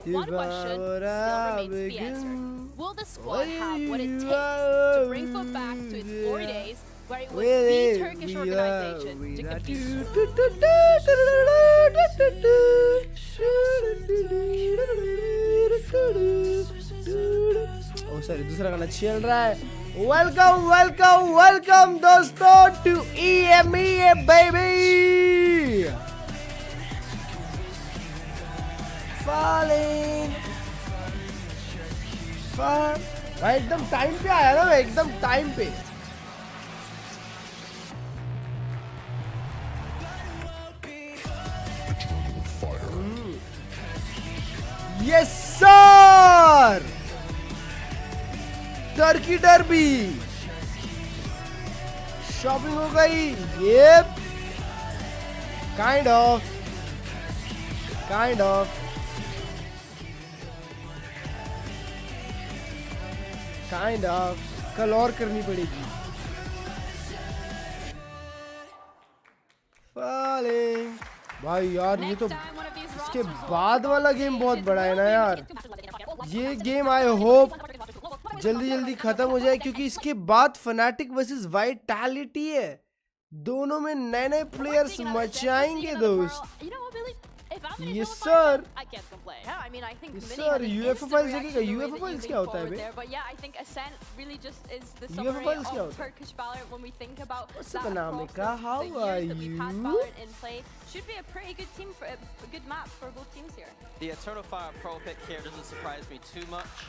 One question still remains to be answered. Will the squad have what it takes to bring foot back to its glory days, where it was the Turkish organization to compete? Oh sorry, दूसरा गाना चल रहा है. Welcome, welcome, welcome दोस्तों to Emea baby. Falling. भाई एकदम time पे आया ना, एकदम टाइम पे. Yes sir. Turkey derby shopping हो गई. Yep. Kind of. कल और करनी पड़ेगी. Falling. भाई यार ये तो इसके बाद वाला गेम बहुत बड़ा है ना यार. ये गेम आई होप जल्दी खत्म हो जाए, क्योंकि इसके बाद फनाटिक वर्सेस वाइटैलिटी है. दोनों में नए प्लेयर्स मचाएंगे दोस्त. Yes sir. I can't complain. Yeah, I mean, I think Yes many sir. have UFO instant files reaction देखेगा. to the way UFO that files you क्या lean होता है forward bay? there. But yeah, I think Ascent really just is the UFO summary files क्या of होता है? Turkish Valorant when we think about What's that the name, across Mika? How the are years that we've had you? Valorant in play. Should be a pretty good team for a good map for both teams here. The Eternal Fire Pro pick here doesn't surprise me too much.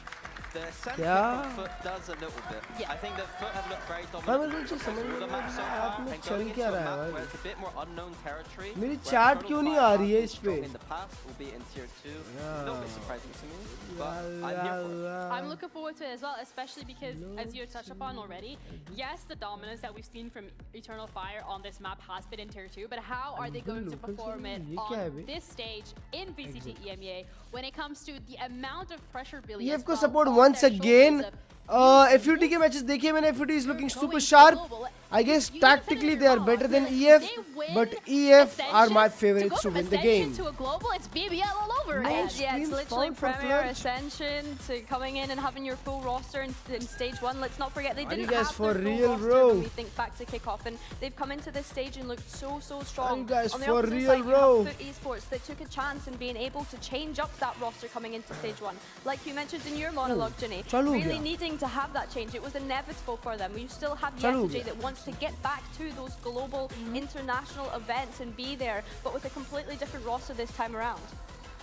The Ascent pick क्या? from Foot does a little bit. Yeah. I think that Foot have looked very हाँ, dominant मुझे समझ through में the नहीं map so आ रहा है, far, आप में and चल going क्या into a रहा है map भाई? where it's a bit more unknown territory. मेरी where chat Eternal क्यों नहीं Fire आ रही है have इस been strong पे? in the past, albeit in tier 2. A little bit surprising to me, but I'm La, here for it. la. I'm looking forward to it as well, especially because, as you touched upon already, yes, the dominance that we've seen from Eternal Fire on this map has been in Tier 2, but how are they going to perform it ये क्या है on बे? this stage in VCT EMEA when it comes to the amount of pressure Billy EF has को felt support on once their again. shoulders of FUT के matches देखिए मैंने. FUT is looking super going sharp. global. I guess You tactically defended they are your better than own. EF, They win but EF are my Ascension. favorites to go win from the game. Ascension to a global, it's BBL all over Nice. again. Yeah, it's Streams literally found for Premier Klurge. Ascension to coming in and having your full roster in stage 1. Let's not forget they Are you didn't guys have for their full real, roster bro? when we think back to kickoff, and they've come into this stage and looked so strong. Are you guys On the for opposite real, side, bro? you have Foot Esports that took a chance in being able to change up that roster coming into stage 1. Like you mentioned in your monologue, Ginny, चालू हो really गया. needing to have that change. It was inevitable for them. We still have चालू हो Yetaji गया. that wants to get back to those global international events and be there, but with a completely different roster this time around.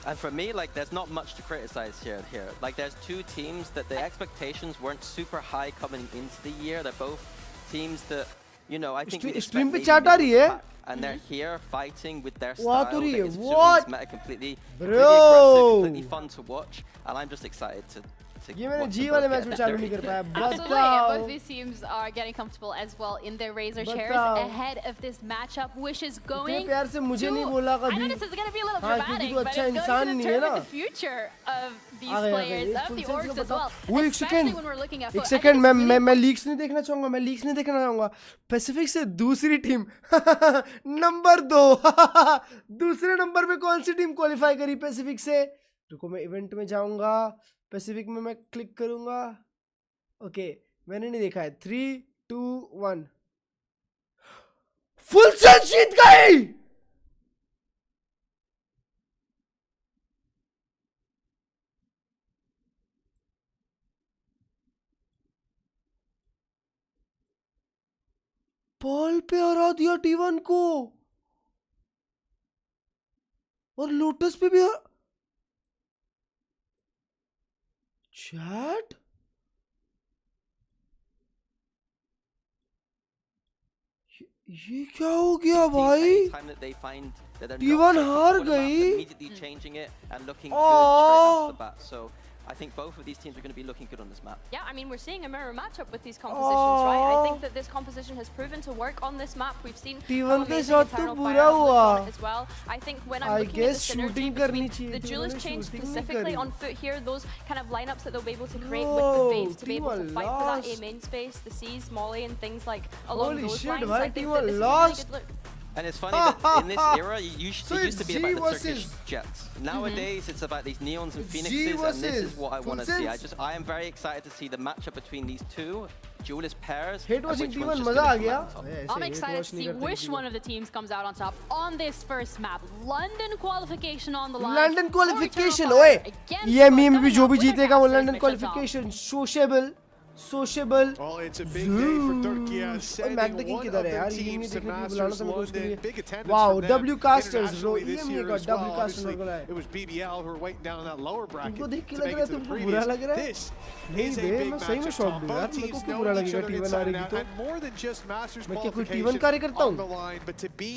And for me, like, there's not much to criticize here. Like, there's two teams that the expectations weren't super high coming into the year. They're both teams that, you know, I think we'd expect Stream पे maybe chat आ रही है? mid-pack, and they're here fighting with their वो आ style तो रही that है. is What? meta completely Bro. aggressive, completely fun to watch, and I'm just excited to ये मैंने watch G them वाले both मैच get में a चालू dirty. नहीं कर पाया. Absolutely, and both बताओ. these teams are getting comfortable as well in their Razor chairs बताओ. ahead of this matchup, which is इतने going प्यार से मुझे to- नहीं बोला I know कभी. this is going to be a little हाँ, क्योंकि dramatic, तू but अच्छा it's going इंसान to नहीं है determine ना. the future of these आ गए, players, एक of full the sense orgs का as well. बताओ. वो एक Especially second. when we're looking at एक Foot. I think second it's मैं really मैं मैं लीक्स नहीं देखना चाहूंगा. मैं लीक्स नहीं देखना चाहूंगा. पैसिफिक से दूसरी टीम नंबर 2 दूसरे नंबर पे कौन सी टीम क्वालिफाई करी पैसिफिक से? रुको मैं इवेंट में जाऊंगा. पैसिफिक में मैं क्लिक करूंगा. ओके मैंने नहीं देखा है. 3 2 1 फुल सेट जीत गई. पर्ल पे हरा दिया T1 को और लोटस पे भी चैट. ये क्या हो गया भाई? Anytime that they find that they're T1 not हार set up for the map, गई. immediately changing it and looking good straight off the bat. So I think both of these teams are going to be looking good on this map. Yeah, I mean, we're seeing a mirror matchup with these compositions, right? I think that this composition has proven to work on this map. We've seen T1 how के amazing साथ तो Eternal बुरा Fire have looked हुआ. on it as well. I think when I'm I looking at guess the synergy shooting करनी between चाहिए the थी, duelist उन्होंने change shooting नहीं specifically करी. on Foot here, those kind of lineups that they'll be able to create with No, the Faves to be able to T1 fight for that A lost. main space, the C's, Molly, and things like along Holy those shit, lines. why I think T1 that this is a lost? really good look. And it's funny that in this era, it used to be about the Turkish versus Jets. Nowadays, it's about these Neons and G Phoenixes, and this is versus what I want to full see. sense. I am very excited to see the matchup between these two duelist pairs. Hate and watching which T1 one's just मजा आ gonna गया. come out on top. I'm excited to see which one of the teams comes out on top on this first map. London qualification on the line. London qualification. Or ओए against ये Fud meme भी coming जो up भी with their जीतेगा वो casters London mission top. Qualification sociable. Well, it's a big day for Turkey, sending King one of किधर है their यार ये teams नहीं to देखने को Masters बुलाना था मेरे को उसके London. लिए. Big attendance Wow, from them W casters bro. internationally this ये year मेरे as को well. W casters Obviously, को लाया. it was BBL who were waiting down in that lower bracket तुमको देख के to लग make रहा it है to the तुमको बुरा previous. लग रहा है? This नहीं is a बे big मैं सही में matchup. शॉक हूँ यार. Both मेरे को teams क्यों know बुरा each लगेगा other T1 inside and हारेगी out, तो. and more than just Masters मैं क्या कोई qualification T1 कार्य करता on हूँ? the line, but to be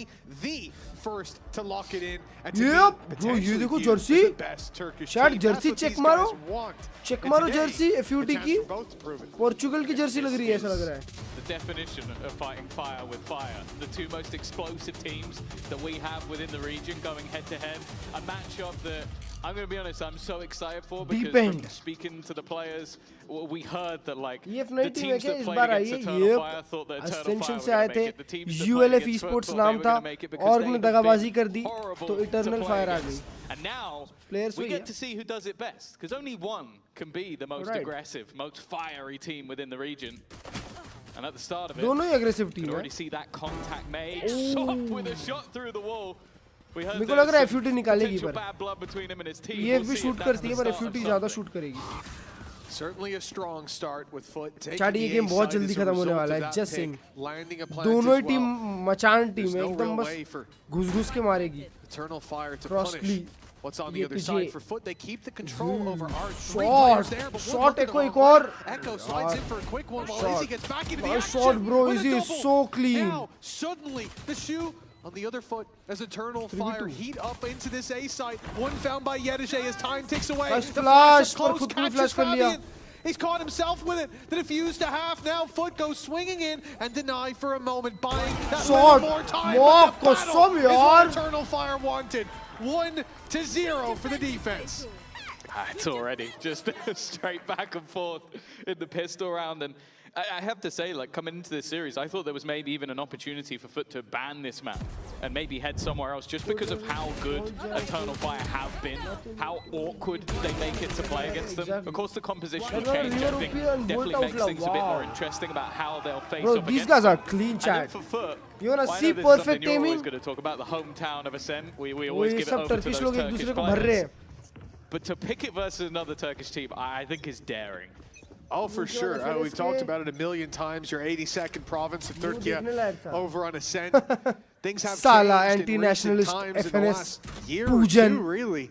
the first to lock it in and to Yep, be bro, ये देखो potentially used jersey. as the best Turkish Shad, team. jersey That's what check these मारो. guys want. Check And मारो today, jersey a FUT chance की. for both to prove it. Portugal की Jersey लग रही है ऐसा लग रहा है. The definition of fighting fire with fire. The two most explosive teams that we have within the region going head to head. A matchup that I'm going to be honest, I'm so excited for because Deep end. from speaking to the players, we heard that like EF the 19 teams क्या that इस played बार आई against है? Eternal ये Fire thought that Eternal Ascension Fire से were आए going to थे. make it. The teams that played ULF against esports Football, नाम they were था going to make it because और they उन्होंने have been दगाबाजी कर दी horrible तो to इटर्नल play फायर आ against. गई. And now Players we वही get है. to see who does it best because only one can be the most Right. aggressive, most fiery team within the region. And at the start of it, दोनों ही aggressive you team can है. already see that contact made. Sop with a shot through the wall. We heard मेरे को लग रहा है there's some FUT निकालेगी potential पर. bad blood between him and his team. EF We'll भी see shoot if that's करती है the पर start of FUT ज़्यादा something. शूट करेगी. Certainly a strong start with Foot. Chad, ये गेम बहुत जल्दी खत्म होने वाला है. Just saying. दोनों ही टीम मचान टीम है एकदम बस घुस-घुस के मारेगी. Eternal Fire to Crossly. punish. What's on the ये other तुझे. side for Foot? They keep the control over our three Shot. players there, but one Shot looking Echo on एक the और. left. Echo slides in for a quick one while Shot. Izzy gets back into the Nice action. shot, bro. with a Izzy is double. so clean. Now, suddenly, the shoe on the other foot as Eternal 3v2. Fire heat up into this A site. One found by Yedije as time ticks away. Nice The flash, up पर close खुद को भी catches flash कर लिया. Fabian. He's caught himself with it. The defuse to half. Now Foot goes swinging in and deny for a moment, buying that Shot. little more time. Mock But the battle कसम is what यार. Eternal Fire wanted. 1-0 for the defense. It's already just straight back and forth in the pistol round. And I have to say, like, coming into this series, I thought there was maybe even an opportunity for Foot to ban this map and maybe head somewhere else just because of how good Eternal Fire have been, how awkward they make it to play against them. Of course, the composition will change, I think, definitely makes things a bit more interesting about how they'll face Bro, off these against guys are them. clean, And then Chad. for Foot, You wanna well, I see know this is something perfect you're always aiming? going to talk about, the hometown of Ascent. We वो always ये give it सब over to Turkish those लोग एक Turkish दूसरे को भर रहे players. हैं. But to pick it versus another Turkish team, I think is daring. Oh, for Mucho sure. de We've talked about it a million times. Your 82nd province of Turkey देखने लायक था. over on Ascent. Things have Sala, changed in recent anti-nationalist times in the FNS last year or Pujan. two, really.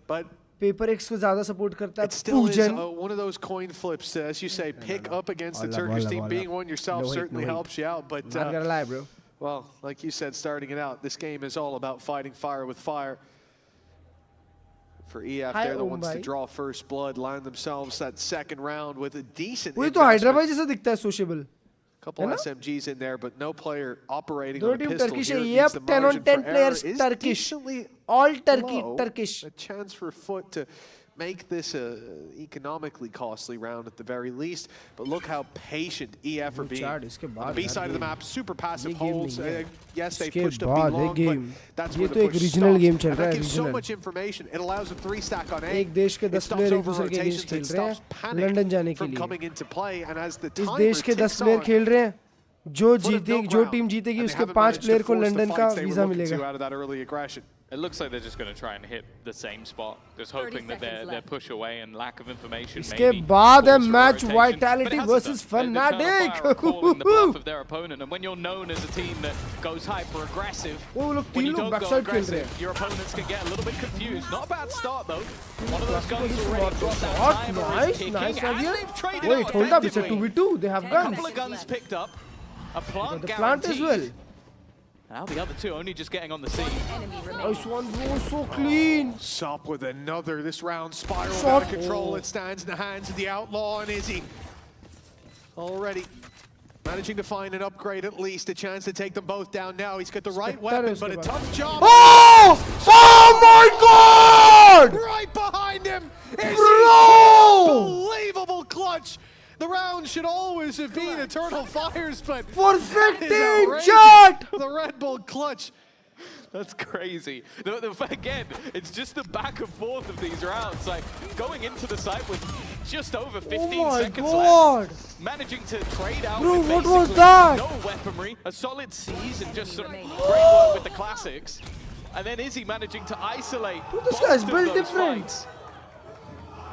But paper x को ज़्यादा support करता है. it still is पूजन. one of those coin flips, as you say, pick up against the Walla, Turkish walla, team. walla. Being one yourself No hate, certainly no hate. helps you out. But, Not gonna lie, bro. well, like you said, starting it out, this game is all about fighting fire with fire. For EF, Hi, they're the ones to Mumbai. draw first blood, land themselves that second round with a decent वही तो investment. Hyderabad जैसा दिखता है sociable. Couple है ना? SMGs in there, but no player operating दोनों on a team pistol Turkish here. है. Means Yep, the 10 on margin 10 for error players is Turkish. decently All low. Turkish. A chance for Foot to make this a economically costly round at the very least. But look how patient EF are being. Chad, इसके On बाद the B यार side of the game. map, super passive ये game holds. नहीं है. Yes, they इसके pushed up B बाद long, ये game. but that's ये where तो the एक push regional stops. game चल And रहा that है, gives so regional. much information. It allows a 3-stack on A. एक देश के It 10 stops player एक over दूसरे के rotations. against खेल It रहे हैं. stops panic लंदन जाने के from लिए. coming into play. And as the इस timer देश के 10 ticks प्लेयर on, खेल रहे हैं. जो Foot have जीते no जो ground, टीम जीतेगी and they उसके haven't 5 managed to प्लेयर को force the लंदन का fights they were visa looking to मिलेगा. out of that early aggression. It looks like they're just going to try and hit the same spot, just hoping that their push away and lack of information इसके maybe बाद है force a match rotation. vitality But it hasn't versus done. The Eternal Fnatic. Fire are calling the bluff of their opponent, and when you're known as a team that goes hyper aggressive, वो लोग when तीन you लोग don't go backside खेल रहे हैं. aggressive, your opponents can get a little bit confused. Not a bad start though. One of those guns Shot, already dropped that timer is nice, kicking, nice and idea. they've traded Wait, out hold up, it's a effectively. 2v2. They have A guns. couple of guns picked up. A plant The plant as guaranteed. well. Now the other two only just getting on the scene. Nice one, bro. So clean. Sop with another. This round spiraled Shot. out of control. Oh. It stands in the hands of the Outlaw and Izzy. Already managing to find an upgrade at least. A chance to take them both down now. He's got the right weapon, but a tough job. Oh! Oh my God! Right behind him is Bro! unbelievable clutch. The round should always have been Eternal Fires, but Perfect that is team outrageous. shot! The Red Bull clutch. That's crazy. Again, it's just the back and forth of these rounds. Like, going into the site with just over 15 seconds left. Managing to trade out Bro, with what was basically that? no weaponry, a solid seize, and just sort of great work with the classics. And then Izzy managing to isolate Dude, this both guy's of built those different. fights.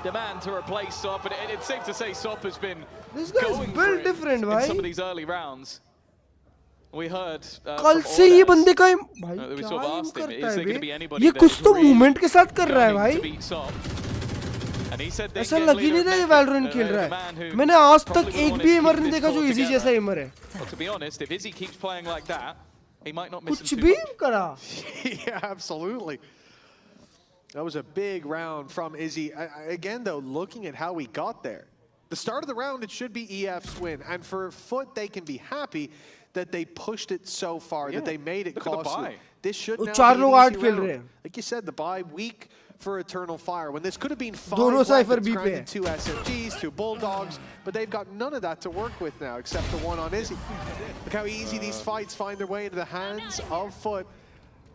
Demand to replace Sop, and it's safe to say Sop has been This guy's going built for it different, in bhai. some of these early rounds. We heard कल से ये बंदे का भाई we क्या sort of aim asked him, करता is है there going to बे? be anybody ये that कुछ is तो really मूवमेंट के साथ कर रहा है gunning to भाई beat Sop? And he said they ऐसा get लग ही leader नहीं रहा ये of वैलोरेंट Meki, खेल the रहा man है who मैंने आज तक probably एक wanted भी to एमर keep नहीं this देखा जो squad इजी together. जैसा एमर है Well, to be honest, if Izzy keeps playing like that, he might not miss कुछ him too भी much. करा Yeah, absolutely. That was a big round from Izzy. Again, though, looking at how we got there. The start of the round, it should be EF's win. And for Foot, they can be happy that they pushed it so far, that they made it Look at the costly. bye. This should वो now चार be लोग an आठ easy खेल round. रहे हैं Like you said, the bye week for Eternal Fire. When this could have been 5 दोनों cypher weapons, B पे granted है. 2 SMGs, 2 Bulldogs, but they've got none of that to work with now, except the one on Izzy. Look how easy these fights find their way into the hands of Foot.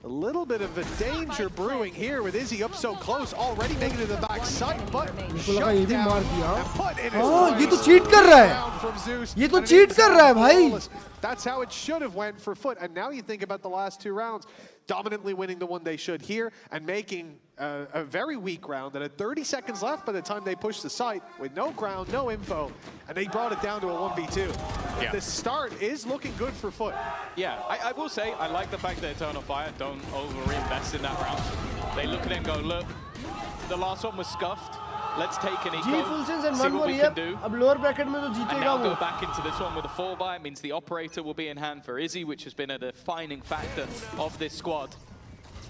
A little bit of a danger brewing here with Izzy up so close, already making it to the back side, but मुझे लगा ये भी मार दिया and Put in his हाँ ये तो place. cheat कर रहा है Round from Zeus, ये तो and an cheat कर रहा है inside भाई flawless. That's how it should have went for Foot. And now you think about the last 2 rounds, dominantly winning the one they should here and making a very weak round that had 30 seconds left by the time they pushed the site with no ground, no info, and they brought it down to a 1v2. Yeah. The start is looking good for Foot. Yeah, I will say, I like the fact that Eternal Fire don't over-reinvest in that round. They look at it and go, look, the last one was scuffed. Let's take an जी eco, full sense and see one what more we ये can do. अब lower bracket में तो And जीतेगा now वो go back into this one with a 4-buy. It means the operator will be in hand for Izzy, which has been a defining factor of this squad.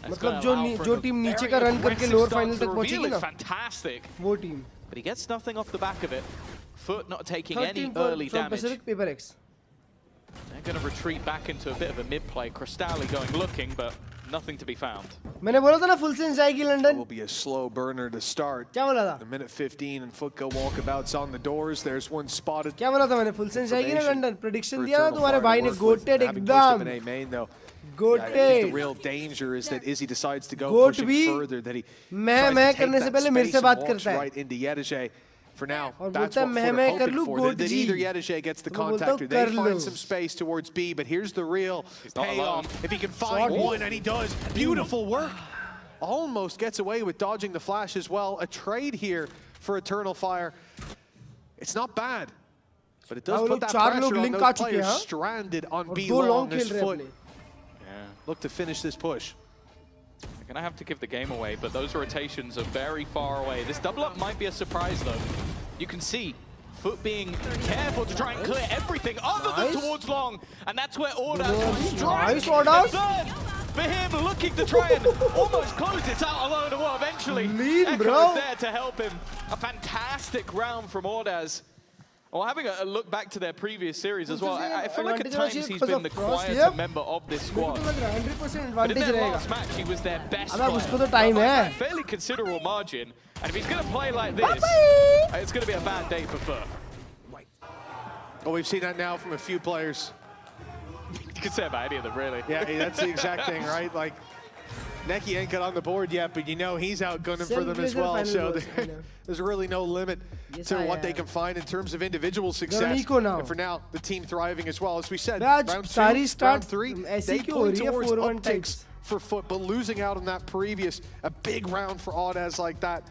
That's मतलब gonna allow for जो a team नीचे very का run करके aggressive lower start. Final The तक reveal पहुंचेगी is ना fantastic, वो team but he gets nothing off the back of it. Foot not taking any 13 early from damage. Pacific Paper X They're going to retreat back into a bit of a mid-play. Cristalli going looking, but nothing to be found. मैंने बोला था ना full sense जाएगी It London will be a slow burner to start. क्या बोला था A minute 15 and Foot go walkabouts on the doors. There's one spotted. क्या बोला था मैंने फुल सेंस जाएगी ना लंदन प्रेडिक्शन for दिया ना Eternal तुम्हारे Fire to भाई ने work with. GOATed Having pushed him in एकदम A main, though. I think the GOATed real danger is that Izzy decides to go Goat pushing भी further, that he मैं tries to take करने से that पहले मेरे space से and बात walks करता है right into Yedege. For now, और that's बोलता है what मैं Foot कर are लूं hoping for. Goat That ji either Yedege gets the तो मैं बोलता हूँ contact or they कर find low some space towards B, but here's the real not alone. payoff. If he can find one, and he does, beautiful work. Almost gets away with dodging the flash as well. A trade here for Eternal Fire. It's not bad, but it does वो put लोग that चार pressure लोग on link those आ चुके players हैं stranded on और B दो long long as खेल रहे हैं Foot अपने Yeah. look to finish this push. They're going to have to give the game away, but those rotations are very far away. This double up might be a surprise, though. You can see Foot being careful to try and clear everything other than Nice. towards long, and that's where Ordas will strike. Nice, Ordas. The third for him, looking to try and almost close this out alone, and well, eventually Lean, Echo bro. is there to help him. A fantastic round from Ordas. Well, having a look back to their previous series as well, I feel like at times he's been the quieter member of this मेरे को squad. तो लग रहा है 100% But in advantage their रहेगा last match, he was their best अब player. उसको तो टाइम By है a fairly considerable margin, and if he's going to play like this, it's going to be a bad day for Foot. Well, we've seen that now from a few players. You could say about any of them, really. Yeah, that's the exact thing, right? Like, Neki ain't got on the board yet, but you know he's out gunning for them as well. So there's really no limit to what they can find in terms of individual success. And for now, the team thriving as well. As we said, round 2, round 3, they point towards upticks for Foot, but losing out on that previous, a big round for Ordas like that,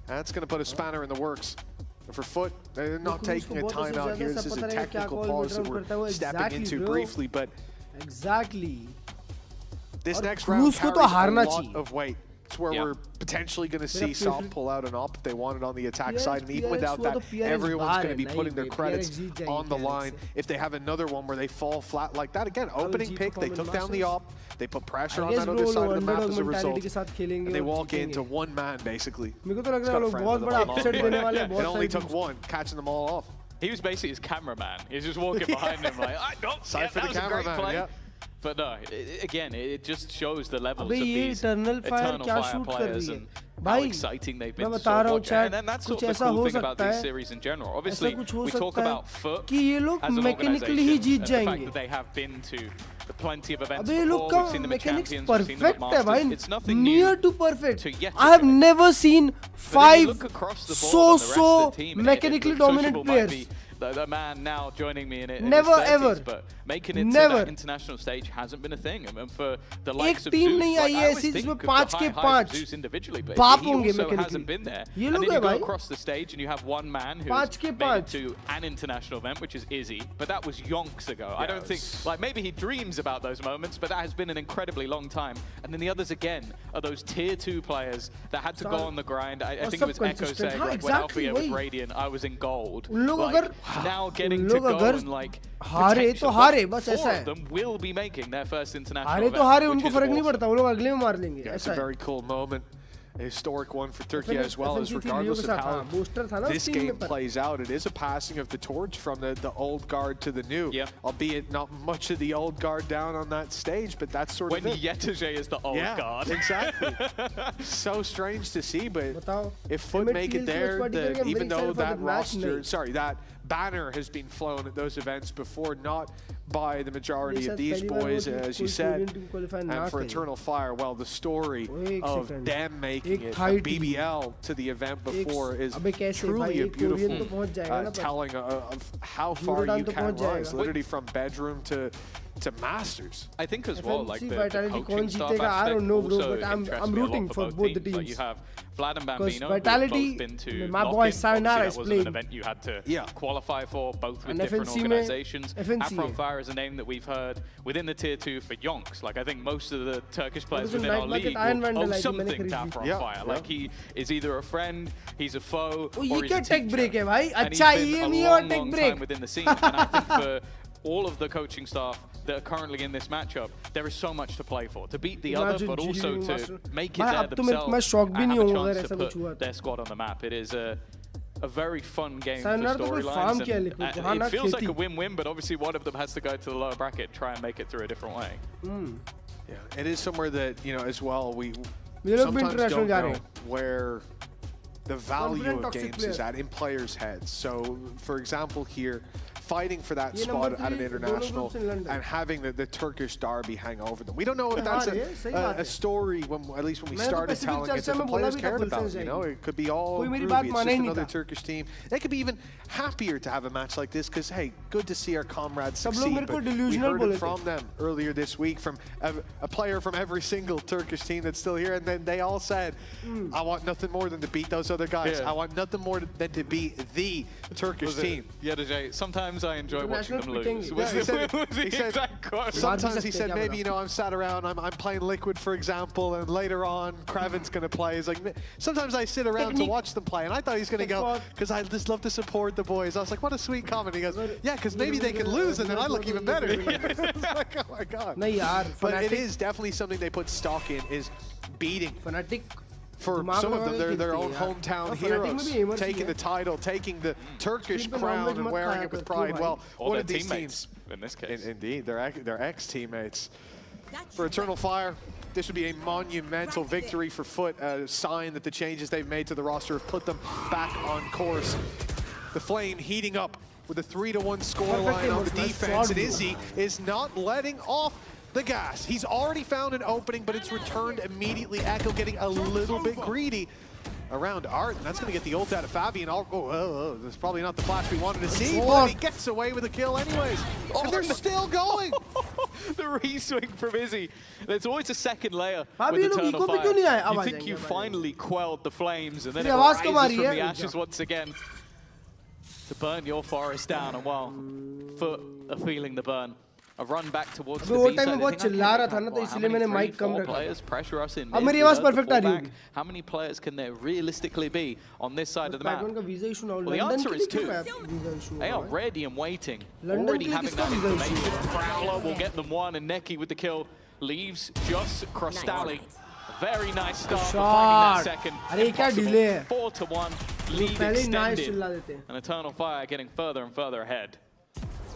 that's going to put a spanner in the works. And for Foot, they're not taking a timeout here. This is a technical pause that we're stepping into briefly, but exactly this next round carries a lot of weight. It's where we're potentially going to see Sop pull out an op if they want it on the attack side. And even without that, everyone's going to be putting their credits on the line. If they have another one where they fall flat like that, again, opening pick, they took down the op, they put pressure on that other side of the map as a result, and they walk into one man, basically. मेरे को तो लग रहा है लोग बहुत बड़ा upset देने वाले हैं It only took one, catching them all off. He was basically his cameraman. He was just walking behind him like, I don't Side for the that was a great cameraman, play. yeah. But no, again, it just shows the levels of अबे ये these Eternal Fire Eternal क्या Fire shoot कर players रही है and how भाई exciting they've मैं been to बता sort रहा of हूँ watch. चैट And that's कुछ sort of the ऐसा cool हो thing about सकता these है series in general. ऐसा Obviously, कुछ हो we talk सकता about है Foot कि ये लोग as an mechanically he organization Jeet and the fact जाएंगे that they have been to plenty of events अबे ये लोग before. का We've seen them at mechanics Champions, we've seen them at perfect है भाई Masters. It's nothing near new to perfect to yet I have again. never seen But if you 5 look across the board on the rest of the team, and mechanically Sociable dominant might players be the man now joining me in Never his 30s, ever. but making it to Never. that international stage hasn't been a thing. And for the एक likes of team Zeus, नहीं like, I I है always ऐसी think जिसमें of the 5 के high highs of 5 Zeus individually, but बाप he होंगे also mechanically. hasn't been there. ये And लोग then है you go भाई across the stage and you have one man who's 5 के made 5 it to an international event, which is Izzy, but that was yonks ago. I don't think, like, maybe he dreams about those moments, but that has been an incredibly long time. And then the others again are those tier 2 players that had to go on the grind. I think it was Echo saying, like, when Althea was Radiant, I was in gold. उन लोग Like, अगर now getting to go and like हारे तो हारे बस ऐसा 4 है of them will be making their first international हारे event, तो हारे which उनको is फर्क नहीं awesome. पड़ता वो लोग अगले में मार लेंगे Yeah, it's ऐसा a है very cool moment. A historic one for Turkey as well, as regardless of how booster था ना this टीम में game पर plays out, it is a passing of the torch from the old guard to the new. Yeah. Albeit not much of the old guard down on that stage, but that's sort When of it. Yetege is the old Yeah, guard. exactly. So strange to see, but बताओ if Foot Limit make it kill there, kills, but I'm even very though excited for that the match, roster, नहीं. sorry, that banner has been flown at those events before, not by the majority of these boys, as you said, and for Eternal Fire, well, the story of them making it a BBL to the event before is truly a beautiful telling of how far you can rise, literally from bedroom to Masters. I think as well, like the Vitality coaching कौन staff जीतेगा, I aspect don't know, bro, also but I'm interests me a lot rooting for both the teams. Like teams. you have Vlad and Because Bambino, who have Vitality, both been to my boy knock-in. Sayonara Obviously, is that wasn't playing. an event you had to Yeah. qualify for, both with And different FNC organizations. FNC Afron Fire is a name that we've heard within the tier 2 for Yonks. Like I think most of the Turkish players was within our Night Market league Iron will Vandal, owe like, something मैंने to खरीदी. Afron Yeah, Fire. yeah. Like he is either a friend, he's a foe, oh or ये he's क्या a take teacher. Break है भाई And he's अच्छा been ये a नहीं और long, take long break time within the scene. And I think for all of the coaching staff that are currently in this matchup, there is so much to play for. To beat the other, but also to make it there themselves and have a chance to put their squad on the map. It is a very fun game for storylines. And it feels like a win-win, but obviously one of them has to go to the lower bracket, try and make it through a different way. Yeah, it is somewhere that, you know, as well, we ये लोग भी sometimes international don't जा know रहे हैं where the value Confident of toxic games player. is at in players' heads. So, for example, here, fighting for that ये spot number at an 3 international दोनों groups in London. and having the Turkish derby hang over them. We don't know if that's हाँ, ये सही बात a है. story, when at least when we मैंने तो started Pacific telling it, चर्चा that the में बोला players भी था cared full about. sense You know, जाएगी. it could be all कोई मेरी groovy. बात It's माना just ही नहीं another था. Turkish team. They could be even happier to have a match like this because, hey, good to see our comrades सब लोग succeed. मेरे को But we delusional heard बोले it थे. from them earlier this week, from a player from every single Turkish team that's still here, and then they all said, I want nothing more than to beat those other guys. Yeah. I want nothing more than to be the Turkish team. Yeah, Jay, sometimes I enjoy watching them International lose. picking. Was Yeah, he said- was the he said- exact quote. Sometimes he सकते said, क्या maybe, पता. you know, I'm sat around, I'm playing Liquid, for example, and later on, Kraven's going to play. He's like, sometimes I sit around to Technique. watch them play, and I thought he was going to go, Squad. because I just love to support the boys. I was like, what a sweet comment. He goes, yeah, because maybe they can lose, and then I look even better. It's like, oh my God. नहीं यार But it Fnatic is definitely something they put stock in, is beating. Fnatic For दिमाग some of them, लगा के they're their खेलती own है यार. hometown और Fnatic में heroes, भी aimers ही taking है. the title, taking the Turkish Street पे crown non-veg and मत wearing खाया it with कर, pride. क्यों Well, Or one their of these teammates, teams, in this case. indeed, their ex-teammates. For Eternal Fire, this would be a monumental victory for Foot, a sign that the changes they've made to the roster have put them back on course. The Flame heating up with a 3-1 scoreline on the defense, and Izzy is not letting off the gas. He's already found an opening, but it's returned immediately. Echo getting a little bit greedy around Art, and that's going to get the ult out of Fabian. That's probably not the flash we wanted to see, but he gets away with a kill anyways. And they're still going. The re-swing from Izzy. There's always a second layer हाँ, with ये लोग Eternal eco पे क्यों नहीं आए? Fire. अब You uh think जाएंगे, you अब आ finally quelled the flames, and then it तेरी आवाज़ rises कब आ from रही है? the ashes once again to burn your forest down. And while Foot are feeling the burn, a run back towards the अबे वो B time side. में I बहुत think I चिल्ला can't रहा था count, ना, तो what, how इसलिए many, मैंने 3, mic कम 4 रखा. players pressure us in अब mid, मेरी we आवाज़ heard the perfect आ रही fallback. होगी. How many players can there realistically be on this side of the map? Pac-Man का visa issue ना हो. Well, the London answer के is लिए क्यों 2. visa issue They होगा are भाई? ready and waiting, London already के लिए having किसका that visa issue information. है? Prowler will get them one, and Neki with the kill leaves just Crostali. Very nice start for Shot. finding that second. अरे ये क्या Impossible. delay है? 4-1, lead पहले ही nice extended, चिल्ला देते हैं. and Eternal Fire getting further and further ahead.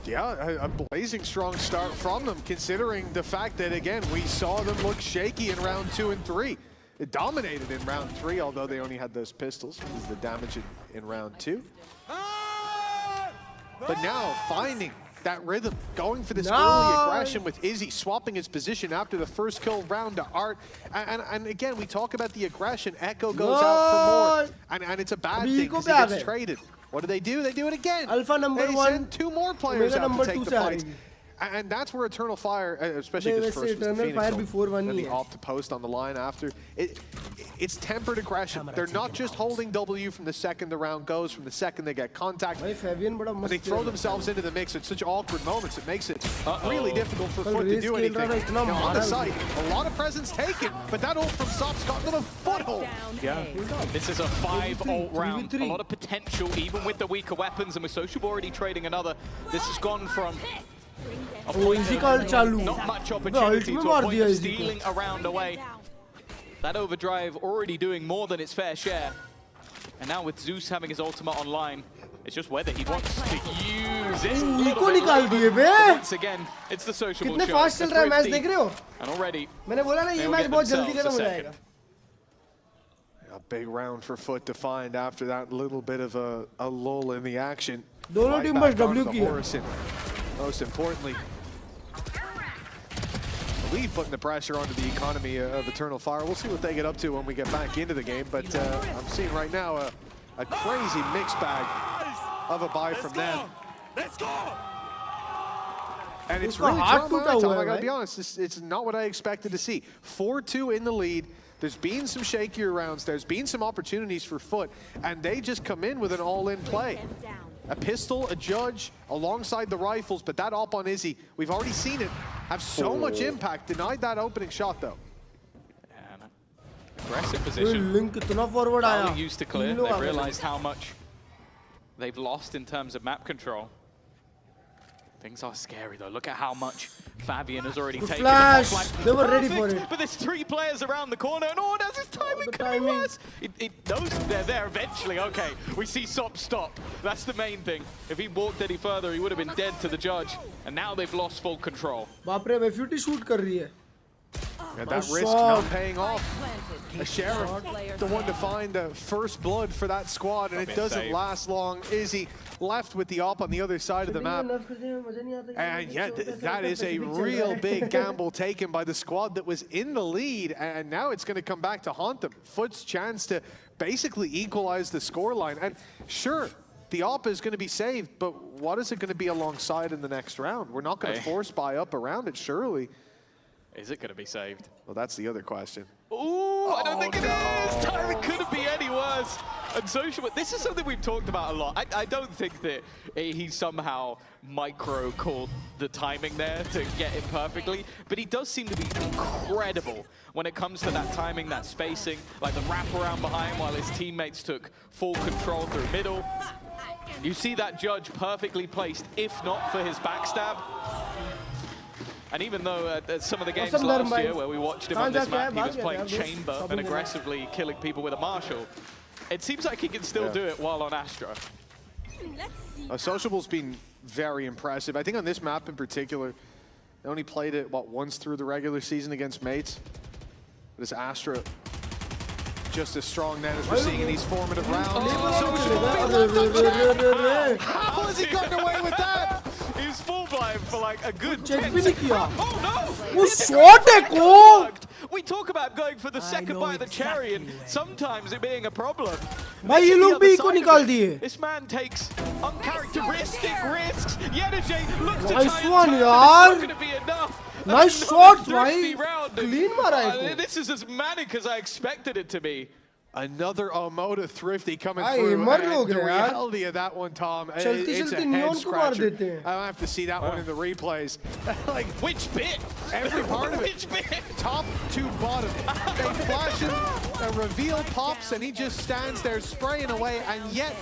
Yeah, a blazing strong start from them, considering the fact that, again, we saw them look shaky in round 2 and 3. It dominated in round 3, although they only had those pistols, because of the damage in round 2. But now, finding that rhythm, going for this early aggression with Izzy, swapping his position after the first kill round to Art. And again, we talk about the aggression. Echo goes out for more, and it's a bad thing because he gets traded. What do? They do it again. Alpha number 1. Send 2 more players out to take the fight. And that's where Eternal Fire, especially his first Eternal Fire before one and the opt to post on the line after. It's tempered aggression. They're not just holding W from the second the round goes, from the second they get contact. And they throw themselves into the mix at such awkward moments. It makes it really difficult for Foot to do anything. Now on the site, a lot of presence taken, but that ult from Sop's got them a foothold. Yeah, this is a 5 ult round. A lot of potential, even with the weaker weapons, and with Sociable already trading another. This has gone from a point of not much opportunity to a point of stealing a round away. That overdrive already doing more than its fair share. And now with Zeus having his ultimate online, it's just whether he wants to use it. Once again, it's the Sociable कितने fast चल रहा है match देख रहे हो? And already, मैंने बोला ना ये मैच बहुत जल्दी खत्म हो जाएगा. A big round for Foot to find after that little bit of a lull in the action. दोनों टीम बस W की है. Most importantly, Leaf putting the pressure onto the economy of Eternal Fire. We'll see what they get up to when we get back into the game, but I'm seeing right now a crazy mixed bag of a buy from them. Let's go! And it's really drama, Tom. I gotta be honest, it's not what I expected to see. 4-2 in the lead. There's been some shakier rounds. There's been some opportunities for Foot, and they just come in with an all-in play. A pistol, a judge, alongside the rifles, but that op on Izzy, we've already seen it have so much impact. Denied that opening shot, though. And aggressive position. Only used to clear. They've realized how much they've lost in terms of map control. Things are scary, though. Look at how much Fabian has already taken. Flash! They were ready for it. But there's 3 players around the corner, and oh, does his timing could be worse. It knows they're there eventually. Okay, we see Sop stop. That's the main thing. If he walked any further, he would have been dead to the judge. And now they've lost full control. बाप रे, F50 shoot कर रही है. And that risk not paying off. A Sheriff, the one to find the first blood for that squad, and it doesn't last long. Izzy left with the op on the other side of the map. And yeah, that is a real big gamble taken by the squad that was in the lead, and now it's going to come back to haunt them. Foot's chance to basically equalize the scoreline. And sure, the op is going to be saved, but what is it going to be alongside in the next round? We're not going to force buy up around it, surely. Is it going to be saved? Well, that's the other question. Ooh, I don't think it is! Timing couldn't be any worse. And Social, this is something we've talked about a lot. I don't think that he somehow micro-called the timing there to get it perfectly, but he does seem to be incredible when it comes to that timing, that spacing, like the wraparound behind while his teammates took full control through middle. You see that judge perfectly placed, if not for his backstab. And even though some of the games last year where we watched him on this map, he was playing chamber and aggressively killing people with a Marshall, it seems like he can still do it while on Astra. Sociable's been very impressive. I think on this map in particular, they only played it, what, once through the regular season against mates. But it's Astra just as strong then as we're seeing in these formative rounds. How has he gotten away with that? He's full blind for like a good check 10 seconds. Oh no! वो shot है को. We talk about going for the second bite of the cherry and sometimes it being a problem. भाई ये लोग भी eco निकाल दिए. This man takes uncharacteristic risks. Yenergy looks to nice try one, and yaar. it's not going to be enough. Nice shot, भाई. Clean मारा है को. This is as manic as I expected it to be. Another Omoda Thrifty coming through. And the reality of that one, Tom, it's a head scratcher. I have to see that one in the replays. Like, which bit? Every part of it. Which bit? Top to bottom. They flash him, a reveal pops, and he just stands there spraying away. And yet,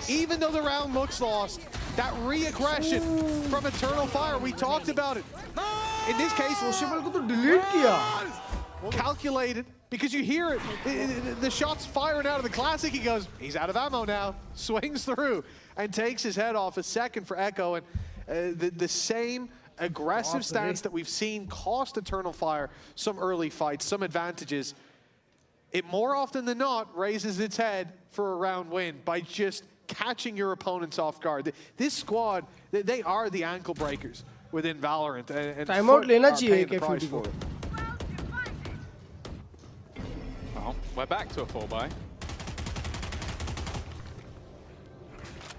even though the round looks lost, that re-aggression from Eternal Fire, we talked about it. In this case, calculated. Because you hear it, the shot's firing out of the Classic. He goes, he's out of ammo now. Swings through and takes his head off. A second for Echo. And the same aggressive stance that we've seen cost Eternal Fire some early fights, some advantages, it more often than not raises its head for a round win by just catching your opponents off guard. This squad, they are the ankle breakers within Valorant, and timeout lena chahiye the price for it. Well, we're back to a 4-buy.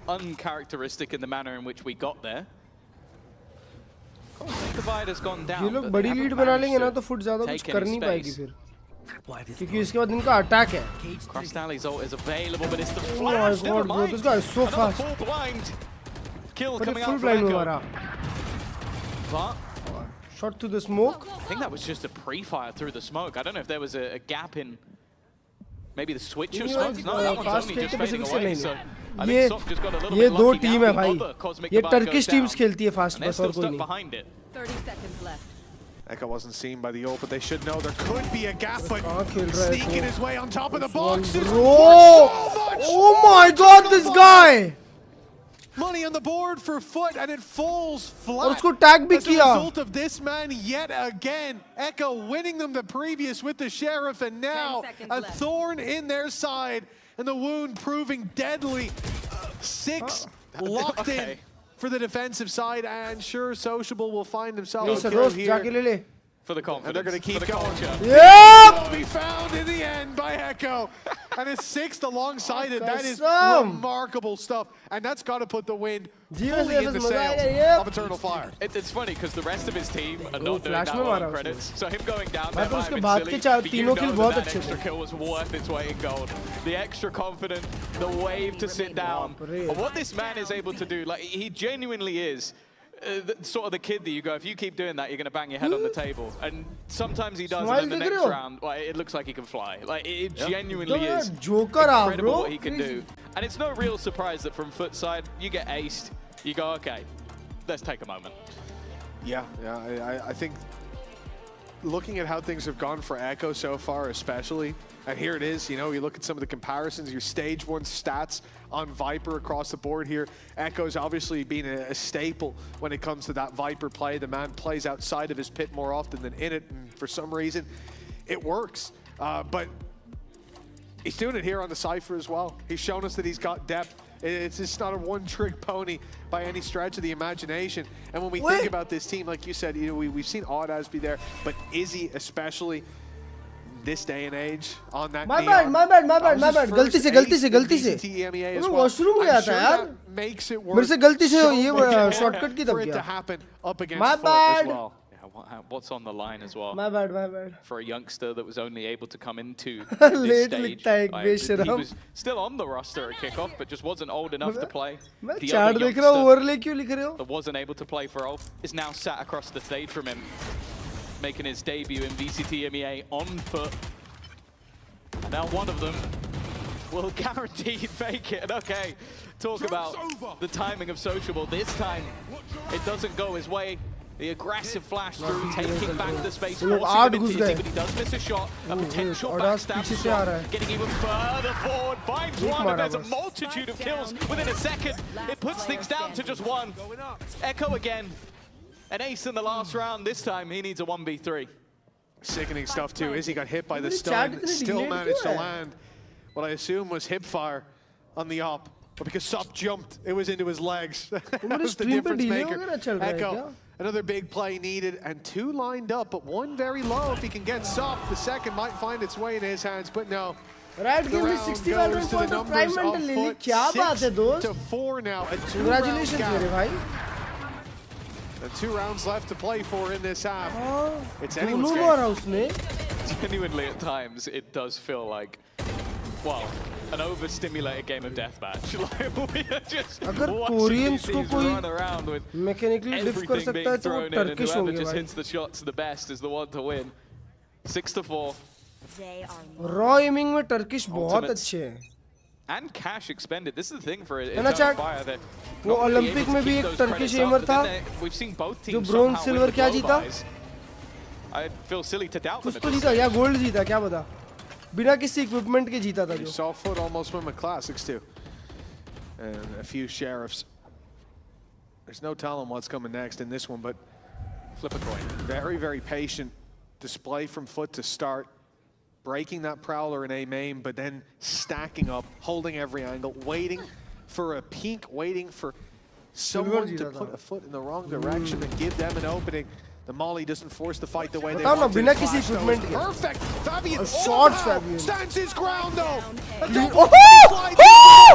Uncharacteristic in the manner in which we got there. Divide has gone down. ये लोग बड़ी lead बना लेंगे ना तो foot ज़्यादा कुछ कर नहीं पाएगी फिर, क्योंकि इसके बाद इनका अटैक है. Cross Alley's ult is available, but it's the Oh my flash. god, bro, this guy is so fast. Full blind kill But coming full out blind from में Echo. मारा. But Shot to the smoke. I think that was just a pre-fire through the smoke. I don't know if there was a gap in maybe the switch of smokes. No, that one's only just fading away. So I think Sok just got a little ये bit दो lucky team now. है The भाई. other Cosmic ये Divide goes Turkish down. Teams खेलती है fast And they're बस और still कोई stuck नहीं. behind it. 30 seconds left. Echo wasn't seen by the ult, but they should know there could be a gap, but खेल रहा है sneaking his way on top of the box. Bro! Oh my god, this guy! Money on the board for Foot, and it falls और flat. उसको tag भी As a किया. result of this man yet again. Echo winning them the previous with the Sheriff, and now 10 seconds a left. thorn in their side, and the wound proving deadly. 6 locked in for the defensive side, and sure, Sociable will find himself a kill roast here. जाके ले ले. For the confidence. And they're going to keep for the going. culture. Yep! Will be found in the end by Echo. And a 6th alongside it. That is Awesome. remarkable stuff. And that's got to put the wind जीवन fully से in the बस मजा sails आएगा, yep. of Eternal Fire. It's funny because the rest of his team are not doing flash that में well मारा on उसने. credits. So him going down मैं there तो might उसके have बाद been के silly, but you तीनों know kill that बहुत that अच्छे extra थे. kill was worth its weight in gold. The extra confident, the wave to sit down. And what this man is able to do, like he genuinely is sort of the kid that you go, if you keep doing that, you're going to bang your head on the table. And sometimes he does, Smile and then the देख next रहे हो? round, like, it looks like he can fly. Like it genuinely तो is joker आ incredible bro. what he can do. And it's no real surprise that from Foot side, you get aced, you go, okay, let's take a moment. Yeah, I think looking at how things have gone for Echo so far especially, and here it is, you know, you look at some of the comparisons, your stage 1 stats on Viper across the board here. Echo's obviously been a staple when it comes to that Viper play. The man plays outside of his pit more often than in it, and for some reason, it works. But he's doing it here on the Cypher as well. He's shown us that he's got depth. It's just not a one-trick pony by any stretch of the imagination. And when we think about this team, like you said, you know, we've seen Audaz be there, but Izzy especially, this day and age, on that My Neon. bad. गलती से Emea as well. Washroom गया I'm था sure यार. that makes it work मेरे से गलती से so ये much more शॉर्टकट की for तब it to किया. happen up against My Foot as bad. well. Yeah, what's on the line as well? My bad. For a youngster that was only able to come into this Late stage. लिखता है एक Like, बेशरम. he was still on the roster at kickoff, but just wasn't old enough to play. मैं The chat other देख रहा हूँ, youngster overlay क्यों लिख रहे हो? that wasn't able to play for Ulf is now sat across the stage from him, making his debut in VCT Emea on Foot. Now one of them will guaranteed make it. And okay, talk about the timing of Sociable. This time, it doesn't go his way. The aggressive flash through, taking back the space, लोग forcing आठ him घुस into गए. Izzy, but he does miss a shot. A potential Audaz backstab पीछे से आ रहा shot, है. getting even further forward, finds one, मारा and there's a बस. multitude of kills within a second. It puts things down to just one. Echo again. An ace in the last round. This time, he needs a 1v3. Sickening stuff too. Izzy got hit by the Chat stun, इतने still delayed managed to क्यों है? land what I assume was hip fire on the op. But because Sup jumped, it was into his legs. That was the stream पे difference delay maker. वगैरह चल रहा है Echo, क्या? another big play needed, and 2 lined up, but 1 very low. If he can get Sup, the second might find its way into his hands, but no. Right The game में round 61 goes run to the point of numbers prime of mental ले ली. Foot. क्या बात है 6 दोस्त? to 4 now. A 2-round Congratulations मेरे gap. भाई. And 2 rounds left to play for in this half. It's दोनों anyone's game. मारा उसने. Genuinely, at times, it does feel like, well, an overstimulated game of deathmatch. Like, we are just अगर watching Koreans these को teams कोई run around with mechanically डिफ कर everything सकता being है तो वो thrown in, and Turkish whoever होंगे just भाई. hits the shots the best is the one to win. 6 to 4. Raw aiming में टर्किश बहुत Ultimates. अच्छे हैं. And cash expended. This is the thing for it. है ना चैट? Fire, they're वो not really Olympic able to में भी keep एक those Turkish credits up, एमर but था then we've seen both जो teams bronze somehow silver win the क्या glow जीता? buys. I feel silly to doubt them. कुछ at तो this जीता या गोल्ड जीता क्या पता. बिना किसी इक्विपमेंट के जीता था You जो. saw Foot almost win the classics too. And a few sheriffs. There's no telling what's coming next in this one, but flip a coin. Very, very patient display from Foot to start. Breaking that Prowler in aim, but then stacking up, holding every angle, waiting for a peek, waiting for someone to put a foot in the wrong direction and give them an opening. The Molly doesn't force the fight the way they want to. Perfect! Fabian stands his ground though!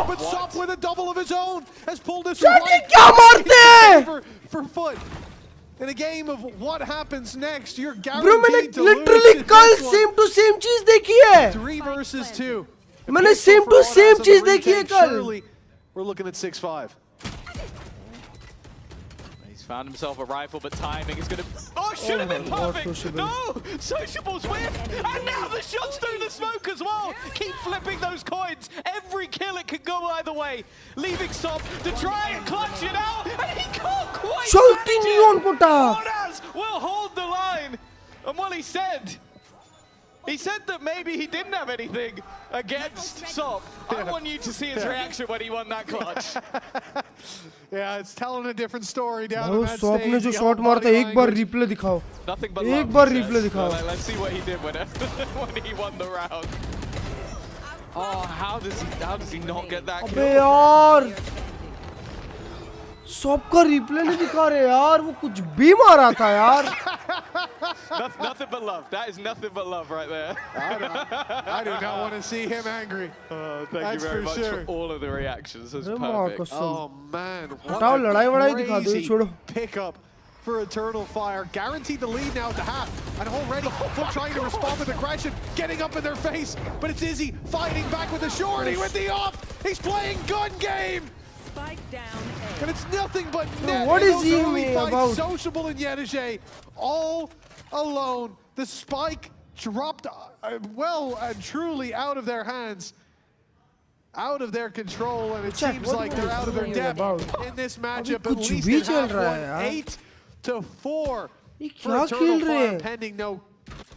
But Sop with a double of his own has pulled us right for Foot. In a game of what happens next, you're guaranteed to lose. Literally कल same to same चीज देखी है. 3 versus 2. मैंने same to same चीज देखी है कल. We're looking at 6-5. He's found himself a rifle, but timing is going to... Oh, should have been perfect! No! Sociable's whiff! And now the shots through the smoke as well! Keep flipping those coins! Every kill, it could go either way! Leaving Sop to try and clutch it out! And he can't quite manage it! Bonas will hold the line! And what he said that maybe he didn't have anything against Sop. I want you to see his reaction when he won that clutch. Yeah, it's telling a different story down on that Sop ने जो stage. Shot मारा था एक बार replay दिखाओ. Nothing but एक बार replay दिखाओ. Let's see what he did when he won the round. Oh, how does he not get that kill? अबे यार Sop का रिप्ले नहीं दिखा रहे यार, वो कुछ भी मारा था यार. Nothing but love. That is nothing but love right there. I do not want to see him angry. Thank you very much for all of the reactions. That's perfect. Oh man, what a crazy pickup for Eternal Fire. Guaranteed the lead now at the half. And already Foot trying to respond with aggression, getting up in their face. But it's Izzy fighting back with the shorty with the off. He's playing gun game. Spike down A. And it's nothing but net. What is he about? Sociable and Yedije all alone. The spike dropped well and truly out of their hands, out of their control, and it seems like they're out of their depth in this matchup. At least it have won 8-4 for Eternal Fire, pending no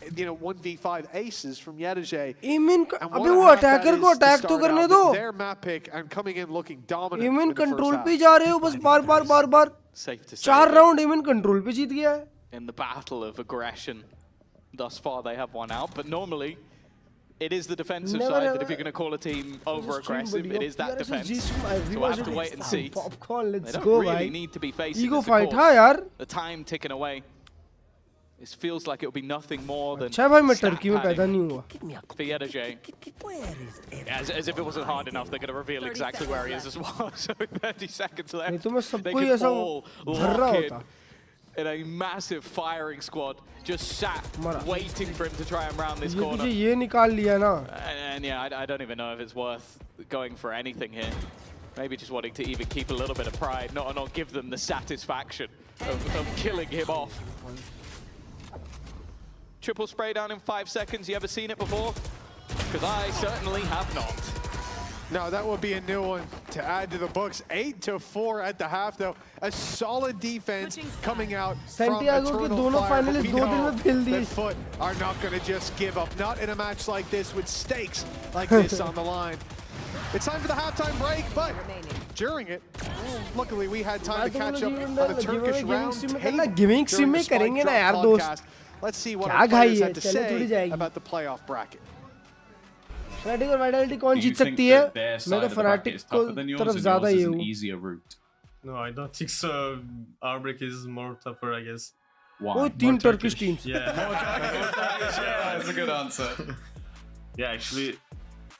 1v5 aces from Yedije. अबे वो attacker को attack तो करने दो. Their map pick and coming in looking dominant. इमिन control पे जा रहे हो बस बार. Safe to say 4 राउंड इमिन कंट्रोल पे जीत गया है. in the battle of aggression, thus far they have won out. But normally, it is the defensive side that if you're going to call a team over-aggressive, it is that defense. So we'll have to wait and see. They don't really need to be facing this, of course. The time ticking away. It feels like it'll be nothing more than stat padding for Yedije. As if it wasn't hard enough, they're going to reveal exactly where he is as well. So 30 seconds left. They could all lock in a massive firing squad, just sat waiting for him to try and round this corner. And yeah, I don't even know if it's worth going for anything here. Maybe just wanting to even keep a little bit of pride, not give them the satisfaction of killing him off. Triple spray down in 5 seconds. You ever seen it before? Because I certainly have not. No, that would be a new one to add to the books. 8-4 at the half, though. A solid defense coming out from Eternal Fire. But we know that Foot are not going to just give up. Not in a match like this with stakes like this on the line. It's time for the halftime break, but during it, luckily we had time to catch up on the Turkish round table during the Spike Drop podcast. Let's see what our players had to say about the playoff bracket. Fnatic और Vitality कौन जीत सकती है? मैं तो Fnatic को तरफ ज़्यादा ये हूँ. Easier route. No, I don't think so. Our break is more tougher, I guess. Why? Oh, 3 Turkish teams. Yeah. Yeah, that's a good answer. Yeah, actually,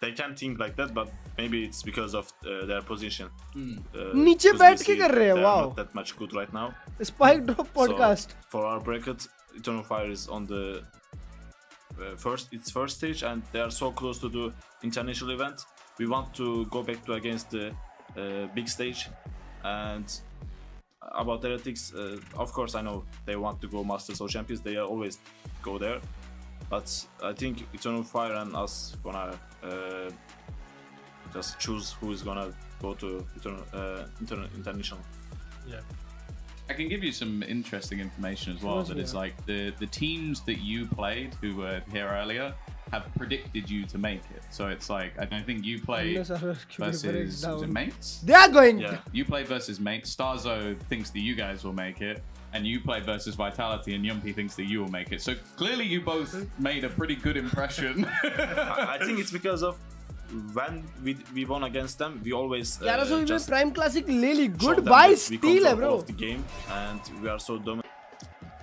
they can think like that, but maybe it's because of their position. नीचे बैठ के कर रहे हैं. Wow. Not that much good right now. Spike Drop podcast. So, for our bracket, Eternal Fire is on the first stage, and they are so close to the international event. We want to go back to against the big stage. And about Heretics, of course I know they want to go Masters or Champions. They always go there, but I think Eternal Fire and us gonna just choose who is gonna go to international. Yeah. I can give you some interesting information as well. That is like the teams that you played who were here earlier. have predicted you to make it. So it's like, I think you play versus, was it mates? They are going. Yeah. You play versus mates. Starzo thinks that you guys will make it. And you play versus Vitality, and Yumpy thinks that you will make it. So clearly you both made a pretty good impression. I think it's because of when we won against them, we always just Prime Classic Lily. Goodbye steal है bro. The game and we are so dominant.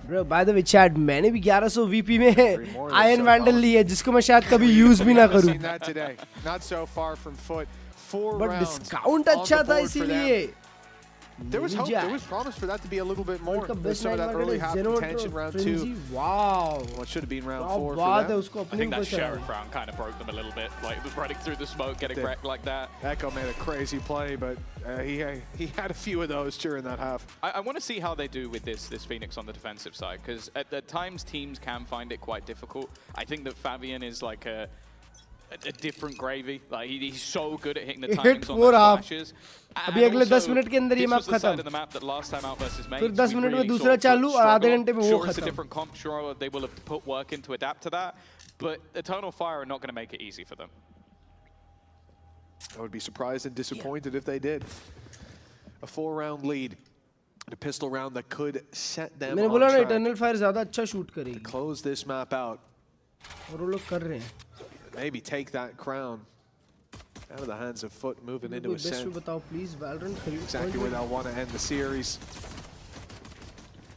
Bro, by the way, chat, मैंने भी 1100 VP में Iron Vandal ली है, जिसको मैं शायद कभी use भी ना करूँ. Not so far from foot. 4 But rounds discount अच्छा था इसीलिए. There was hope, there was promise for that to be a little bit more. Some of that early half contention round 2. Wow. What should have been round 4 for them. I think that Sheriff round kind of broke them a little bit, like running through the smoke, getting wrecked like that. Echo made a crazy play, but he had a few of those during that half. I want to see how they do with this Phoenix on the defensive side, because at times teams can find it quite difficult. I think that Fabian is like a different gravy. Like he's so good at hitting the timings on those flashes. अभी अगले 10 minute के अंदर ये map खत्म. फिर 10 minute में दूसरा चालू और आधे घंटे में वो खत्म. Different comp, sure they will have put work in to adapt to that, but Eternal Fire are not going to make it easy for them. I would be surprised and disappointed if they did. A 4-round lead. A pistol round that could set them मैंने बोला ना Eternal Fire ज़्यादा अच्छा shoot करेगी. Close this map out. और वो लोग कर रहे हैं. Maybe take that crown out of the hands of Foot, moving into Ascent. Please, Valorant, exactly where they'll want to end the series.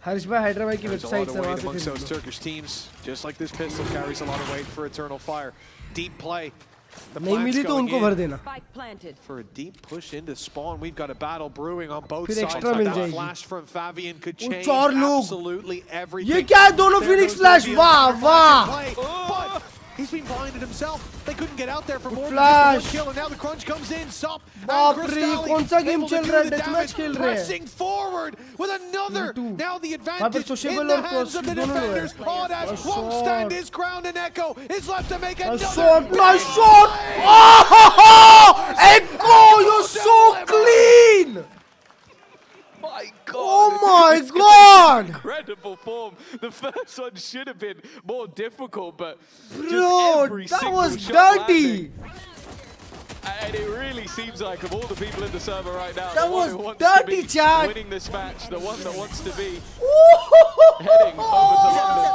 There's a lot of weight amongst those Turkish teams. Just like this pistol carries a lot of weight for Eternal Fire. Deep play. The plant's going in for a deep push into spawn. We've got a battle brewing on both sides. That flash from Fabian could change absolutely everything. ये क्या है दोनों Phoenix flash? वाह वाह. He's been blinded himself. They couldn't get out there for more than one kill, and now the crunch comes in. Sop and Crystalli pressing forward with another. Now the advantage in the hands of the defenders. Odash won't stand his ground, and Echo is left to make another. Nice shot! Oh, Echo, you're so clean! My God. Oh my God! Incredible form. The first one should have been more difficult, but bro, that was dirty. And it really seems like of all the people in the server right now, that was dirty, chat. Winning this match, the one that wants to be heading over to London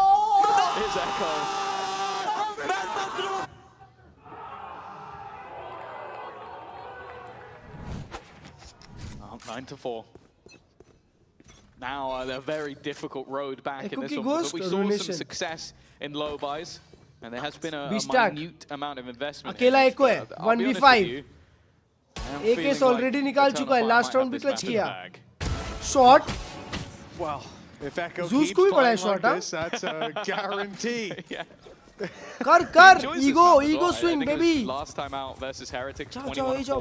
is Echo. 9-4. Now a very difficult road back in this one, but we saw some success in low buys, and there has been a minute amount of investment. अकेला एको है 1v5. एक case already निकाल चुका है, last round भी clutch किया. Shot. Well, if Echo keeps playing like this, that's a guarantee. कर ego swing baby. Last time out versus Heretics 21-14.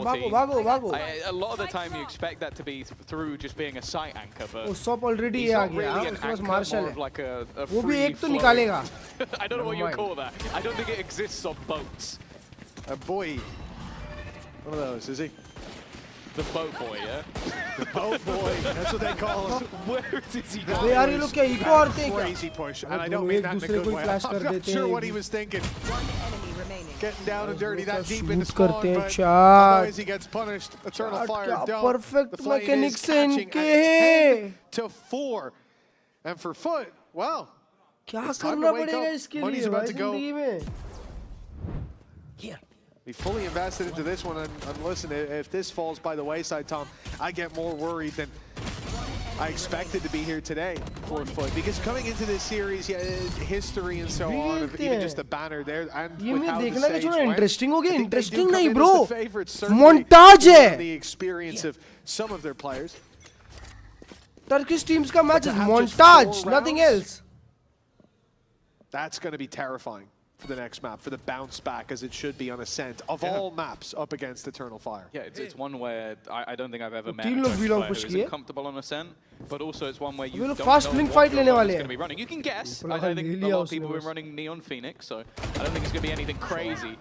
A lot of the time you expect that to be through just being a sight anchor, but Sop already आ गया. उसके पास martial है. like a वो भी एक तो निकालेगा. I don't know what you call that. I don't think it exists on boats. A boy. One of those, is he? The boat boy, yeah? The boat boy, that's what they call him. Where does he go? यार ये लोग क्या ego आरते हैं क्या? Crazy push, and I don't mean that in a good way. I'm not sure what he was thinking. Getting down and dirty that deep in the spawn, but otherwise he gets punished. Eternal Fire don't. Perfect the flame is mechanics catching at 10-4. And for Foot, well, क्या करना पड़ेगा इसके लिए भाई जिंदगी में? He fully invested into this one, and listen, if this falls by the wayside, Tom, I get more worried than I expected to be here today for Foot, because coming into this series, history and so on, even just the banner there, and with how the stage went, interesting हो गया, I think they interesting do come नहीं in bro, as the favorites, certainly, montage है. The experience of some of their players. Turkish teams का match is montage, nothing else. That's going to be terrifying for the next map, for the bounce back, as it should be on Ascent, of all maps up against Eternal Fire. Yeah, it's one where I don't think I've ever met a player who isn't comfortable on Ascent, but also it's one where you don't know what going to be running. You can guess. I think a lot of people have been running Neon Phoenix, so I don't think it's going to be anything crazy.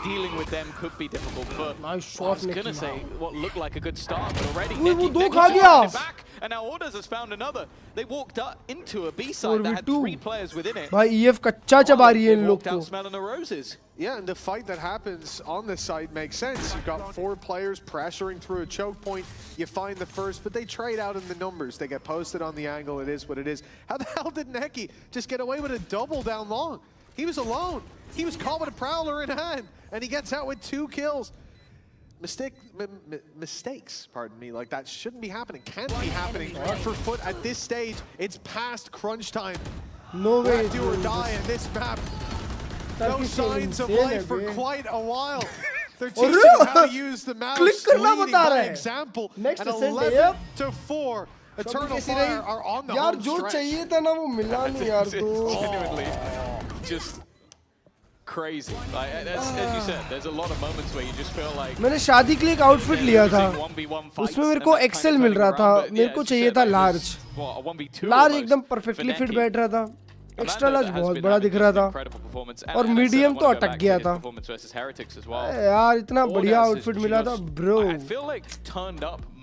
dealing with them could be difficult. But nice I shot, was going to say what looked like a good start, but already वो Neki दो खा गया। back, and now Orders has found another. They walked up into a B side that had 3 players within it. भाई EF कच्चा चबा रही है इन लोग Walked out को। smelling the roses. Yeah, and the fight that happens on this side makes sense. You've got 4 players pressuring through a choke point. You find the first, but they trade out in the numbers. They get posted on the angle. It is what it is. How the hell did Neki just get away with a double down long? He was alone. He was caught with a Prowler in hand, and he gets out with 2 kills. Mistakes, pardon me, like that shouldn't be happening, can't be happening for Foot at this stage. It's past crunch time. No way. Do or die in this map. No signs of life for quite a while. They're teaching how to use the mouse, leading by example. Next and ascent, 11 to 4. Eternal Fire are on the यार home जो stretch. चाहिए था ना वो मिला नहीं यार तो Genuinely, just crazy. Like, as you said, there's a lot of moments where you just feel like मैंने शादी के लिए एक आउटफिट लिया था उसमें मेरे को एक्सेल मिल रहा था मेरे को चाहिए था लार्ज लार्ज एकदम परफेक्टली फिट बैठ रहा था एक्स्ट्रा लार्ज बहुत बड़ा दिख रहा था और मीडियम तो अटक गया था यार इतना बढ़िया आउटफिट मिला था bro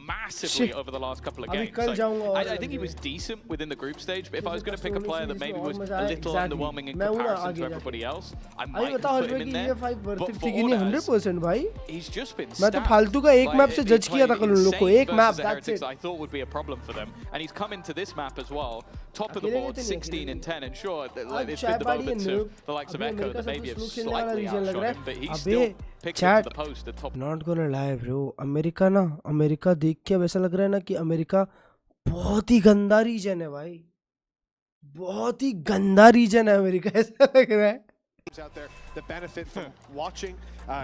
massively over the last couple of games. Like, I think he was decent within the group stage, but if I was going to pick a player that maybe was a little underwhelming in comparison to everybody else, I might have put him in there. But for Orders, 100% भाई he's just been मैं तो फालतू का एक map से जज किया था कल उन लोग को एक map that's it I thought would be a problem for them, and he's come into this map as well, top of the board, 16 and 10, and sure, it's been devoted to the likes of Echo that maybe have slightly outshot him, but he's still picked into the post at top. Not gonna lie bro, America देख के वैसा लग रहा है ना कि America बहुत ही गंदा रीजन है भाई, बहुत ही गंदा रीजन है अमेरिका, ऐसा लग रहा है out there that benefit from watching,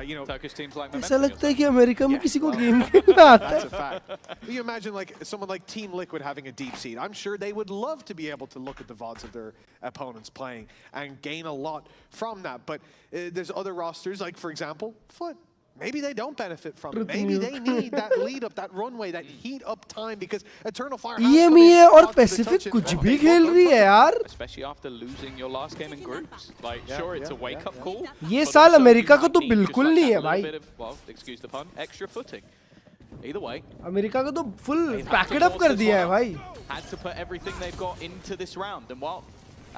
you know, Turkish teams like ऐसा लगता है कि अमेरिका में किसी को गेम खेलना आता है. That's a fact. You imagine like someone like Team Liquid having a deep seed. I'm sure they would love to be able to look at the VODs of their opponents playing and gain a lot from that. But there's other rosters, like for example, Foot. Maybe they don't benefit from it. Maybe they need that lead up, that runway, that heat up time because Eternal Fire. Emea और Pacific कुछ भी खेल रही है यार. Especially after losing your last game in groups. Like, sure, it's a wake-up call. ये साल America को तो बिल्कुल नहीं है भाई. Well, excuse the pun, extra footing. Either way, America को तो full packed up कर दिया है भाई. Had to put everything they've got into this round, and while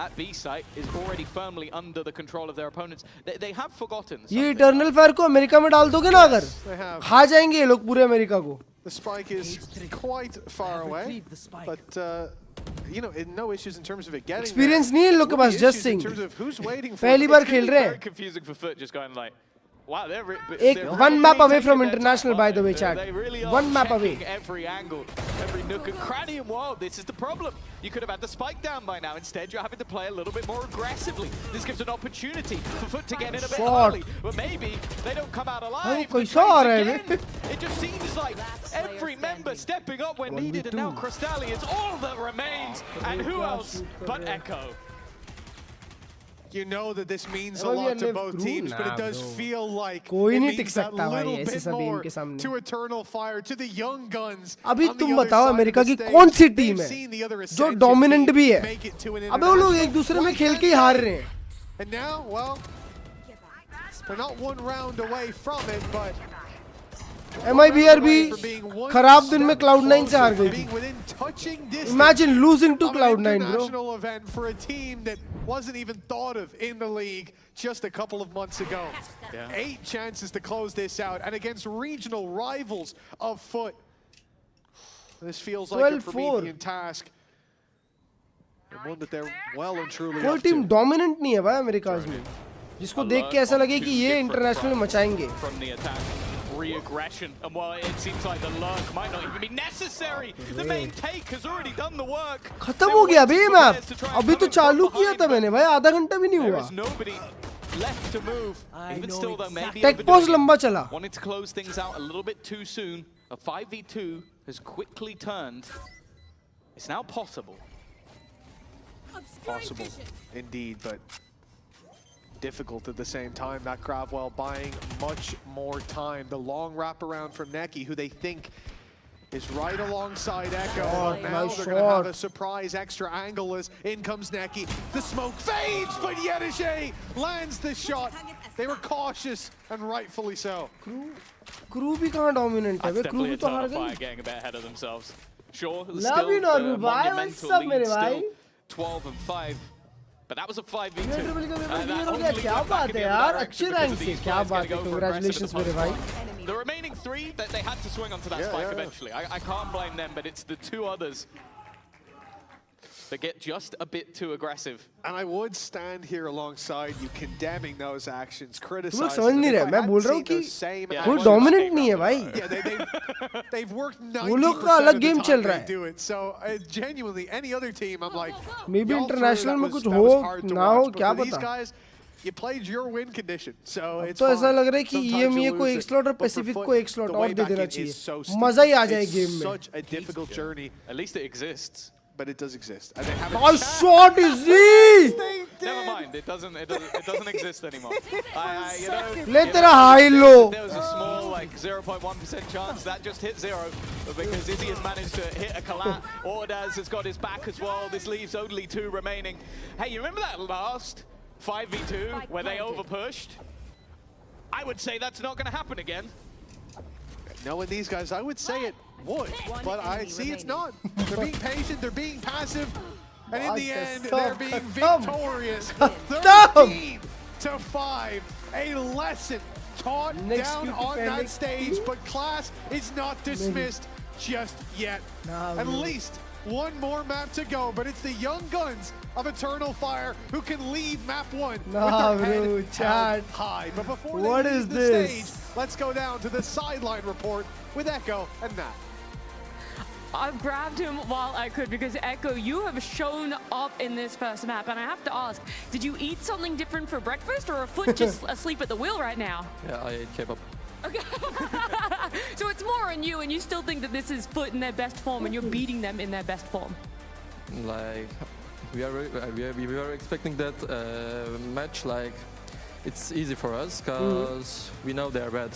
at B site is already firmly under the control of their opponents, they have forgotten. ये Eternal Fire को America में डाल दोगे ना अगर, खा जाएंगे ये लोग पूरे अमेरिका को. The spike is quite far away, but you know, no issues in terms of it getting. Experience नहीं है इन लोग के पास, just saying. In terms of who's waiting for. पहली बार खेल रहे हैं. Very confusing for Foot, just going like, wow, one map away from international, by the way, chat. One map away. Every angle, every nook and cranny, and wow, this is the problem. You could have had the spike down by now. Instead, you're having to play a little bit more aggressively. This gives an opportunity for Foot to get in a bit early, but maybe they don't come out alive. It just seems like every member stepping up when needed, and now Crystalli is all that remains. And who else but Echo? You know that this means a lot to both teams, but it does feel like it means that little bit more to Eternal Fire, to the young guns. अभी तुम बताओ America की कौन सी team है जो dominant भी है? अबे वो लोग एक दूसरे में खेल के ही हार रहे हैं. And now, well, they're not one round away from it, but MIBRB खराब दिन में Cloud9 से हार गई थी. Imagine losing to Cloud9, bro. International event for a team that wasn't even thought of in the league just a couple of months ago. 8 chances to close this out, and against regional rivals of Foot. This feels like a Promethean task. And one that they're well and truly कोई team dominant नहीं है भाई America में, जिसको देख के ऐसा लगे कि ये international मचाएंगे. Re-aggression, and while it seems like the lurk might not even be necessary, the main take has already done the work. खत्म हो गया अभी मैप, अभी तो चालू किया था मैंने भाई, आधा घंटा भी नहीं हुआ. There is nobody left to move. Even still though, maybe Tech pause लंबा चला. Wanted to close things out a little bit too soon. A 5v2 has quickly turned. It's now possible. Possible, indeed, but difficult at the same time. That Gravwell buying much more time. The long wraparound from Neki, who they think is right alongside Echo. But now nice they're going to have a shot. surprise extra angle as in comes Neki. The smoke fades, but Yenishe lands the shot. They were cautious, and rightfully so. Crew भी कहाँ dominant है? That's Crew definitely भी a तो turn हार of fire गई. getting a bit ahead of themselves. Sure, Love still you, Naru, the bhai. monumental What's up, lead, मेरे still भाई? 12 and 5. But that was a 5v2. ये triple का That clear हो only गया. lead क्या went back बात in है the यार? other अच्छी direction रैंक because of से. these क्या players बात gonna है? go for aggressive Congratulations in the मेरे post भाई. play. The remaining 3, they had to swing onto that spike eventually. I can't blame them, but it's the 2 others that get just a bit too aggressive. And I would stand here alongside you, condemning those actions, तुम लोग criticizing समझ them. नहीं If रहे. I मैं hadn't बोल रहा हूँ seen कि those same Yeah, कोई actions- dominant नहीं है भाई. Yeah, they've worked 90% वो लोग का अलग of the game time चल they रहा है. do it. So genuinely, any other team, I'm like, Maybe y'all through, international that में was- कुछ that हो, was hard to ना हो, watch. But क्या for these पता. guys, you played your win condition, so it's तो ऐसा fine. लग रहा है कि Sometimes you EMEA को lose एक it. slot और But for Pacific Foot, को एक slot the और way दे back देना in is चाहिए. so steep. मजा ही आ जाए It's game में. such a difficult journey, At least it exists. but it does exist. And they have a Oh, chance. shot is easy. They did. Never mind, it doesn't exist anymore. You know, ले तेरा high low. there was a small, like 0.1% chance that just hit 0 because Izzy has managed to hit a collat. Ordaz has got his back as well. This leaves only 2 remaining. Hey, you remember that last 5v2 where they overpushed? I would say that's not going to happen again. Knowing these guys, I would say it would, but I see it's not. They're being patient, they're being passive, and in the end, they're being victorious. 13-5. A lesson taught down on that stage, but class is not dismissed just yet. At least one more map to go, but it's the young guns of Eternal Fire who can lead map 1 with their head held high. But before they leave the stage, let's go down to the sideline report with Echo and Matt. I've grabbed him while I could because Echo, you have shown up in this first map, and I have to ask, did you eat something different for breakfast, or a Foot just asleep at the wheel right now? Yeah, I ate kebab. Okay. So it's more on you, and you still think that this is Foot in their best form, and you're beating them in their best form. Like we were expecting that match. Like it's easy for us because we know they're bad.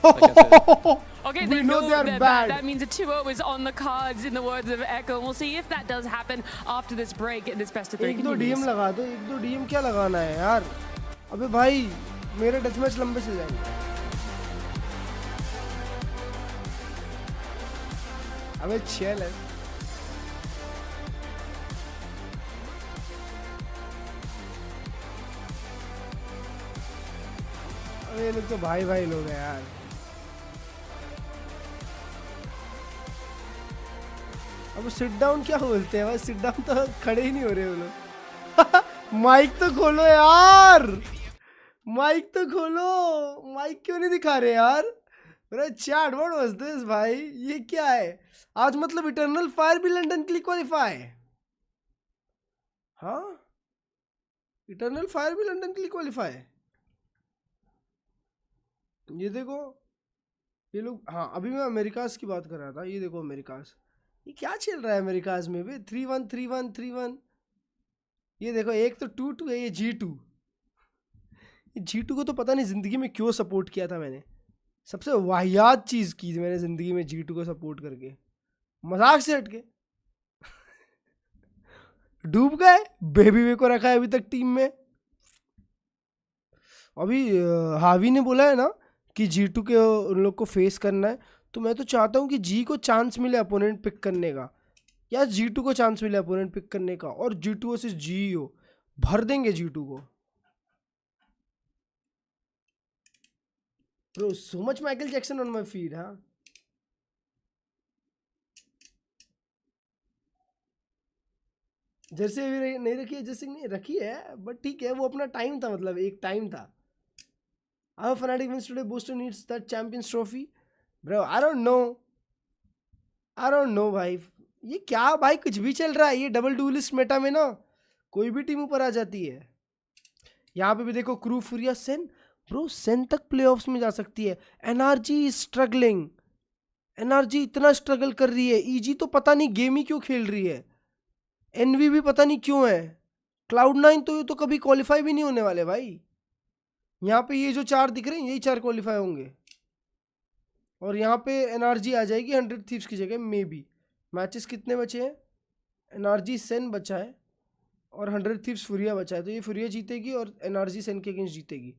Okay, We know they're bad. That means a 2-0 is on the cards, in the words of Echo. And we'll see if that does happen after this break and this best of 3 एक दो continues. DM लगा दो. एक दो DM क्या लगाना है यार? अबे भाई मेरे डेथ मैच लंबे चल जाएंगे. अबे chill है. अबे ये लोग तो भाई भाई लोग हैं यार. अब सिट डाउन क्या बोलते हैं भाई? सिट डाउन तो खड़े ही नहीं हो रहे वो लोग. माइक तो खोलो यार. माइक तो खोलो. माइक क्यों नहीं दिखा रहे यार? अरे चैट व्हाट वाज दिस भाई? ये क्या है आज? मतलब इटर्नल फायर भी लंदन के लिए क्वालिफाई. हाँ, इटर्नल फायर भी लंदन के लिए क्वालिफाई. ये देखो ये लोग. हाँ, अभी मैं अमेरिकास की बात कर रहा था. ये देखो अमेरिकास. ये क्या चल रहा है अमेरिकाज में भी? 3-1 3-1 3-1. ये देखो एक तो 2-2 है. ये G2. ये G2 को तो पता नहीं जिंदगी में क्यों सपोर्ट किया था मैंने. सबसे वाहियात चीज की थी मैंने जिंदगी में G2 को सपोर्ट करके. मजाक से हटके डूब गए. बेबी वे को रखा है अभी तक टीम में. अभी हावी ने बोला है ना कि G2 के उन लोग को फेस करना है, तो मैं तो चाहता हूँ कि G को चांस मिले अपोनेंट पिक करने का, या G2 को चांस मिले अपोनेंट पिक करने का, और G2 वर्सेस G हो. भर देंगे G2 को. Bro so much Michael Jackson on my feed. हाँ, जर्सी अभी नहीं रखी है. जर्सी नहीं रखी है, बट ठीक है, वो अपना टाइम था. मतलब एक टाइम था. Our Fnatic wins today. Booster needs that Champions Trophy. Bro, I don't know भाई. ये क्या भाई कुछ भी चल रहा है. ये डबल डुअलिस्ट मेटा में ना कोई भी टीम ऊपर आ जाती है. यहाँ पे भी देखो क्रू फुरिया सेन. ब्रो सेन तक प्लेऑफ्स में जा सकती है. NRG is struggling. एनआरजी इतना स्ट्रगल कर रही है. ईजी तो पता नहीं गेम ही क्यों खेल रही है. एनवी भी पता नहीं क्यों है. Cloud9 तो ये तो कभी क्वालिफाई भी नहीं होने वाले भाई. यहाँ पे ये जो 4 दिख रहे हैं यही 4 क्वालिफाई होंगे. और यहाँ पे एनआरजी आ जाएगी 100 थीव्स की जगह मे बी। मैचेस कितने बचे हैं? एनआरजी सेन बचा है और 100 थीव्स फुरिया बचा है, तो ये फुरिया जीतेगी और एनआरजी सेन के अगेंस्ट जीतेगी,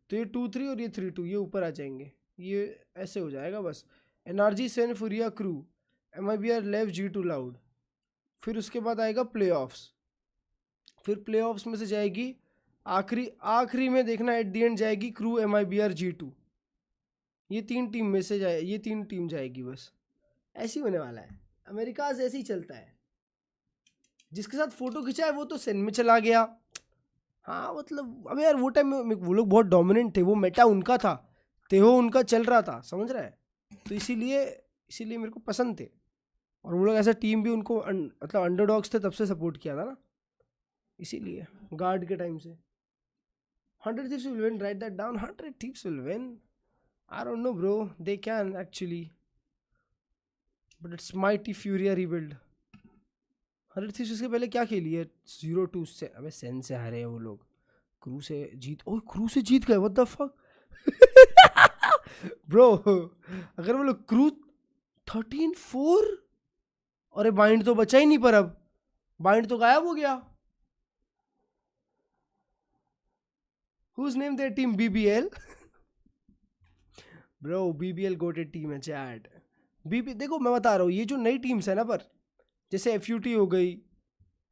तो ये 2-3 और ये 3-2 ये ऊपर आ जाएंगे। ये ऐसे हो जाएगा बस। एनआरजी सेन फुरिया क्रू MIBR लेव G2 लाउड। फिर उसके बाद आएगा प्लेऑफ्स। फिर प्लेऑफ्स में से जाएगी आखिरी में देखना एट दी एंड जाएगी क्रू MIBR G2। ये 3 टीम में से ये 3 टीम जाएगी बस। ऐसे ही होने वाला है, अमेरिका से ऐसे ही चलता है। जिसके साथ फोटो खिंचा है वो तो सेन में चला गया। हाँ मतलब अब यार वो टाइम में वो लोग बहुत डोमिनेंट थे, वो मेटा उनका था, तेहो उनका चल रहा था, समझ रहा है? तो इसीलिए मेरे को पसंद थे। और वो लोग ऐसा टीम भी उनको मतलब अंडरडॉग्स थे तब से सपोर्ट किया था ना, इसीलिए गार्ड के टाइम से। 100 thieves will win, write that down. 100 thieves will win. I don't know bro, they can actually, but it's mighty Furia rebuild. 100 thieves इसके पहले क्या खेली है? 0-2 से, अबे सेन से हारे हैं वो लोग। क्रू से जीत गए, what the fuck ब्रो। अगर वो लोग क्रू 13-4, अरे बाइंड तो बचा ही नहीं, पर अब बाइंड तो गायब हो गया। Who's named their team BBL? Bro, BBL goated team है चैट। देखो मैं बता रहा हूँ, ये जो नई टीम्स है ना, पर जैसे FUT हो गई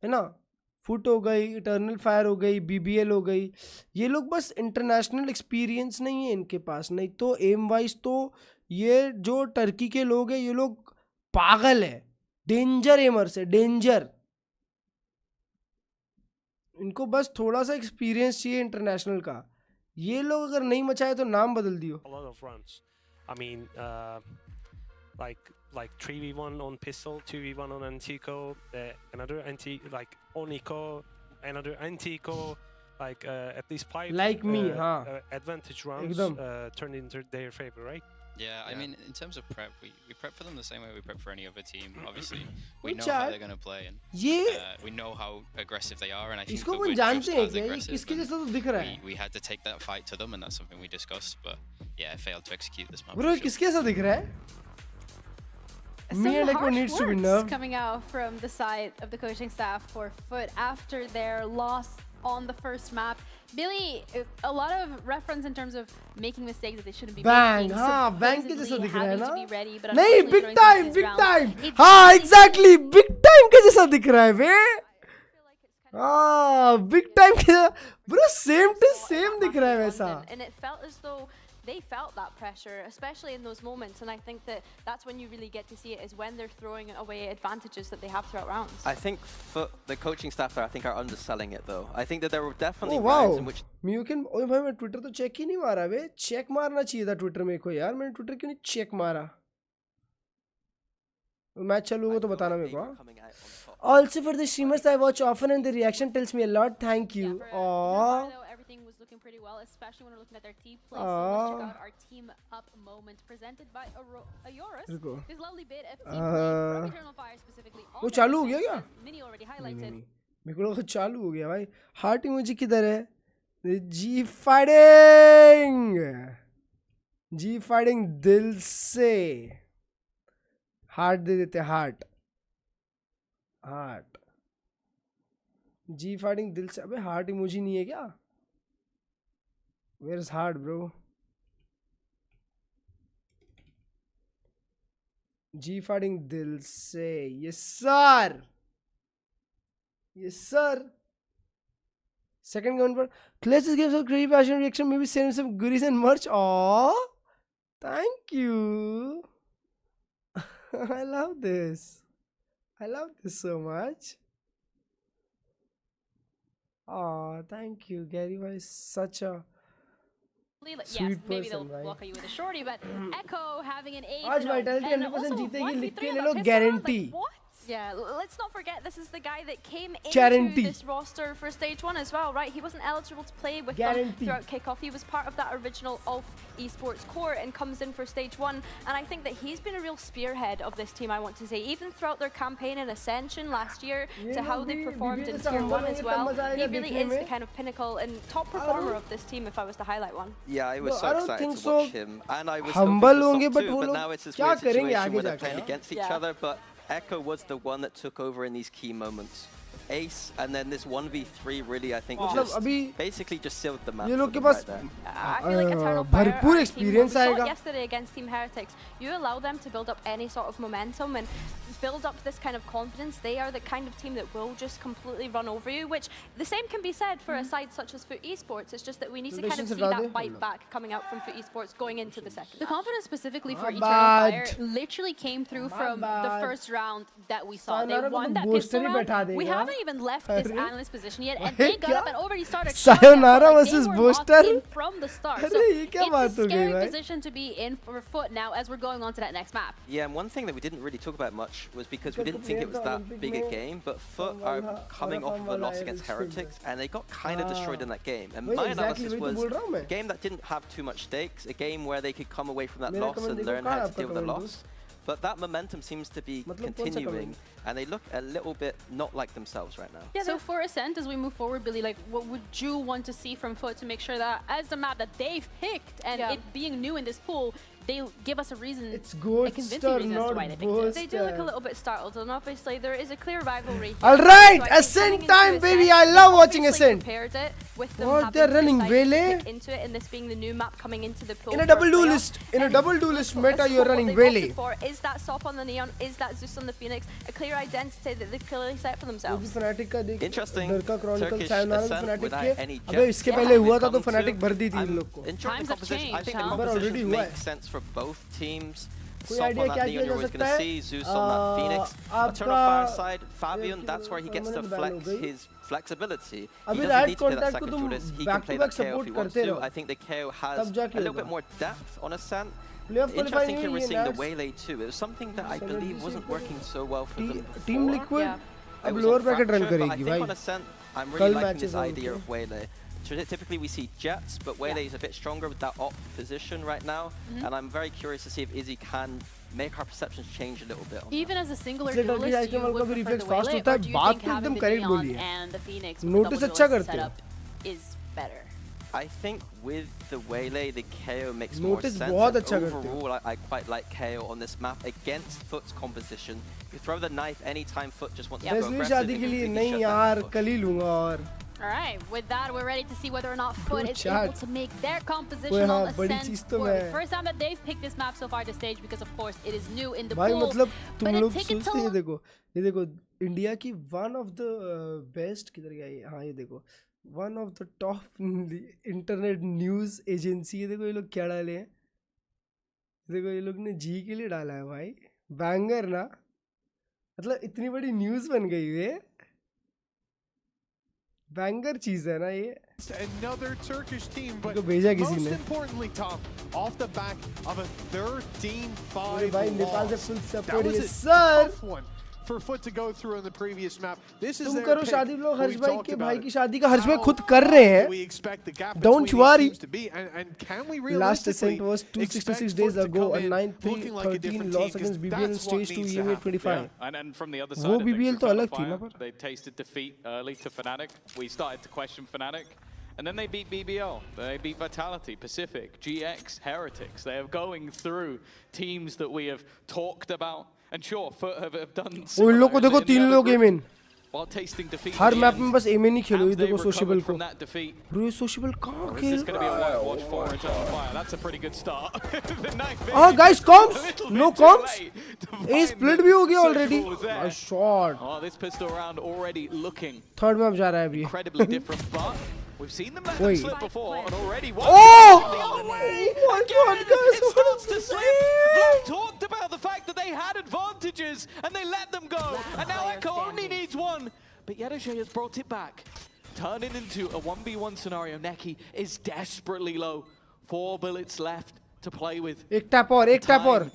है ना, फुट हो गई, इटर्नल फायर हो गई, BBL हो गई, ये लोग बस इंटरनेशनल एक्सपीरियंस नहीं है इनके पास, नहीं तो एम वाइज तो ये जो टर्की के लोग हैं ये लोग पागल है, डेंजर एमर्स है, डेंजर। इनको बस थोड़ा सा एक्सपीरियंस चाहिए इंटरनेशनल का। ये लोग अगर नहीं मचाए तो नाम बदल दियो। A lot of runs. I mean, like 3v1 on pistol, 2v1 on Antico, another Onico, another Antico, at least 5 like me, advantage rounds turned into their favor, right? Yeah, I mean, in terms of prep, we prep for them the same way we prep for any other team. Obviously, we know how they're going to play, and we know how aggressive they are, and I think इसको that कौन we're जानते just हैं as क्या? aggressive. किसके जैसा तो दिख रहा है। We had to take that fight to them, and that's something we discussed. But yeah, failed to execute this map. Bro, किसके जैसा दिख रहा है? Some harsh words coming out from the side of the coaching staff for Foot after their loss on the first map. Billy, a lot of reference in terms of making mistakes that they shouldn't be making. हाँ, bang के जैसा दिख रहा है ना? नहीं, big time. हाँ, exactly, big time के जैसा दिख रहा है बे। हाँ, big time के जैसा, bro, same to same दिख रहा है वैसा। And it felt as though they felt that pressure, especially in those moments, and I think that's when you really get to see it, is when they're throwing away advantages that they have throughout rounds. I think the coaching staff there, I think, are underselling it though. I think that there were definitely rounds in which you can, ओए भाई मैं Twitter तो check ही नहीं मारा बे, check मारना चाहिए था Twitter में को यार, मैंने ट्विटर क्यों नहीं चेक मारा? मैच चालू हो तो बताना मेरे को। Also for the streamers I watch often and the reaction tells me a lot. Thank you. Aww. Everything was looking pretty well, especially when we're looking at their team play. So let's check out our team up moment presented by Ayorus. This lovely bit of team play from Eternal Fire specifically. वो चालू हो गया क्या? Mini already highlighted. मेरे को लगा चालू हो गया भाई। हार्ट इमोजी किधर है? जी फाइटिंग दिल से हार्ट दे देते, हार्ट जी फाइटिंग दिल से। अबे हार्ट इमोजी नहीं है क्या? Where is heart bro? जी फाइटिंग दिल से, yes sir, Second gun for Klurge gives a great fashion reaction, maybe send some goodies and merch. Aww, thank you. I love this so much. Oh, thank you. Gary was such a sweet person, maybe they'll right? block you with a shorty, but Echo having an 8. आज vitality 100% जीतेगी, लिख के ले लो guarantee. Yeah, let's not forget this is the guy that came into this roster for stage 1 as well, right? He wasn't eligible to play with them throughout kickoff. He was part of that original ULF esports core and comes in for stage 1. And I think that he's been a real spearhead of this team, I want to say, even throughout their campaign in Ascension last year to how they performed in Tier 1 as well. He really is the kind of pinnacle and top performer of this team if I was to highlight one. Yeah, I was so excited to watch him. And I was hoping for top 2, but now it's this weird situation where they're playing against each other. But Echo was the one that took over in these key moments. Ace, and then this 1v3 really, I think, basically just sealed the map. Right there. I feel like Eternal Fire, our experience team, we saw yesterday against Team Heretics. You allow them to build up any sort of momentum and build up this kind of confidence. They are the kind of team that will just completely run over you, which the same can be said for a side such as Foot Esports. It's just that we need to kind of see that bite back coming out from Foot Esports going into the second. The confidence specifically for Eternal Fire literally came through from the first round that we saw. They won that pistol round. We haven't even left this analyst position yet, and they got up and already started Sayonara versus Booster from the start. So it's a scary position to be in for Foot now as we're going on to that next map. Yeah, and one thing that we didn't really talk about much was because we didn't think it was that big a game, but Foot are coming off of a loss against Heretics, and they got kind of destroyed in that game. And my analysis was a game that didn't have too much stakes, a game where they could come away from that loss and learn how to deal with the loss. But that momentum seems to be continuing, and they look a little bit not like themselves right now. Yeah, so for Ascent, as we move forward, Billy, like, what would you want to see from Foot to make sure that as the map that they've picked, and it being new in this pool, they give us a reason, a convincing reason as to why they picked it. They do look a little bit startled, and obviously there is a clear rivalry. Alright, Ascent time, baby! I love watching Ascent! What, they're running Melee? Into it, and this being the new map coming into the pool. In a double duelist meta, you're running Melee. Is that Sop on the Neon? Is that Zeus on the Phoenix? A clear identity that they've clearly set for themselves. Interesting. Turkish Ascent without any jets. इसके पहले हुआ था तो Fnatic भर दी थी इन लोग को. Enjoying the composition. I think the composition makes sense for both teams. कोई Sop idea on that क्या Neon, किया you're जा always सकता going to है? see Zeus on that Phoenix. Eternal Fire side, Fabian, that's where he gets to flex his flexibility. He doesn't need to play that second duelist. He can play that KO if he wants to. I think the KO has a little bit more depth on Ascent. Interesting here we're seeing the Waylay too. It was something that I believe wasn't working so well for them before. Team Liquid अब lower bracket run करेगी भाई. On Ascent, I'm really liking this idea of Waylay. Typically we see Jets, but Waylay is a bit stronger with that op position right now, and I'm very curious to see if Izzy can make our perceptions change a little bit. Even as a singular duelist, you would prefer the Waylay, or do you think having the Neon and the Phoenix with the double duelist setup is better? I think with the Waylay, the KO makes more sense. Overall, I quite like KO on this map against Foot's composition. You throw the knife anytime Foot just wants to go aggressive. Alright, with that, we're ready to see whether or not Foot is able to make their composition on Ascent for the first time that they've picked this map so far to stage, because of course it is new in the pool. But a ticket to... ये देखो India की one of the best किधर गया ये हाँ ये देखो one of the top internet news agency ये देखो ये लोग क्या डाले हैं देखो ये लोग ने जी के लिए डाला है भाई बैंगर ना मतलब इतनी बड़ी न्यूज़ बन गई है बैंगर चीज है ना ये Another Turkish team, but most importantly, Tom, off the back of a 13-5 loss. That was a tough one for Foot to go through on the previous map. This is their pick. शादी लोग हर्ष भाई के भाई की शादी का हर्ष भाई खुद कर रहे हैं. Don't worry. Last Ascent was 266 days ago, a 9-13 loss against BBL in stage 2 Emea 25. And from the other side, वो BBL तो अलग थी ना पर. They tasted defeat early to Fnatic. We started to question Fnatic. And then they beat BBL, they beat Vitality, Pacific, GX, Heretics. They are going through teams that we have talked about. And sure, Foot have done उन लोग को देखो 3 लोग game in while tasting defeat. Her map में बस M नहीं खेलो ये देखो सोशल को ब्रो सोशल कहां खेल This is going to be a whitewash for Eternal Fire. That's a pretty good start. guys comms no comms a split भी हो गया already. A shot. Oh, this pistol round already looking third map जा रहा है अभी incredibly different, but we've seen them let them slip before, and already one. Oh my God, guys! It starts to slip. Black talked about the fact that they had advantages, and they let them go. And now Echo only needs one, but Yedoshe has brought it back, turning into a 1v1 scenario. Neki is desperately low. 4 bullets left to play with. एक tap और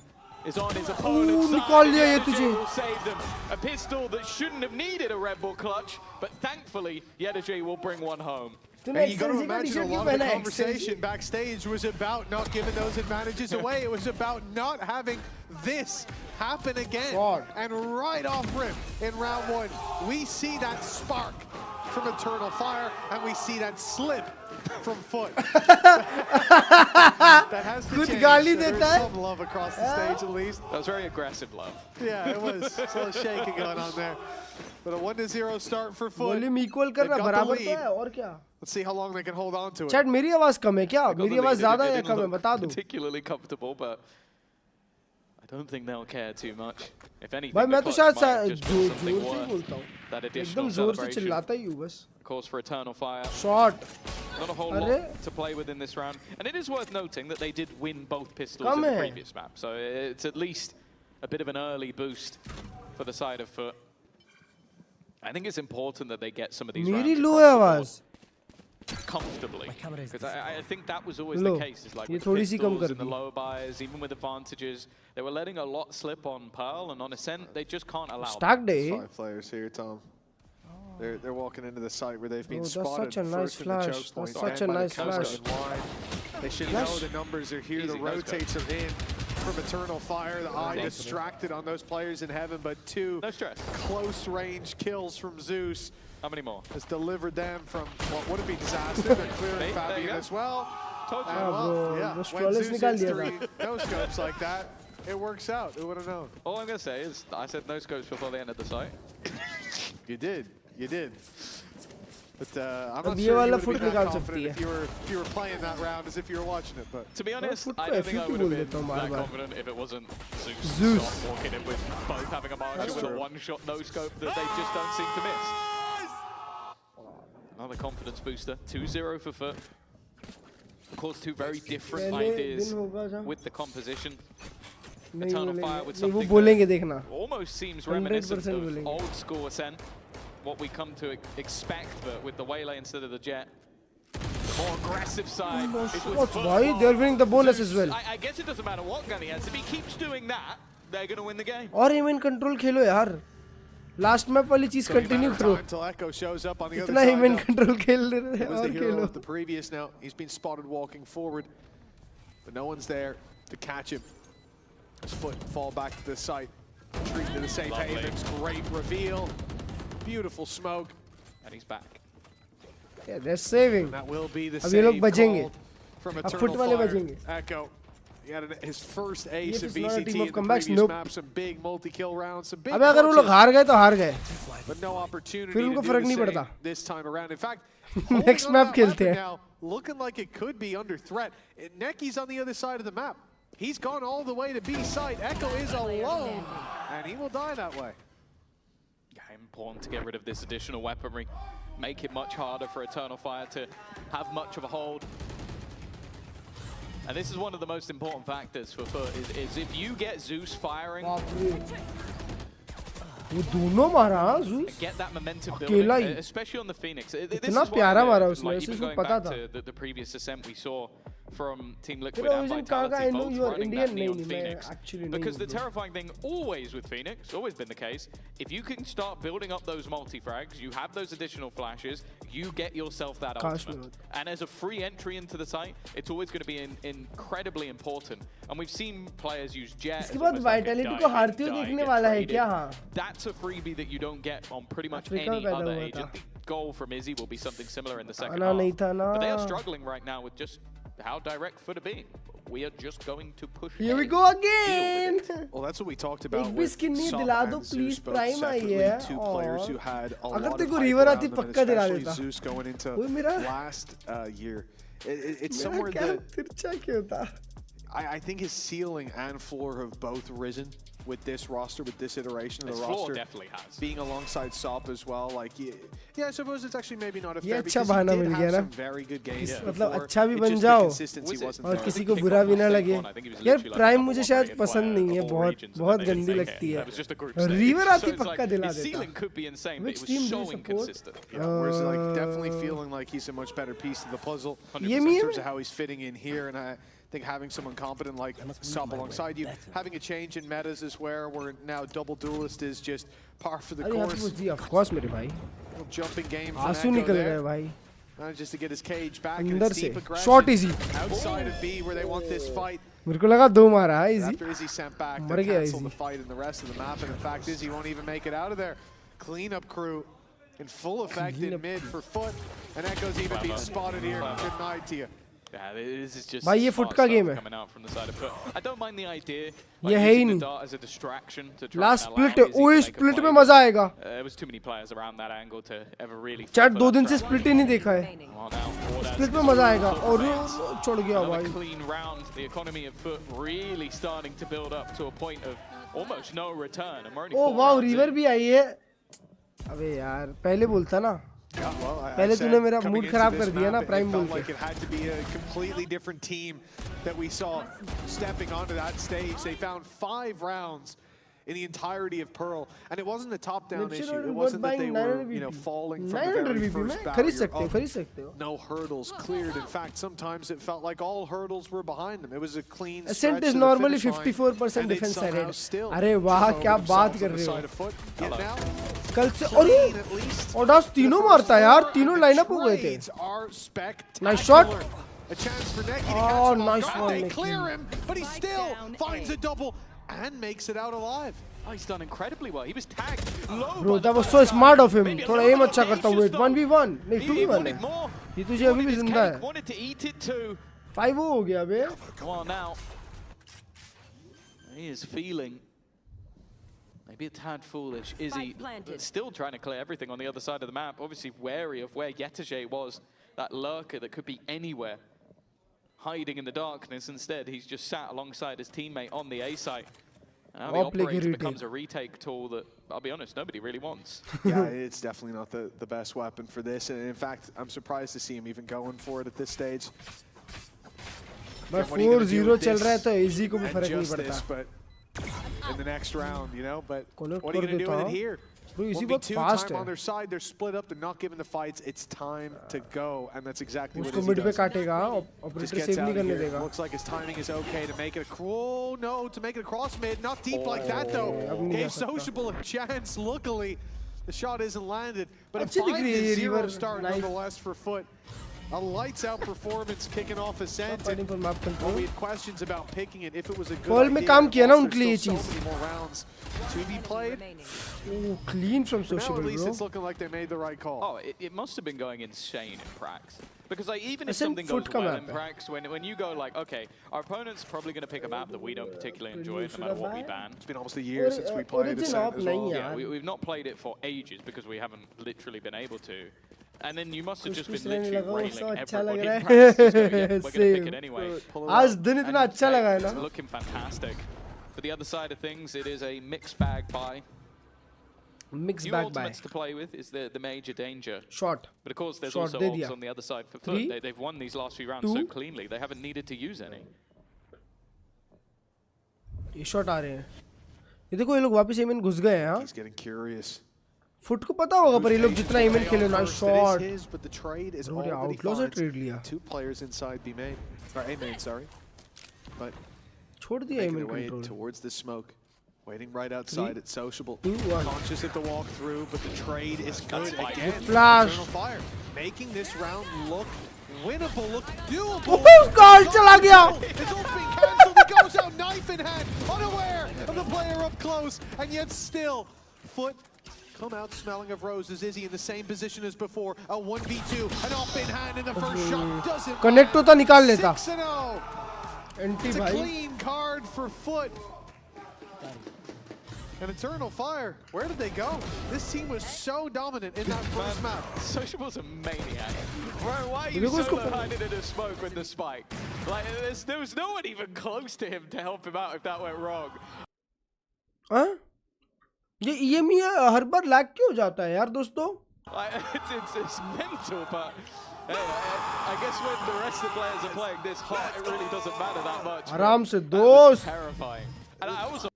is on his opponent's निकाल लिया ये side. तुझे. Will save them. A pistol that shouldn't have needed a Red Bull clutch, but thankfully, Yedaji will bring one home. And you got to imagine a lot of the conversation backstage was about not giving those advantages away. It was about not having this happen again. And right off rip in round one, we see that spark from Eternal Fire, and we see that slip from Foot. That has to change. There's some love across the stage at least. That was very aggressive love. Yeah, it was. There's a little shaking going on there. But a 1-0 start for Foot. Volume equal करना बराबर पे है और क्या? Let's see how long they can hold on to it. Chat मेरी आवाज कम है क्या? मेरी आवाज ज़्यादा है या कम है? बता दो. Particularly comfortable, but I don't think they'll care too much. If anything, भाई मैं तो शायद जोर से बोलता हूँ. एकदम जोर से चिल्लाता ही हूँ बस. Calls for Eternal Fire. Shot. Not a whole lot to play with in this round. And it is worth noting that they did win both pistols in the previous map. So it's at least a bit of an early boost for the side of Foot. I think it's important that they get some of these rounds comfortably. Because I think that was always the case. Is like with pistols and the lower buys, even with advantages, they were letting a lot slip on Pearl and on Ascent. They just can't allow Stack day. 5 players here, Tom. They're walking into the site where they've been That's spotted such a nice flash. That's such a nice flash. They should know the numbers are here. The rotates are in from Eternal Fire. The eye distracted on those players in heaven, but 2 close range kills from Zeus. How many more? Has delivered them from what would have been disaster. They're clearing Fabian as well. Told you. When Zeus hits 3 no-scopes like that, it works out. Who would have known? All I'm going to say is I said no-scopes before they entered the site. You did. You did. But I'm not sure you would have been that confident if you were playing that round as if you were watching it. But to be honest, I don't think I would have been that confident if it wasn't Zeus walking in with both having a marshal with a one-shot no-scope that they just don't seem to miss. Another confidence booster. 2-0 for Foot. Of course, 2 very different ideas with the composition. Eternal Fire with something that almost seems reminiscent of old school Ascent. What we come to expect, but with the Waylay instead of the Jet. More aggressive side. What's why? They're winning the bonus as well. I guess it doesn't matter what gun he has. If he keeps doing that, they're going to win the game. और aim control खेलो यार. Last map वाली चीज continue करो. Until Echo shows up on the other इतना side. aim control खेल रहे हैं और खेलो. The previous now, he's been spotted walking forward, but no one's there to catch him. His Foot fall back to the site. Retreat to the safe havens. Great reveal. Beautiful smoke. And he's back. Yeah, they're saving. And that will be the अब ये लोग बचेंगे. From अब Foot वाले बचेंगे. Echo. He had his first ace in team VCT of in the comebacks, previous map. Some big multi-kill rounds. Some big अबे अगर वो लोग हार गए तो हार गए. But no opportunity फिर उनको to फर्क do नहीं the पड़ता. same this time around. In fact, Next map खेलते हैं. now, looking like it could be under threat. Necky's on the other side of the map. He's gone all the way to B site. Echo is alone, and he will die that way. Important to get rid of this additional weaponry. Make it much harder for Eternal Fire to have much of a hold. And this is one of the most important factors for Foot, is if you get Zeus firing, वो दोनों मारा Zeus. Get that momentum building, especially on the Phoenix. इतना प्यारा मारा उसने, ऐसे even going पता back था. to the previous Ascent we saw from Team Liquid and Vitality, both running that Neon Phoenix. Because the terrifying thing always with Phoenix, always been the case, if you can start building up those multi-frags, you have those additional flashes, you get yourself that ultimate. And as a free entry into the site, it's always going to be incredibly important. And we've seen players use Jet. इसके बाद Vitality को हारते हुए देखने वाला है क्या? हाँ. That's a freebie that you don't get on pretty much any other agent. The goal from Izzy will be something similar in the second half. But they are struggling right now with just how direct Foot are being. We are just going to push. Here we go again. Well, that's what we talked about with Sop and Zeus, both separately. 2 players who had a lot of hype river around them, and especially Zeus going into last year. It's somewhere that I think his ceiling and floor have both risen with this roster, with this iteration of the roster. Definitely has. Being alongside Sop as well, like yeah, I suppose it's actually maybe not a fair because he did have some very good games before. मतलब अच्छा भी बन जाओ और किसी को बुरा भी ना लगे. यार प्राइम मुझे शायद पसंद नहीं है, बहुत गंदी लगती है. रिवर आती पक्का दिला देता. Which team do you support? Whereas like definitely feeling like he's a much better piece of the puzzle in terms of how he's fitting in here, and I think having someone competent like Sub alongside you, having a change in metas is where now double duelist is just par for the course. Of course, मेरे भाई. Jumping game for आंसू निकल रहे भाई. Just to get his cage back and it's deep aggression. Short easy. Outside of B where they want this fight. मेरे को लगा 2 मारा है easy. After Izzy sent back, they cancel the fight in the rest of the map, and in fact, Izzy won't even make it out of there. Cleanup crew in full effect in mid for Foot, and Echo's even being spotted here. Good night to you. Yeah, this is just भाई ये foot का game है. coming out from the side of Foot. I don't mind the idea. ये है ही नहीं. As a distraction to try Last and allow split, Izzy ओए to make a split play. में मजा आएगा. There was too many players around that angle to ever really. Chat 2 दिन से split ही नहीं देखा है. Well, now, Split में मजा आएगा और छोड़ गया भाई. Clean round. The economy of Foot really starting to build up to a point of almost no return. And we're only oh wow, River भी आई है. अबे यार पहले बोलता ना. पहले तूने मेरा मूड खराब कर दिया ना प्राइम बोल के. It had to be a completely different team that we saw stepping onto that stage. They found 5 rounds in the entirety of Pearl, and it wasn't a top-down issue. It wasn't that they were, falling from the very first battle. No hurdles cleared. In fact, sometimes it felt like all hurdles were behind them. It was a clean stretch. Ascent is normally 54% defense side. अरे वाह क्या बात कर रहे हो. कल से और ये ओडास तीनों मारता है यार. तीनों लाइनअप हो गए थे. Nice shot. A chance for Neki to oh, catch nice him. one, They Neki. clear him, but he still finds a double and makes it out alive. Oh, he's done incredibly well. He was tagged low. Bro, that was so smart of him. थोड़ा aim अच्छा करता हुआ. 1v1 नहीं 2v1 है. ये तुझे अभी भी जिंदा है. Wanted to eat it too. 5-0 हो गया बे. Come on now. He is feeling maybe a tad foolish. Izzy still trying to clear everything on the other side of the map. Obviously wary of where Yetaje was. That lurker that could be anywhere. Hiding in the darkness. Instead, he's just sat alongside his teammate on the A site. And now the operator becomes a retake tool that, I'll be honest, nobody really wants. Yeah, it's definitely not the best weapon for this. And in fact, I'm surprised to see him even going for it at this stage. But 4-0 चल रहा है तो Izzy को भी फर्क नहीं पड़ता. But in the next round, but what are you going to do with it here? Izzy 1v2 time on their side, they're split up, they're not giving the fights, it's time to go, and that's exactly what Izzy does. Just gets out of here. Looks like his timing is okay to make it to make it across mid, not deep like that though. Gave Sociable a chance, luckily. The shot isn't landed, but a 5-0 start nonetheless for Foot. A lights-out performance kicking off Ascent. We had questions about picking it if it was a good idea. काम किया ना उनके लिए ये so many more rounds to be played. Oh, clean from Sociable, At least bro. it's looking like they made the right call. Oh, it must have been going insane in Prax. Because like, even if something goes well in Prax, when you go like, okay, our opponent's probably going to pick a map that we don't particularly enjoy, no matter what we ban. It's been almost a year since we played Ascent as well. Yeah, we've not played it for ages because we haven't literally been able to. And then you must have just been literally railing everybody in practice. We're going to pick it anyway. आज दिन इतना अच्छा लगा है ना. It's looking fantastic. For the other side of things, it is a mixed bag buy. Mixed bag buy. Ultimates to play with is the major danger. Short. But of course, there's also ults on the other side for Foot. They've won these last few rounds so cleanly. They haven't needed to use any. ये shot आ रहे हैं. ये देखो ये लोग वापस MN घुस गए हैं हाँ. He's getting curious. फुट को पता होगा पर ये लोग जितना एमएन खेले ना shot. But the trade is all that he finds. Trade लिया. 2 players inside B main, or A main, sorry. But छोड़ दिया एमएन control. Towards the smoke, waiting right outside. It's Sociable. Conscious at the walkthrough, but the trade is good again. Flash. Fire, making this round look winnable, look doable. Oh, God, चला गया. It's all being cancelled. He goes out knife in hand, unaware of the player up close, and yet still, Foot come out smelling of roses. Izzy in the same position as before. A 1v2, an off in hand in the first shot. Doesn't connect होता निकाल लेता. 6-0. It's a clean card for Foot. An Eternal Fire. Where did they go? This team was so dominant in that first map. Sociable's a maniac. Bro, why are you solo hiding in a smoke with the spike? Like, there was no one even close to him to help him out if that went wrong. Huh? ये Emea हर बार lag क्यों जाता है यार दोस्तों? It's mental, but hey, I guess when the rest of the players are playing this hot, it really doesn't matter that much. आराम से दोस्त. Terrifying. And I was.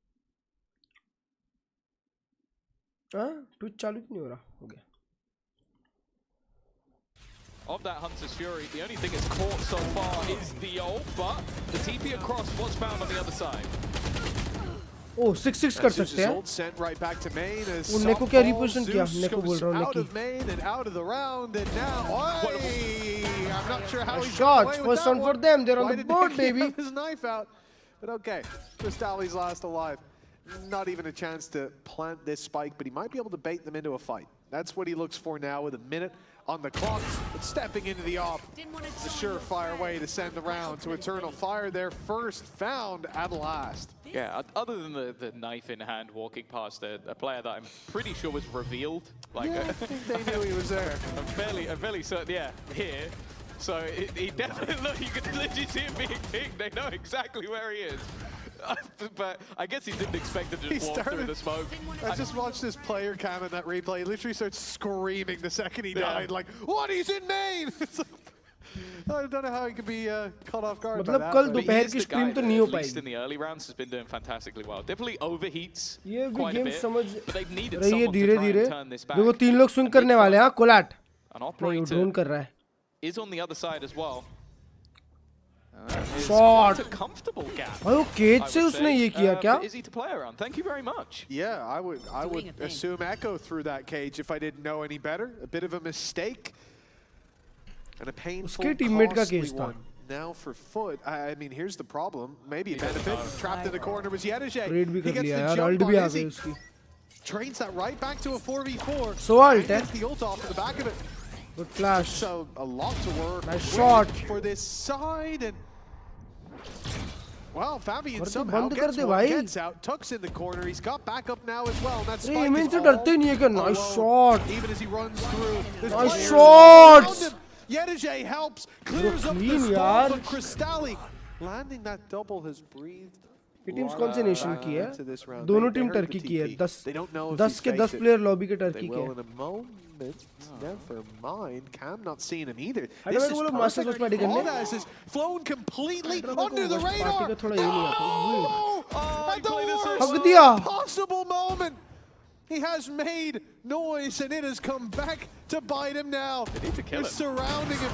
हाँ, ट्विच चालू क्यों नहीं हो रहा? हो गया. of that Hunter's Fury. The only thing it's caught so far is the ult, but the TP across was found on the other side. Oh, 6-6 कर सकते हैं। Sent right back to main as neko kya reposition kiya? Neko bol raha hu, out of main and out of the round, and now I'm not sure how he's shots. First round for them. They're on the board, baby. Have his knife out, but okay. Crystalli's last alive. Not even a chance to plant this spike, but he might be able to bait them into a fight. That's what he looks for now with a minute on the clock. But stepping into the op, it's a surefire way to send the round to Eternal Fire. Their first found at last. Yeah, other than the knife in hand walking past a player that I'm pretty sure was revealed. Like, yeah, I think they knew he was there. I'm fairly certain, yeah, here. So he definitely, look, you can literally see him being pinged. They know exactly where he is. But I guess he didn't expect to just walk through the smoke. I just watched this player cam in that replay. He literally starts screaming the second he died, like, what, he's in main? I don't know how he could be caught off guard by that. कल दोपहर की stream तो नहीं हो पाएगी. At least in the early rounds has been doing fantastically well. Definitely overheats ये भी quite a game bit. समझ But they've needed someone to try and turn this back. देखो 3 लोग swing करने वाले हैं कोलाट. An operator drone कर रहा है. is on the other side as well. Shot. A comfortable gap. Oh, cage से उसने ये किया क्या? Easy to play around. Thank you very much. Yeah, I would assume Echo threw that cage if I didn't know any better. A bit of a mistake and a painful, costly one. Now for Foot, I mean, here's the problem. Maybe a benefit. Trapped in the corner was Yedeje. He gets the jump on Izzy. Trains that right back to a 4v4. So ult, gets the ult off in the back of it. Good flash. So a lot to work. Nice shot for this side, and well, Fabian somehow gets out. Tuck's in the corner. He's got backup now as well. And that's nice shot. Even as he runs through. Nice shots. Yedeje helps, clears up the spot, but Crystalli landing that double has breathed. ये teams कौन से nation की है? दोनों team Turkey की है. 10 के 10 player lobby के टर्की के हैं. Never mind. Cam not seeing him either. This is perfect. All is flown completely under the radar. Oh! Possible moment. He has made noise, and it has come back to bite him now. They need to kill him. Surrounding him.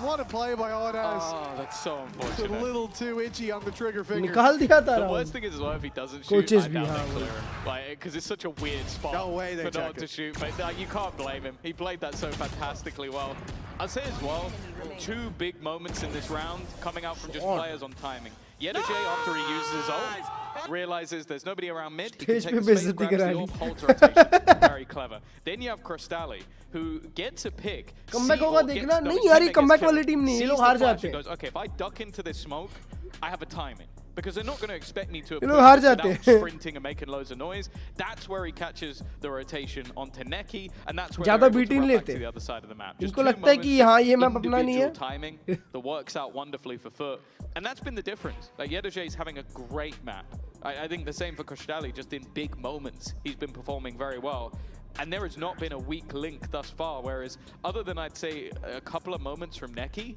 What a play by Audas. Oh, that's so unfortunate. It's a little too itchy on the trigger finger. The worst thing is as well if he doesn't shoot, I doubt they clear him. Like, because it's such a weird spot for no one to shoot. But you can't blame him. He played that so fantastically well. I'll say as well, 2 big moments in this round coming out from just players on timing. Yedeje, after he uses his ult, realizes there's nobody around mid. He can take the space, grabs the ult, holds rotation. Very clever. Then you have Crystalli, who gets a pick. Comeback होगा देखना. नहीं यार ये comeback वाली team नहीं है. ये लोग हार जाते हैं. Goes, okay, if I duck into this smoke, I have a timing. Because they're not going to expect me to without sprinting and making loads of noise. That's where he catches the rotation onto Neki, and that's where they're able to run back to the other side of the map. Just 2 moments, individual timing that works out wonderfully for Foot. And that's been the difference. Like, Yedeje is having a great map. I think the same for Crystalli, just in big moments, he's been performing very well. And there has not been a weak link thus far, whereas other than, I'd say, a couple of moments from Neki,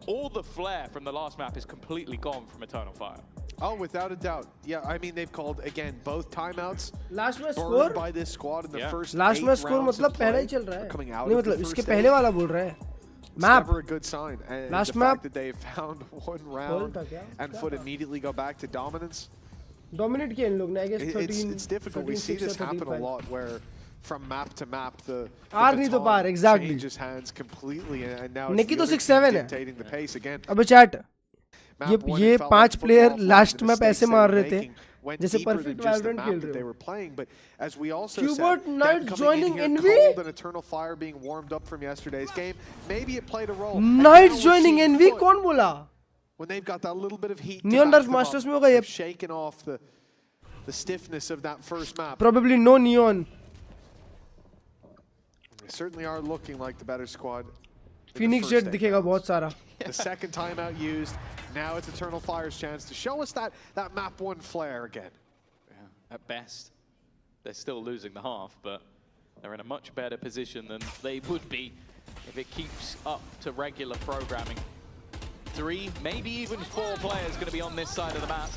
all the flair from the last map is completely gone from Eternal Fire. Oh, without a doubt. Yeah, I mean, they've called, again, both timeouts. Last match score by this squad in the first last match score मतलब पहला ही चल रहा है. नहीं मतलब इसके पहले वाला बोल रहा है. Map. Never a good sign. And last the map. fact that they found 1 round and Foot immediately go back to dominance. Dominate किया इन लोग ने. I guess 13. It's difficult. We see this happen a lot where from map to map the exactly changes hands completely, and now Neki to 6-7 dictating the pace again. अबे chat ये 5 player last map ऐसे मार रहे थे जैसे perfect Valorant खेल रहे they were playing, but as we also Qbert said, Knight joining Envy, and Eternal Fire being warmed up from yesterday's game, maybe it played a role. Knight joining Envy कौन बोला? When they've got that little bit of heat, Neon Dark Masters में होगा ये, shaking off the stiffness of that first map. Probably no Neon. They certainly are looking like the better squad. Phoenix Jet दिखेगा बहुत सारा. The second timeout used. Now it's Eternal Fire's chance to show us that map 1 flair again. Yeah, at best, they're still losing the half, but they're in a much better position than they would be if it keeps up to regular programming. 3, maybe even 4 players going to be on this side of the map.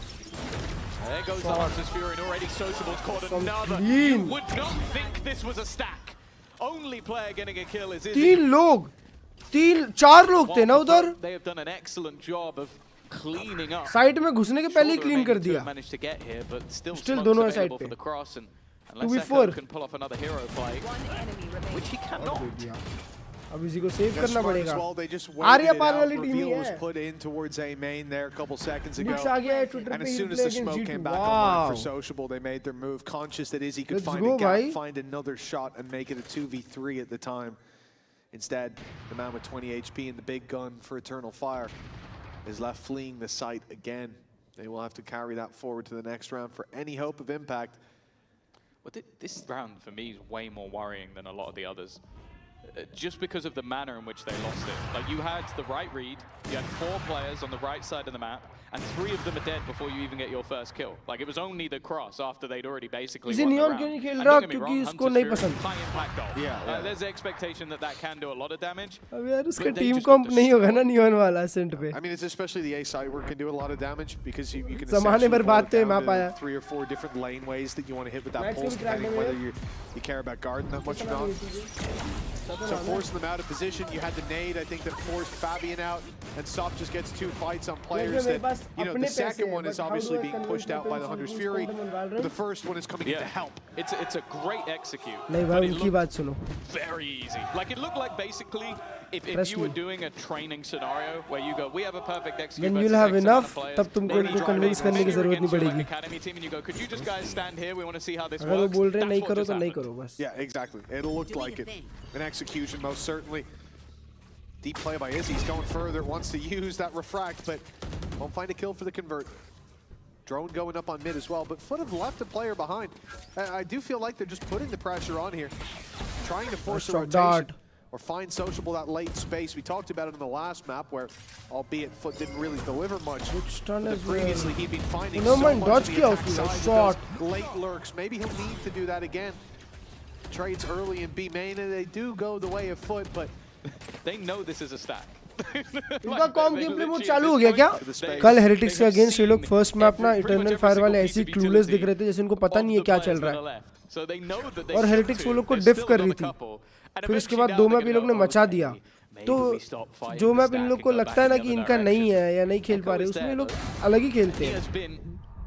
There goes the Hunter's Fury, and already Sociable's caught another. You would not think this was a stack only player getting a kill is चार लोग थे ना उधर. They have done an excellent job of cleaning up. Side में घुसने के पहले ही clean कर दिया. Managed to get here, but still दोनों है साइड for पे. the cross, and unless Echo can pull off another hero play, which he cannot. अब इसी को सेव करना पड़ेगा. आर्या पार वाली टीम ही है. Put in towards Emea there a couple seconds ago. And as soon as the smoke came back online for Sociable, they made their move, conscious that Izzy could find a gap, find another shot, and make it a 2v3 at the time. Instead, the man with 20 HP and the big gun for Eternal Fire is left fleeing the site again. They will have to carry that forward to the next round for any hope of impact. But this round, for me, is way more worrying than a lot of the others. Just because of the manner in which they lost it. Like, you had the right read, you had 4 players on the right side of the map, and 3 of them are dead before you even get your first kill. Like, it was only the cross after they'd already basically won the round. And don't get me wrong, Hunter's Fury, high impact goal. Yeah. There's the expectation that that can do a lot of damage. अब यार उसका team कॉम्प नहीं होगा ना neon वाला Saint पे. I mean, it's especially the A side where it can do a lot of damage because you can ज़माने भर बात तो मैप आया. 3 or 4 different laneways that you want to hit with that pulse, depending whether you care about guarding that much or not. So forcing them out of position, you had the nade, I think, that forced Fabian out, and Soft just gets 2 fights on players that, you know, the second one is obviously being pushed out by the Hunter's Fury, but the first one is coming in to help. It's a great execute. नहीं भाई उनकी बात सुनो. Very easy. Like, it looked like basically if you were doing a training scenario where you go, we have a perfect execute. Then you'll have enough. तब तुमको इनको convince करने की ज़रूरत नहीं पड़ेगी. Academy team and you go, could you just guys stand here? We want to see how this works. अगर वो बोल रहे नहीं करो तो नहीं करो बस. Yeah, exactly. It looked like it. An execution, most certainly. Deep play by Izzy. He's going further. Wants to use that refract, but won't find a kill for the convert. Drone going up on mid as well, but Foot have left a player behind. I do feel like they're just putting the pressure on here, trying to force a rotation or find Sociable that late space. We talked about it in the last map where, albeit Foot didn't really deliver much, but previously he'd been finding so much shot. Late lurks. Maybe he'll need to do that again. Trades early in B main, and they do go the way of Foot, but they know this is a stack. इनका com game play mode चालू हो गया क्या? कल heretics के against ये लोग first map ना इटर्नल फायर वाले ऐसे क्लूलेस दिख रहे थे जैसे उनको पता नहीं है क्या चल रहा है. और हेरिटिक्स वो लोग को डिफ कर रही थी. फिर उसके बाद 2 मैप ये लोग ने मचा दिया. तो जो मैप इन लोग को लगता है ना कि इनका नहीं है या नहीं खेल पा रहे, उसमें लोग अलग ही खेलते हैं.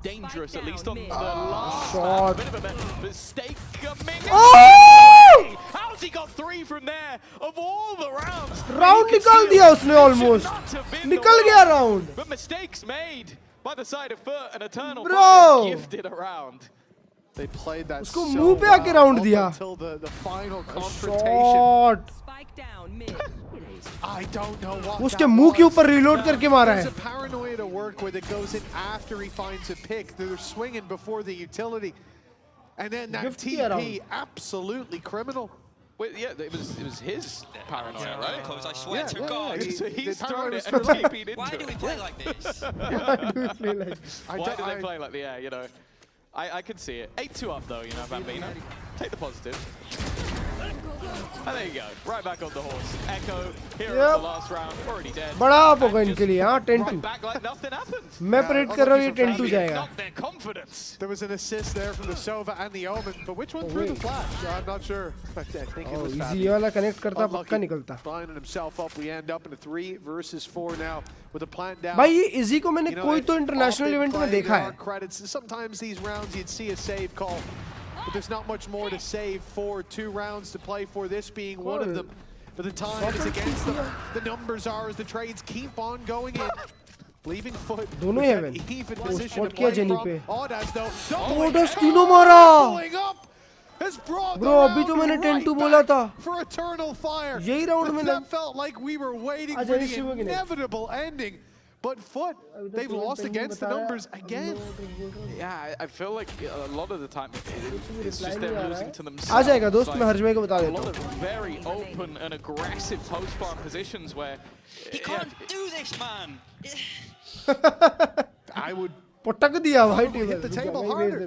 Dangerous, at least on the last shot. Bit of a mistake coming. Oh! How's he got 3 from there of all the rounds? Round निकाल दिया उसने almost. निकल गया round. But mistakes made by the side of Foot and Eternal Fire gifted around. They played that उसको मुंह पे आके round दिया. Until the final confrontation. Shot. Spike down mid. I don't know what उसके मुंह के ऊपर reload करके मारा है. There's a paranoia to work with that goes in after he finds a pick. They're swinging before the utility. And then that TP, absolutely criminal. Wait, yeah, it was his paranoia, right? Close, I swear to God. So he's thrown it and TP'd into it. Why do we play like this? Why do we play like this? Why do they play like, yeah, you know. I could see it. 8-2 up though, you know, Bambino. Take the positive. And there you go. Right back on the horse. Echo, here at the last round, already dead. बड़ा आप होगा इनके लिए, हाँ 10-2. Back like nothing happened. मैं predict कर रहा हूँ ये 10-2 जाएगा. Not their confidence. There was an assist there from the Sova and the Omen, but which one threw the flash? I'm not sure. I think it was Easy वाला connect करता पक्का निकलता. Lining himself up, we end up in a 3 versus 4 now with a plant down. भाई ये Izzy को मैंने कोई तो international event में देखा है. Sometimes these rounds you'd see a save call. But there's not much more to save for 2 rounds to play for, this being one of them. But the time is against them. The numbers are as the trades keep on going in. Leaving Foot दोनों ही हैं. even position to किया play jenny from. पे. Odas though. Odas तीनों मारा. Pulling up. Has brought Bro अभी तो मैंने 10-2 बोला था. For Eternal Fire. यही round में that felt like we were waiting for the inevitable ending. But Foot, they've lost against the numbers again. Yeah, I feel like a lot of the time it's just they're losing to themselves. आ जाएगा दोस्त, मैं हर्ष भाई को बता देता हूँ. A lot of very open and aggressive post-farm positions where he can't do this, man. I would पटक दिया भाई team. hit the table harder.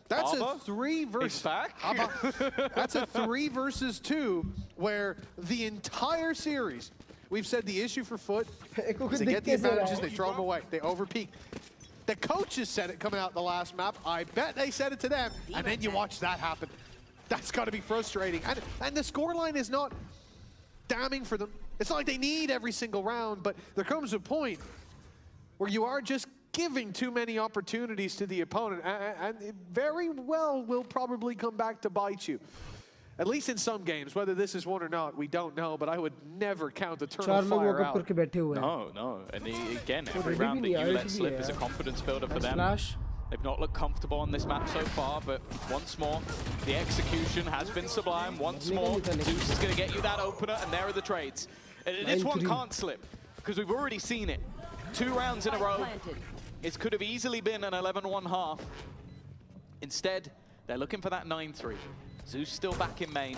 That's a 3 versus. That's a 3 versus 2 where the entire series. We've said the issue for Foot is they get the advantages, they throw them away, they overpeak. The coaches said it coming out the last map. I bet they said it to them, and then you watch that happen. That's got to be frustrating. And the scoreline is not damning for them. It's not like they need every single round, but there comes a point where you are just giving too many opportunities to the opponent, and it very well will probably come back to bite you. At least in some games, whether this is one or not, we don't know, but I would never count Eternal Fire out. No. And again, every round that you let slip is a confidence builder for them. They've not looked comfortable on this map so far, but once more, the execution has been sublime. Once more, Zeus is going to get you that opener, and there are the trades. This one can't slip, because we've already seen it. 2 rounds in a row. It could have easily been an 11-1 half. Instead, they're looking for that 9-3. Zeus still back in main.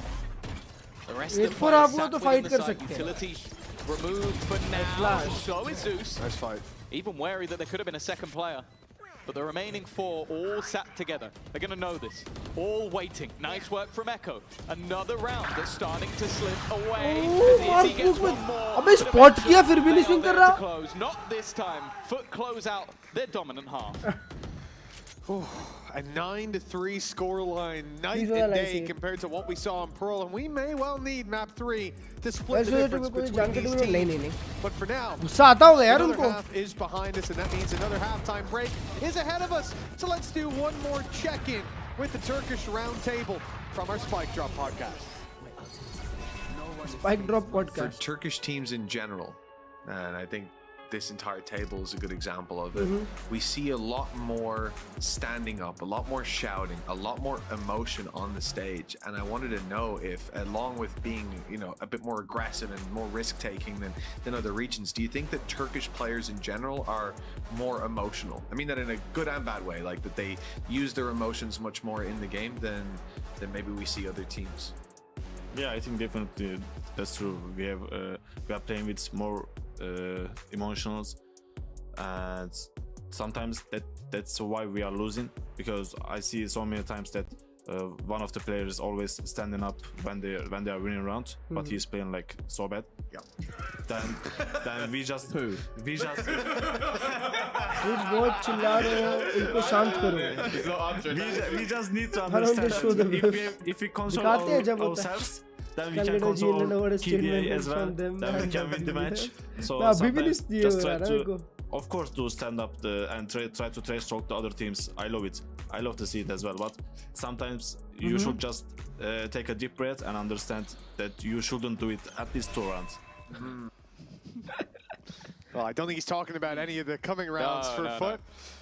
The rest of the players sat within the side. Utility removed for now. So is Zeus. Nice fight. Even wary that there could have been a second player. But the remaining 4 all sat together. They're going to know this. All waiting. Nice work from Echo. Another round that's starting to slip away. As he gets one more. अबे spot किया फिर भी नहीं swing कर रहा. Close. Not this time. Foot close out their dominant half. A 9-3 scoreline, night and day compared to what we saw in Pearl, and we may well need map 3 to split the difference between these teams. But for now, another half is behind us, and that means another halftime break is ahead of us. So let's do one more check-in with the Turkish Roundtable from our Spike Drop podcast. Spike Drop podcast. For Turkish teams in general, and I think this entire table is a good example of it. We see a lot more standing up, a lot more shouting, a lot more emotion on the stage. And I wanted to know if, along with being, a bit more aggressive and more risk-taking than other regions, do you think that Turkish players in general are more emotional? I mean that in a good and bad way, like that they use their emotions much more in the game than maybe we see other teams. Yeah, I think definitely that's true. We are playing with more emotions, and sometimes that's why we are losing, because I see so many times that one of the players is always standing up when they are winning round, but he's playing like so bad. Yeah. Then we just we just need to understand if we control ourselves, then we can control KDA as well, then we can win the match. So sometimes just try to, of course, to stand up and try to trash talk the other teams. I love it. I love to see it as well. But sometimes you should just take a deep breath and understand that you shouldn't do it at least 2 rounds. Well, I don't think he's talking about any of the coming rounds for Foot.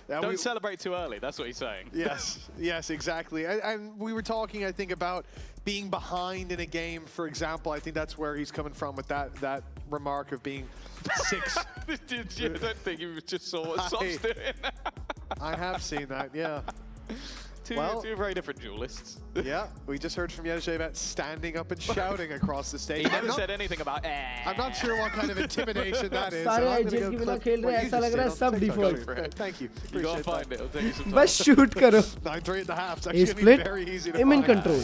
Don't celebrate too early, that's what he's saying. Yes, exactly. And we were talking, I think, about being behind in a game, for example. I think that's where he's coming from with that remark of being 6. I don't think he just saw what Sob's doing. I have seen that, yeah. Two very different duelists. Yeah, we just heard from Yerzhe about standing up and shouting across the stage. He never said anything about I'm not sure what kind of intimidation that is. Thank you. You gotta find it. It'll take you some time. Bas shoot karo. 9-3 at the half. It's actually very easy to find. Aim in control.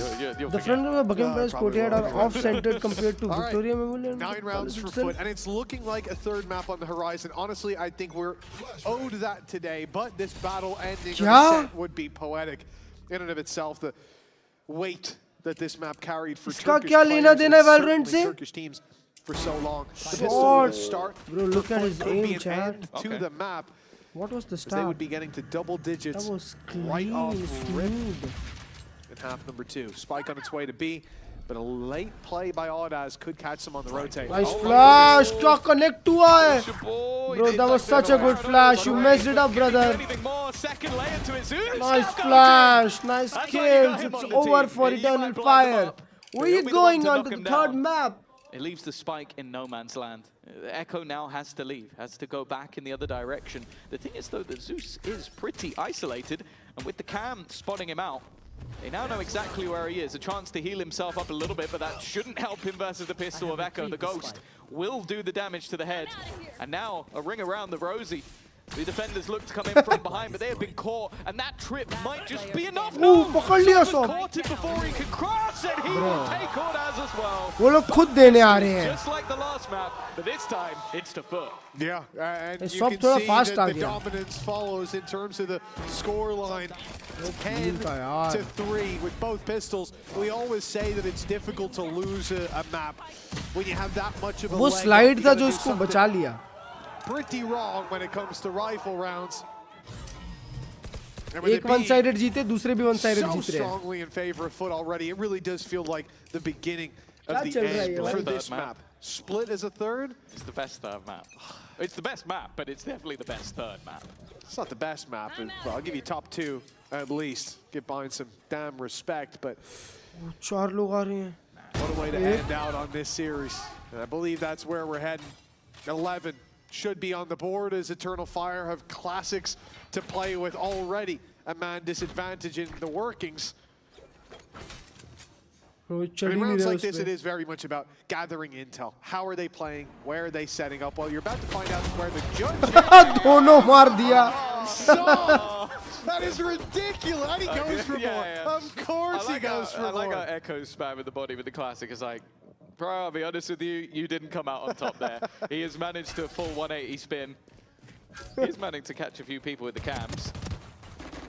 The front of the Buckingham Palace courtyard are off-centered compared to Victoria Memorial. 9 rounds for Foot, and it's looking like a 3rd map on the horizon. Honestly, I think we're owed that today, but this battle ending set would be poetic in and of itself. The weight that this map carried for Turkish players, Turkish teams for so long. The start bro, look at his aim, chat. To the map. What was the start? They would be getting to double digits that was clean, right off rip smooth. in half number 2. Spike on its way to B, but a late play by Audaz could catch them on the rotate. Nice flash! Kya connect hua hai? Bro, that was such a good flash. You messed it up, brother. Nice flash, nice kills. It's over for Eternal Fire. Where are you going on to the 3rd map? It leaves the Spike in no man's land. Echo now has to leave, has to go back in the other direction. The thing is, though, that Zeus is pretty isolated, and with the cam spotting him out, they now know exactly where he is. A chance to heal himself up a little bit, but that shouldn't help him versus the pistol of Echo. The Ghost will do the damage to the head. And now a ring around the Rosie. The defenders look to come in from behind, but they have been caught, and that trip might just be enough. No, caught him before he could cross, and he will take Audaz as well. वो लोग खुद देने आ रहे हैं. Just like the last map, but this time it's to Foot. Yeah, and you can see that the dominance follows in terms of the score line. 10-3 with both pistols. We always say that it's difficult to lose a map when you have that much of a वो slide था जो इसको बचा लिया. Pretty wrong when it comes to rifle rounds. एक one-sided जीते, दूसरे भी one-sided जीत रहे हैं. So strongly in favor of Foot already. It really does feel like the beginning of the end for this map. Split as a third? It's the best third map. It's the best map, but it's definitely the best third map. It's not the best map, but well, I'll give you top 2 at least. Get behind some damn respect, but चार लोग आ रहे हैं. what a way to end out on this series. And I believe that's where we're heading. 11 should be on the board as Eternal Fire have classics to play with already. A man disadvantage in the workings. In rounds like this, it is very much about gathering intel. How are they playing? Where are they setting up? Well, you're about to find out where the judge is. दोनों मार दिया. That is ridiculous. And he goes for more. Of course he goes for more. I like how Echo spam with the body with the classic. It's like, bro, I'll be honest with you, you didn't come out on top there. He has managed to full 180 spin. He's managed to catch a few people with the cams.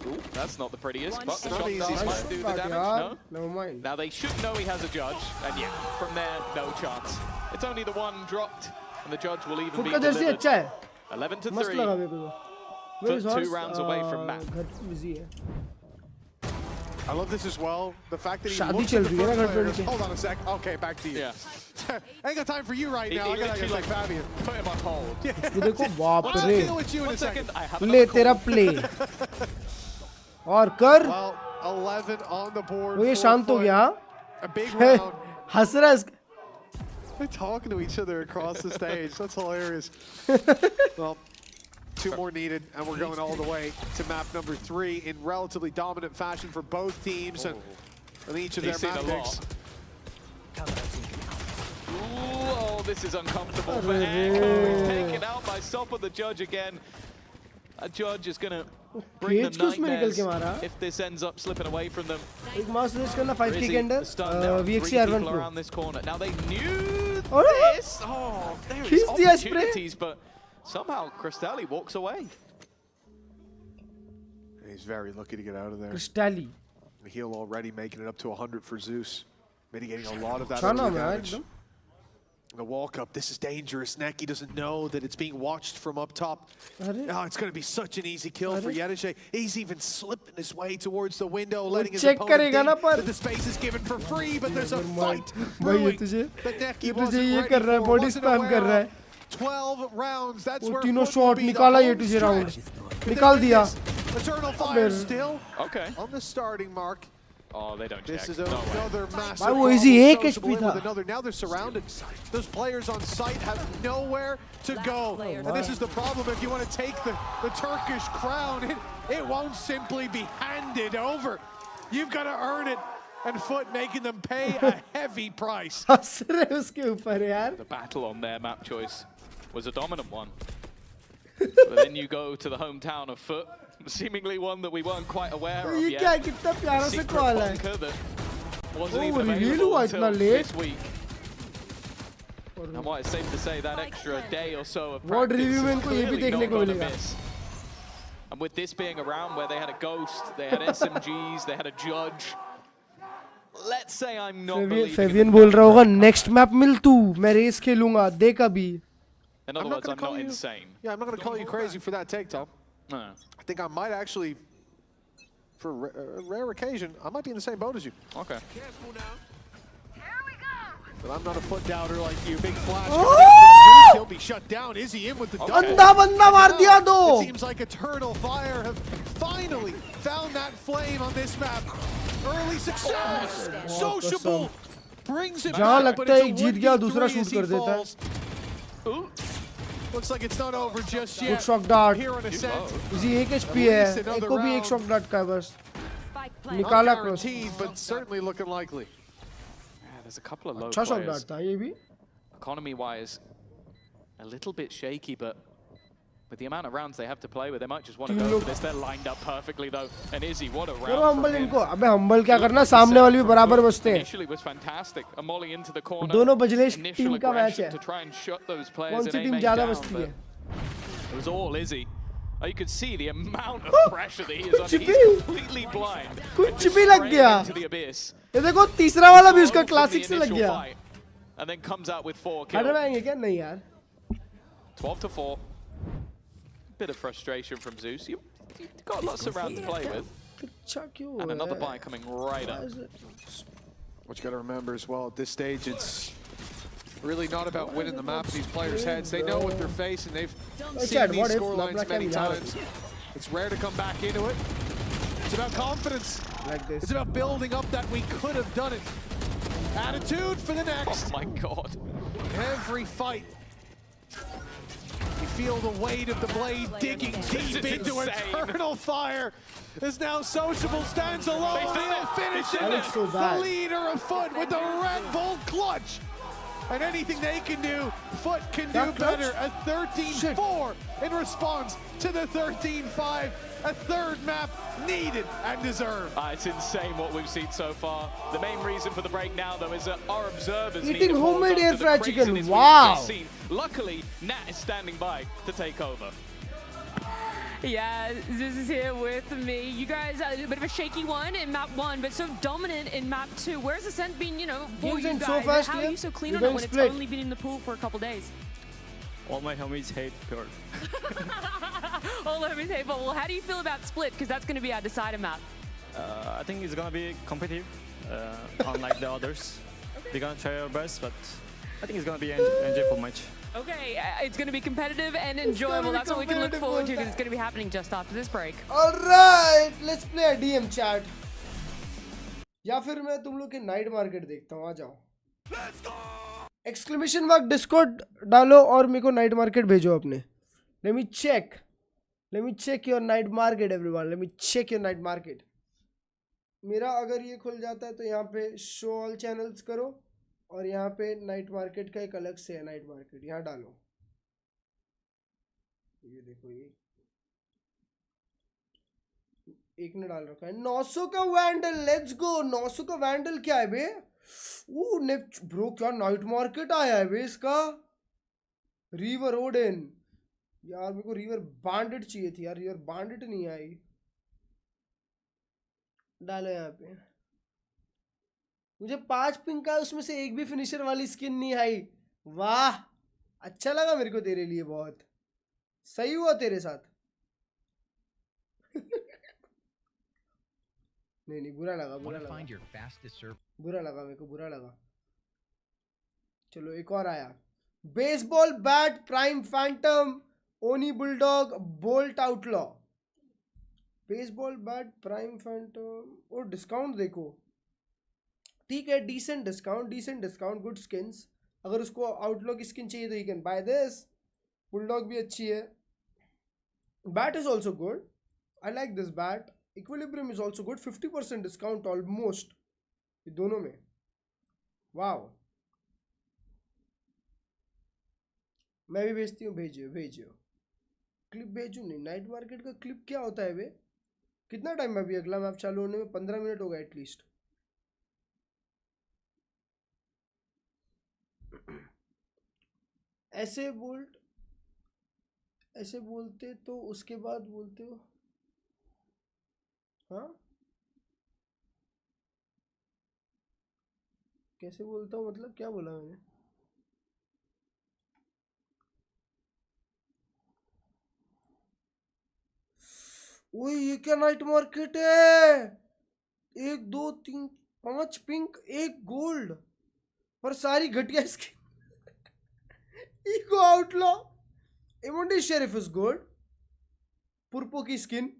Ooh, that's not the prettiest, but the shot does might do the damage, no? Never mind. Now they should know he has a judge, and yeah, from there, no chance. It's only the one dropped, and the judge will even be delivered. 11-3. Foot 2 rounds away from map. I love this as well. The fact that he looks at the first players. Hold on a sec. Okay, back to you. Yeah. I ain't got time for you right now. I gotta get like Fabian. Put him on hold. देखो बाप I'll रे. deal with you in a second. ले तेरा play. और कर. Well, 11 on the board. वो ये शांत हो गया. A big round. हंस रहा है. They're talking to each other across the stage. That's hilarious. Well, 2 more needed, and we're going all the way to map number 3 in relatively dominant fashion for both teams and each of their map picks. Oh, this is uncomfortable for Echo. He's taken out by Sop of the judge again. A judge is going to bring them nightmares if this ends up slipping away from them. एक मास race करना 5 kick ender. VXC R1 Pro. Around this corner. Now they knew oh, this. Oh, there is opportunities, but somehow Cristalli walks away. He's very lucky to get out of there. Cristalli. The heal already making it up to 100 for Zeus. Mitigating a lot of that damage. The walk up, this is dangerous. Neki doesn't know that it's being watched from up top. Oh, it's going to be such an easy kill for Yedishe. He's even slipping his way towards the window, letting his opponent think that the space is given for free, but there's a fight brewing that Neki wasn't ready for, wasn't aware of. 12 rounds, that's where तीनों shot निकाला ये तुझे round निकाल दिया. Eternal Fire still on the starting mark. Oh, they don't check. This is another massive. भाई वो easy एक HP था. Now they're surrounded. Those players on site have nowhere to go. And this is the problem if you want to take the Turkish crown. It won't simply be handed over. You've got to earn it. And Foot making them pay a heavy price. The battle on their map choice was a dominant one. But then you go to the hometown of Foot, seemingly one that we weren't quite aware of yet. कितना प्यारा सा call है. Wasn't even available until this week. And why it's safe to say that extra day or so of practice is clearly not going to miss. And with this being a round where they had a ghost, they had SMGs, they had a judge. Let's say I'm not believing. Fabian बोल रहा होगा next map मिल तू मैं race खेलूंगा देख अभी. In other words, I'm not insane. Yeah, I'm not going to call you crazy for that take, Tom. No. I think I might actually, for a rare occasion, I might be in the same boat as you. Okay. Careful now. Here we go. But I'm not a Foot doubter like you. Big flash. He'll be shut down. Is he in with the double? बंदा मार दिया दो. It seems like Eternal Fire have finally found that flame on this map. Early success. Sociable. Brings it जहाँ back, लगता है एक जीत गया दूसरा शूट कर देता है. Looks like it's not over just yet. Good shock dart. Here on Ascent. इसी एक HP है. एक को भी एक shock dart का है बस. निकाला cross. But certainly looking likely. Yeah, there's a couple of low अच्छा shock players. dart था ये भी. Economy-wise, a little bit shaky, but with the amount of rounds they have to play with, they might just want to go for this. They're lined up perfectly though. And Izzy, what a round! करो humble इनको. अबे humble क्या करना? सामने वाले भी बराबर बचते हैं. Initially was fantastic. A molly into the corner. दोनों बजलेश टीम का मैच है. To try and shut those players कौन सी टीम ज़्यादा बचती है? It was all Izzy. You can see the amount of pressure that he is under. He's completely blind. कुछ भी लग गया. ये देखो तीसरा वाला भी उसका क्लासिक से लग गया. And then comes out with 4 kills. हट पाएंगे क्या? नहीं यार. 12 to 4. Bit of frustration from Zeus. You've got lots of rounds to play with. And another buy coming right up. What you got to remember as well, at this stage, it's really not about winning the map in these players' heads. They know what they're facing. They've seen these scorelines many times. It's rare to come back into it. It's about confidence. It's about building up that we could have done it. Attitude for the next. Oh my God. Every fight. You feel the weight of the blade digging deep into eternal fire. As now Sociable stands alone. They'll finish it. So the leader of Foot with the Red Bull clutch. And anything they can do, Foot can do better. A 13-4 in response to the 13-5. A third map needed and deserved. It's insane what we've seen so far. The main reason for the break now, though, is that our observers eating homemade air fried chicken. Wow. Luckily, Nat is standing by to take over. Yeah, Zeus is here with me. You guys, a bit of a shaky one in map 1, but so dominant in map 2. Where's the scent been, for you guys? So fast, how are you so clean on it when it's only been in the pool for a couple days? All my homies hate Pearl. All homies hate Pearl. Well, how do you feel about Split? Because that's going to be our decider map. I think it's going to be competitive, unlike the others. We're going to try our best, but I think it's going to be an enjoyable match. Okay, it's going to be competitive and enjoyable. That's what we can look forward to, because it's going to be happening just after this break. All right, let's play a DM chat. या फिर मैं तुम लोग के night market देखता हूँ. आ जाओ. Let's go. Exclamation mark Discord डालो और मेरे को नाइट मार्केट भेजो अपने. Let me check your night market, everyone. Let me check your night market. मेरा अगर ये खुल जाता है तो यहाँ पे शो ऑल चैनल्स करो और यहाँ पे नाइट मार्केट का एक अलग से है. नाइट मार्केट यहाँ डालो. ये देखो, ये एक ने डाल रखा है 900 का वैंडल. Let's go. 900 का वैंडल क्या है बे? ब्रो क्या नाइट मार्केट आया है बे इसका. River Odean. यार मेरे को रिवर बांडिट चाहिए थी यार. रिवर बांडिट नहीं आई. डालो यहाँ पे. मुझे 5 पिंक का उसमें से एक भी फिनिशर वाली स्किन नहीं आई. वाह, अच्छा लगा मेरे को तेरे लिए. बहुत सही हुआ तेरे साथ. नहीं बुरा लगा बुरा लगा मेरे को बुरा लगा. चलो एक और आया. बेसबॉल बैट प्राइम फैंटम ओनी bulldog bolt outlaw. Baseball bat prime Phantom. और डिस्काउंट देखो. ठीक है, डिसेंट डिस्काउंट गुड स्किन्स. अगर उसको आउटलॉ की स्किन चाहिए तो you can by this. Bulldog भी अच्छी है. Bat is also good. I like this bat. Equilibrium is also good. 50% discount almost ये दोनों में. वाव. मैं भी भेजती हूँ. भेजियो क्लिप भेजू. नहीं, नाइट मार्केट का क्लिप क्या होता है बे? कितना टाइम है अभी अगला मैप चालू होने में? 15 मिनट होगा एटलीस्ट. ऐसे बोलते तो उसके बाद बोलते हो. हाँ, कैसे बोलता हूँ मतलब क्या बोला मैंने? ओए ये क्या नाइट मार्केट है? 1 2 3 5 पिंक 1 गोल्ड पर सारी घटिया स्किन. इको आउटलॉ इमोंडी शेरिफ इज गुड. पुरपो की skin.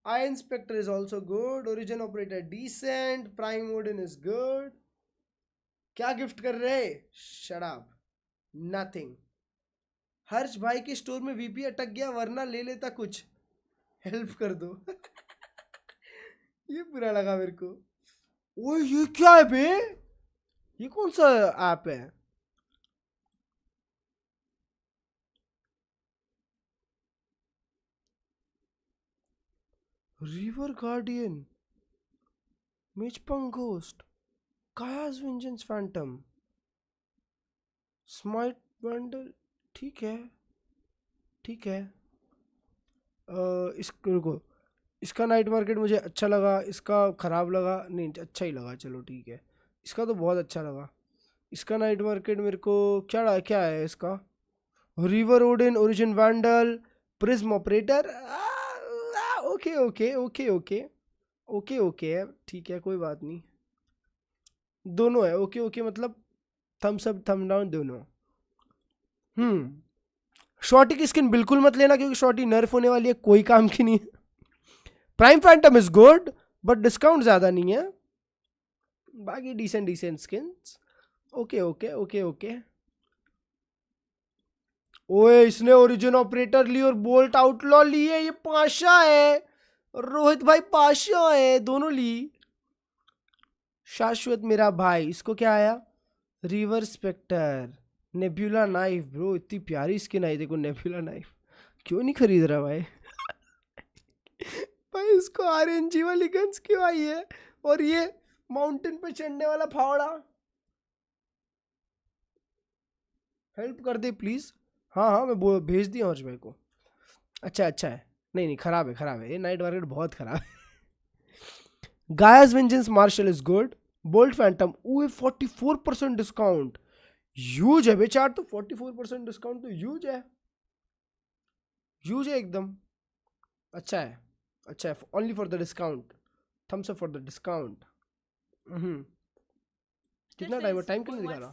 I inspector is also good. Origin operator decent. Prime Odin is good. क्या गिफ्ट कर रहे? Shut up. नथिंग. हर्ष भाई के स्टोर में वीपी अटक गया वरना ले लेता कुछ. हेल्प कर दो. ये बुरा लगा मेरे को. ओए ये क्या है बे? ये कौन सा ऐप है? River guardian. मिचपंग ghost. Gaia's vengeance phantom. Smite bundle. ठीक है. इसको रुको, इसका नाइट मार्केट मुझे अच्छा लगा, इसका ख़राब लगा, नहीं अच्छा ही लगा, चलो ठीक है। इसका तो बहुत अच्छा लगा। इसका नाइट मार्केट मेरे को क्या है इसका, river Odin, origin vandal, prism operator, okay okay okay okay okay okay है, ठीक है कोई बात नहीं, दोनों है ओके ओके, मतलब थम्स अप थम डाउन दोनों। शॉर्टी की स्किन बिल्कुल मत लेना क्योंकि शॉर्टी नर्फ होने वाली है, कोई काम की नहीं है। Prime phantom is good but discount ज्यादा नहीं है, बाकी decent skins okay okay okay okay. ओए इसने ओरिजिन ऑपरेटर ली और बोल्ट आउटलॉ ली है, ये पाशा है, रोहित भाई पाशा है, दोनों ली। शाश्वत मेरा भाई, इसको क्या आया, reaver spectre, nebula knife, bro इतनी प्यारी स्किन आई, देखो नेब्यूला नाइफ, क्यों नहीं खरीद रहा भाई भाई इसको आरएनजी वाली गन्स क्यों आई है, और ये माउंटेन पे चढ़ने वाला फावड़ा, हेल्प कर दे प्लीज। हाँ मैं भेज दिया हर्ष भाई को। अच्छा है, नहीं खराब है ये नाइट मार्केट बहुत खराब है। Gaia's vengeance marshal is good, bolt phantom, ओए 44% डिस्काउंट, ह्यूज है बेचार, तो 44% डिस्काउंट तो ह्यूज है एकदम, अच्छा है, only for the discount, thumbs up for the discount. कितना टाइम क्यों नहीं दिखा रहा,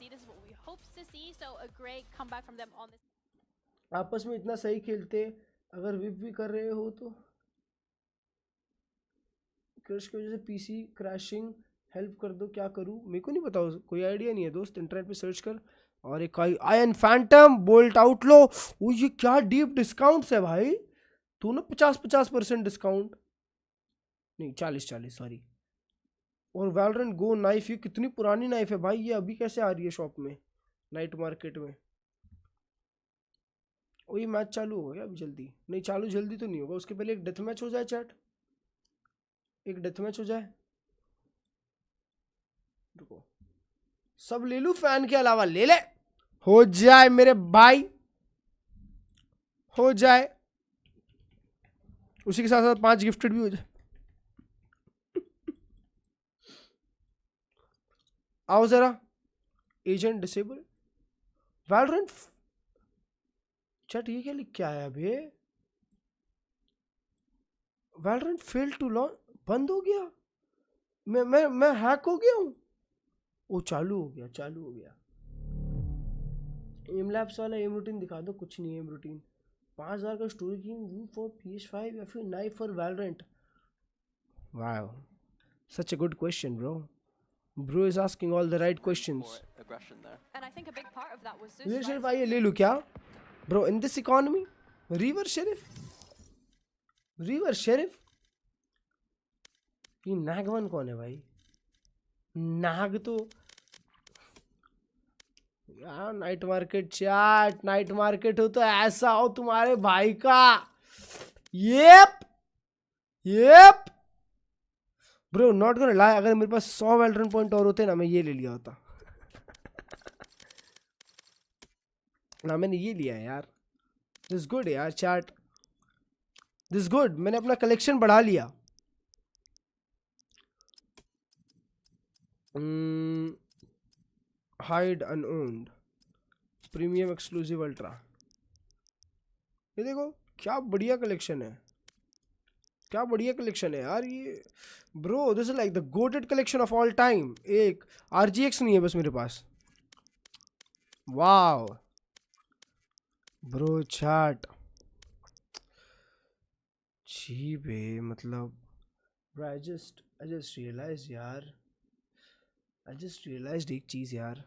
आपस में इतना सही खेलते, अगर विप भी कर रहे हो तो क्रश की वजह से पीसी क्रैशिंग, हेल्प कर दो, क्या करूं, मेरे को नहीं पता, कोई आइडिया नहीं है दोस्त, इंटरनेट पे सर्च कर। और एक आयन फैंटम, बोल्ट आउटलो, वो ये क्या डीप डिस्काउंट्स है भाई, दोनों 50% डिस्काउंट, नहीं 40 सॉरी। और वैलोरेंट गो नाइफ, ये कितनी पुरानी नाइफ है भाई, ये अभी कैसे आ रही है शॉप में नाइट मार्केट में। ओ ये मैच चालू हो गया अभी, जल्दी नहीं, चालू जल्दी तो नहीं होगा, उसके पहले एक डेथ मैच हो जाए चैट, एक डेथ मैच हो जाए, रुको सब ले लूं, फैन के अलावा ले ले, हो जाए मेरे भाई, हो जाए, उसी के साथ साथ 5 गिफ्टेड भी हो जाए। आओ जरा, एजेंट डिसेबल, वैलोरेंट चैट, ये क्या लिख के आया अभी, वैलोरेंट फेल टू लॉन्च, बंद हो गया, मैं हैक हो गया हूँ, वो चालू हो गया। एम लैब्स वाला एम रूटीन दिखा दो, कुछ नहीं एम रूटीन, 5000 का स्टोरी किंग फॉर PS5 या फिर knife for Valorant, wow such a good question bro is asking all the right questions. And I think a big part of that was this. River sheriff आइए ले लूँ क्या bro, in this economy, river sheriff, ये नागवन कौन है भाई, नाग तो यार, night market chat, night market हो तो ऐसा हो तुम्हारे भाई का, Yelp bro not gonna lie, अगर मेरे पास 100 वैलोरेंट पॉइंट और होते ना, मैं ये ले लिया होता ना, मैंने ये लिया है यार, दिस गुड यार चैट, दिस गुड, मैंने अपना कलेक्शन बढ़ा लिया। हाइड अनओन्ड, प्रीमियम एक्सक्लूसिव अल्ट्रा, ये देखो क्या बढ़िया कलेक्शन है, यार ये bro, this is like the GOATed collection of all time. एक RGX नहीं है बस मेरे पास, वाओ ब्रो चैट चीप है, मतलब आई जस्ट रियलाइज्ड एक चीज़ यार,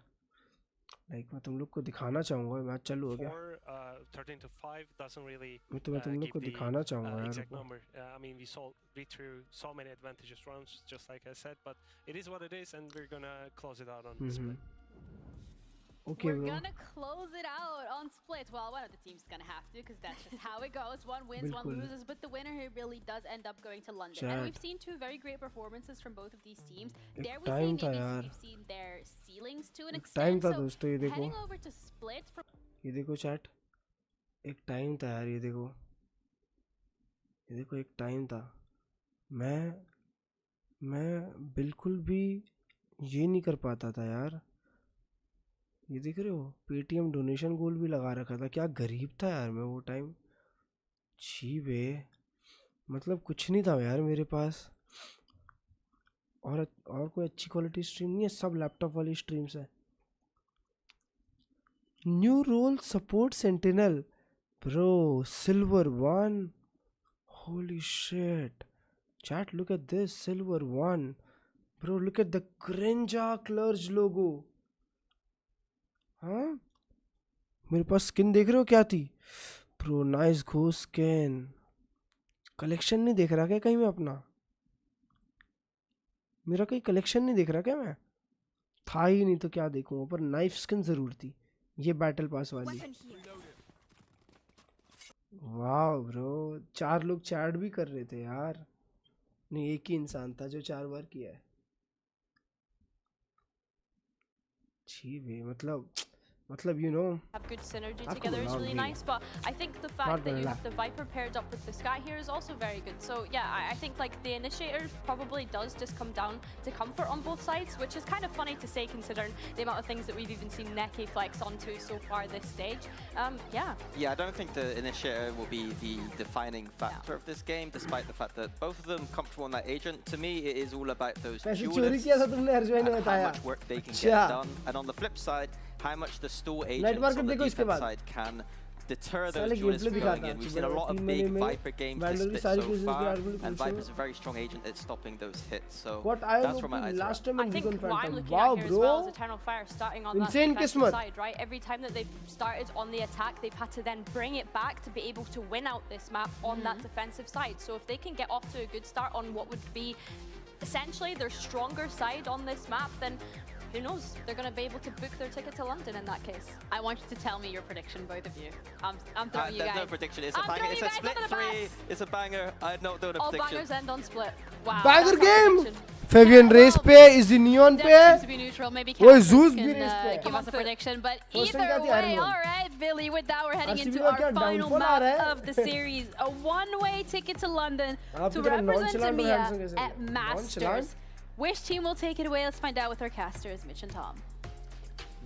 लाइक मैं तुम लोग को दिखाना चाहूँगा, मैच चालू हो गया, 13 to 5 doesn't really मैं तुम लोग को दिखाना चाहूँगा यार, exact number. I mean we threw so many advantageous rounds just like I said, but it is what it is and we're gonna close it out on split. Okay, we're gonna close it out on split. Well, one of the teams is gonna have to, because that's just how it goes. One wins, one loses, but the winner here really does end up going to London. And we've seen 2 very great performances from both of these teams. There we see maybe we've seen their ceilings to an extent. So heading over to split from, ये देखो chat, एक time था यार, ये देखो ये देखो एक टाइम था मैं बिल्कुल भी ये नहीं कर पाता था यार। ये देख रहे हो पेटीएम डोनेशन गोल भी लगा रखा था, क्या गरीब था यार मैं वो टाइम। छी बे, मतलब कुछ नहीं था यार मेरे पास, और कोई अच्छी क्वालिटी स्ट्रीम नहीं है, सब लैपटॉप वाली स्ट्रीम्स है। New role support Sentinel bro, silver 1, holy shit chat, look at this, silver 1 bro, look at the cringe Klurge logo। हाँ मेरे पास स्किन देख रहे हो क्या थी bro, nice go skin. Collection नहीं देख रहा क्या कहीं मैं अपना, मेरा कहीं कलेक्शन नहीं देख रहा क्या मैं, था ही नहीं तो क्या देखूं, पर नाइफ स्किन जरूर थी ये बैटल पास वाली। वाह ब्रो, 4 लोग चैट भी कर रहे थे यार, नहीं एक ही इंसान था जो 4 बार किया है। छी बे, मतलब you know, have good synergy together is really nice, but I think the fact that you have the Viper paired up with the Sky here is also very good. So yeah, I think like the initiator probably does just come down to comfort on both sides, which is kind of funny to say considering the amount of things that we've even seen Neki flex onto so far this stage. Yeah, I don't think the initiator will be the defining factor of this game, despite the fact that both of them comfortable on that agent. To me, it is all about those duelists and how much work they can get done. And on the flip side, how much the stall agents on the defense side can deter those duelists from going in. We've seen a lot of big Viper games this split so far, and Viper's a very strong agent at stopping those hits. So that's from my eyes. I think what I'm looking at here as well is Eternal Fire starting on that defensive side, right? Every time that they've started on the attack, they've had to then bring it back to be able to win out this map on that defensive side. So if they can get off to a good start on what would be essentially their stronger side on this map, then who knows? They're going to be able to book their ticket to London in that case. I want you to tell me your prediction, both of you. I'm throwing you guys. There's no prediction. It's a banger. It's a split 3. It's a banger. I'm not doing a All prediction. bangers end on split. Wow. Banger game. Fabian race पे, is the neon पे? To be neutral, maybe Zeus can give us a prediction, but either way, all right, Billy. With that, we're heading into our final map of the series, a one-way ticket to London to represent Emea at Masters. Which team will take it away? Let's find out with our casters, Mitch and Tom.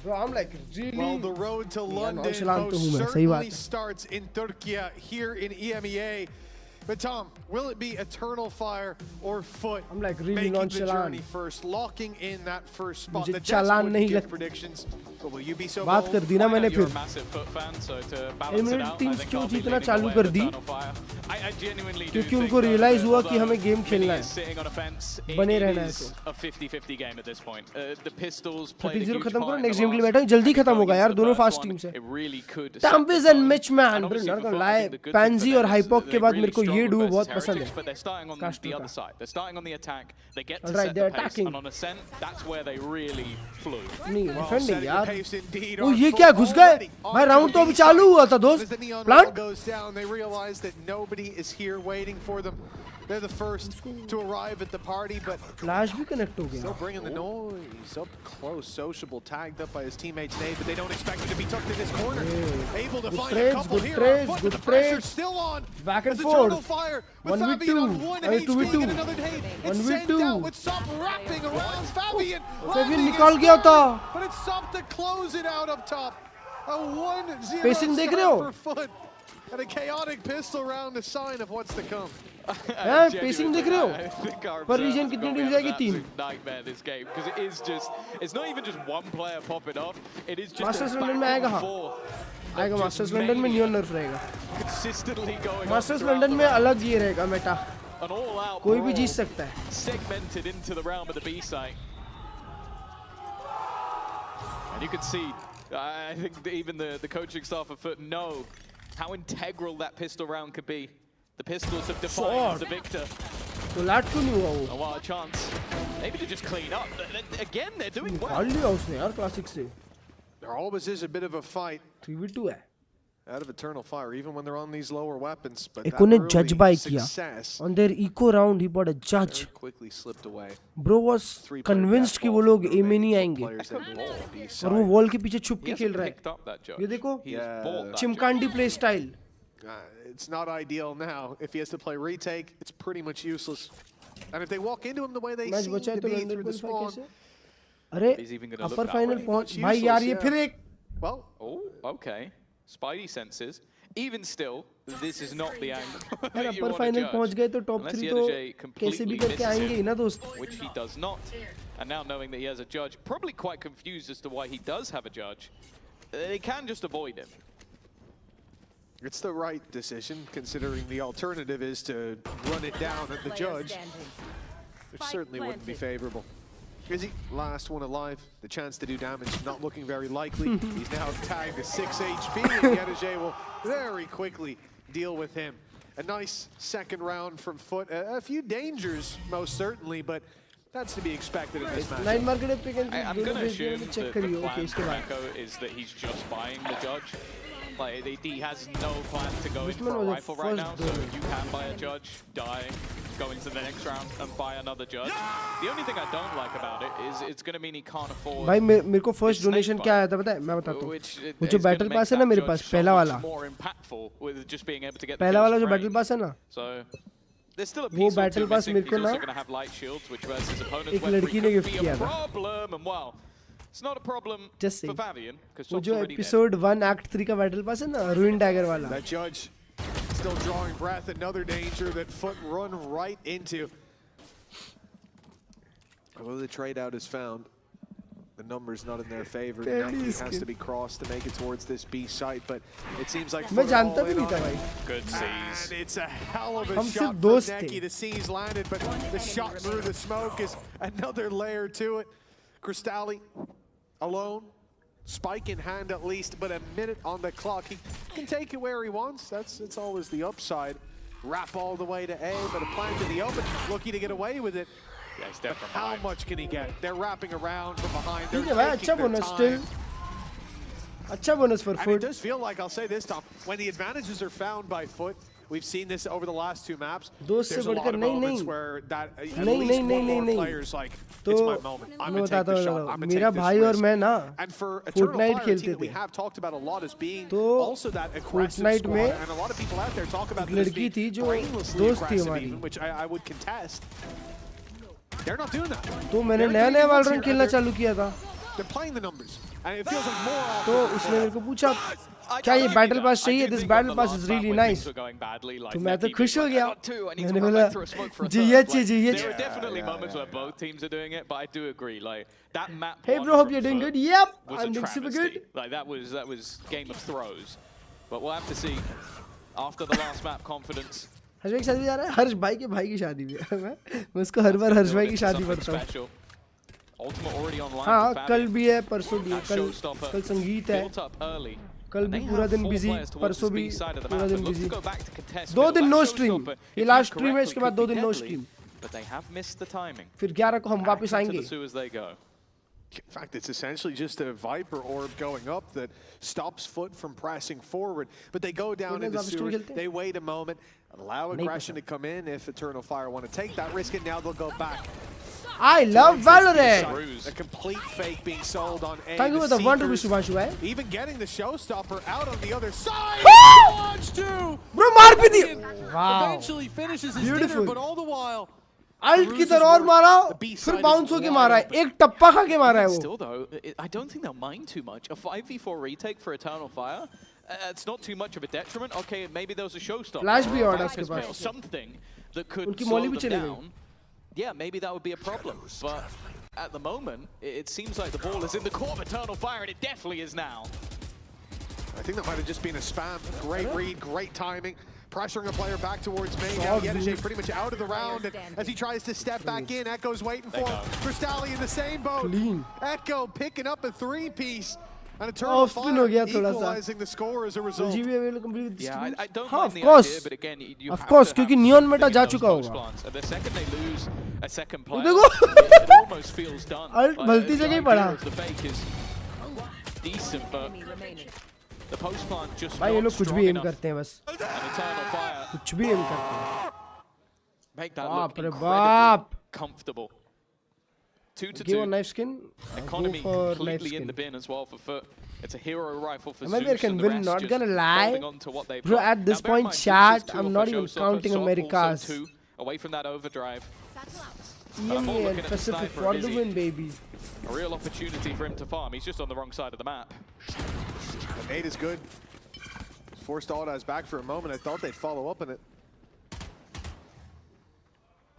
Bro, I'm like really. Well, the road to London most certainly starts in Turkey here in EMEA. But Tom, will it be Eternal Fire or Foot I'm like really making nonchalant. the journey first, locking in that first spot? मुझे The चालान नहीं give लगता। predictions, but will you be so बात bold? कर दी ना मैंने फिर। Emerald teams क्यों जीतना चालू कर दी? क्योंकि उनको realize हुआ कि हमें game खेलना है, बने रहना है तो। 50-50 game at this point. The Pistols 30 खत्म करो, next game के लिए बैठो, जल्दी खत्म होगा यार, दोनों fast teams है। Tampez and Mitch man, bro, not gonna lie, Pansy और Hypok के बाद मेरे को ये duo बहुत पसंद है। But they're starting on the other side. They're starting on the attack. They get to Right, set they're the pace, attacking. and on ascent, that's where they really flew. नहीं defending यार। वो ये क्या घुस गए? भाई round तो अभी चालू हुआ था दोस्त। Plant goes down. They realize that nobody is here waiting for them. They're the first to arrive at the party, but Flash भी connect हो गया। still bringing the noise up close. Sociable tagged up by his teammates Nate, but they don't expect him to be tucked in this corner. Able to find a couple here on foot, but the pressure's still on. Back and As forth. Eternal Fire with Fabian on 1 HP and another Nate. It's sent out with Sop wrapping around Fabian. Fabian निकाल गया था। But it's Sop to close it out up top. A 1-0 Pacing देख रहे हो? for Foot. And a chaotic pistol round, a sign of what's to come. हैं pacing देख रहे हो? पर region कितनी टीम जाएगी? 3 Nightmare this game because it is just, it's not even just one player popping off. It is just Masters a London में back आएगा and हाँ। forth. आएगा Masters London में neon nerf रहेगा। Consistently going Masters London में अलग ये रहेगा मेटा। an all-out कोई भी brawl जीत सकता है। segmented into the realm of the B site. And you can see, I think that even the coaching staff of Foot know how integral that pistol round could be. The Pistols have defined the victor. तो लाट क्यों नहीं हुआ वो? Oh, what a chance. Maybe to just clean up. Again, they're doing well. निकाल लिया उसने यार classic से। There always is a bit of a fight 3v2 है। out of Eternal Fire, even when they're on these lower weapons. But एक that उन्हें early judge by किया। success On their eco round, he bought a judge. very quickly slipped away. Bro was convinced कि वो लोग A में नहीं आएंगे। Players that roll B और वो side. wall के पीछे छुप He के खेल hasn't रहा picked है। up that judge. ये देखो, He has bought that चिमकांडी play style। It's not ideal now. If he has to play retake, it's pretty much useless. And if they walk into him the way they seem to be through the spawn, अरे upper final पहुंच भाई यार ये फिर एक well, oh, okay. Spidey senses. Even still, this is not the angle यार upper final पहुंच गए तो top 3 तो कैसे भी करके आएंगे ही ना दोस्त. Which he does not. And now knowing that he has a judge, probably quite confused as to why he does have a judge. They can just avoid him. It's the right decision, considering the alternative is to run it down at the judge, which certainly wouldn't be favorable. Izzy, last one alive. The chance to do damage not looking very likely. He's now tagged to 6 HP, and Yedeje will very quickly deal with him. A nice second round from Foot. A few dangers, most certainly, but that's to be expected in this match. I'm going to assume that the plan for Echo is that he's just buying the judge. Like, he has no plan to go in for a rifle right now, so you can buy a judge, die, go into the next round and buy another judge. The only thing I don't like about it is it's going to mean he can't afford. भाई मेरे को first donation क्या आया था पता है? मैं बताता हूँ. वो जो battle pass है ना मेरे पास पहला वाला. पहला वाला जो battle pass है ना. There's still a वो battle pass मेरे को ना एक लड़की ने gift किया था. It's not a problem Just for Fabian because वो जो episode 1 act 3 का battle pass है ना ruin dagger वाला. That judge still drawing breath. Another danger that Foot run right into. Although the trade out is found, the number's not in their favor. Neki has to be crossed to make it towards this B site, but it seems like मैं जानता भी नहीं था भाई. Good seas. And it's a hell of a shot for Neki. The C's landed, but the shot through the smoke is another layer to it. Cristalli alone, spike in hand at least, but a minute on the clock. He can take it where he wants. It's always the upside. Wrap all the way to A, but a plant to the open, looking to get away with it. Yeah, he's but how much can he get? They're wrapping around from behind. They're taking their time. अच्छा bonus for Foot. And it does feel like, I'll say this, Tom, when the advantages are found by Foot, we've seen this over the last 2 maps. There's a lot of moments where that at least one more player's like, it's my moment. I'm going to take the shot. I'm going to take this risk. And for Eternal Fire, a team that we have talked about a lot as being also that aggressive squad. And a lot of people out there talk about this being brainlessly aggressive even, which I would contest. They're not doing that. तो मैंने नया valorant खेलना चालू किया था. They're playing the numbers. And it feels like more often. तो उसने मेरे को पूछा क्या ये battle pass चाहिए? This battle pass is really nice. तो मैं तो खुश हो गया. मैंने बोला GH. There are definitely moments where both teams are doing it, but I do agree. Like that map. Hey bro, hope you're doing good. Yep, I'm doing super good. Like that was Game of Throws. But we'll have to see after the last map confidence. हर्ष भाई की शादी जा रहा है. हर्ष भाई के भाई की शादी भी है. मैं उसको हर बार हर्ष भाई की शादी पढ़ता हूँ. हाँ कल भी है, परसों भी है. कल संगीत है. कल भी पूरा दिन बिजी, परसों भी पूरा दिन बिजी. 2 दिन नो स्ट्रीम. ये लास्ट स्ट्रीम है, इसके बाद 2 दिन नो स्ट्रीम. फिर 11 को हम वापस आएंगे. In fact, it's essentially just a Viper orb going up that stops Foot from pressing forward. But they go down into sewers, they wait a moment, allow aggression to come in if Eternal Fire want to take that risk, and now they'll go back. I love Valorant! A complete fake being sold on A. Thank you for the wonderful Subhashu. Even getting the showstopper out on the other side. Launch two! Bro, maar bhi diya. Wow. Eventually finishes his dinner, but all the while. Alt की तरह और मारा, फिर bounce होके मारा है. एक टप्पा खा के मारा है वो. Still though, I don't think they'll mind too much. A 5v4 retake for Eternal Fire, it's not too much of a detriment. Okay, maybe there was a showstopper. Flash भी और उसके पास. Something that could slow them down. Yeah, maybe that would be a problem. But at the moment, it seems like the ball is in the court of Eternal Fire, and it definitely is now. I think that might have just been a spam. Great read, great timing. Pressuring a player back towards May. Now Yedeje pretty much out of the round. And as he tries to step back in, Echo's waiting for him. Cristalli in the same boat. Clean. Echo picking up a 3-piece. And Eternal Fire equalizing the score as a result. Yeah, I don't हाँ, mind the idea, but again, you have to क्योंकि neon meta जा चुका होगा. The second they lose a second player, it almost feels done. गलती से नहीं पड़ा. The fake is decent, but the post plant just भाई ये लोग कुछ भी aim enough. करते हैं बस. And Eternal Fire कुछ भी aim करते हैं. make that look बाप रे incredibly बाप. comfortable. 2-2. Give a knife skin. Economy go for completely in the bin as well for Foot. It's a hero rifle for America Zeus, can and the win, rest not just gonna lie. holding on to what they've Bro, got. at this Now, bear in point, mind, Zeus is chat, 2 I'm off not a even showstopper, counting Sop America's. also 2 away from that overdrive. EMEA and Pacific for the win, baby. A real opportunity for him to farm. He's just on the wrong side of the map. The nade is good. Forced all eyes back for a moment. I thought they'd follow up on it.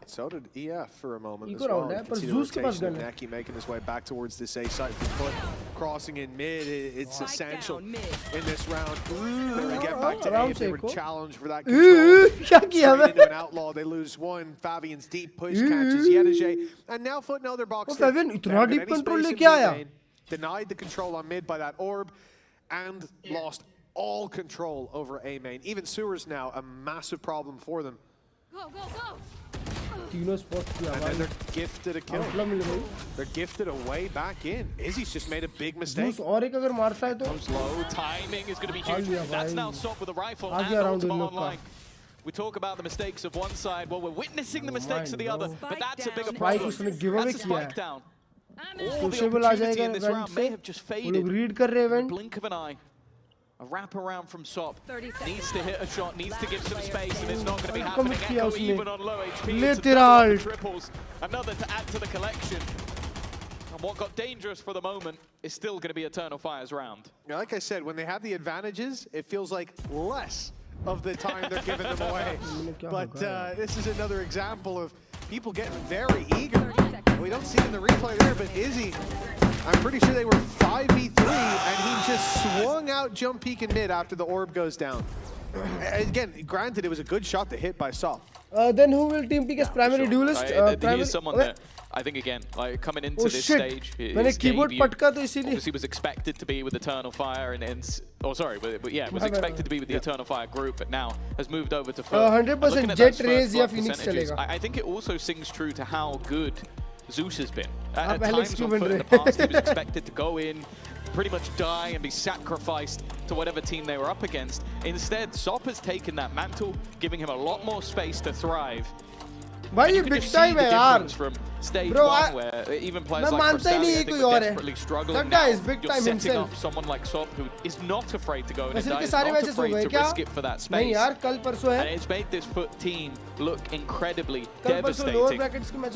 So did EF for a moment as well. You can see the rotation of Neki making his way back towards this A site for Foot. Crossing in mid, it's essential in this round. They get back to A if they were challenged for that control. Straight into an outlaw, they lose one. Fabian's deep push catches Yedege. And now Foot know they're boxed in. Denied the control on mid by that orb and lost all control over A main. Even Sewers now a massive problem for them. Go, go, go! And then they're gifted a kill. They're gifted a way back in. Izzy's just made a big mistake. Goes low. Timing is going to be huge. That's now Sop with a rifle and ultimate online. We talk about the mistakes of one side. Well, we're witnessing the mistakes of the other, but that's a bigger problem. That's a spike down. All the opportunity in this round may have just faded in the blink of an eye. A wraparound from Sop. Needs to hit a shot, needs to give some space, and it's not going to be happening. Echo even on low HP. It's a triples. Another to add to the collection. And what got dangerous for the moment is still going to be Eternal Fire's round. Yeah, like I said, when they have the advantages, it feels like less of the time they're giving them away. But this is another example of people getting very eager. We don't see it in the replay there, but Izzy, I'm pretty sure they were 5v3, and he just swung out jump peek in mid after the orb goes down. Again, granted, it was a good shot to hit by Sop. Then who will team pick as primary duelist? He's someone that I think again, like coming into this stage, his debut obviously was expected to be with Eternal Fire and oh sorry, but yeah, was expected to be with the Eternal Fire group, but now has moved over to 100% Jet Raise या Phoenix चलेगा. I think it also sings true to how good Zeus has been. At times on Foot in the past, he was expected to go in, pretty much die and be sacrificed to whatever team they were up against. Instead, Sop has taken that mantle, giving him a lot more space to thrive. भाई ये big time है यार. From stage one, where even players like Crossalia, I think were desperately struggling. Now you're setting up someone like Sop who is not afraid to go in and die, is not afraid to risk it for that space. And it's made this Foot team look incredibly devastating.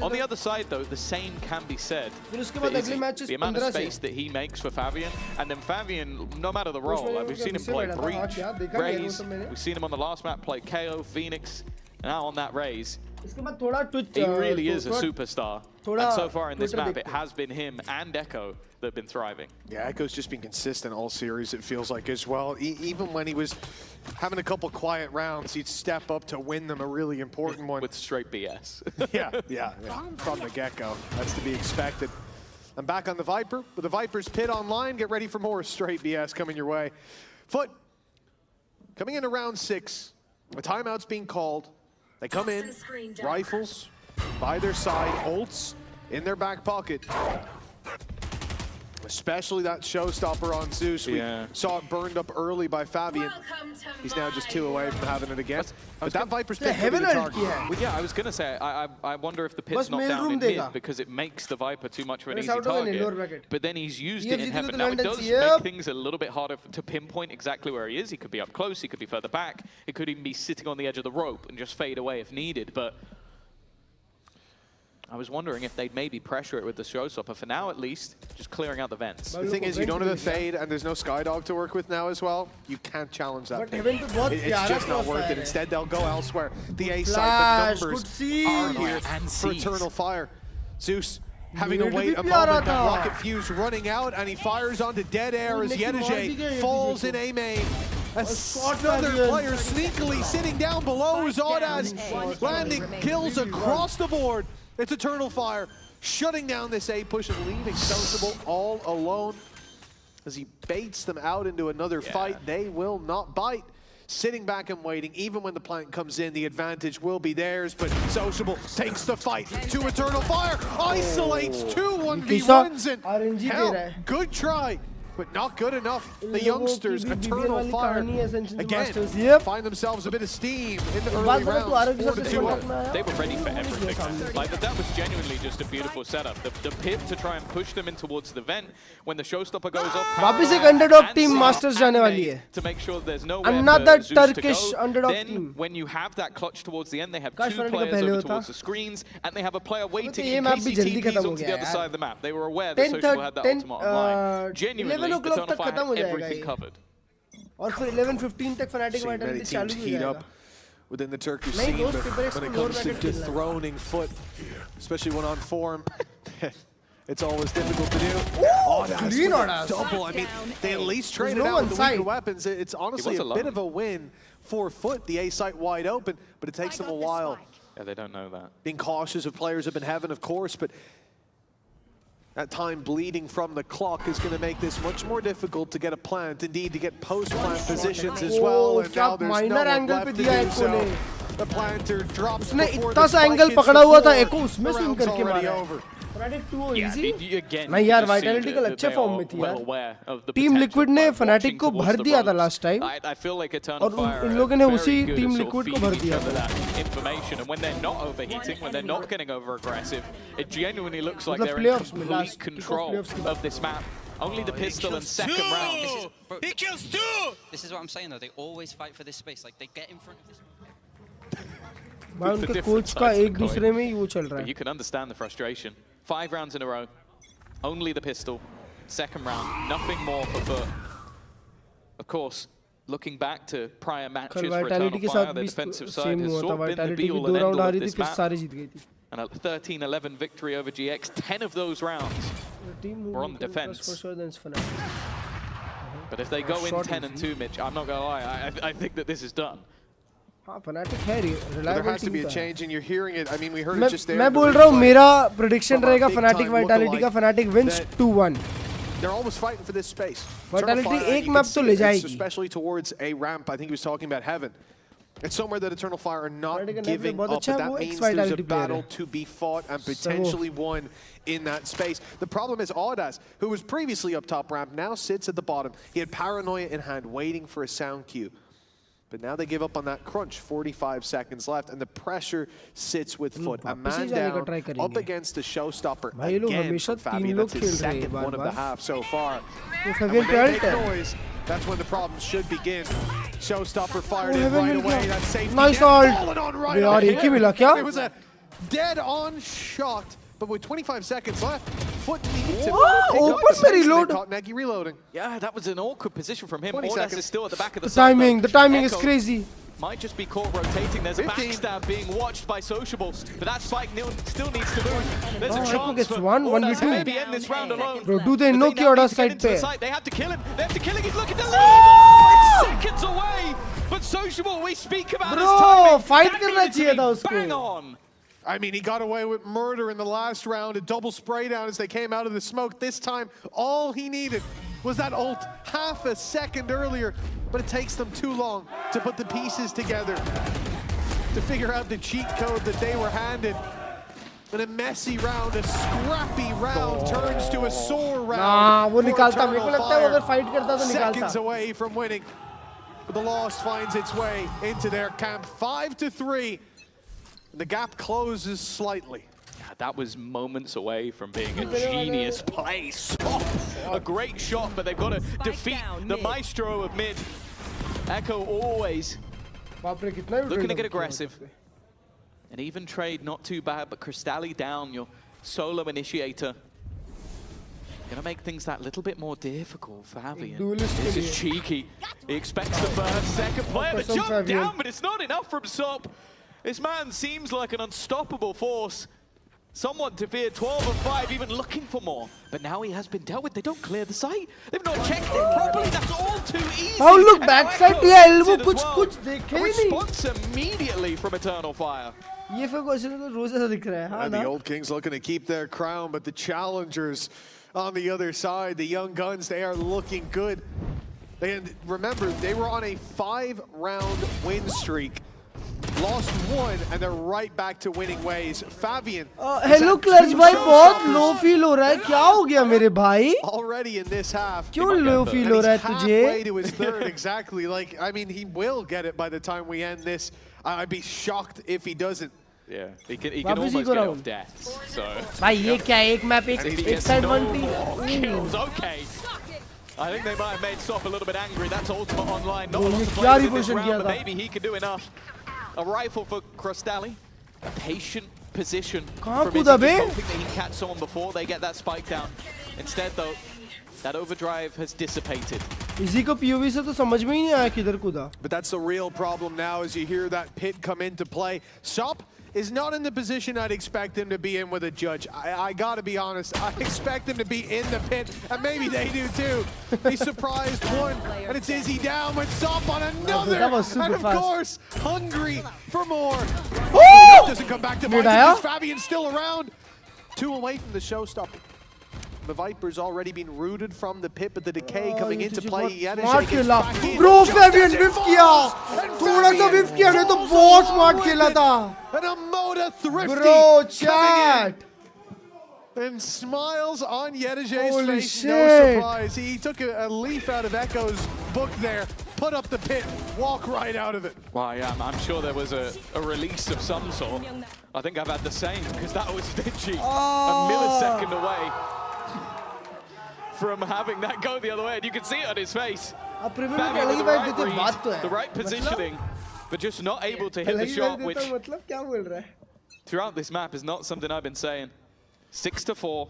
On the other side, though, the same can be said for Izzy. The amount of space that he makes for Fabian, and then Fabian, no matter the role, like we've seen him play Breach, Raze, we've seen him on the last map play KO, Phoenix, and now on that Raze. He really is a superstar. And so far in this map, it has been him and Echo that have been thriving. Yeah, Echo's just been consistent all series, it feels like, as well. Even when he was having a couple quiet rounds, he'd step up to win them a really important one. With straight BS. yeah. From the get-go. That's to be expected. I'm back on the Viper with the Viper's pit online. Get ready for more straight BS coming your way. Foot, coming into round 6. A timeout's being called. They come in, rifles by their side, ults in their back pocket. Especially that showstopper on Zeus. We saw it burned up early by Fabian. He's now just 2 away from having it again. But that Viper's pick could be the target. Yeah, I was going to say, I wonder if the pit's not down in mid because it makes the Viper too much of an easy target. But then he's used it in heaven. Now it does make things a little bit harder to pinpoint exactly where he is. He could be up close, he could be further back. It could even be sitting on the edge of the rope and just fade away if needed. But I was wondering if they'd maybe pressure it with the showstopper. For now, at least, just clearing out the vents. The thing is, you don't have a fade, and there's no Skydog to work with now as well. You can't challenge that. It's just not worth it. Instead, they'll go elsewhere. The A side, the numbers are here for Eternal Fire. Zeus having to wait a moment. That rocket fuse running out, and he fires onto dead air as Yedege falls in A main. Another player sneakily sitting down below Zodaz, landing kills across the board. It's Eternal Fire shutting down this A push and leaving Sociable all alone. As he baits them out into another fight, they will not bite. Sitting back and waiting, even when the plant comes in, the advantage will be theirs, but Sociable takes the fight to Eternal Fire, isolates 2 1v1s, and hell, good try. but not good enough. The youngsters, Eternal Fire, again, find themselves a bit of steam in the early rounds. They were ready for everything. Like that was genuinely just a beautiful setup. The pip to try and push them in towards the vent when the showstopper goes off. वापिस एक underdog team Masters जाने वाली है. To make sure there's nowhere Another for Zeus Turkish to go. underdog Then, team. when you have that clutch towards the end, they have two players over towards the screens, and they have a player waiting in case he TPs onto the other side of the map. They were aware that Social had that ultimate online. Genuinely, Eternal Fire had everything covered. और फिर 11-15 तक Fnatic Vitality चालू हो जाएगा. Within the Turkish scene, but when it comes to dethroning Foot, especially when on form, it's always difficult to do. Oh, that's double. I mean, they at least traded out with the weaker weapons. It's honestly a bit of a win for Foot. The A site wide open, but it takes them a while. Yeah, they don't know that. Being cautious of players have been heaven, of course, but that time bleeding from the clock is going to make this much more difficult to get a plant, indeed to get post-plant positions as well, and now there's no one left to do so. The planter drops before the spike hits the floor. The round's already over. Again, नहीं यार Vitality कल अच्छे form में थी यार. Team Liquid ने Fnatic को भर दिया था last time. और इन लोगों ने उसी Team Liquid को भर दिया था. Information, and when they're not overheating, when they're not getting over aggressive, it genuinely looks like they're in complete control of this map. Only the pistol and second round. He kills two! This is what I'm saying though, they always fight for this space. Like they get in front of this. भाई उनके coach का एक दूसरे में ही वो चल रहा है. You can understand the frustration. 5 rounds in a row. Only the pistol. Second round. Nothing more for Foot. Of course, looking back to prior matches for Eternal Fire, the defensive side has sort of been the be-all and end-all of this map. And a 13-11 victory over GX. 10 of those rounds were on the defense. But if they go in 10-2, Mitch, I'm not going to lie, I think that this is done. Fnatic है reliable. There has to be a change, and you're hearing it. I mean, we heard it just there. मैं बोल रहा हूँ मेरा prediction रहेगा Fnatic Vitality का. Fnatic wins 2-1. They're almost fighting for this space. Vitality एक map तो ले जाएगी. Especially towards a ramp. I think he was talking about Heaven. It's somewhere that Eternal Fire are not giving up, but that means there's a battle to be fought and potentially won in that space. The problem is Audas, who was previously up top ramp, now sits at the bottom. He had Paranoia in hand, waiting for a sound cue. But now they give up on that crunch. 45 seconds left, and the pressure sits with Foot. A man down, up against a showstopper again from Fabian. That's his second one of the half so far. And when they make noise, that's when the problems should begin. Showstopper fired in right away. That safety net falling on right away. It was a dead-on shot. But with 25 seconds left, Foot needs to pick up the pace. They caught Negi reloading. Yeah, that was an awkward position from him. Audas is still at the back of the side. The timing is crazy. Might just be caught rotating. There's 15. A backstab being watched by Sociable, but that spike still needs to move. There's a chance for Audas to maybe end this round alone. Bro, do they know कि Audas side पे? They have to kill him. They have to kill him. He's looking to leave. Oh, it's seconds away. But Sociable, we speak about his timing. Bro, fight करना चाहिए था उसको. Bang on. I mean, he got away with murder in the last round, a double spray down as they came out of the smoke. This time, all he needed was that ult half a second earlier, but it takes them too long to put the pieces together, to figure out the cheat code that they were handed. In a messy round, a scrappy round turns to a sore round. वो निकालता मेरे को लगता है अगर fight करता तो निकालता. Seconds away from winning, but the loss finds its way into their camp. 5-3. The gap closes slightly. Yeah, that was moments away from being a genius play. A great shot, but they've got to defeat the maestro of mid. Echo always looking to get aggressive. An even trade, not too bad, but Cristalli down, your solo initiator. Gonna make things that little bit more difficult for Fabian. This is cheeky. He expects the first, second player to jump down, but it's not enough from Sop. This man seems like an unstoppable force. Someone to fear. 12-5, even looking for more. But now he has been dealt with. They don't clear the site. They've not checked it properly. That's all too easy. Oh, look, backside पे elbow कुछ देखे नहीं. Response immediately from Eternal Fire. ये फिर question तो रोज़ ऐसा दिख रहा है. The old Kings looking to keep their crown, but the challengers on the other side, the young guns, they are looking good. And remember, they were on a 5-round win streak. lost one, and they're right back to winning ways. Fabian. Hello Klurge भाई बहुत low feel हो रहा है क्या हो गया मेरे भाई? Already in this half. क्यों low feel हो रहा है तुझे? Halfway to his third, exactly. Like, I mean, he will get it by the time we end this. I'd be shocked if he doesn't. Yeah, he can almost get off death. So. भाई ये क्या एक map एक side one kills. Okay. I think they might have made Sop a little bit angry. That's ultimate online. Not a lot to क्या play with in this reposition round, किया but था? maybe he could do enough. A rifle for Crosstally. A patient position. कहाँ कूदा बे? Hoping that he can catch someone before they get that spike down. Instead, though, that overdrive has dissipated. इसी को POV से तो समझ में ही नहीं आया किधर कूदा. But that's the real problem now as you hear that pit come into play. Sop is not in the position I'd expect him to be in with a judge. I gotta be honest, I expect him to be in the pit, and maybe they do too. He surprised one, and it's Izzy down with Sop on another, that was super and of fast. course, hungry for more. Oh! Doesn't come back to bite because Fabian's still around. 2 away from the showstopper. The Viper's already been rooted from the pit, but the decay coming into play. Smart खेला. Bro, Fabian whiff किया. थोड़ा सा whiff किया नहीं तो बहुत smart खेला था. And a Moda thrifty. Bro, chat. And smiles on Yedijay's Holy face. shit. No surprise. He took a leaf out of Echo's book there, put up the pit, walk right out of it. Well, yeah, I'm sure there was a release of some sort. I think I've had the same, because that was literally a millisecond away from having that go the other way, and you can see it on his face. The right positioning, but just not able to hit the shot, which throughout this map is not something I've been saying. 6-4,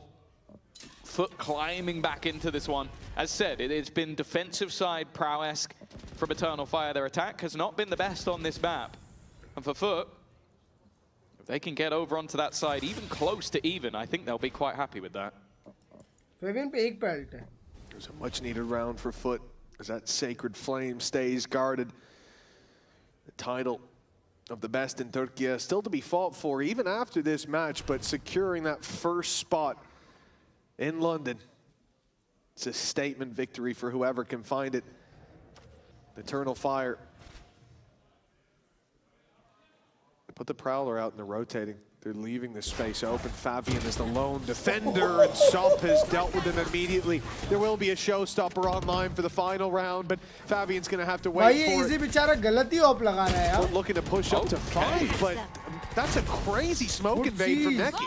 Foot climbing back into this one. As said, it's been defensive side prowess from Eternal Fire. Their attack has not been the best on this map. And for Foot, if they can get over onto that side, even close to even, I think they'll be quite happy with that. There's a much needed round for Foot as that Sacred Flame stays guarded. The title of the best in Turkey still to be fought for even after this match, but securing that first spot in London. It's a statement victory for whoever can find it. Eternal Fire. They put the Prowler out and they're rotating. They're leaving the space open. Fabian is the lone defender, and Sop has dealt with him immediately. There will be a showstopper online for the final round, but Fabian's going to have to wait for it. Looking to push up to 5, but that's a crazy smoke invade from Neki.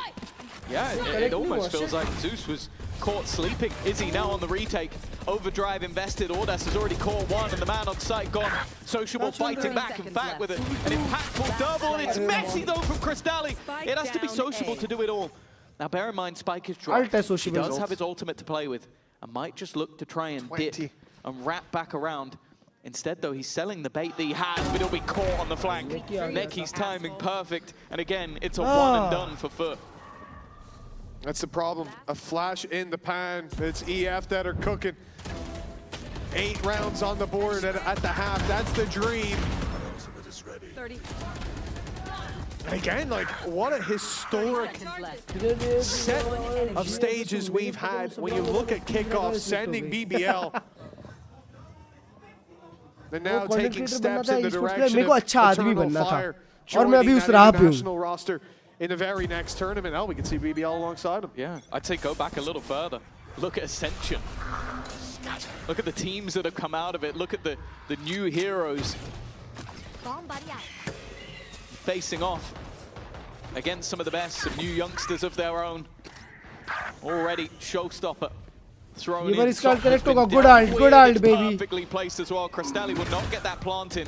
Yeah, it almost feels like Zeus was caught sleeping. Izzy now on the retake. Overdrive invested. Audas has already caught one, and the man on site gone. Sociable fighting back and back with an impactful double, and it's messy though from Crosstally. It has to be Sociable to do it all. Now bear in mind, Spike is dropped. He does have his ultimate to play with, and might just look to try and dip and wrap back around. Instead though, he's selling the bait that he has, but he'll be caught on the flank. Neki's timing perfect, and again, it's a one and done for Foot. That's the problem. A flash in the pan. It's EF that are cooking. 8 rounds on the board at the half. That's the dream. 30. And again, like, what a historic set of stages we've had when you look at kickoff, sending BBL. They're now taking steps in the direction of Eternal Fire, joining that international roster in the very next tournament. Oh, we can see BBL alongside him. Yeah, I'd say go back a little further. Look at Ascension. Look at the teams that have come out of it. Look at the new heroes facing off against some of the best, some new youngsters of their own. Already showstopper thrown in. Good ult, baby. Perfectly placed as well. Crosstally would not get that plant in.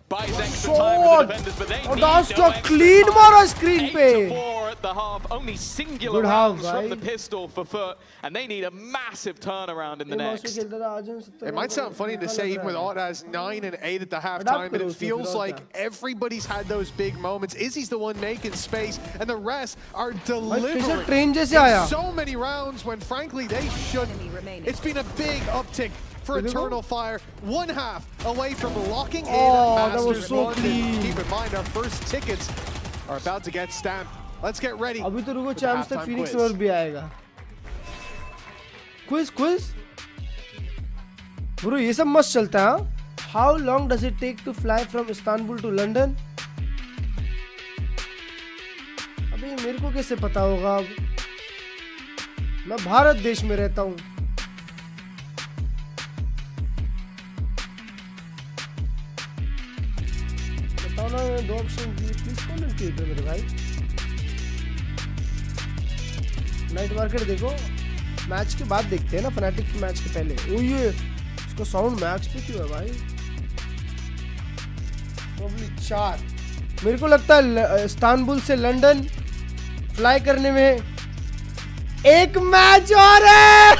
Buys extra time with the defenders, but they need no extra clean mara screen pe. 8-4 at the half. Only singular rounds from the pistol for Foot, and they need a massive turnaround in the next. It might sound funny to say, even with Audas 9 and 8 at the halftime, but it feels like everybody's had those big moments. Izzy's the one making space, and the rest are delivering in so many rounds when, frankly, they shouldn't. It's been a big uptick for Eternal Fire, 1 half away from locking in Masters London. Keep in mind, our first tickets are about to get stamped. Let's get ready. अभी तो रुको, champs तक Phoenix और भी आएगा. Quiz. Bro, ये सब मस्त चलता है. How long does it take to fly from Istanbul to London? मेरे को कैसे पता होगा? मैं भारत देश में रहता हूँ। बताओ ना, दो ऑप्शन प्लीज कमेंट मेरे भाई। नाइट मार्केट देखो, मैच के बाद देखते हैं ना, फनाटिक के मैच के पहले। ओ ये इसका साउंड मैक्स पे क्यों है भाई? प्रॉब्ली 4। मेरे को लगता है इस्तांबुल से लंदन फ्लाई करने में 1 मैच और है।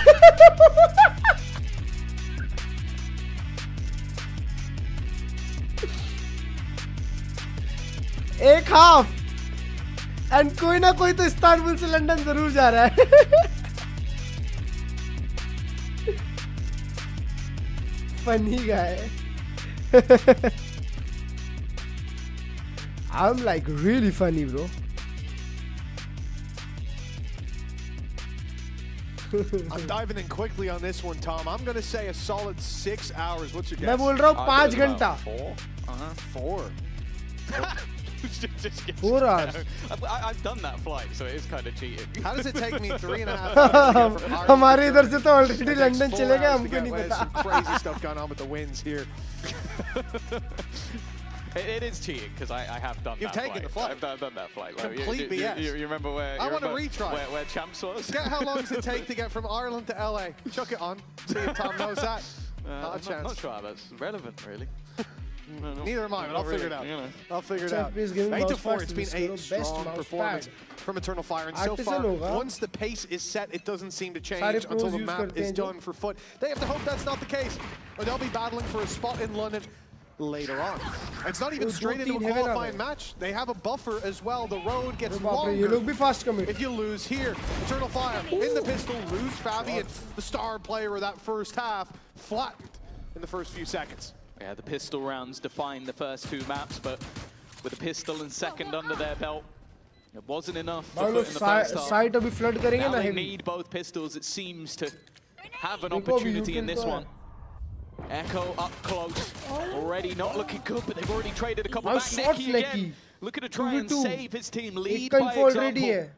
एक हाफ एंड कोई ना कोई तो इस्तांबुल से लंदन जरूर जा रहा है। Funny guy. I'm like really funny, bro. I'm diving in quickly on this one, Tom. I'm going to say a solid 6 hours. What's your guess? मैं बोल रहा हूँ 5 घंटा। 4. 4 hours. I've done that flight, so it is kind of cheating. How does it take me 3.5 hours? हमारे इधर से तो already London चले गए, हमको नहीं पता। Some crazy stuff going on with the winds here. It is cheating because I have done You've that taken flight. the flight. I've done that flight. Like, Complete BS. You remember where? I want to retry. Where Champs was? How long does it take to get from Ireland to LA? Chuck it on. See if Tom knows that. Not a chance. Not sure how that's relevant, really. Neither am I, but I'll figure it out. You know. I'll figure it out. 8-4, it's been a strong performance from Eternal Fire. And so far, once the pace is set, it doesn't seem to change until the map is done for Foot. They have to hope that's not the case, or they'll be battling for a spot in London later on. It's not even straight into a qualifying match. They have a buffer as well. The road gets longer if you lose here. Eternal Fire in the pistol, lose Fabi, and the star player of that first half flattened in the first few seconds. Yeah, the pistol rounds define the first 2 maps, but with a pistol and second under their belt, it wasn't enough for Foot in the first half. Side अभी flood करेंगे Now ना they heavy. need both pistols, it seems, to have an opportunity in this one. Echo up close, already not looking good, but they've already traded a couple back. Neki again, looking to try and save his team, lead by example.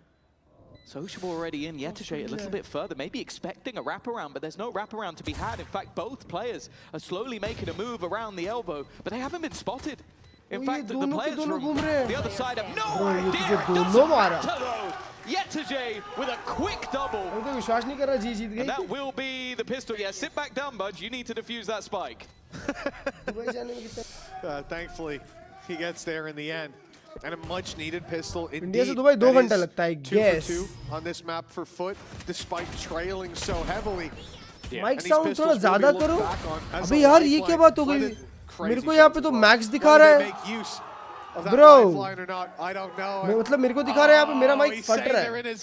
Sociable already in, Yetajay a little bit further, maybe expecting a wraparound, but there's no wraparound to be had. In fact, both players are slowly making a move around the elbow, but they haven't been spotted. In fact, the players from the other side have no idea. Yetajay with a quick double. And that will be the pistol. Yeah, sit back down, bud. You need to defuse that spike. Thankfully, he gets there in the end. And a much-needed pistol indeed. India से Dubai 2 घंटा लगता है, 2 for 2 on this map for Foot, despite trailing so heavily. Mic sound थोड़ा ज़्यादा करो। अबे यार ये क्या बात हो गई? मेरे को यहाँ पे तो मैक्स दिखा रहा है। Bro, मतलब मेरे को दिखा रहा है यहाँ पे मेरा माइक फट रहा है। मेरे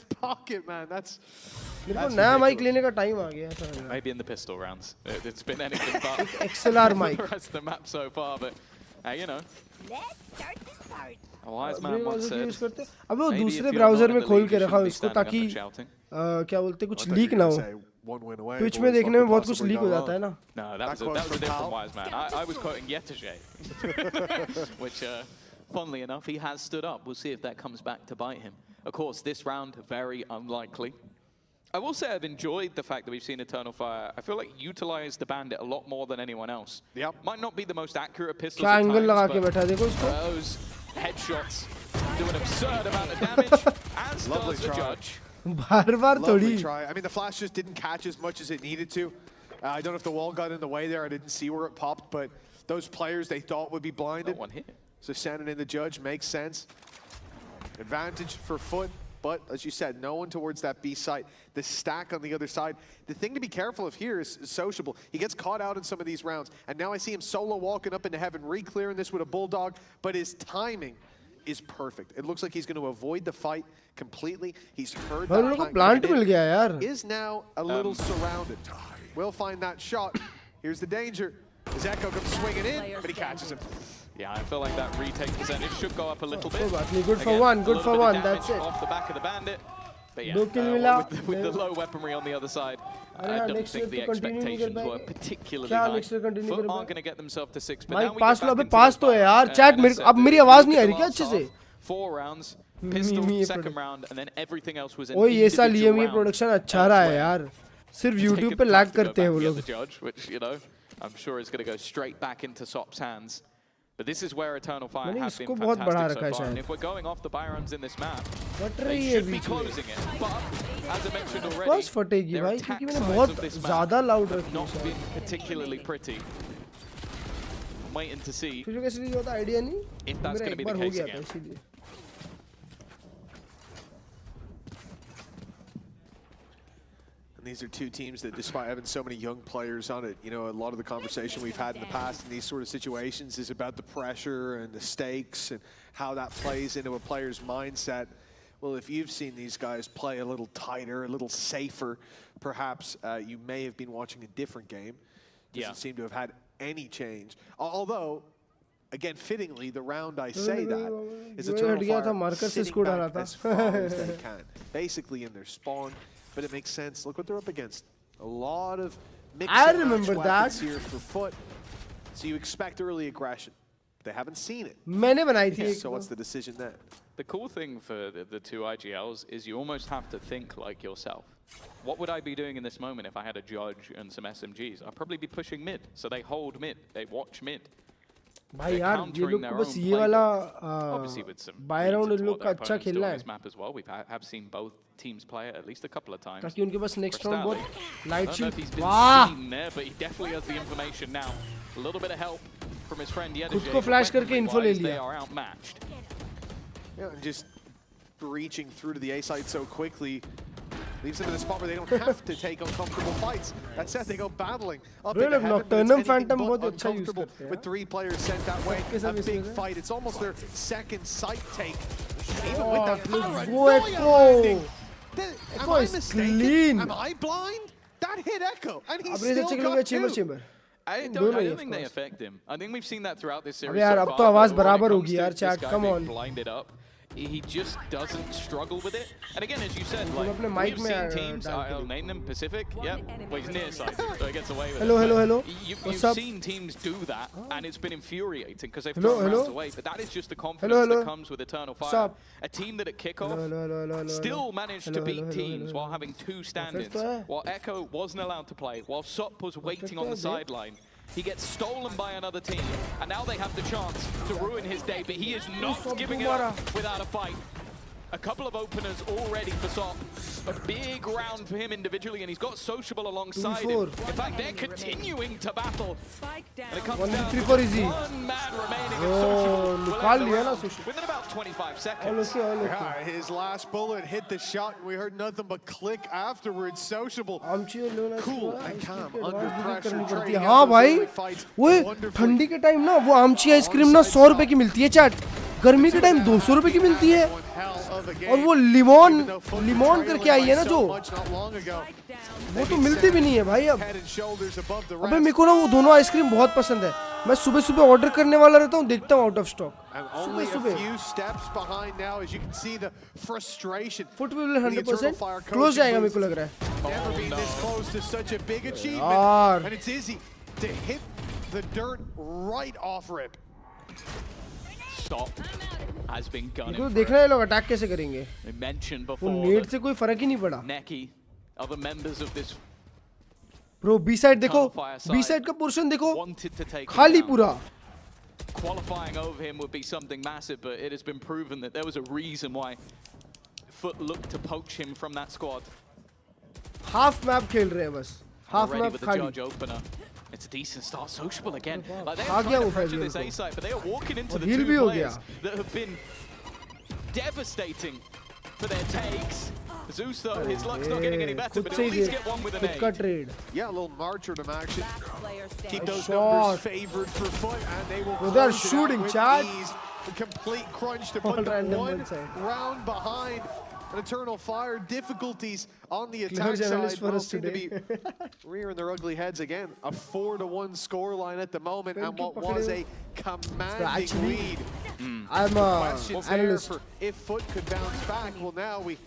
को नया माइक लेने का टाइम आ गया। Maybe in the pistol rounds. It's been anything but XLR mic. the rest of the map so far, but you know. Let's start this part. A wise man once said. अबे वो दूसरे browser में खोल के रखा उसको ताकि क्या बोलते कुछ लीक ना हो। ट्विच में देखने में बहुत कुछ लीक हो जाता है ना। No, that was a different wise man. I was quoting Yetajay, which, funnily enough, he has stood up. We'll see if that comes back to bite him. Of course, this round very unlikely. I will say I've enjoyed the fact that we've seen Eternal Fire. I feel like utilize the Bandit a lot more than anyone else. Yep. Might not be the most accurate pistols at times, but those headshots do an absurd amount of damage, as does the judge. Lovely try. I mean, the flash just didn't catch as much as it needed to. I don't know if the wall got in the way there. I didn't see where it popped, but those players they thought would be blinded. One hit. So sending in the judge makes sense. Advantage for Foot. But, as you said, no one towards that B site. The stack on the other side. The thing to be careful of here is Sociable. He gets caught out in some of these rounds. And now I see him solo walking up into heaven, re-clearing this with a Bulldog. But his timing is perfect. It looks like he's going to avoid the fight completely. He's heard that plant is now a little surrounded. We'll find that shot. Here's the danger. As Echo comes swinging in, but he catches him. Yeah, I feel like that retake percentage should go up a little bit. Good for one, good for one, that's it. Off the back of the Bandit. But yeah, with the low weaponry on the other side, I don't think the expectations were particularly high. Foot aren't going to get themselves to 6, but now we get back into the fight. पास तो है यार, chat मेरी आवाज नहीं आ रही क्या अच्छे से? 4 rounds, Pistol, second round, and then everything else was an ओए ये साल individual Emea round प्रोडक्शन अच्छा रहा है यार सिर्फ YouTube पे लैग करते हैं वो लोग judge, which, you know, I'm sure is going to go straight back into Sop's hands. But this is where Eternal Fire have been fantastic so far. And if we're going off the Byrons in this map, they should be closing it. But, as I mentioned already, बस फटेगी भाई क्योंकि मैंने बहुत ज़्यादा loud रखी है not been particularly pretty. I'm waiting to see फिर कैसे नहीं होता आइडिया नहीं if that's going to be the case again. These are two teams that, despite having so many young players on it, you know, a lot of the conversation we've had in the past in these sort of situations is about the pressure and the stakes and how that plays into a player's mindset. Well, if you've seen these guys play a little tighter, a little safer, perhaps you may have been watching a different game. Doesn't seem to have had any change. Although, again, fittingly, the round I say that is Eternal Fire sitting back as far as they can, basically in their spawn. But it makes sense. Look what they're up against. A lot of mixed weapons here for Foot. So you expect early aggression. They haven't seen it. मैंने बनाई थी. So what's the decision there? The cool thing for the two IGLs is you almost have to think like yourself. What would I be doing in this moment if I had a judge and some SMGs? I'd probably be pushing mid. So they hold mid. They watch mid. भाई यार ये लोग को बस ये वाला bye round in लोग का अच्छा खेलना है teams play it at least a couple of times. ताकि उनके पास next round बहुत light shoot. वाह! But he definitely has the information now. A little bit of help from his friend Yedajay. खुद को flash करके info ले लिया. They are outmatched. Yeah, and just reaching through to the A side so quickly leaves them in a spot where they don't have to take uncomfortable fights. That said, they go battling up into heaven, but it's anything but uncomfortable with 3 players sent that way. A big fight. It's almost their second sight take. Even with that brilliant landing. Am I mistaken? Am I blind? That hit Echo, and he still got 2. I don't think they affect him. I think we've seen that throughout this series. यार अब तो आवाज बराबर होगी यार chat. Come on. Blinded up. He just doesn't struggle with it. And again, as you said, like, we've seen teams, I'll name them, Pacific, yep, well, he's near side, so he gets away with it. Hello. You've seen teams do that, and it's been infuriating, because they've thrown rounds away, but that is just the confidence that comes with Eternal Fire. A team that at kickoff still managed to beat teams while having 2 stand-ins, while Echo wasn't allowed to play, while Sop was waiting on the sideline. He gets stolen by another team, and now they have the chance to ruin his day, but he is not giving it up without a fight. A couple of openers already for Sop. A big round for him individually, and he's got Sociable alongside him. In fact, they're continuing to battle. And it comes down to 1 man remaining, and Sociable will end the round within about 25 seconds. Yeah, his last bullet hit the shot, and we heard nothing but click afterwards. Sociable, cool and calm under pressure. हाँ भाई, वो ठंडी के time ना वो आमची ice cream ना 100 रुपए की मिलती है चैट. गर्मी के टाइम 200 रुपए की मिलती है. और वो लिमोन करके आई है ना जो वो तो मिलती भी नहीं है भाई अब. अबे मेरे को ना वो दोनों आइसक्रीम बहुत पसंद है. मैं सुबह ऑर्डर करने वाला रहता हूँ, देखता हूँ आउट ऑफ स्टॉक. सुबह फुट विल 100% क्लोज जाएगा मेरे को लग रहा है. Stop has been gunning. तो देखना है लोग अटैक कैसे करेंगे. We mentioned वो before. नेट से कोई फर्क ही नहीं पड़ा. Neki, other members of this. Bro, B side देखो, B side का पोर्शन देखो, खाली पूरा. Qualifying over him would be something massive, but it has been proven that there was a reason why Foot looked to poach him from that squad. Half map खेल रहे हैं बस. Half map खाली. It's a decent start. Sociable again. Like, they're trying to pressure this A side, but they are walking into the 2 players that have been devastating for their takes. Zeus, though, his luck's not getting any better, but he'll at least get one with an A. Yeah, a little martyrdom action. Keep those numbers favored for Foot, and they will they're shooting, Chad. A complete crunch to put them 1 round behind. An Eternal Fire, difficulties on the attack side will seem to be rearing their ugly heads again. A 4-1 scoreline at the moment, and what was a commanding lead. I'm a analyst. If Foot could bounce back, well, now we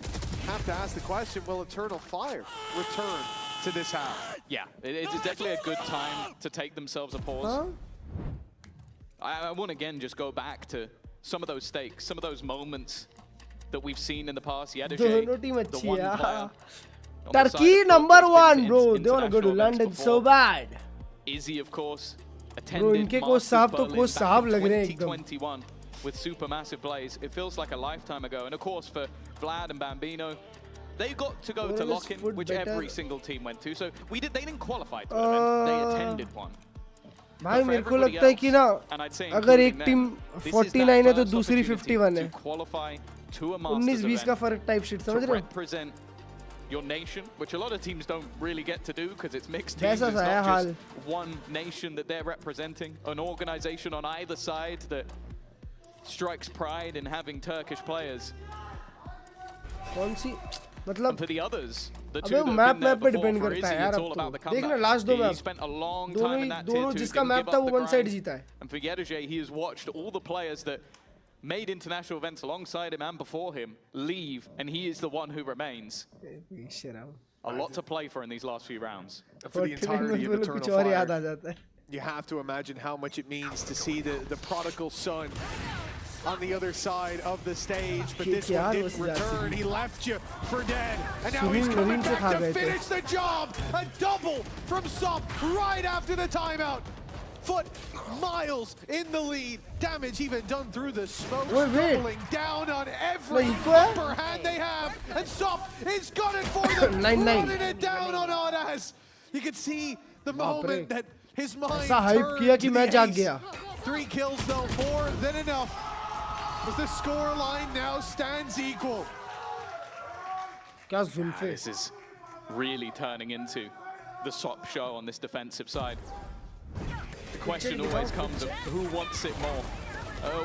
have to ask the question, will Eternal Fire return to this half? Yeah, it's definitely a good time to take themselves a pause. I want to again just go back to some of those stakes, some of those moments that we've seen in the past. दोनों team the अच्छी one है. player. Turkey #1, bro. They wanna go to London so bad. Izzy, of course, Bro, attended इनके coach साहब तो coach साहब लग रहे हैं एकदम. 2021 with supermassive plays. It feels like a lifetime ago. And of course, for Vlad and Bambino, they got to go to lock-in, which every single team went to. So they didn't qualify tournament, they attended one. भाई मेरे को लगता है कि ना अगर एक team 49 है तो दूसरी 51 है. 19-20 का फर्क टाइप शीट समझ रहे हो? Your nation, which a lot of teams don't really get to do because it's mixed teams. It's not just one nation that they're representing, an organization on either side that strikes pride in having Turkish players. कौन सी मतलब for the others, the अबे map पे depend करता है यार अब तो. देखना लास्ट दो मैप दोनों जिसका मैप था वो वन साइड जीता है. And for Yerge, he has watched all the players that made international events alongside him and before him leave, and he is the one who remains. A lot to play for in these last few rounds. For the entirety of Eternal Fire, you have to imagine how much it means to see the prodigal son on the other side of the stage, but this one didn't return. He left you for dead, and now he's coming back to finish the job. A double from Sop right after the timeout. Foot miles in the lead. Damage even done through the smoke, doubling down on every upper hand they have. And Sop is got it for them, running it down on Audaz. You can see the moment that his mind turned to the ace. 3 kills though, more than enough. As the score line now stands equal. This is really turning into the Sop show on this defensive side. The question always comes of who wants it more.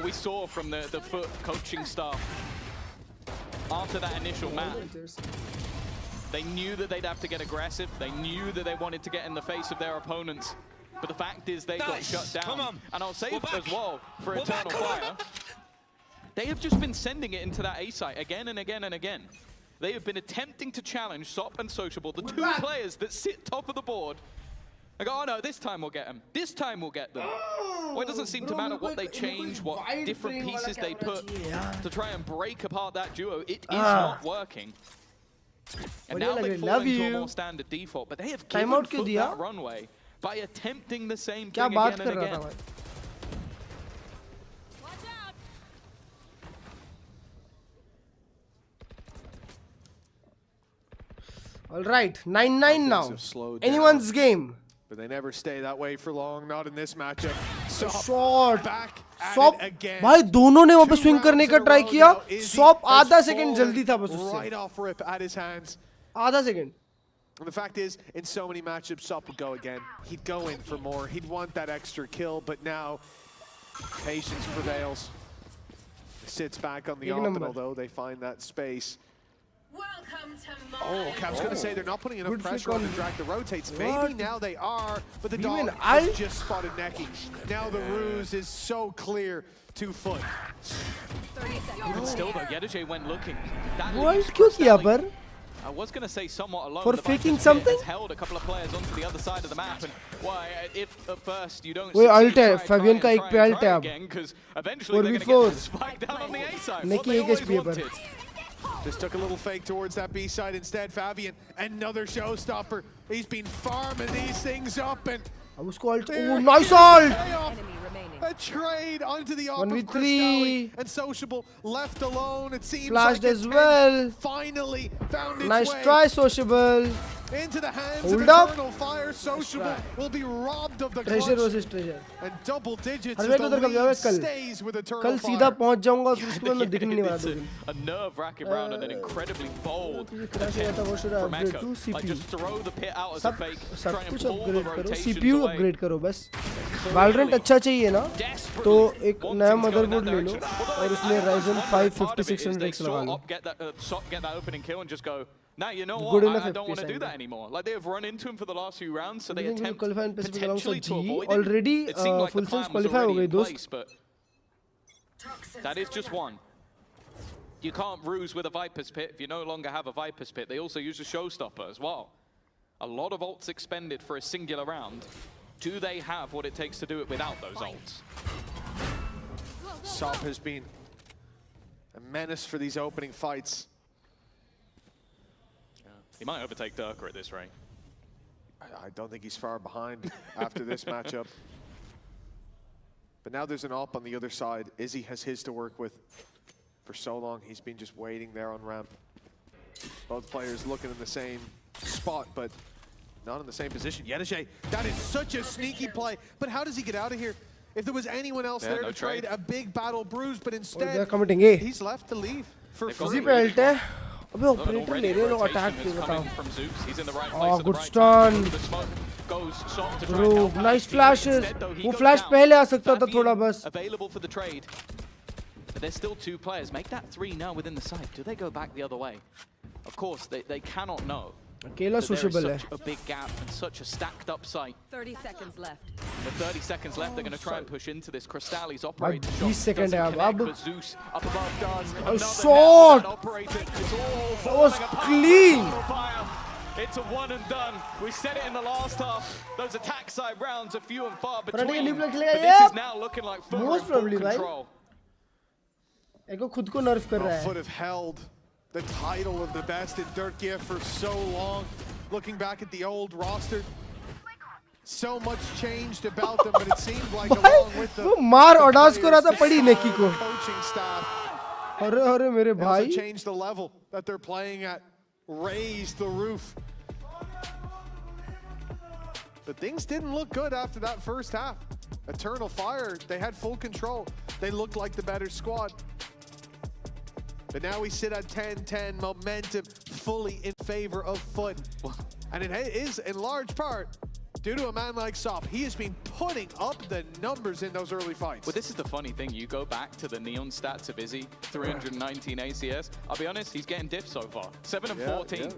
We saw from the Foot coaching staff after that initial map, they knew that they'd have to get aggressive. They knew that they wanted to get in the face of their opponents. But the fact is they got shut down. And I'll say as well, for Eternal Fire, they have just been sending it into that A site again and again and again. They have been attempting to challenge Sop and Sociable, the two players that sit top of the board. I go, oh no, this time we'll get them. This time we'll get them. Well, it doesn't seem to matter what they change, what different pieces they put to try and break apart that duo. It is not working. And now they fall into a more standard default, but they have given Foot that runway by attempting the same thing again and again. All right, 9-9 now. Anyone's game. But they never stay that way for long, not in this matchup. Shot. Back at Sop. it again. भाई दोनों ने वहाँ पे swing करने का try किया. Sop आधा second जल्दी था बस उससे. Right off rip at his hands. आधा second. And the fact is, in so many matchups, Sop would go again. He'd go in for more. He'd want that extra kill, but now patience prevails. Sits back on the orbital though. They find that space. Oh, Cap's going to say they're not putting enough pressure on to drag the rotates. Maybe now they are, but the dog has just spotted Neki. Now the ruse is so clear to Foot. Even still though, Yerge went looking. I was going to say somewhat alone. For faking something? Held a couple of players onto the other side of the map, and why if at first you don't ult है Fabian का एक पे ult है अब. because eventually they're going to get the spike down on the A side. Neki एक HP पर. Just took a little fake towards that B side instead. Fabian, another showstopper. He's been farming these things up and nice ult! A trade onto the op of Cristalli and Sociable left alone. It seems flashed like as well. Finally found its nice way try, Sociable. Into the hands of Eternal Fire. Sociable will be robbed of the treasure clutch. versus treasure. And double digits as the lead stays with Eternal Fire. कल सीधा पहुंच जाऊंगा और उसके बाद मैं दिखने नहीं वाला दो दिन. A nerve-wracking round and an incredibly bold attempt from Echo. Like just throw the pit out as a fake, try and pull the rotations CPU away. upgrade करो बस. Valorant अच्छा चाहिए ना तो एक नया motherboard ले लो और उसमें Ryzen 5 5600X लगा लो. Get that opening kill and just go. Now you know what? I don't want to do that anymore. Like they have run into him for the last few rounds, so they attempt potentially to avoid him. Already it seemed like the plan was already in place, but that is just one. You can't ruse with a Viper's Pit if you no longer have a Viper's Pit. They also use a Showstopper as well. A lot of ults expended for a singular round. Do they have what it takes to do it without those ults? Sop has been a menace for these opening fights. He might overtake Durka at this rate. I don't think he's far behind after this matchup. But now there's an op on the other side. Izzy has his to work with. For so long, he's been just waiting there on ramp. Both players looking in the same spot, but not in the same position. Yedajay, that is such a sneaky play. But how does he get out of here? If there was anyone else there to trade a big battle bruise, but instead he's left to leave for free. अबे operator ले रहे लोग attack पे बताओ good stun bro nice flashes वो flash पहले आ सकता था थोड़ा बस available for the trade but there's still two players make that 3 now within the site do they go back the other way of course they cannot know अकेला sociable है such a big gap and such a stacked up site 30 seconds left with 30 seconds left they're going to try and push into this Crystallis operator shot 20 seconds है अब Zeus up above done a shot that was clean it's a one and done we said it in the last half those attack side rounds are few and far between but this is now looking like full control एको खुद को नर्फ कर रहा है Foot have held the title of the best in Turkey for so long. Looking back at the old roster, so much changed about them, but it seemed like along with the मार ऑडास को रहा था पड़ी नेकी को coaching staff, अरे मेरे भाई also changed the level that they're playing at, raised the roof. But things didn't look good after that first half. Eternal Fire, they had full control. They looked like the better squad. But now we sit at 10-10, momentum fully in favor of Foot. And it is in large part due to a man like Sop. He has been putting up the numbers in those early fights. Well, this is the funny thing. You go back to the Neon stats of Izzy, 319 ACS. I'll be honest, he's getting diff so far. 7 and 14.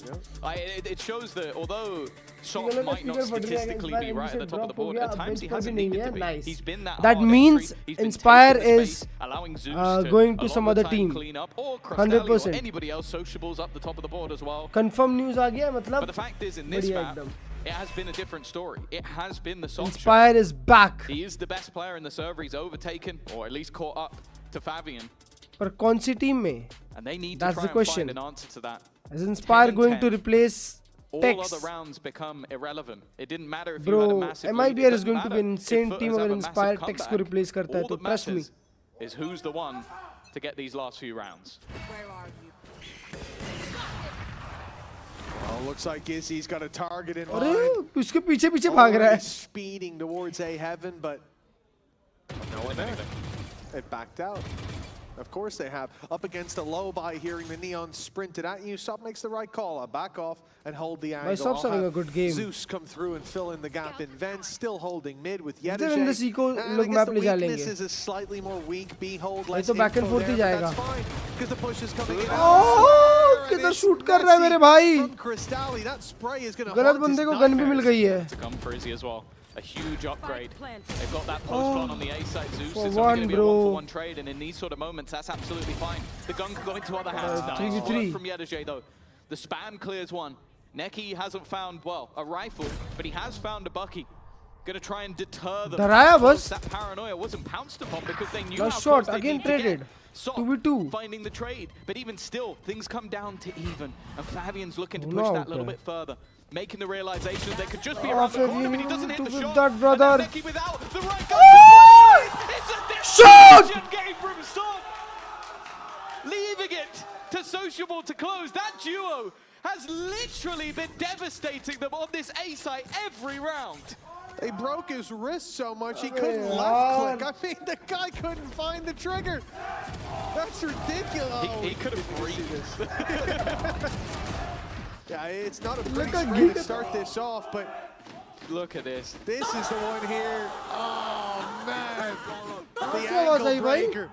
It shows that although Sop might not statistically be right at the top of the board, at times he hasn't needed to be. He's been that means Inspire is allowing Zeus going to some other team. Clean up, or 100%. Or anybody else sociables up the top of the board as well. Confirm news आ गया मतलब. But the fact is, in this map, it has been a different story. It has been the soft Inspire shot. is back. He is the best player in the server. He's overtaken, or at least caught up to Fabian. पर कौन सी team में? And they need That's to the try question. and find an answer to that. Is Inspire going to replace all Tex? other rounds become irrelevant. It didn't matter if Bro, you had a massive MIBR is going to be an insane team अगर Inspire Tex को replace करता है तो trust me. Is who's the one to get these last few rounds. Where are you? Well, looks like Izzy's got a target in mind. अरे उसके पीछे पीछे भाग रहा है. Speeding towards A heaven, but no one there. It backed out. Of course they have. Up against a low by hearing the Neon sprinted at you. Sop makes the right call. I'll back off and hold the angle. Sop's having a good game. Zeus come through and fill in the gap in vents. Still holding mid with इधर Yedajay. अंदर सी को लोग map ले जा लेंगे. This is a slightly more weak B hold. ये तो back and forth ही जाएगा. That's fine because the push is coming in. Oh, किधर shoot कर रहा है मेरे भाई? Crystalli, that spray is going to गलत बंदे को गन भी मिल गई है. To come for Izzy as well. A huge upgrade. They've got that post plan on the A side. Zeus is only one, going to be a bro. 1-for-1 trade, and in these sort of moments, that's absolutely fine. The gun could go into other hands. Nice work from Yedajay, though. The spam clears one. Neki hasn't found, well, a rifle, but he has found a Bucky. Going to try and deter them. That paranoia wasn't pounced upon because they knew how shot close again they need traded. to get. Sop 2v2. finding the trade, but even still, things come down to even, and Fabian's looking to push that a little bit further. Making the realization that they could just be around the corner, but he doesn't hit the shot. That brother. And Neki without the right gun it's a destination game from Sop. Leaving it to Sociable to close. That duo has literally been devastating them on this A site every round. They broke his wrist so much he couldn't left click. I mean, the guy couldn't find the trigger. That's ridiculous. He could have breathed. Yeah, it's not a pretty spray to start this off, but look at this. This is the one here. Oh, man. The ankle breaker.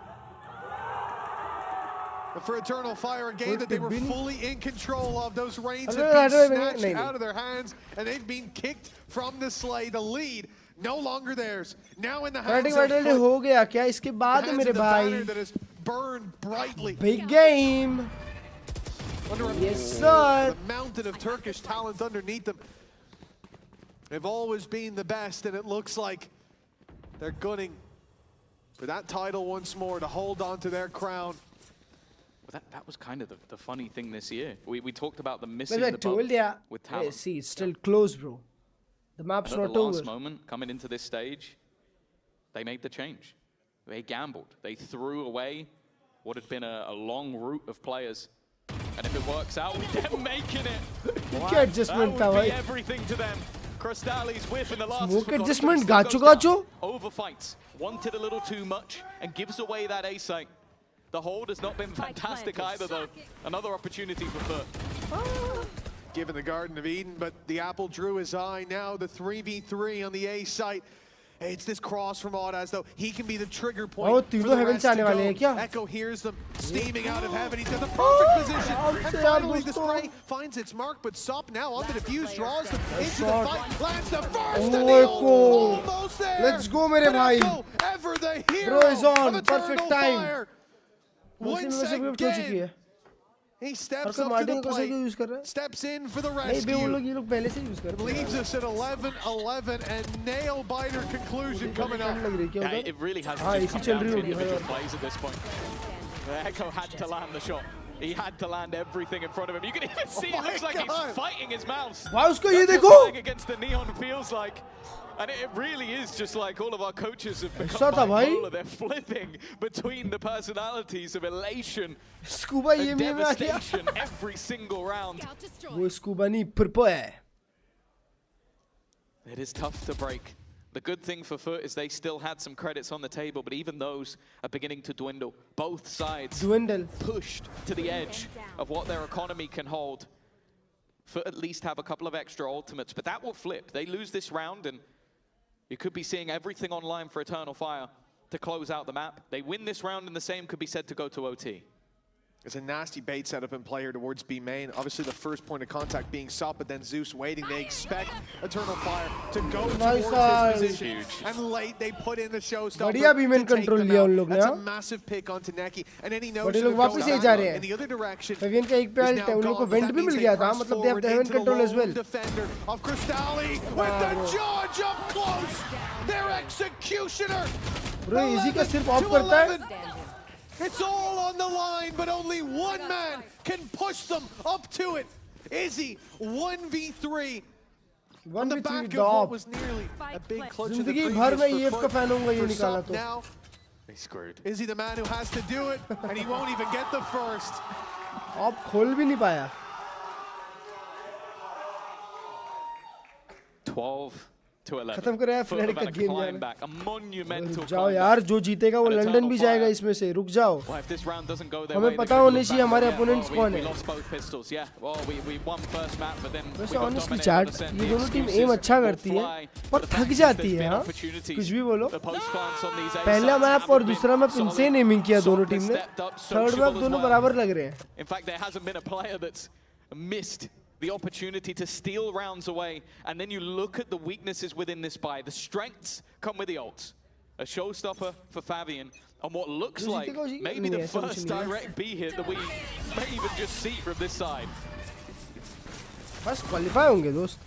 But for Eternal Fire, a game that they were fully in control of. Those reins have been snatched out of their hands, and they've been kicked from the sleigh. The lead no longer theirs. Now in the hands of हो गया क्या इसके बाद मेरे भाई? That is burned brightly. Big game. Yes, sir. The mountain of Turkish talent underneath them. They've always been the best, and it looks like they're gunning for that title once more to hold on to their crown. That was kind of the funny thing this year. We talked about the missing Well, I the told boat ya. with talent. Hey, see, it's still close, bro. The map's But at not the over. last moment, coming into this stage, they made the change. They gambled. They threw away what had been a long route of players. And if it works out with them making it, that would be everything to them. Crystalli's whiff in the last Smoke adjustment gacho gacho. Overfights, wanted a little too much, and gives away that A site. The hold has not been fantastic either, though. Another opportunity for Foot. Given the Garden of Eden, but the apple drew his eye. Now the 3v3 on the A site. It's this cross from Audas, though. He can be the trigger point for the rest to go. Echo hears them steaming out of heaven. He's got the perfect position. And finally the spray finds its mark, but Sop now on the defuse, draws them into the fight, lands the first, and the almost there. Let's go, mere bhai. Ever the hero Bro is on, of Eternal perfect time. Fire. Once again, he steps up to the plate, steps in for the rescue, leaves us at 11-11, and nail-biter conclusion coming up. Yeah, it really has to just come down to individual plays at this point. Echo had to land the shot. He had to land everything in front of him. You can even see it looks like he's fighting his mouse. Wow, usko ye That's dekho. what playing against the Neon feels like. And it really is just like all of our coaches have become bipolar. They're flipping between the personalities of elation and devastation every single round. वो scuba नहीं परपो है. It is tough to break. The good thing for Foot is they still had some credits on the table, but even those are beginning to dwindle. Both sides pushed to the edge of what their economy can hold. Foot at least have a couple of extra ultimates, but that will flip. They lose this round and you could be seeing everything online for Eternal Fire to close out the map. They win this round and the same could be said to go to OT. There's a nasty bait setup in play here towards B main. Obviously the first point of contact being Sop, but then Zeus waiting. They expect Eternal Fire to go towards this position. And late they put in the showstopper to take them out. That's a massive pick onto Neki. And any notion of going in the other direction is now gone. That means they press forward into the lone defender of Crystalli with the George up close. Their executioner. Bro, easy का सिर्फ of करता है. It's all on the line, but only one man can push them up to it. Izzy, 1v3. On the back of what was nearly a big clutch of the previous for Sop now. They screwed. Izzy the man who has to do it, and he won't even get the first. आप खोल भी नहीं पाया. 12 to 11. खत्म करें यार fled का game यार. A monumental रुक जाओ यार, जो जीतेगा वो लंदन भी जाएगा इसमें से. रुक जाओ. हमें पता होने चाहिए हमारे अपोनेंट्स कौन है. वैसे ऑनेस्टली चैट, ये दोनों टीम एम अच्छा करती है पर थक जाती है. हाँ, कुछ भी बोलो. पहला मैप और दूसरा मैप इंसेन एमिंग किया दोनों टीम ने. थर्ड मैप दोनों बराबर लग रहे हैं. In fact, there hasn't been a player that's missed the opportunity to steal rounds away, and then you look at the weaknesses within this buy. The strengths come with the ults. A showstopper for Fabian on what looks like maybe the first direct B hit that we may even just see from this side. बस qualify होंगे दोस्त.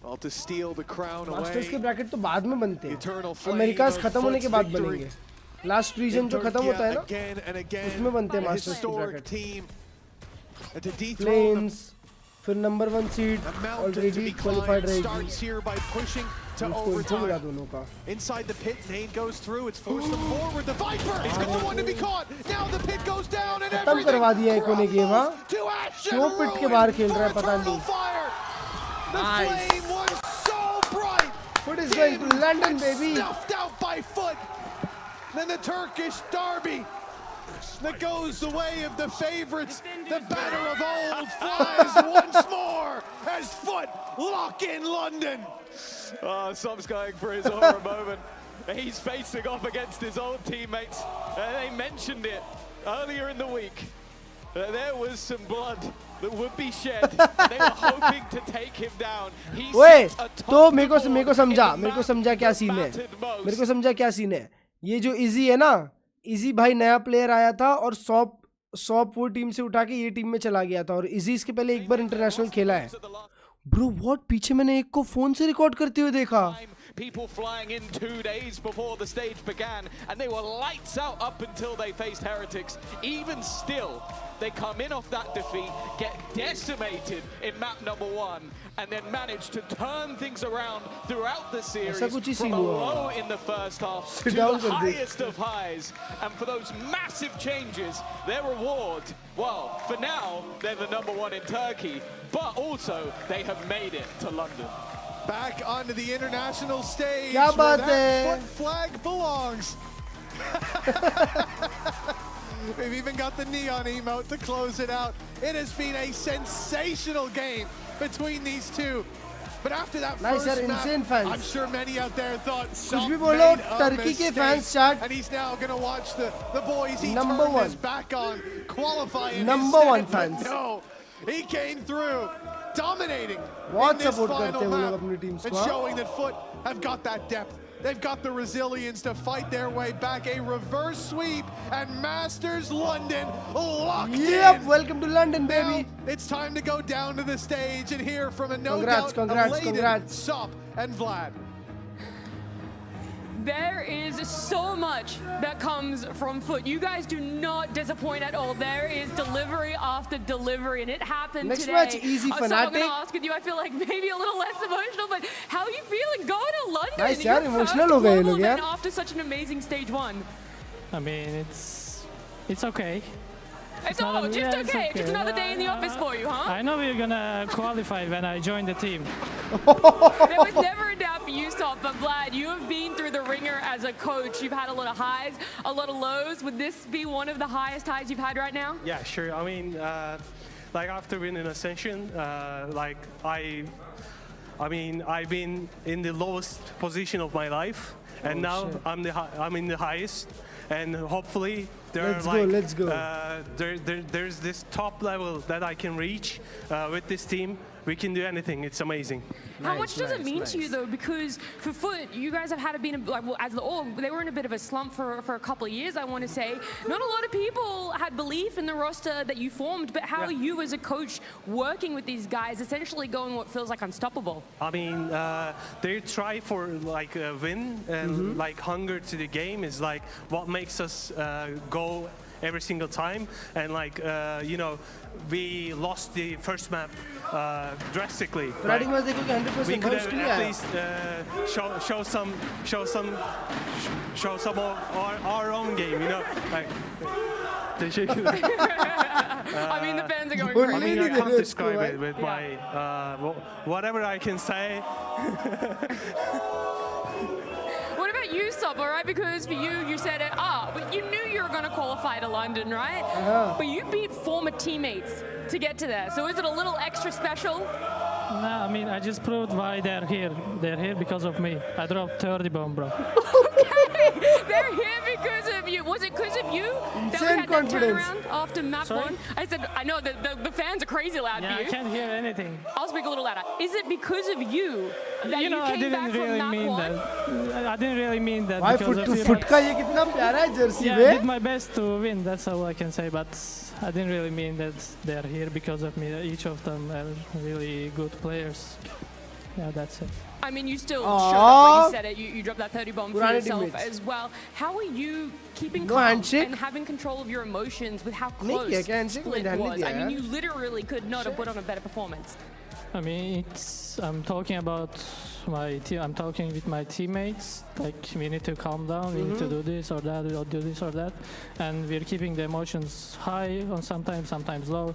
Well, to steal the crown away. Masters के bracket तो बाद में बनते हैं. America's खत्म होने के बाद बनेंगे. लास्ट रीजन जो खत्म होता है ना, उसमें बनते हैं मास्टर्स के ब्रैकेट. Flames. फिर नंबर 1 सीड ऑलरेडी क्वालिफाइड रहेगी. To overtime. Inside the pit, Nade goes through. It's forced them forward. The Viper is the one to be caught. Now the pit goes down and everything. करवा दिया एको ने game. हाँ, क्यों पिट के बाहर खेल रहा है पता नहीं. The flame was so bright. Foot is going to London, baby. Snuffed out by Foot. Then the Turkish derby that goes the way of the favorites. The banner of old flies once more as Foot lock in London. Som's going for his aura moment. He's facing off against his old teammates. They mentioned it earlier in the week. There was some blood that would be shed. They were hoping to take him down. Wait, तो मेरे को समझा क्या scene है. मेरे को समझा क्या सीन है. ये जो इजी है ना, इजी भाई नया प्लेयर आया था और सॉप वो टीम से उठा के ये टीम में चला गया था और इजी इसके पहले एक बार इंटरनेशनल खेला है. ब्रो व्हाट, पीछे मैंने एक को फोन से रिकॉर्ड करते हुए देखा. people flying in 2 days before the stage began, and they were lights out up until they faced Heretics. Even still, they come in off that defeat, get decimated in map number 1, and then manage to turn things around throughout the series from a low in the first half to the highest of highs. And for those massive changes, their reward, well, for now, they're the #1 in Turkey, but also they have made it to London. Back onto the international stage where that FUT flag belongs. We've even got the neon emote to close it out. It has been a sensational game between these two. But after that first map, I'm sure many out there thought Salt made a mistake. And he's now going to watch the boys he turned his back on qualify in #1 fans. No, he came through, dominating in this final map and showing that FUT have got that depth. They've got the resilience to fight their way back. A reverse sweep and Masters London locked in. Yep, welcome to London, baby. Now, it's time to go down to the stage and hear from a no-doubt elated Sop and Vlad. There is so much that comes from FUT. You guys do not disappoint at all. There is delivery after delivery, and it happened Next today. match, easy So I'm going to ask with you, I feel like maybe a little less emotional, but how are you feeling going to London? Nice, yaar, emotional ho gaye log yaar. After such an amazing stage 1. I mean, it's okay. It's okay. Just another day in the office for you, huh? I know we're gonna qualify when I join the team. There was never a doubt for you, Sop, but Vlad, you have been through the ringer as a coach. You've had a lot of highs, a lot of lows. Would this be one of the highest highs you've had right now? Yeah, sure. I mean, like after winning Ascension, like I've been in the lowest position of my life, and now I'm in the highest, and hopefully let's go. There's this top level that I can reach with this team. We can do anything. It's amazing. How much does it mean to you, though? Because for FUT, you guys have had to be as the org, they were in a bit of a slump for a couple of years, I want to say. Not a lot of people had belief in the roster that you formed, but how are you as a coach working with these guys, essentially going what feels like unstoppable? I mean, they try for like a win, and like hunger to the game is like what makes us go every single time. And like, you know, we lost the first map drastically. Right? We could have at least show some of our own game, you know. Like, I mean, the fans are going crazy. I mean, I can't describe it with my whatever I can say. What about you, Sop, all right? Because for you, you said it, but you knew you were going to qualify to London, right? But you beat former teammates to get to there. So is it a little extra special? No, I mean, I just proved why they're here. They're here because of me. I dropped 30 bomb, bro. Okay, they're here because of you. Was it because of you that we had that turnaround after map 1? I said, I know the fans are crazy loud for you. I can't hear anything. I'll speak a little louder. Is it because of you that you came back from map 1? I didn't really mean that. Why foot to foot ka ye kitna pyara hai jersey mein? I did my best to win. That's all I can say. But I didn't really mean that they're here because of me. Each of them are really good players. Yeah, that's it. I mean, you still showed up when you said it. You dropped that 30 bomb for yourself as well. How are you keeping calm and having control of your emotions with how close Split was? I mean, you literally could not have put on a better performance. I mean, I'm talking about my team. I'm talking with my teammates. Like, we need to calm down. We need to do this or that. Or do this or that. And we're keeping the emotions high on sometimes low.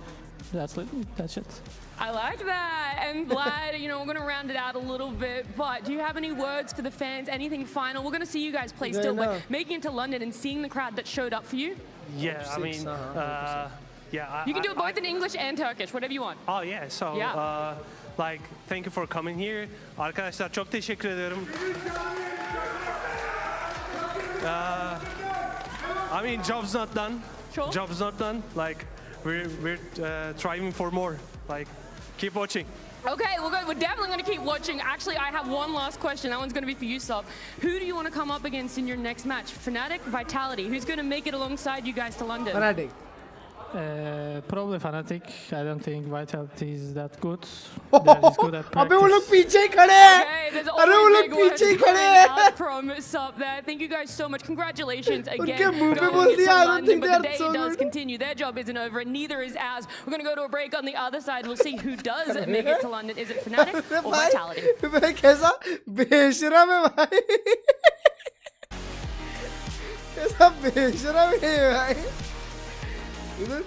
That's it. I like that. And Vlad, you know, we're going to round it out a little bit, but do you have any words for the fans? Anything final? We're going to see you guys play still, but making it to London and seeing the crowd that showed up for you? Yeah, I mean, yeah. You can do it both in English and Turkish, whatever you want. Oh yeah, so like, thank you for coming here. Arkadaşlar çok teşekkür ederim. I mean, job's not done. Sure. Job's not done. Like, we're striving for more. Like, keep watching. Okay, we're definitely going to keep watching. Actually, I have one last question. That one's going to be for you, Sop. Who do you want to come up against in your next match? Fnatic, Vitality. Who's going to make it alongside you guys to London? Fnatic. Probably Fnatic. I don't think Vitality is that good. They're just good at practice. अबे वो लोग पीछे ही खड़े हैं. अरे वो लोग big पीछे ही words खड़े coming हैं. out from Sup there. Thank you guys so much. Congratulations again. उनके मुंह पे going बोल into दिया. I don't London, think but they the are day so does good. continue. Their job isn't over, and neither is ours. We're going to go to a break on the other side. We'll see who does make it to London. Is it Fnatic or Vitality? मैं कैसा बेशरम है भाई. कैसा बेशरम है भाई. इधर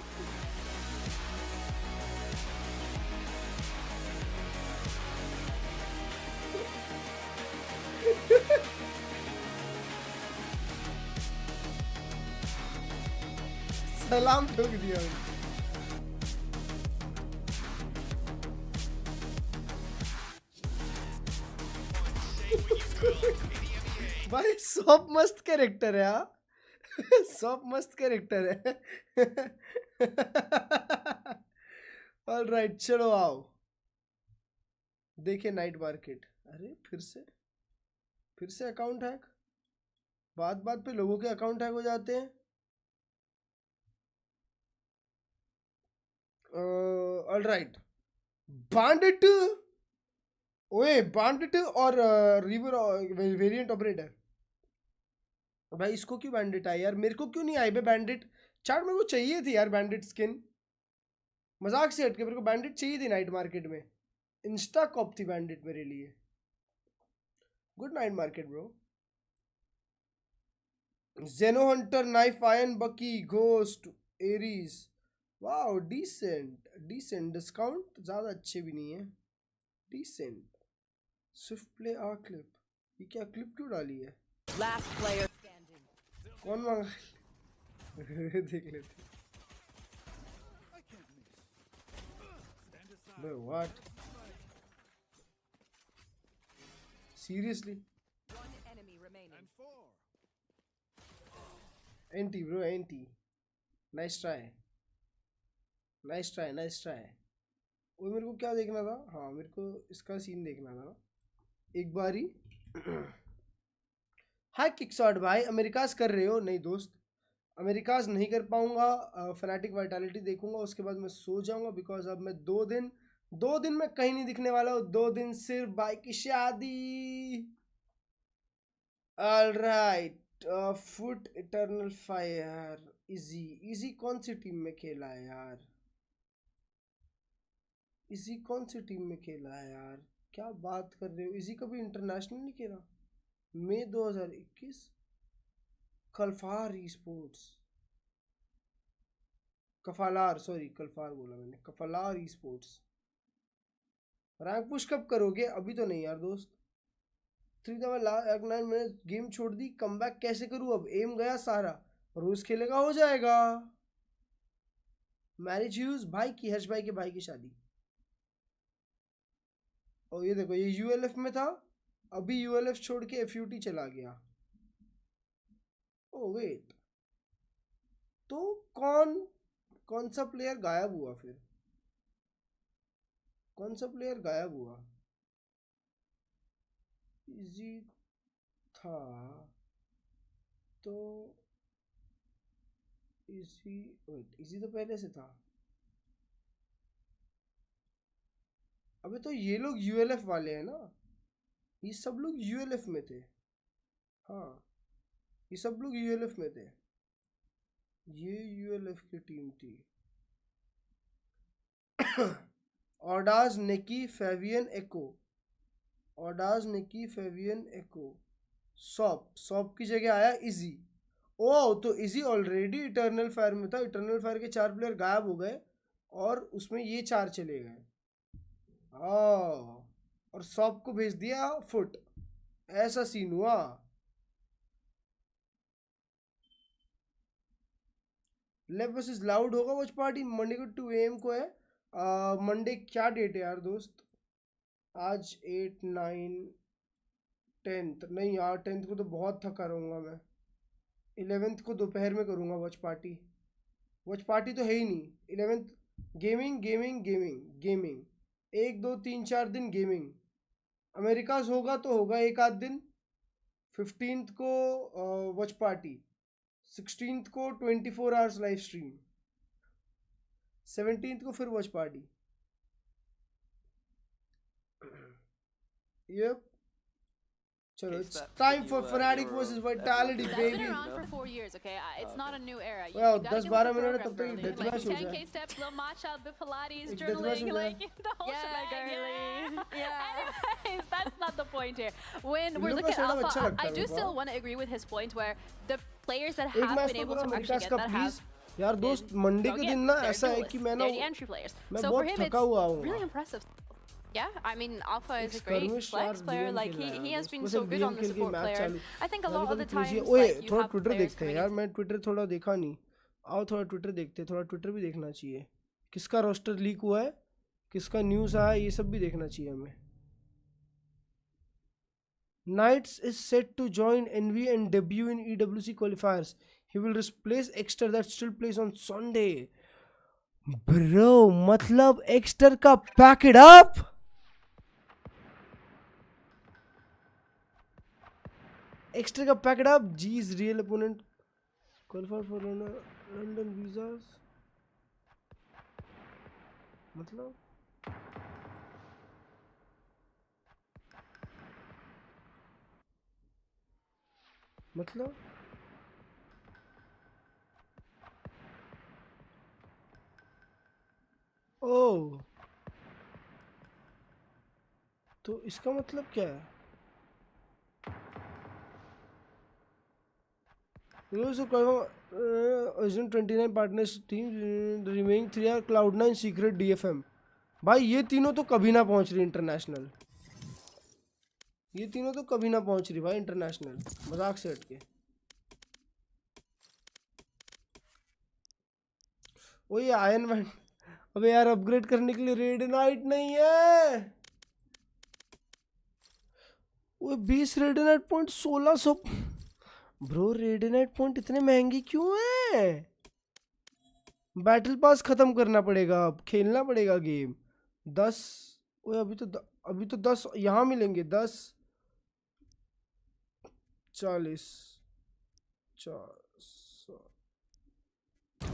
सलाम ठोक दिया. भाई सब मस्त कैरेक्टर है. हाँ सब मस्त कैरेक्टर है. ऑलराइट चलो आओ देखिए नाइट मार्केट. अरे फिर से अकाउंट हैक. बात बात पे लोगों के अकाउंट हैक हो जाते हैं. ऑलराइट बांडिट. ओए बांडिट और रिवर वेरिएंट ऑपरेटर. भाई इसको क्यों बैंडिट आई यार. मेरे को क्यों नहीं आई बे बैंडिट. चार्ट मेरे को चाहिए थी यार बैंडिट स्किन. मजाक से हटके मेरे को बैंडिट चाहिए थी नाइट मार्केट में. इंस्टा कॉप थी बैंडिट मेरे लिए. Good night market bro. Xenohunter knife ion bucky ghost Ares. Wow decent discount ज़्यादा अच्छे भी नहीं है. डिसेंट स्विफ्ट प्ले आ क्लिप. ये क्या क्लिप क्यों डाली है. Last player standing. कौन मांगा. देख लेते. Bro, what? Seriously? One enemy remaining. Anti bro, anti. Nice try. वो मेरे को क्या देखना था. हाँ मेरे को इसका सीन देखना था एक बारी. हाय किकशॉट भाई. अमेरिकाज कर रहे हो. नहीं दोस्त अमेरिकाज नहीं कर पाऊंगा. फनाटिक वाइटैलिटी देखूंगा उसके बाद मैं सो जाऊंगा. बिकॉज अब मैं 2 दिन में कहीं नहीं दिखने वाला हूँ. 2 दिन सिर्फ भाई की शादी. Alright foot eternal fire. Easy कौन सी टीम में खेला है यार. इजी कौन सी टीम में खेला है यार. क्या बात कर रहे हो. इजी कभी इंटरनेशनल नहीं खेला. मई 2021 कलफार ई स्पोर्ट्स. कफालार सॉरी कलफार बोला मैंने. कफालार ई स्पोर्ट्स. रैंक पुश कब करोगे. अभी तो नहीं यार दोस्त. 3,9 मिनट गेम छोड़ दी. कमबैक कैसे करूँ अब. एम गया सारा. रोज खेलेगा हो जाएगा. मैरिज यूज भाई की हर्ष भाई के भाई की शादी. और ये देखो ये यूएलएफ में था. अभी यूएलएफ छोड़ के एफयूटी चला गया. ओ वेट तो कौन सा प्लेयर गायब हुआ फिर. कौन सा प्लेयर गायब हुआ. इजी था तो इजी तो पहले से था. अबे तो ये लोग यूएलएफ वाले हैं ना. ये सब लोग यूएलएफ में थे. हाँ ये सब लोग यूएलएफ में थे. ये यूएलएफ की टीम थी. ऑडाज नेकी फेवियन एको. ऑडाज नेकी फेवियन एको. सॉप की जगह आया इजी. ओ तो इजी ऑलरेडी इटर्नल फायर में था. इटर्नल फायर के 4 प्लेयर गायब हो गए और उसमें ये 4 चले गए. और सॉप को भेज दिया फुट. ऐसा सीन हुआ. लेफ्ट वर्सेस लाउड होगा वॉच पार्टी. मंडे को 2 AM को है. मंडे क्या डेट है यार दोस्त. आज 8, 9, 10th. नहीं यार 10th को तो बहुत थका रहूँगा मैं. 11th को दोपहर में करूँगा वॉच पार्टी. वॉच पार्टी तो है ही नहीं. 11th गेमिंग 1, 2, 3, 4 दिन गेमिंग. अमेरिकाज होगा तो होगा एक आध दिन. 15th को वॉच पार्टी. 16th को 24 आवर्स लाइव स्ट्रीम. 17th को फिर watch party. Yep. Chalo, it's time for Fnatic versus Vitality, baby. That's been around for 4 years, okay? It's not a new era. Well, 10-12 minutes तब तक death match हो 10k जाए। steps, little match out, bit Pilates, एक death match journaling, हो like जाए। the whole shebang. Yeah. Anyways, that's not the point here. When we're इन लोगों looking का at setup अच्छा Alpha, लगता I है do मेरे को। still want to agree with his point where the players that एक have मैच been तो able करो to अमेरिका actually का get that प्लीज have यार दोस्त मंडे के दिन ना ऐसा है कि मैं ना they're the entry players. मैं So for बहुत him, थका it's हुआ हूँ। really impressive. Yeah, I mean, Alpha is a एक great skirmish flex यार player. BM Like खेल रहा है he has दोस्त। been बस so एक good BM on the खेल के support मैच player. चालू। I think a lot of the crazy times, है। ओए like you थोड़ा have ट्विटर players देखते हैं coming यार, in. मैं ट्विटर थोड़ा देखा नहीं। आओ थोड़ा ट्विटर देखते हैं, थोड़ा ट्विटर भी देखना चाहिए। किसका रोस्टर लीक हुआ है, किसका न्यूज़ आया, ये सब भी देखना चाहिए हमें। Knights is set to join NV and debut in EWC qualifiers. He will replace Exter that still plays on Sunday. Bro, मतलब Exter का pack it up. Exter का pack it up. G's real opponent qualified for London visas. मतलब ओह, तो इसका मतलब क्या है? Asian 29 partners teams, the remaining 3 are Cloud9, Secret, DFM. भाई ये तीनों तो कभी ना पहुंच रही इंटरनेशनल, ये तीनों तो कभी ना पहुंच रही भाई इंटरनेशनल, मजाक से हटके। ओ ये आयरन मैन, अबे यार अपग्रेड करने के लिए रेड नाइट नहीं है। वो 20 red night point 1600। Bro red night point इतने महंगे क्यों हैं? बैटल पास खत्म करना पड़ेगा, अब खेलना पड़ेगा गेम। 10 वो अभी तो 10 यहाँ मिलेंगे। 10 40 400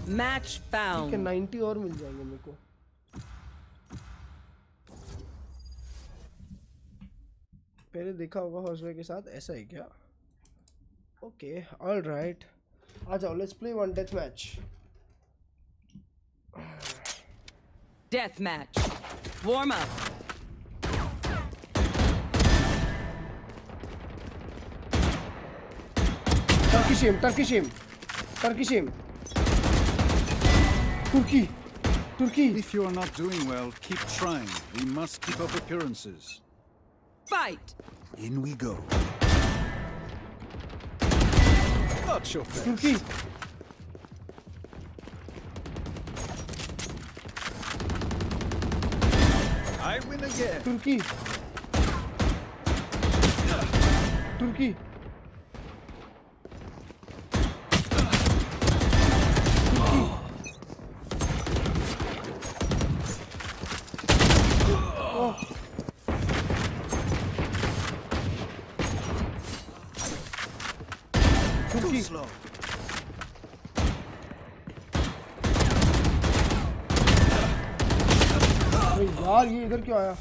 मैच फाउंड। ठीक है 90 और मिल जाएंगे मेरे को। पहले देखा होगा हॉर्सवे के साथ, ऐसा है क्या? ओके ऑलराइट, आ जाओ let's play one death match. Death match warm up. Turkish aim, Turkish aim, Turkish aim. Turkey. If you are not doing well, keep trying. We must keep up appearances. Fight. In we go. Not your best. Turkey. I win again. Turkey. Too slow. यार ये इधर क्यों आया?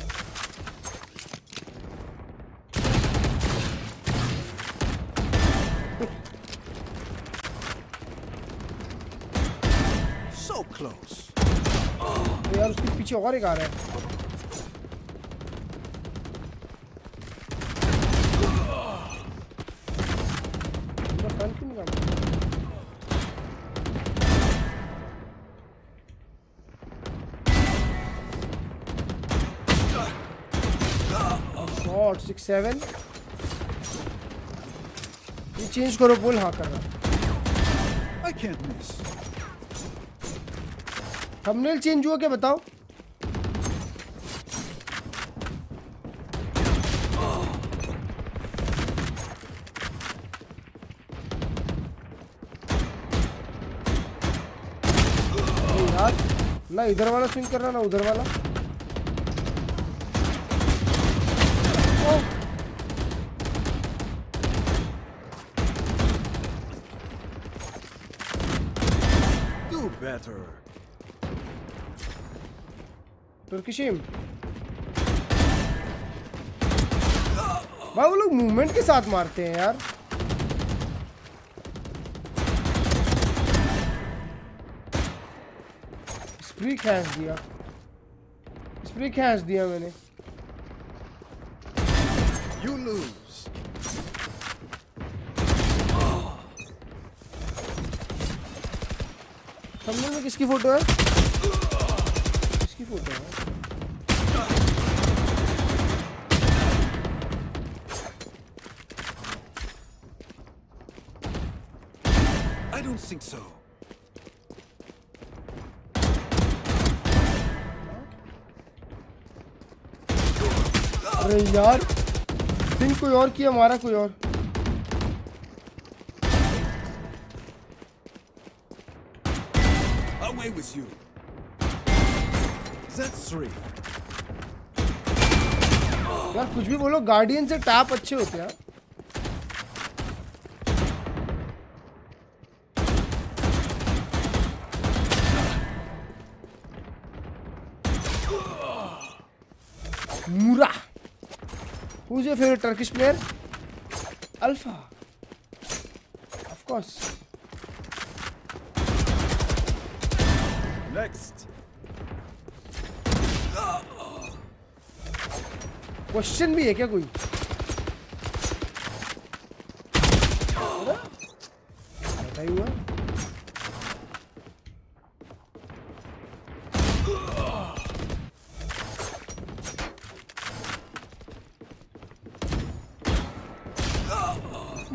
So close. यार उसके पीछे और एक आ रहा है। शॉट 6-7 ये चेंज करो, बोल हाँ कर रहा। I can't miss. Thumbnail change हुआ क्या बताओ? यार ना इधर वाला स्विंग करना ना उधर वाला। Do better. Turkish aim. भाई वो लोग मूवमेंट के साथ मारते हैं यार. स्प्री खैस दिया मैंने. You lose. सामने में किसकी फोटो है? किसकी फोटो है? I don't think so. अरे यार, दिन कोई और किया, मारा कोई और. Away with you. That's 3. यार कुछ भी बोलो, गार्डियन से टैप अच्छे होते हैं. Mura. Who's your favorite Turkish player? Alpha. Of course. Next. Question भी है क्या कोई? बताइए हुआ.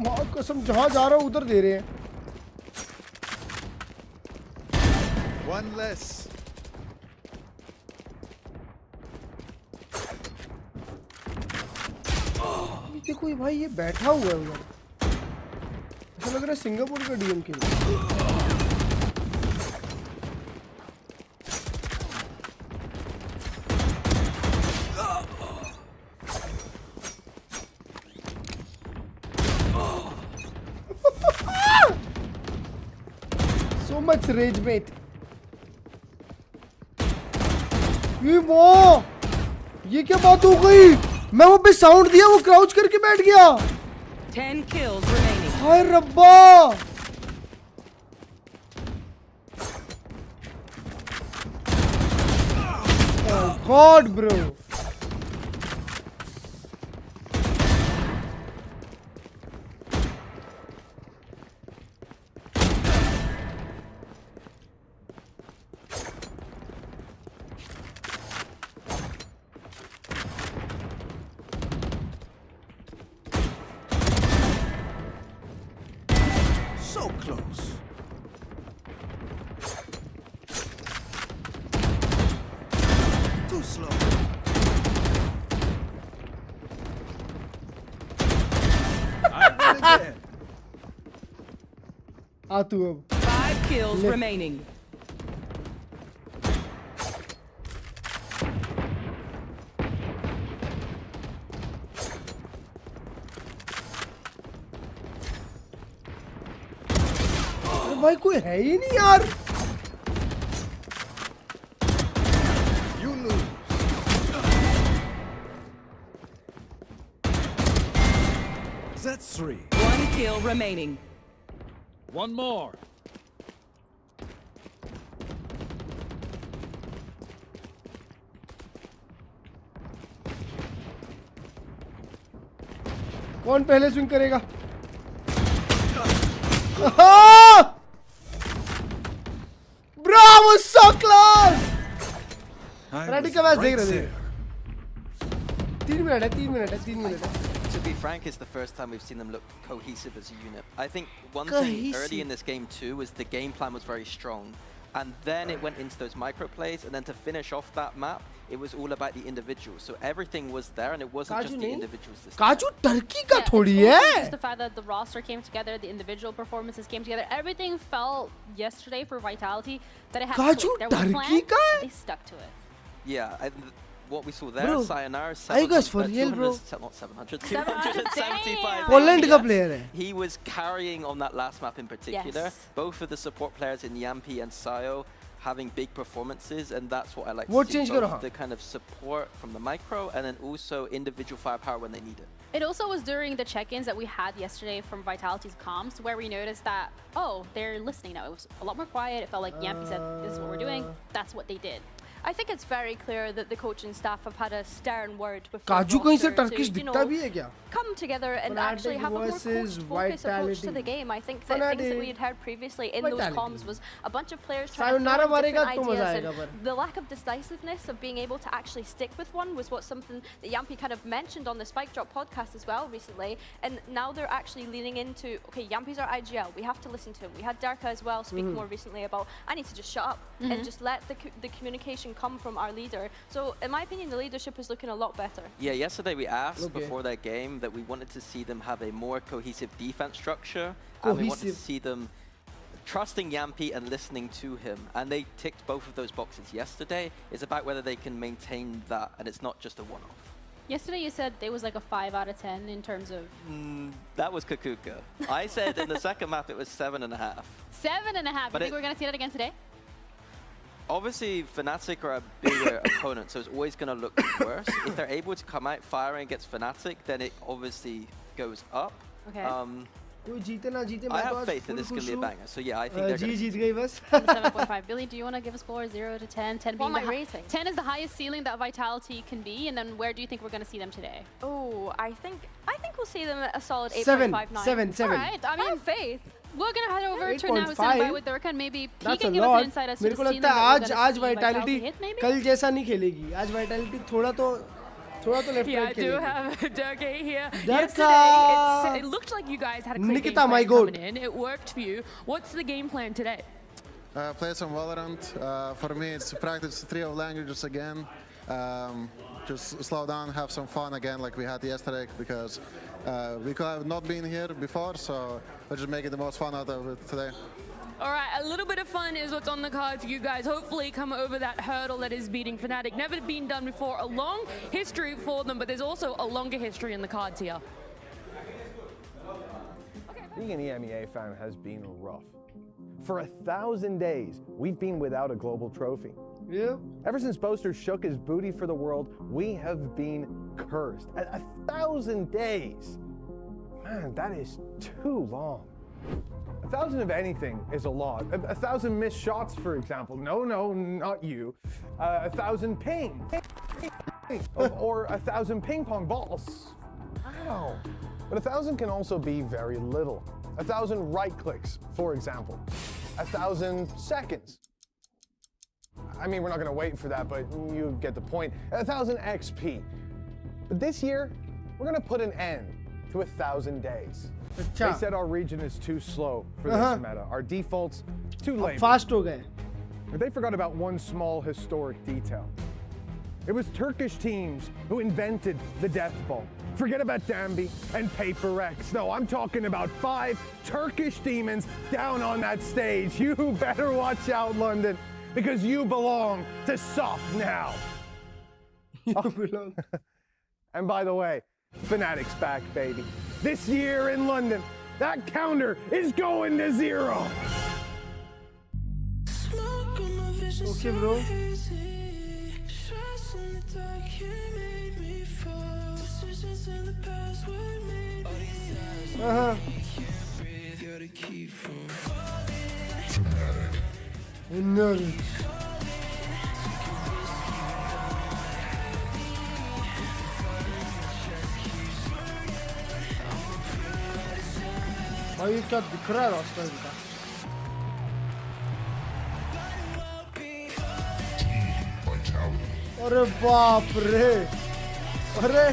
माँ कसम जहाँ जा रहा हूँ उधर दे रहे हैं. One less. देखो ये भाई, ये बैठा हुआ है उधर. ऐसा लग रहा है सिंगापुर का डीएम के लिए. So much rage mate. ये क्या बात हो गई? मैं वो पे साउंड दिया, वो क्राउच करके बैठ गया. 10 kills remaining. हाय रब्बा. Oh God, bro. So close. Too slow. I win again. आ तू अब. 5 kills remaining. भाई कोई है ही नहीं यार. You lose. That's 3. 1 kill remaining. One more. कौन पहले स्विंग करेगा? Bravo, so close. रेडी का मैच देख रहे थे. 3 मिनट है. To be frank, it's the first time we've seen them look cohesive as a unit. I think one thing early in this game too was the game plan was very strong. And then it went into those micro plays, and then to finish off that map, it was all about the individuals. So everything was there, and it wasn't just the individuals this time. Kaju Turkey ka thodi hai. Just the fact that the roster came together, the individual performances came together, everything felt yesterday for Vitality that it had Kaju Turkey ka? they stuck to it. Yeah, what we saw there, Bro, Sayonara, are you guys for real, bro? Not 700, 275. Poland ka player hai. He was carrying on that last map in particular. Yes. Both of the support players in Yampi and Sayo having big performances, and that's what I like What to see. change Both the kind of support from the micro, and then also individual firepower when they need it. It also was during the check-ins that we had yesterday from Vitality's comms where we noticed that, oh, they're listening now. It was a lot more quiet. It felt like Yampy said, this is what we're doing. That's what they did. I think it's very clear that the coaching staff have had a stern word with Kaju kahin se Turkish dikta bhi hai kya? Come together and actually have a more coached focus approach to the game. I think that things that we had heard previously in those comms was a bunch of players trying to throw different ideas, and the lack of decisiveness of being able to actually stick with one was something that Yampy kind of mentioned on the Spike Drop podcast as well recently. And now they're actually leaning into, okay, Yampy's our IGL, we have to listen to him. We had Darka as well speak more recently about, I need to just shut up and just let the communication come from our leader. So in my opinion, the leadership is looking a lot better. Yeah, yesterday we asked before that game that we wanted to see them have a more cohesive defense structure, and we wanted to see them trusting Yampy and listening to him, and they ticked both of those boxes yesterday. It's about whether they can maintain that, and it's not just a one-off. Yesterday you said it was like a 5 out of 10 in terms of... That was Kakuka. I said in the second map it was 7.5. 7.5. You think we're going to see that again today? Obviously, Fnatic are a bigger opponent, so it's always going to look worse. If they're able to come out firing against Fnatic, then it obviously goes up. Okay. I have faith that this is going to be a banger, so yeah, I think they're going to... 7.5. Billy, do you want to give a score 0 to 10? 10 being my rating. 10 is the highest ceiling that Vitality can be, and then where do you think we're going to see them today? Oh, I think we'll see them at a solid 8.59. 7. All right, I mean, faith. We're gonna head over to now standby with Durka and maybe he can give us an insight as to the ceiling that आज Vitality कल जैसा नहीं खेलेगी. आज Vitality थोड़ा तो left yeah, right I do have Durka here. Durka! Yesterday, it looked like you guys had a quick Nikita, game my plan god. coming in. It worked for you. What's the game plan today? Play some Valorant. For me, it's to practice 3 languages again. Just slow down, have some fun again like we had yesterday, because we could have not been here before, so we're just making the most fun out of it today. All right, a little bit of fun is what's on the card for you guys. Hopefully come over that hurdle that is beating Fnatic. Never been done before. A long history for them, but there's also a longer history in the cards here. Being an Emea fan has been rough. For 1,000 days, we've been without a global trophy. Yeah. Ever since Boaster shook his booty for the world, we have been cursed. 1,000 days. Man, that is too long. 1,000 of anything is a lot. 1,000 missed shots, for example. No, not you. 1,000 ping. Or 1,000 ping pong balls. Wow. But 1,000 can also be very little. 1,000 right clicks, for example. 1,000 seconds. I mean, we're not gonna wait for that, but you get the point. 1,000 XP. But this year, we're gonna put an end to 1,000 days. They said our region is too slow for this meta. Our default's too late. Fast ho gaye. But they forgot about one small historic detail. It was Turkish teams who invented the death ball. Forget about Dambi and Paper X. No, I'm talking about 5 Turkish demons down on that stage. You better watch out, London, because you belong to SOP now. You belong. And by the way, Fnatic's back, baby. This year in London, that counter is going to 0. Okay, bro. भाई क्या दिख रहा है रास्ता इनका अरे बाप रे अरे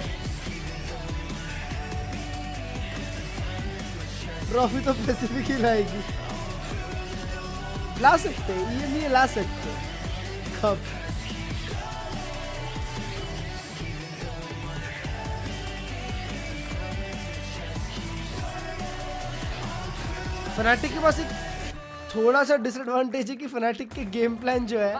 ट्रॉफी तो पैसिफिक ही लाएगी ला सकते ये नहीं ला सकते कब फनाटिक के पास एक थोड़ा सा डिसएडवांटेज है कि फनाटिक के गेम प्लान जो है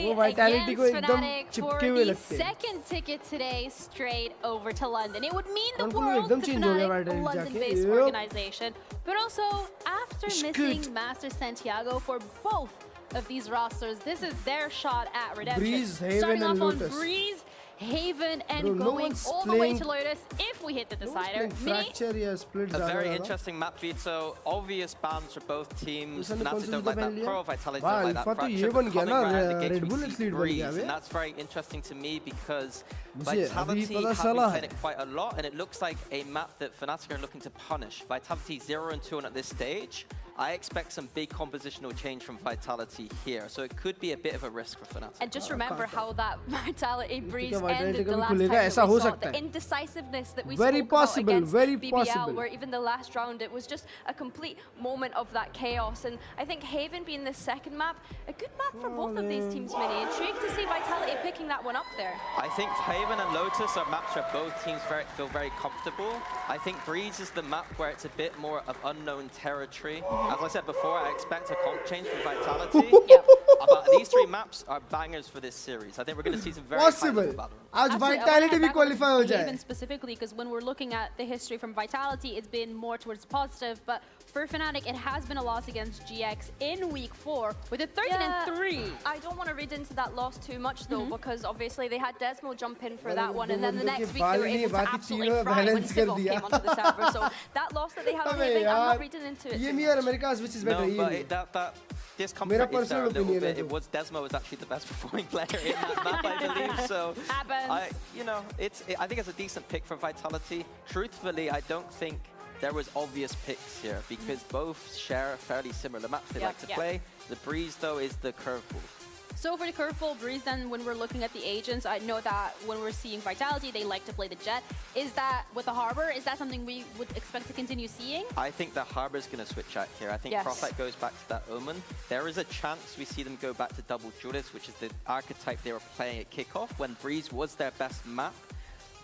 वो वाइटैलिटी को एकदम चिपके हुए लगते हैं second ticket today straight over to London. It would mean the world to Fnatic, London-based organization. But also, after missing Master Santiago for both of these rosters. This is their shot at redemption. Breeze, Haven, starting and off Lotus. on Breeze, Haven, and Bro, no going one's all the way to Lotus if we hit the decider. Fracture, yeah, split. A very interesting map feed. So obvious bans for both teams. Fnatic don't like that pro, Vitality don't like that fracture. Coming around the gates, we see Breeze, and that's very interesting to me because Vitality have been playing it quite a lot, and it looks like a map that Fnatic are looking to punish. Vitality 0 and 2 at this stage. I expect some big compositional change from Vitality here, so it could be a bit of a risk for Fnatic. And just remember how that Vitality Breeze ended the last time that we saw the indecisiveness that we spoke about against BBL, where even the last round, it was just a complete moment of that chaos. And I think Haven being the second map, a good map for both of these teams, Mini. Intrigued to see Vitality picking that one up there. I think Haven and Lotus are maps where both teams feel very comfortable. I think Breeze is the map where it's a bit more of unknown territory. As I said before, I expect a comp change from Vitality. But these three maps are bangers for this series. I think we're going to see some very possible. आज Vitality भी qualify हो जाए. Even specifically, because when we're looking at the history from Vitality, it's been more towards positive. But for Fnatic, it has been a loss against GX in week 4 with a 13-3. I don't want to read into that loss too much though, because obviously they had Desmo jump in for that one, and then the next week they were able to absolutely fry when Sivok came onto the server. So that loss that they had on Haven, I'm not reading into it. Which is better. No, but discomfort is there a little bit. It was Desmo was actually the best performing player in that map, I believe. So, I think it's a decent pick for Vitality. Truthfully, I don't think there was obvious picks here because both share fairly similar maps they like to play. The Breeze, though, is the curveball. So for the curveball, Breeze, then when we're looking at the agents, I know that when we're seeing Vitality, they like to play the Jet. Is that with the Harbor? Is that something we would expect to continue seeing? I think the Harbor's going to switch out here. I think Prophet goes back to that Omen. There is a chance we see them go back to Double Judas, which is the archetype they were playing at kickoff when Breeze was their best map.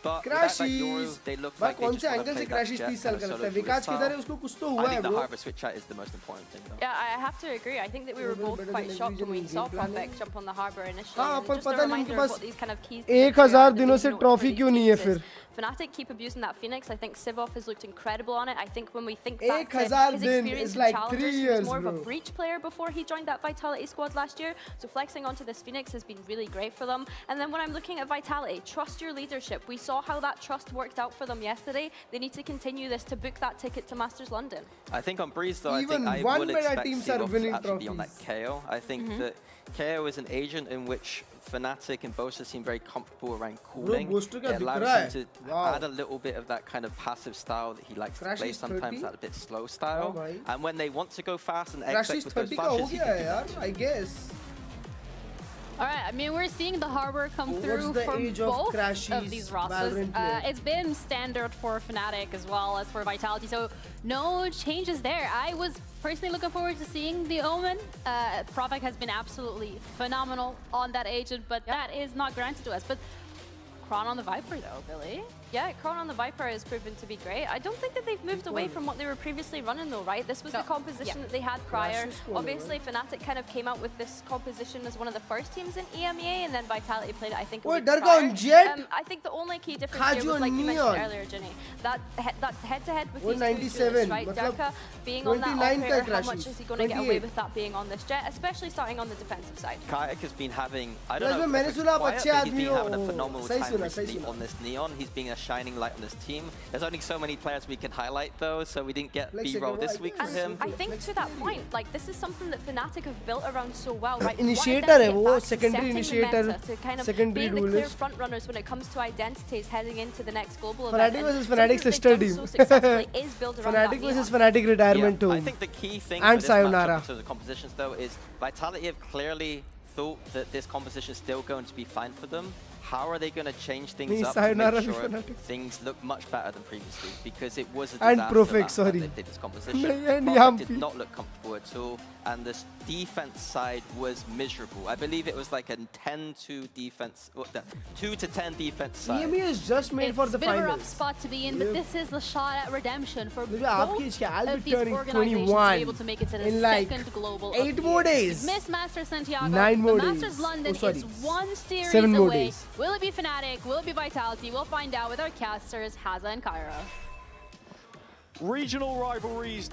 But crashes. They look like they just want to play that Jet kind of solo queue style. I think the Harbor switch out is the most important thing, though. Yeah, I have to agree. I think that we were both quite shocked when we saw Prophet jump on the Harbor initially. हाँ, Just a reminder of what these kind of keys 1000 दिनों से trophy क्यों नहीं है फिर? Fnatic keep abusing that Phoenix. I think Sivov has looked incredible on it. I think when we think back to his 1000 experience in like Challengers, 3 he years, was more of a bro. breach player before he joined that Vitality squad last year. So flexing onto this Phoenix has been really great for them. And then when I'm looking at Vitality, trust your leadership. We saw how that trust worked out for them yesterday. They need to continue this to book that ticket to Masters London. I think on Breeze, though, I think I would expect Sivok to actually be on that KO. I think that KO is an agent in which Fnatic and Bosa seem very comfortable around cooling. It allows him to add a little bit of that kind of passive style that he likes to play, sometimes that a bit slow style. And when they want to go fast and execute with those flashes, he can do that too. I guess. All right, I mean, we're seeing the Harbor come through from both of these rosters. It's been standard for Fnatic as well as for Vitality, so no changes there. I was personally looking forward to seeing the Omen. Prophet has been absolutely phenomenal on that agent, but that is not granted to us. But Kron on the Viper, though, Billy. Yeah, Kron on the Viper has proven to be great. I don't think that they've moved away from what they were previously running, though, right? This was the composition that they had prior. Obviously, Fnatic kind of came out with this composition as one of the first teams in Emea, and then Vitality played it, I think, a week prior. I think the only key difference here was, like you mentioned earlier, Jenny, that head-to-head with these two duelists, right? Derka being on that operator, how much is he going to get away with that being on this Jet, especially starting on the defensive side? Kayak has been having, I don't know if it's quiet, but he's been having a phenomenal time recently on this Neon. He's being a shining light on this team. There's only so many players we can highlight, though, so we didn't get B-roll this week for him. I think to that point, like, this is something that Fnatic have built around so well, right? Initiator है वो, secondary initiator, to kind of secondary being the clear duelist. front runners when it comes to identities heading into the next global Fnatic event. versus Fnatic sister team. Fnatic versus Fnatic retirement too. I think the key thing and for this matchup Sayonara. in terms of compositions, though, is Vitality have clearly thought that this composition is still going to be fine for them. How are they going to change things up to make sure things look much better than previously? Because it was a disaster last time they did this composition. Prophet did not look comfortable at all, and this defense side was miserable. I believe it was like a 10-2 defense, 2 to 10 defense side. Emea is just made for the finals. It's been a rough finals. spot to be in, but this is the shot at redemption for both I'll of be these turning organizations 21 to be able to make it to the in like second global. 8 more days. Miss Masters Santiago. 9 more days. Masters London is 1 series 7 more away. days. Will it be Fnatic? Will it be Vitality? We'll find out with our casters, Haza and Kyra. Regional rivalries.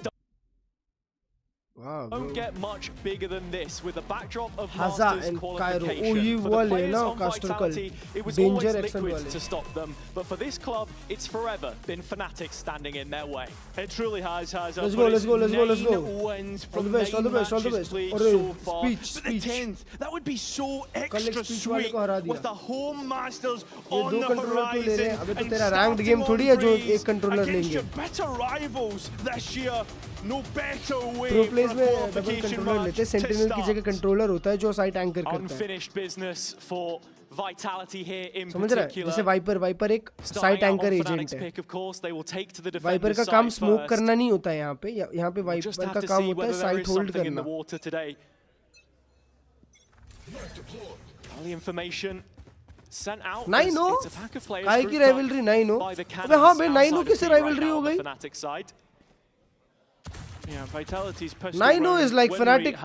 Don't get much bigger than this with the backdrop of Haza Masters and qualification. Cairo. For the players on Vitality, it was always liquid to stop them. But for this club, it's forever been Fnatic standing in their way. It truly has. Let's go. Wins from all the best. played so far. But the 10th, that would be so extra sweet with the home Masters on the horizon. अबे तो तेरा ranked game थोड़ी है जो एक controller लेंगे. Your better rivals this year. No better way Pro for plays a में double qualification controller match लेते हैं. to Sentinel की जगह start. controller होता है जो site anchor करता है. Unfinished business for Vitality here in समझ रहा है? particular. जैसे Viper एक site anchor agent है. Pick, of course, they will take to the Viper का काम smoke करना नहीं होता है यहाँ पे. यहाँ पे Viper का काम होता है site hold करना. All the information sent out. 9-0 काय की rivalry 9-0. अबे हाँ बे 9-0 किससे rivalry हो गई? Yeah, Vitality's 9-0 is like Fnatic.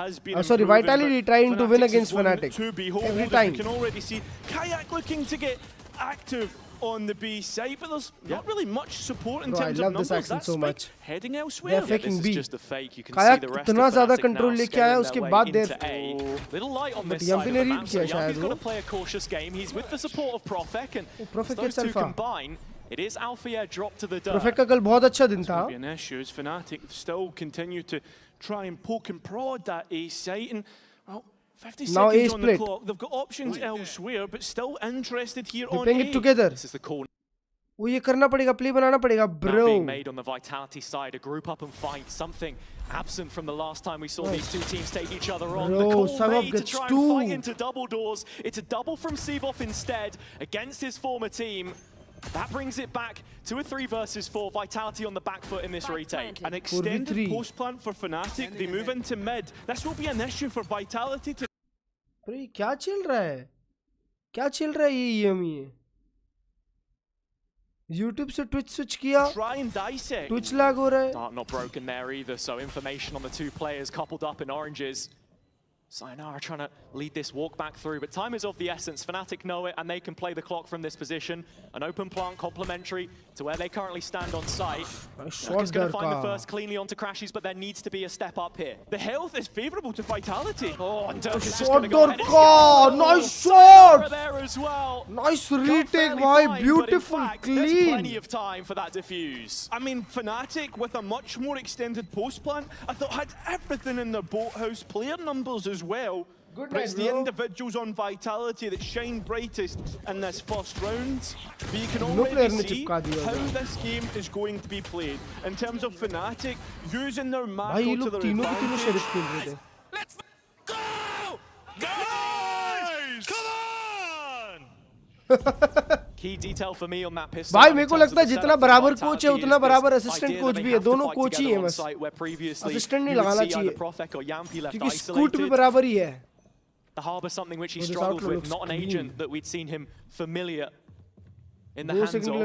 Sorry, Vitality trying to win against Fnatic every time. You can already see Kayak looking to get active on the B side, but there's not really much support in terms of numbers. I love this accent so much. Heading elsewhere. They're faking B. Just a fake. You can Kayak see the rest इतना of ज़्यादा Fnatic control now लेके आया scaling उसके their बाद way there. into A. Little light on this Yumpy side ने of the read map, किया so शायद Yumpy's वो. got to play a cautious game. He's with the support of Profek, and Profek those gets two alpha. combine. It is Alpha Air drop to the dirt. Profek का कल बहुत अच्छा दिन था. Be an issue as Fnatic still continue to try and poke and prod that A site, and well, 50 Now seconds A on the split. clock. They've got options elsewhere, but still interested here We're on playing A. it together. This is the corner. वो ये करना पड़ेगा, play बनाना पड़ेगा, Now bro. being made on the Vitality side, a group up and fight, something absent from the last time we saw these two teams take each other on. Bro, The call Savab made to gets try two. and fight into double doors. It's a double from Sivov instead against his former team. That brings it back to a 3 versus 4. Vitality on the back foot in this retake. An extended post plant for Fnatic. They move into mid. This will be an issue for Vitality to. अरे क्या चल रहा है? क्या चल रहा है ये EME? YouTube से Twitch switch किया. Try and dissect. Twitch lag हो रहा है. Dart not broken there either, so information on the two players coupled up in oranges. Sayonara trying to lead this walk back through, but time is of the essence. Fnatic know it, and they can play the clock from this position. An open plant complementary to where they currently stand on site. Is going to find the first cleanly onto Crashes, but there needs to be a step up here. The health is favourable to Vitality. Oh, and Dirk is just Shot going to go ahead and Dorka! Nice shot! there as well. Nice retake, bhai. Beautiful, There's clean. plenty of time for that defuse. I mean, Fnatic with a much more extended post plant, I thought had everything in their boathouse player numbers as well. Good but it's night, the bro. individuals on Vitality that shine brightest in this first round. But you can No player already ने see चिपका दिया how उधर. this game is going to be played. In terms of Fnatic using their भाई ये macro to लोग their तीनों के तीनों advantage. sheriff खेल रहे थे. Key detail for me on that pistol. भाई मेरे को लगता है जितना बराबर कोच है उतना बराबर असिस्टेंट कोच भी है. दोनों कोच ही हैं बस. असिस्टेंट नहीं लगाना चाहिए. क्योंकि स्कूट भी बराबर ही है. The Harbour, something which he struggled with, not an agent that we'd seen him familiar in the hands of from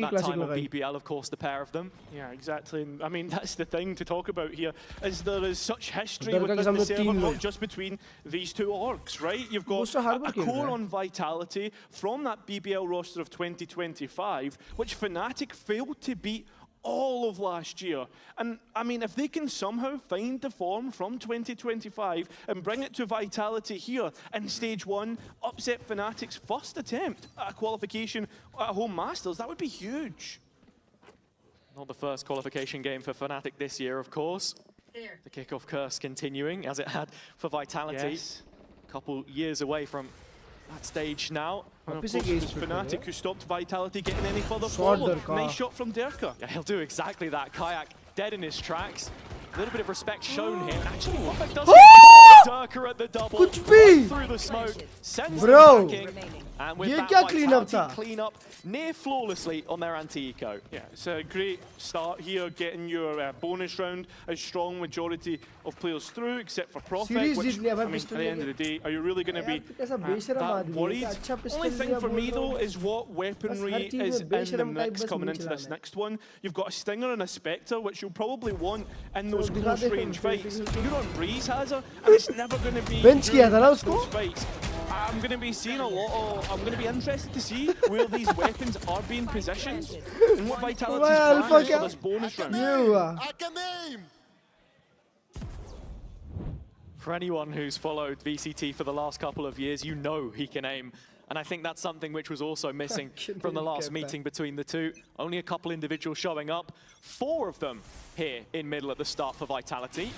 that time of BBL, of course, the pair of them. Yeah, exactly. And, I mean, that's the thing to talk about here, is there is such history Darka within ke the samne server, teen not log. just between these two orgs, right? You've got Harbour a खेल रहा core है. on Vitality from that BBL roster of 2025, which Fnatic failed to beat all of last year. And I mean, if they can somehow find the form from 2025 and bring it to Vitality here in stage 1, upset Fnatic's first attempt at a qualification at home Masters, that would be huge. Not the first qualification game for Fnatic this year, of course. The kickoff curse continuing as it had for Vitality. Yes. A couple years away from that stage now. And of course, it was Fnatic who stopped Vitality getting any further Shot forward. Darka. Nice shot from Derka. Yeah, he'll do exactly that. Kayak dead in his tracks. A little bit of respect shown here. Actually, Profek does get Derka at the double. कुछ भी. Through the smoke. Sends Bro. them packing. And with ये that क्या clean up Vitality था? clean up near flawlessly on their anti-eco. Yeah, it's a great start here, getting your bonus round. A strong majority of players through, except for Profek, Series which, जीत लिया भाई I mean, at pistol the end of the day, are you really going to be कैसा बेशरम that आदमी है. worried? अच्छा pistol Only thing लिया for me, बोल रहा though, हूँ. is what weaponry चीज़ में is in the बेशरम टाइप mix बस coming मुंह into this चलाना है. next one. You've got a Stinger and a Spectre, which you'll probably want in those दिखा close दे range फिर, fights. फिर, You're on Breeze, Hazard, and it's never going to be Bench किया था ना those उसको? fights. I'm going to be seeing a lot of. I'm going to be interested to see where these weapons are being positioned and what Vitality's plan is for this bonus round. ये हुआ. For anyone who's followed VCT for the last couple of years, you know he can aim. And I think that's something which was also missing from the last meeting between the two. Only a couple individuals showing up. 4 of them here in middle at the start for Vitality.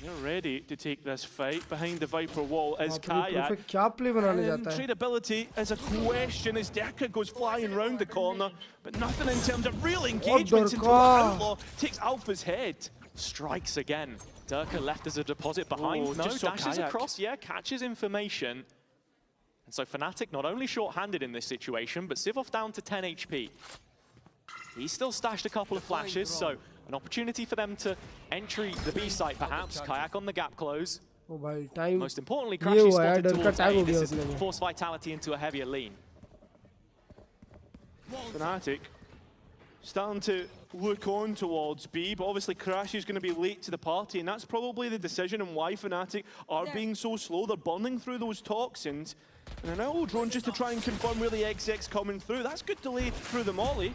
They're ready to take this fight. Behind the Viper wall is Kayak. And tradability is a question as Deka goes flying round the corner. But nothing in terms of real engagements until Outlaw takes Alpha's head. Strikes again. Durka left as a deposit behind. No, dashes across, yeah, catches information. And so Fnatic not only short-handed in this situation, but Sivov down to 10 HP. He's still stashed a couple of flashes, so an opportunity for them to entry the B site perhaps. Kayak on the gap close. Most importantly, Crashy spotted towards A. This is force Vitality into a heavier lean. Fnatic starting to look on towards B, but obviously Crash is going to be late to the party, and that's probably the decision and why Fnatic are being so slow. They're burning through those toxins. And an owl drone just to try and confirm where the XX's coming through. That's good delay through the molly.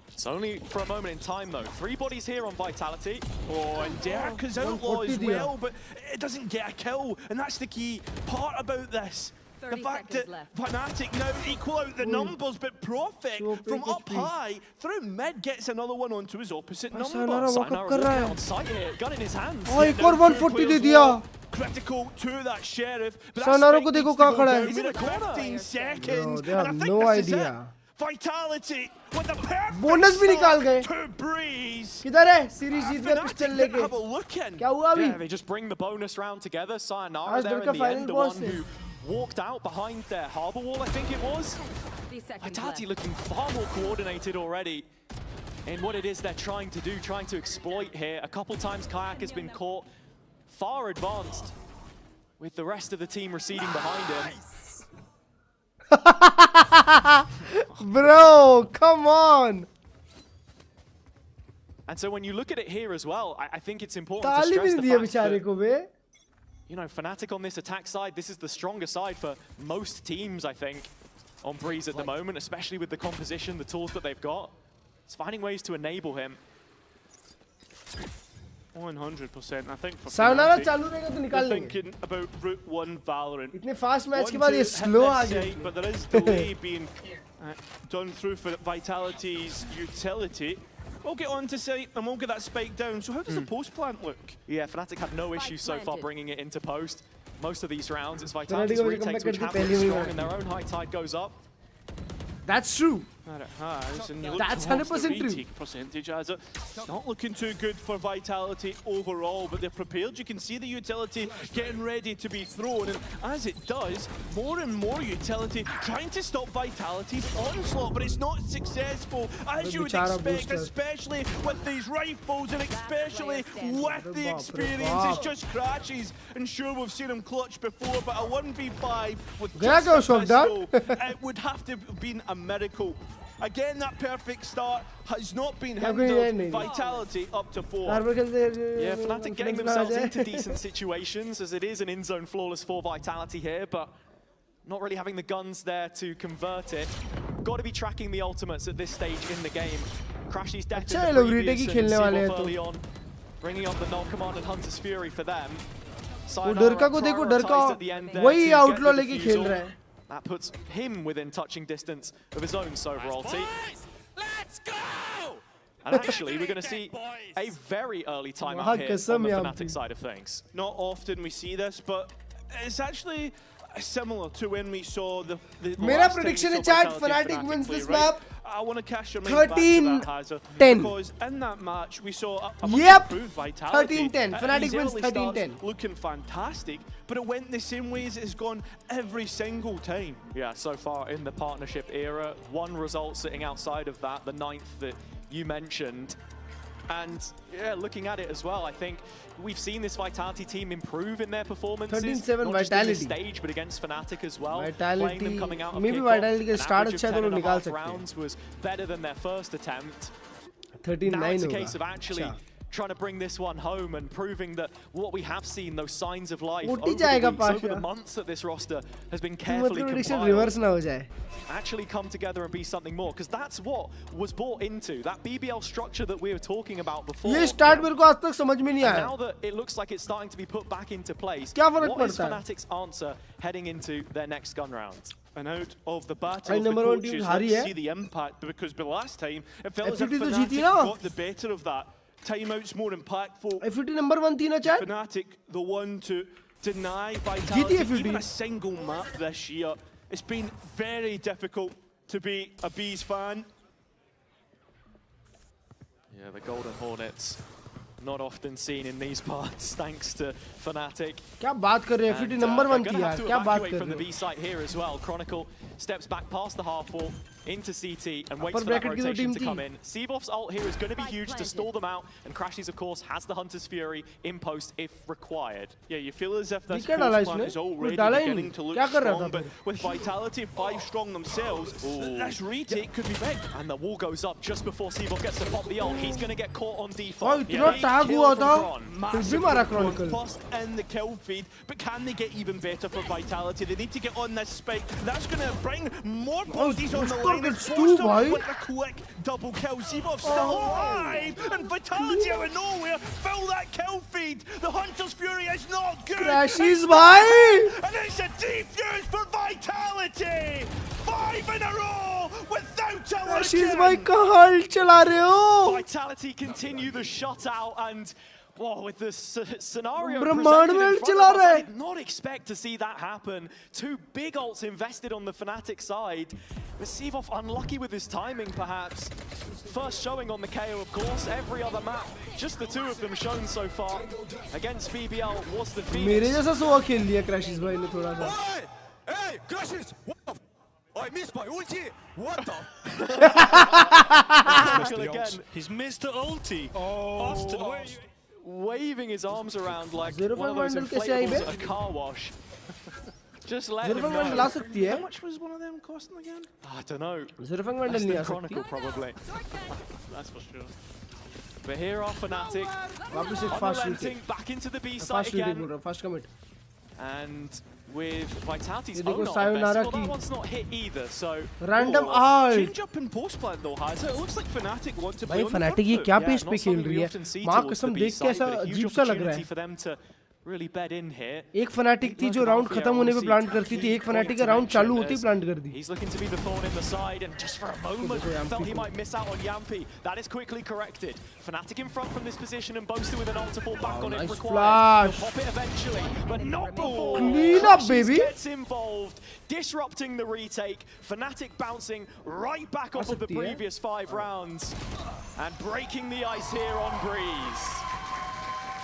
It's only for a moment in time though. 3 bodies here on Vitality. Oh, and Derka's outlaw as well, but it doesn't get a kill. And that's the key part about this. The fact that Fnatic now equal out the numbers, but Profit from up high through mid gets another one onto his opposite number. Sayonara on site here, gun in his hands. Oh, एक और 140 दे दिया. Critical to that sheriff. Sayonara को देखो कहाँ खड़ा है. He's in 15 seconds. They have no idea. Vitality with the perfect bonus भी निकाल गए. To breeze. किधर है? सीरीज जीत गए पिस्टल लेके. Have a look in. क्या हुआ अभी? Yeah, they just bring the bonus round together. Sayonara there in the end, the one who walked out behind their harbor wall, I think it was. Vitality looking far more coordinated already in what it is they're trying to do, trying to exploit here. A couple times Kayak has been caught far advanced with the rest of the team receding behind him. Bro, come on. And so when you look at it here as well, I think it's important to stress the fact that, you know, Fnatic on this attack side, this is the stronger side for most teams, I think, on Breeze at the moment, especially with the composition, the tools that they've got. It's finding ways to enable him. 100%. I think for Sayonara चालू रहेगा तो निकाल लेंगे. Thinking about Route 1 Valorant. इतने fast match के बाद ये slow आ गया. But there is delay being done through for Vitality's utility. We'll get on to site and we'll get that spike down. So how does the post plant look? Yeah, Fnatic have no issue so far bringing it into post. Most of these rounds, it's Vitality's retakes which have been strong and their own high tide goes up. That's true. That's 100% true. Percentage as it's not looking too good for Vitality overall, but they're prepared. You can see the utility getting ready to be thrown, and as it does, more and more utility trying to stop Vitality's onslaught, but it's not successful as you would expect, especially with these rifles and especially with the experience. It's just crashes, and sure we've seen him clutch before, but a 1v5 with just a pistol, it would have to have been a miracle. Again, that perfect start has not been hindered. Vitality up to 4. Yeah, Fnatic getting themselves into decent situations as it is an in-zone flawless for Vitality here, but not really having the guns there to convert it. Got to be tracking the ultimates at this stage in the game. Crashy's death in the previous and Sivov early on, bringing up the null command and Hunter's Fury for them. डरका को देखो, डरका वही outlaw लेके खेल रहा है. That puts him within touching distance of his own sovereignty. Let's go! And actually, we're going to see a very early timeout here on the Fnatic side of things. Not often we see this, but it's actually similar to when we saw the मेरा prediction है chat, Fnatic wins this map. I want to cash your mind back to that, Hazard, 13-10. because in that match we saw a much improved Vitality. 13-10. Fnatic wins 13-10. Looking fantastic, but it went the same way as it's gone every single time. Yeah, so far in the partnership era, one result sitting outside of that, the 9th that you mentioned. And yeah, looking at it as well, I think we've seen this Vitality team improve in their performances. 13-7 not just Vitality. in this stage, but against Fnatic as well. Vitality. Playing them coming out of maybe kickoff, Vitality का start अच्छा तो निकाल सकते हैं. rounds was better than their first attempt. 13-9 now it's a case of actually trying to bring this one home and proving that what we have seen, those signs of life over the months that this roster has been carefully compiled, actually come together and be something more. Because that's what was bought into, that BBL structure that we were talking about before. ये start मेरे को आज तक समझ में नहीं आया. Now that it looks like it's starting to be put back into place, what is Fnatic's answer heading into their next gun round? And out of the battle of the coaches, let's see the impact, because the last time it felt as if Fnatic got the better of that. Timeout's more impactful. FUT number 1 थी ना chat? Fnatic, the one to deny Vitality even a single map this year. It's been very difficult to be a Bees fan. Yeah, the Golden Hornets, not often seen in these parts, thanks to Fnatic. क्या बात कर रहे हैं? FUT number 1 थी यार. क्या बात कर from the रहे B site here as well. Chronicle steps back past the half wall into CT and waits for that rotation to come in. Seavoff's ult here is going to be huge to stall them out, and Crashies, of course, has the Hunter's Fury in post if required. Yeah, you feel as if this coach plan is already beginning to look strong, but with Vitality 5 strong themselves, this retake could be big. And the wall goes up just before Seavoff gets to pop the ult. He's going to get caught on default. इतना tag हुआ था. फिर भी मारा Chronicle. First in the kill feed, but can they get even better for Vitality? They need to get on this spike. That's going to bring more bodies on the line. With a quick double kill. Seavoff's still alive, and Vitality out of nowhere fill that kill feed. The Hunter's Fury is not good. Crashies bhai. And it's a defuse for Vitality. 5 in a row without a Crashies bhai कहाँ चला रहे हो? Vitality continue the shot out, and whoa, with this scenario ब्रह्मांड में presented in चला front of रहा us, I है. did not expect to see that happen. Two big ults invested on the Fnatic side. But Seavoff unlucky with his timing, perhaps. First showing on the KO, of course. Every other map, just the two of them shown so far. Against BBL was the Phoenix. मेरे जैसा सोआ खेल लिया Crashies भाई ने थोड़ा सा. Hey, Crashies! What the? I missed my ulti. What the? Again. He's missed the ulti. Austin, where are you? Waving his arms around like one of those inflatables at a car wash. Just let him know. How much was one of them costing again? I don't know. That's the Chronicle probably. That's for sure. But here are Fnatic unrelenting back into the B site again. Fast commit. And with Vitality's देखो own sayonara well, की that one's not hit either, so random ult. Change up in post plant though, has it? It looks like Fnatic want to play भाई on the front Fnatic ये foot. क्या pace पे खेल रही है? माँ कसम देख के ऐसा अजीब सा लग रहा है. for them to really bed in here. एक Fnatic थी जो राउंड खत्म होने पे प्लांट करती थी, एक Fnatic का राउंड चालू होते ही प्लांट कर दी. He's looking to be the thorn in the side, and just for a moment felt he might miss out on Yampi. That is quickly corrected. Fnatic in front from this position, and Boaster with an ult to fall back on if required. He'll pop it eventually, but not before. Clean up, baby. Gets involved, disrupting the retake. Fnatic bouncing right back off of the previous 5 rounds, and breaking the ice here on Breeze.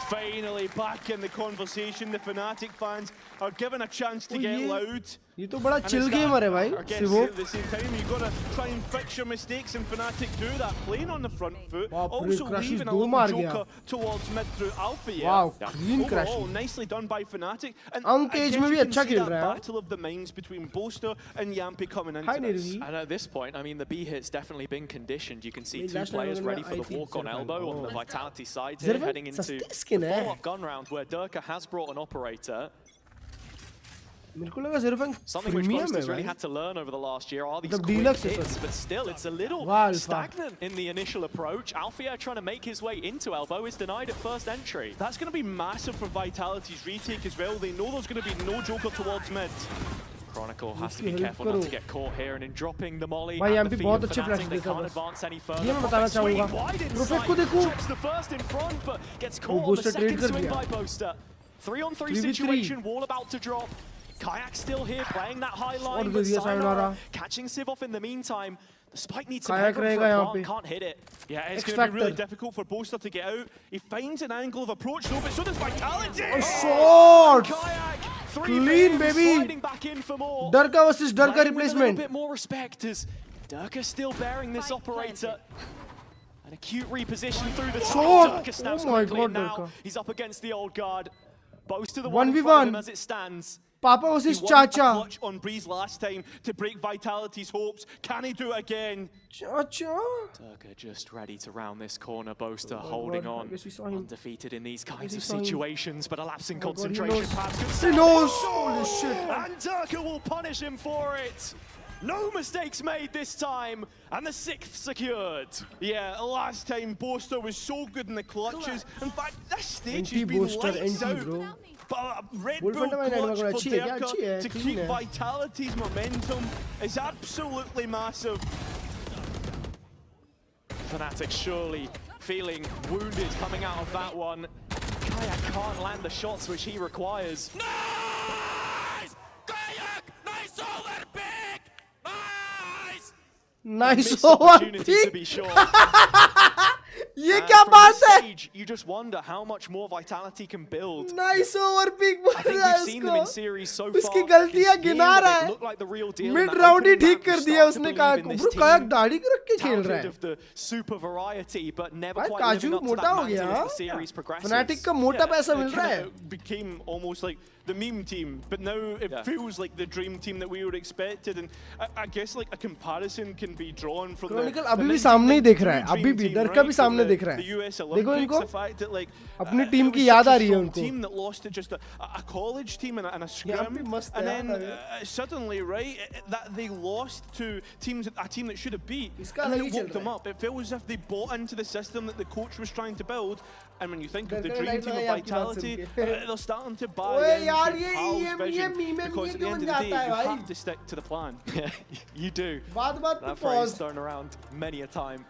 Finally back in the conversation, the Fnatic fans are given a chance to get loud. ये तो बड़ा chill gamer है भाई. At the same time, you've got to try and fix your mistakes, and Fnatic do that, playing on the front foot. Also leaving a little joker towards mid through Alpha. Wow, clean Overall, nicely done by Fnatic. And Uncage में भी अच्छा खेल रहा है. Battle of the minds between Boaster and Yampi coming into this. And at this point, I mean, the B hit's definitely been conditioned. You can see 2 players ready for the walk on elbow on the Vitality side here, heading into the follow-up gun round where Durka has brought an operator. Something which Boaster's really had to learn over the last year are these quick hits, but still it's a little stagnant in the initial approach. Alfia trying to make his way into elbow is denied at first entry. That's going to be massive for Vitality's retake as well. They know there's going to be no joker towards mid. Chronicle has to be careful not to get caught here, and in dropping the molly भाई at the यहाँ पे feet बहुत of अच्छे Fnatic, flash they देता can't बस. advance any further. ये मैं बताना चाहूँगा. प्रोफेट को देखो. Drops the first in front, but gets caught on the second swing by Boaster. 3-on-3 situation, wall about to drop. Kayak still here, playing that high line, but Sayonara catching Seavoff in the meantime. The spike needs some headroom for a plant, can't hit it. Yeah, it's going to be really difficult for Boaster to get out. He finds an angle of approach though, but so does Vitality! Short! Kayak, Clean, baby! sliding back in for more. Durka versus Durka replacement. A bit more respect as Durka still bearing this operator. An acute reposition through the top. Durka snaps quickly now. He's up against the old guard. Boaster the one in front of him as it stands. Papa was his He won a chacha. clutch on Breeze last time to break Vitality's hopes. Can he do it again? Chacha. Durga just ready to round this corner. Boaster holding on, undefeated in these kinds of situations, but a lapse in concentration. He knows. Holy shit. And Durga will punish him for it. No mistakes made this time, and the 6th secured. Yeah, last time Boaster was so good in the clutches. In fact, this stage has been lights out. But a Red Bull clutch for Durga to keep Vitality's momentum is absolutely massive. Fnatic surely feeling wounded coming out of that one. Kayak can't land the shots which he requires. Nice! Kayak! Nice overpick! Nice! Nice opportunity to be sure. ये क्या बात है? You just wonder how much more Vitality can build. Nice overpick बोल I think रहा है we've seen them in series so far. उसकी गलतियां गिना रहा है. Look like the real deal. Mid round ही ठीक कर दिया उसने काया को. ब्रो काया दाढ़ी को रख के खेल रहा है. Of the super variety, but never भाई quite काजू living up to मोटा that हो mantle गया. as the series progresses. Fnatic का मोटा पैसा मिल रहा है. Became almost like the meme team, but now it feels like the dream team that we were expected. And I guess like a comparison can be drawn from Chronicle अभी भी सामने ही दिख रहा है. अभी भी डर का भी सामने दिख रहा है. देखो इनको. अपनी टीम की याद आ रही है उनको. Team that lost to just a college team and a scrum, and then suddenly, right, that they lost to a team that should have beat, and then it woke them up. It felt as if they bought into the system that the coach was trying to build. And when you think of the dream team of Vitality, they're starting to buy into Pal's vision, because at the end of the day, you have to stick to the plan. You do. That phrase thrown around many a time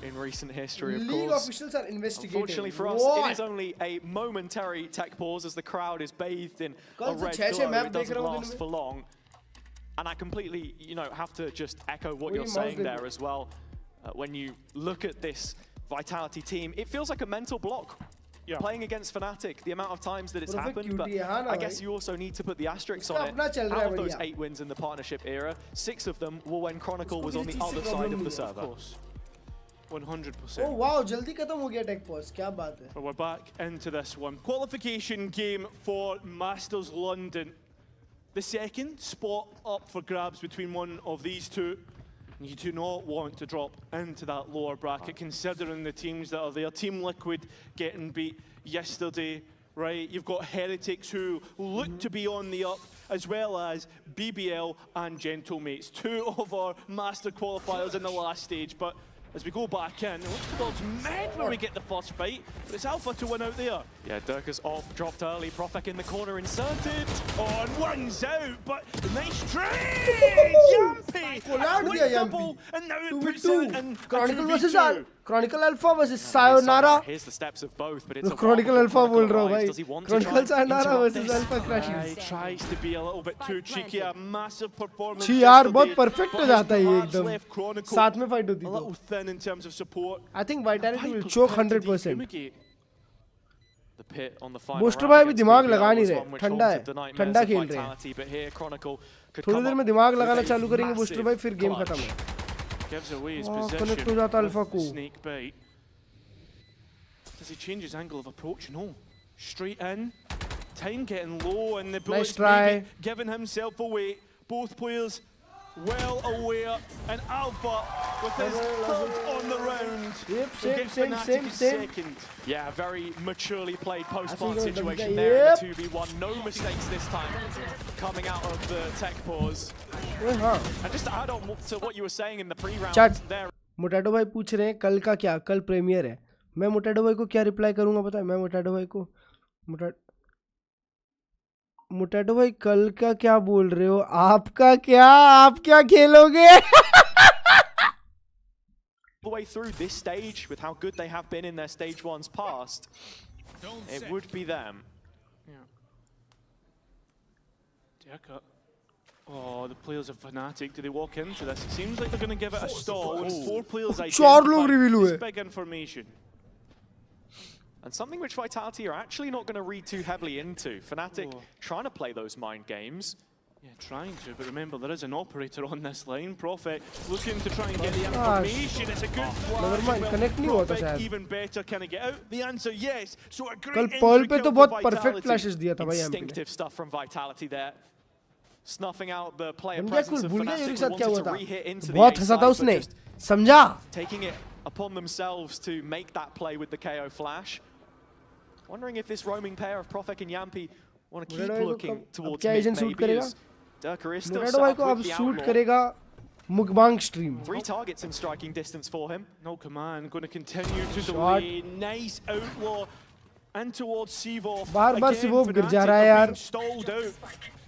in recent history, of League course. officials are investigating. Unfortunately for us, it is only a momentary tech pause as the crowd is bathed in a red glow. It doesn't last for long. And I completely, have to just echo what you're saying there as well. When you look at this Vitality team, it feels like a mental block. Playing against Fnatic, the amount of times that it's happened, but I guess you also need to put the asterisks on it. Out of those 8 wins in the partnership era, 6 of them were when Chronicle was on the other side of the server. 100%. Oh wow, jaldi khatam ho gaya tech pause. Kya baat hai? We're back into this one. Qualification game for Masters London. The second spot up for grabs between one of these two. You do not want to drop into that lower bracket, considering the teams that are there. Team Liquid getting beat yesterday, right? You've got Heretics who look to be on the up, as well as BBL and Gentlemates, 2 of our master qualifiers in the last stage. But as we go back in, it looks towards mid where we get the first fight, but it's Alpha to win out there. Yeah, Durka's off, dropped early, Profek in the corner, inserted. Oh, and one's out, but nice trade! Yampy! Quick double, and now it puts it in Chronicle versus Chronicle Alpha versus Sayonara. Here's the steps of both, but it's a Chronicle Alpha बोल रहा हूँ भाई. Does he want Chronicle Sayonara versus this? Alpha crashes. He tries to be a little bit too cheeky. A massive performance. यार बहुत perfect हो जाता है ये एकदम. साथ में fight होती है. A little thin in terms of support. I think Vitality will choke 100%. Booster भाई भी दिमाग लगा नहीं रहे. ठंडा है. ठंडा खेल रहे हैं. थोड़ी देर में दिमाग लगाना चालू करेंगे बूस्टर भाई, फिर गेम खत्म है. कनेक्ट हो जाता अल्फा को. Does he change his angle of approach? No. Straight in. Time getting low, and the Nice bullets try. giving himself away. Both players well aware, and Alpha with his third on the round. Yep, same. Second. Yeah, very maturely played post-plant think situation yep. there in the 2v1. No mistakes this time coming out of the tech pause. And just to add on to what you were saying in the pre-round there. मोटैटो भाई पूछ रहे हैं कल का क्या, कल premiere है. मैं मोटैटो भाई को क्या रिप्लाई करूंगा पता है? मैं मोटैटो भाई को मोटैटो भाई कल का क्या बोल रहे हो? आपका क्या, आप क्या खेलोगे? The way through this stage with how good they have been in their stage 1s past, it would be them. Yeah. Oh, the players are Fnatic. Do they walk into this? It seems like they're going to give it a stall. With 4 players identified. It's big information. And something which Vitality are actually not going to read too heavily into. Fnatic trying to play those mind games. Yeah, trying to, but remember there is an operator on this line. Prophet looking to try and get the information. It's a good flash. Never mind, connect नहीं होता शायद. Even better, can I get out? The answer yes. So a great कल Pearl पे तो बहुत Vitality. perfect flashes दिया था भाई MP ने. Instinctive stuff from Vitality there. Snuffing out the player क्या presence कुल of भूल गया Fnatic, यूरी who के साथ क्या wanted हुआ to re-hit था. into the बहुत A हंसा था side, but उसने. just समझा? taking it upon themselves to make that play with the KO flash. Wondering if this roaming pair of Profek and Yampi want to keep looking towards mid, maybe as Durka is still set up with the Outlaw. Mukbang stream. 3 targets in striking distance for him. No command, going to continue to delay. Nice Outlaw and towards Sivov. बार-बार Sivov गिर जा रहा है यार. Stalled out.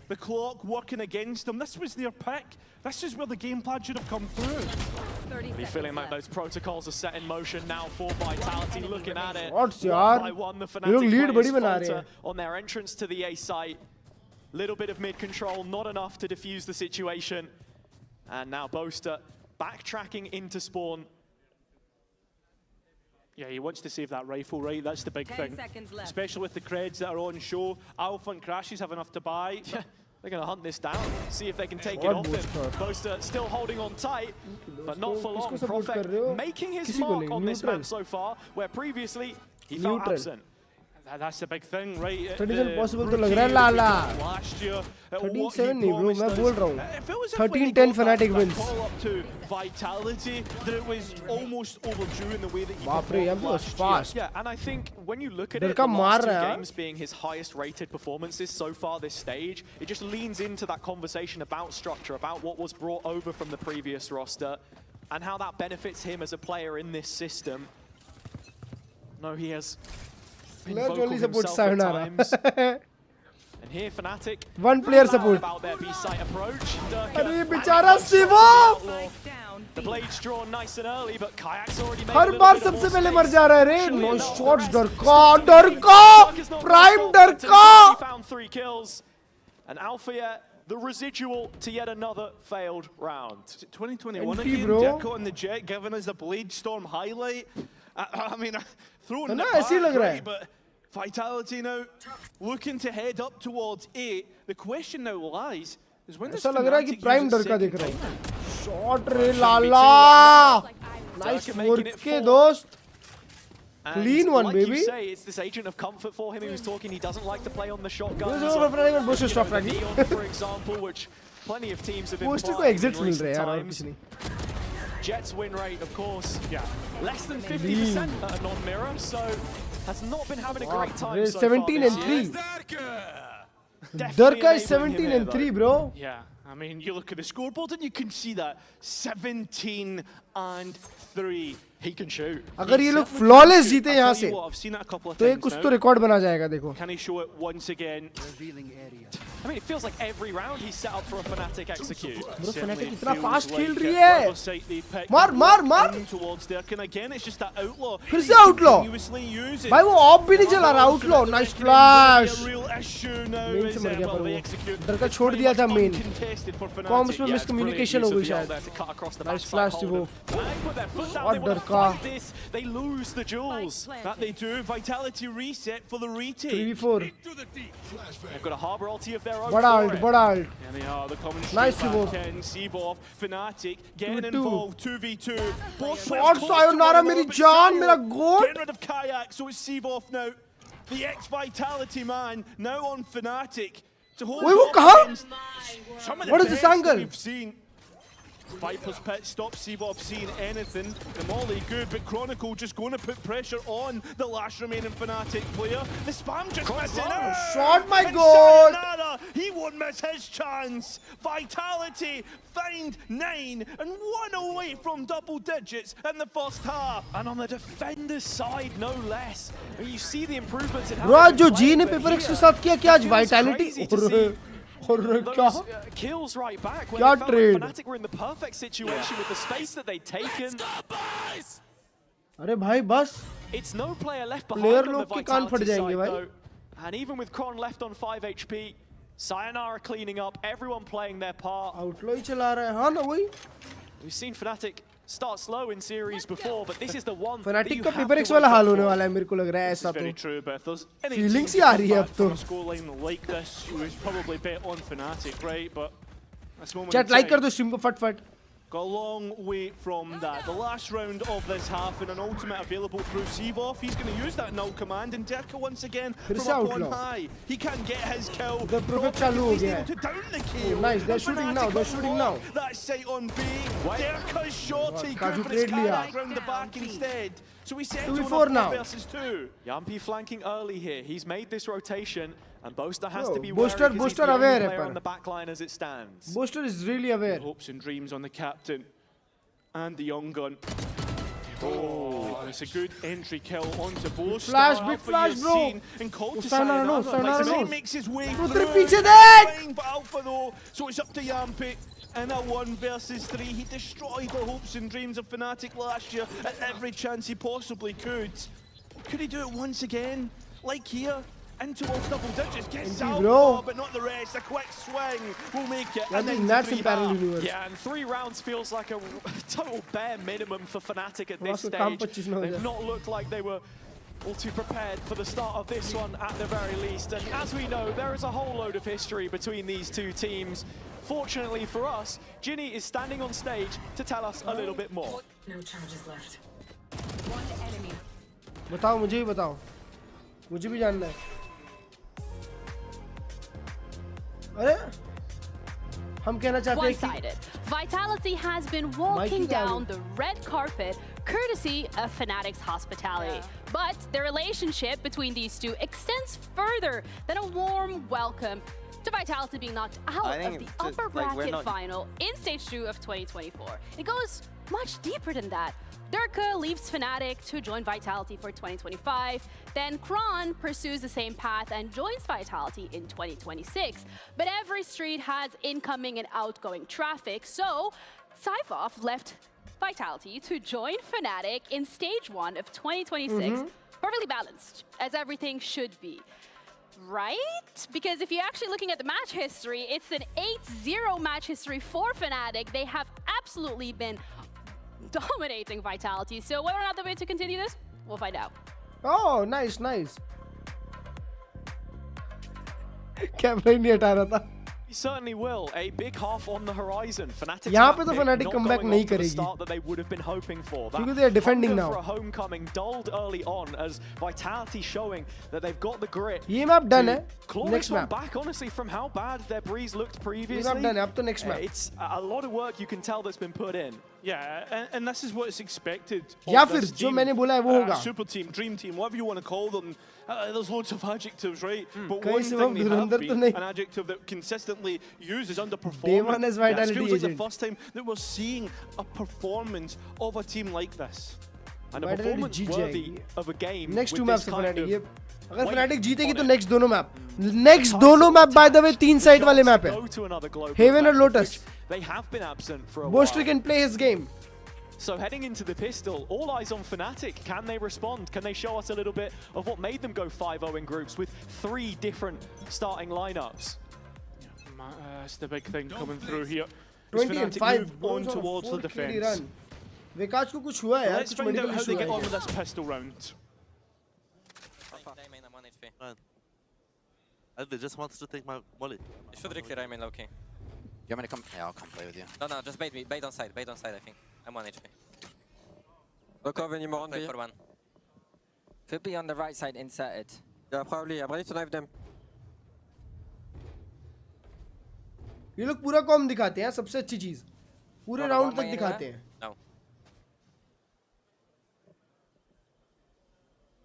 The clock working against them. This was their pick. This is where the game plan should have come through. Really feeling like those protocols are set in motion now for Vitality. Looking at it, Shots, one yaar. by one, the ये लोग Fnatic lead बड़ी players बना रहे falter हैं. on their entrance to the A site. Little bit of mid control, not enough to defuse the situation. And now Boaster backtracking into spawn. Yeah, he wants to save that rifle, right? That's the big 10 thing. seconds left. Especially with the creds that are on show. Alpha and Crashes have enough to buy. Yeah, they're going to hunt this down, see if they can take it off him. Boaster still holding on tight, but not for long. Prophet making his mark on this map so far, where previously he felt absent. That's the big thing, right? 37 possible तो लग रहा है लाला. 13-7 नहीं bro, मैं बोल रहा हूँ. 13-10 Fnatic wins. Vitality, that it was almost overdue in the way that he बाप रे, Yampi was fast. Yeah, and I think when you look at डर it, का the मार last 2 रहा है. games being his highest rated performances so far this stage, it just leans into that conversation about structure, about what was brought over from the previous roster, and how that benefits him as a player in this system. No, he has Klurge only supports Sayonara. And here Fnatic, One player support. about their B site approach. अरे बेचारा Sivov. The blades drawn nice and early, but Kayak's already made her a little bar bit of सबसे more पहले space. मर जा रहा है रे. No shots डरका. Prime डरका. He found 3 kills, and Alfia, the residual to yet another failed round. 2021 NT, again, bro. Deco and the Jet giving us the Blade Storm highlight. I mean, throwing it ना back, ऐसे ही लग रहा है. right, but Vitality now looking to head up towards 8. The question now lies is when does ऐसा लग रहा है कि Fnatic Prime use its डरका second दिख रहा है. timer? Shot रे लाला. Nice work के दोस्त. And Clean one, like baby. you say, it's this agent of comfort for him. He was talking, he doesn't like to play on the shotgun. This is over Fnatic and Bush stop the fraggy. Neon, for example, which plenty of teams have been Poster को playing exits in mill recent रहे हैं यार और times. कुछ नहीं. Jets win rate, of course, yeah, less than 50% at a non-mirror, so has not been having a great time so 17 far and this 3. year. Durka is 17 and 3, bro. Yeah, I mean, you look at the scoreboard and you can see that 17 and 3. He can shoot. अगर ये लोग flawless जीते I'll यहाँ tell से, you what, I've seen that a couple of तो ये times कुछ now. तो रिकॉर्ड बना जाएगा देखो. Can he show it once again? I mean, it feels like every round he's set up for a Fnatic execute. Bro, Fnatic Certainly कितना feels fast like खेल it. रही है. Whatever site they pick, मार मार मार. in towards there. And again, it's just that outlaw. फिर से outlaw. Continuously using. भाई वो ऑफ भी नहीं चला रहा. outlaw. Nice flash. A real issue now Main is से मर गया पर they वो. execute. डरका छोड़ दिया था main. Uncontested for Fnatic. Comms में Yeah, miscommunication हो गई शायद. to cut across the Nice backside flash hold Sivov. and put their foot down. और They want to डरका. fight this. They lose the jewels. That they do. Vitality reset for the retake. 3v4. They've got a harbor ulti of their own. बड़ा for ult, it. बड़ा ult. And they are the common Nice straight Sivov. back in. Sivov, Fnatic, getting 2v2. involved. 2v2. Both Shot players close Sayonara to one मेरी another, but जान, Sayo मेरा goat. getting rid of Kayak, so it's Sivov now. The ex-Vitality man now on Fnatic. To hold Wait, वो off कहाँ? against some of the What is this best that angle? we've seen. Viper's pit stops Sivov seeing anything. The molly good, but Chronicle just going to put pressure on the last remaining Fnatic player. The spam just missing out. Shot my And god. Sayonara, he won't miss his chance. Vitality find 9 and 1 away from double digits in the first half. And on the defender's side, no less. And you see the improvements in how Bro, they've जो been ji playing, ने but paper x के here, साथ किया क्या आज it feels vitality crazy to see और क्या those kills right back when क्या they felt trade? like Fnatic were in the perfect situation with the space that they'd taken. अरे भाई बस It's no player left Player behind on the लोग के कान फट Vitality जाएंगे side भाई. though. And even with Kron left on 5 HP, Sayonara cleaning up, everyone playing their part. outlaw ही चला रहा है. हाँ ना वही. We've seen Fnatic start slow in series before, but this is the one Fnatic का Paper X वाला हाल होने वाला है मेरे को लग रहा है ऐसा तो. Feelings ही आ रही है अब तो. Chat like कर दो stream को फट. Got a long way from that. The last round of this half and an ultimate available through Seavoff. He's going to use that null command and Dirka once again from up on high. He can't get his kill. The Prophet चालू हो गया है. To down the kill. Oh, nice. They're shooting now. They're shooting now. That sight on B. Dirka's shot. He could trade लिया. around the back instead. So we set 2v4 now. versus 2. Yampi flanking early here. He's made this rotation. And Boaster has to be Booster wary because he's the only aware player on the back line as it stands. Booster is really aware. Hopes and dreams on the captain and the young gun. Oh, it's a good entry kill onto Boaster. Flash, big flash, bro. And called to Sayonara, no, He makes his way through. through. Flying for Alpha though, so it's up to Yampi. In a 1 versus 3, he destroyed the hopes and dreams of Fnatic last year at every chance he possibly could. Could he do it once again? Like here? Into all double digits, gets Alpha, but not the rest. A quick swing will make it. And then that's in parallel universe. Yeah, and 3 rounds feels like a total bare minimum for Fnatic at this stage. They've not looked like they were all too prepared for the start of this one at the very least. And as we know, there is a whole load of history between these two teams. Fortunately for us, Ginny is standing on stage to tell us a little bit more. No charges left. One enemy. बताओ मुझे ही बताओ. मुझे भी जानना है. अरे हम कहना चाहते हैं कि Vitality has been walking down the red carpet courtesy of Fnatic's hospitality. But the relationship between these two extends further than a warm welcome to Vitality being knocked out of the upper bracket final in Stage 2 of 2024. It goes much deeper than that. Dirka leaves Fnatic to join Vitality for 2025. Then Kron pursues the same path and joins Vitality in 2026. But every street has incoming and outgoing traffic, so Seavoff left Vitality to join Fnatic in Stage 1 of 2026. Perfectly balanced, as everything should be. Right? Because if you're actually looking at the match history, it's an 8-0 match history for Fnatic. They have absolutely been dominating Vitality. So whether or not they're going to continue this, we'll find out. Oh, nice. Camera ही नहीं हटा रहा था. We certainly will. A big half on the horizon. Fnatic यहाँ पे तो Fnatic comeback नहीं करेगी. Start that they would have been hoping for. Because they are defending now. For a homecoming dulled early on as Vitality showing that they've got the grit. ये map done है. Next map. Back honestly from how bad their breeze looked previously. ये map done है. अब तो next map. It's a lot of work you can tell that's been put in. Yeah, and this is what is expected. या फिर जो मैंने बोला है वो होगा. Super team, dream team, whatever you want to call them. There's loads of adjectives, right? But one thing they have been, an adjective that consistently used is underperforming. It feels like the first time that we're seeing a performance of a team like this. And a performance worthy of a game. Next 2 maps for Fnatic. अगर Fnatic जीतेगी तो next दोनों map. Next दोनों map by the way 3 side वाले map है. Haven और Lotus. They have been absent for a while. Booster can play his game. So heading into the pistol, all eyes on Fnatic. Can they respond? Can they show us a little bit of what made them go 5-0 in groups with 3 different starting lineups? That's the big thing coming through here. 20 and 5 on towards the defense. विकास को कुछ हुआ है यार. Let's find out how they get on with this pistol round. They just wants to take my wallet. It should clear, I mean, okay. You want me to come? Yeah, I'll come play with you. No, just bait me. Bait on side, I think. I'm 1 HP. Look over anymore on B. For 1. Could be on the right side inserted. Yeah, probably. I'm ready to knife them. ये लोग पूरा com दिखाते हैं सबसे अच्छी चीज. पूरे round तक दिखाते हैं. No.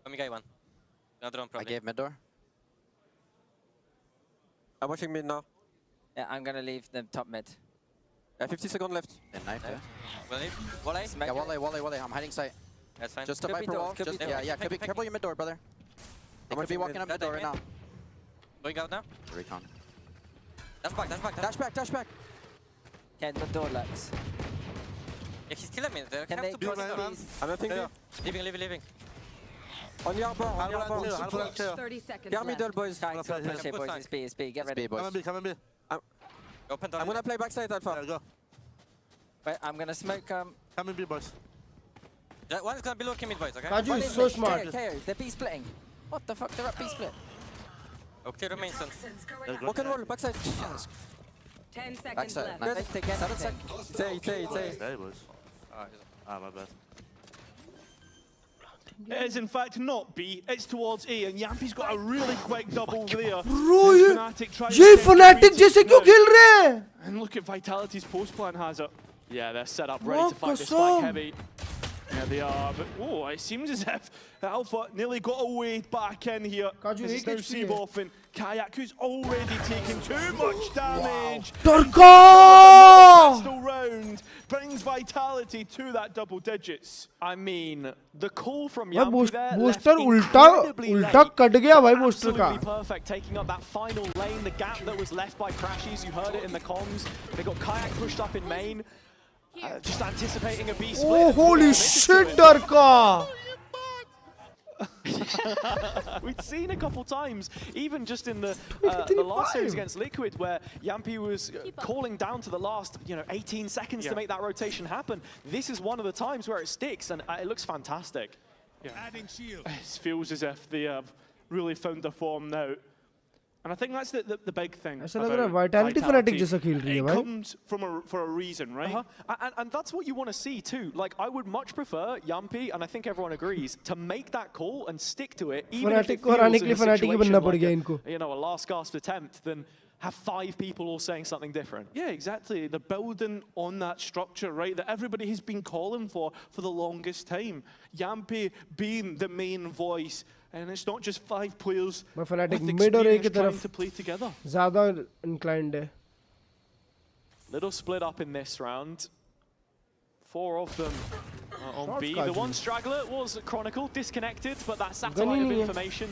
Let me get one. Another one probably. I gave mid door. I'm watching mid now. Yeah, I'm gonna leave the top mid. 50 seconds left. Yeah, knife, yeah. Wally? Yeah, Wally. I'm hiding sight. That's fine. Just a Viper wall. Just, yeah. Could be careful your mid door, brother. They could be walking up mid door right now. Going out now? Recon. Dash back. Yeah, the door locks. Yeah, he's still a minute. Can they cross these? I'm not thinking. Leaving. On your bar. 30 seconds Get middle, boys. Trying to push it, boys. It's B. Get ready. Come on, B. Open door. I'm gonna play backside, Alpha. Go. Wait, I'm gonna smoke. Come in B, boys. One is gonna below Kim mid, boys, okay? Kaju is so smart. They're B splitting. What the fuck? They're at B split. Okay, remain son. Walk and roll, backside. 10 seconds Backside. left. Nice. Say. Hey, boys. My bad. It is in fact not B, it's towards A, and Yampi's got a really quick double there. Bro, ये Fnatic जैसे क्यों खेल रहे हैं? And look at Vitality's post plan has it. Yeah, they're set up ready to fight this flank heavy. There they are, but oh, it seems as if Alpha nearly got away back in here. This is now Seeboff and Kayak, who's already taken too much damage. Tarka! Pistol round brings Vitality to that double digits. I mean, the call from भाई Yampi there booster उल्टा cut गया भाई booster का. Absolutely perfect, taking up that final lane, the gap that was left by Crashies. You heard it in the comms. They got Kayak pushed up in main. Just anticipating a B split. Oh, holy shit, Tarka! We'd seen a couple times, even just in the last series against Liquid, where Yampi was calling down to the last 18 seconds to make that rotation happen. This is one of the times where it sticks, and it looks fantastic. Yeah. It feels as if they have really found their form now. And I think that's the big thing. ऐसा लग रहा है Vitality Fnatic जैसा खेल रही है भाई. It comes for a reason, right? And that's what you want to see too. Like, I would much prefer Yampi, and I think everyone agrees, to make that call and stick to it, even if it feels in a situation like a last gasp attempt, than have 5 people all saying something different. Yeah, exactly. They're building on that structure, right, that everybody has been calling for the longest time. Yampi being the main voice. And it's not just 5 players with experience trying to play together. ज़्यादा inclined है. Little split up in this round. 4 of them on B. The one straggler was Chronicle, disconnected, but that satellite of information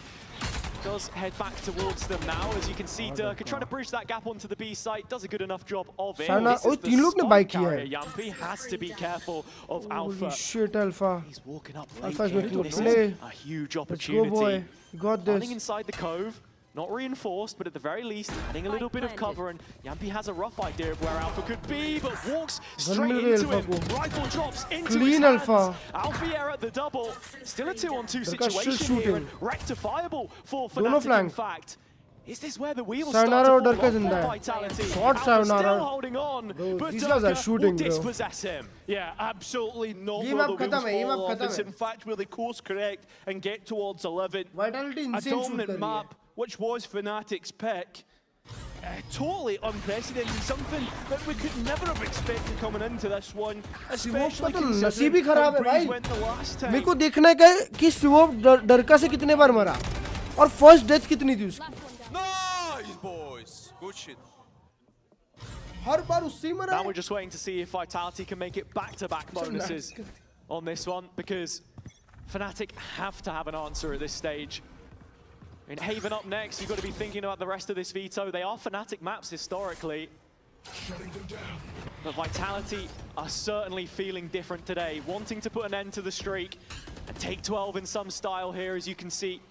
does head back towards them now. As you can see, Durka trying to bridge that gap onto the B site, does a good enough job of it. Yampi has to be careful of Alpha. Holy shit, Alpha. He's walking up Alpha's making a this play. is a huge opportunity. Let's go, boy. You got this. Running inside the cove. Not reinforced, but at the very least, adding a little bit of cover, and Yampi has a rough idea of where Alpha could be, but walks straight into him. Rifle drops into his hands. Alpha at the double. Still a 2-on-2 situation here, and rectifiable for Fnatic, in fact. Is this where the wheels start to fall off for Vitality? Still holding on, but Durka will dispossess him. Yeah, absolutely not where the wheels fall off. It's in fact where they course correct and get towards 11. A dominant map, which was Fnatic's pick. Totally unprecedented, something that we could never have expected coming into this one, especially considering how Breeze went the last time. मेरे को देखना है कि सिवोप डरका से कितने बार मरा और first death कितनी थी उसकी. Nice boys, good shit. हर बार उससे मरा. Now we're just waiting to see if Vitality can make it back-to-back bonuses on this one, because Fnatic have to have an answer at this stage. In Haven up next, you've got to be thinking about the rest of this veto. They are Fnatic maps historically. But Vitality are certainly feeling different today, wanting to put an end to the streak and take 12 in some style here, as you can see.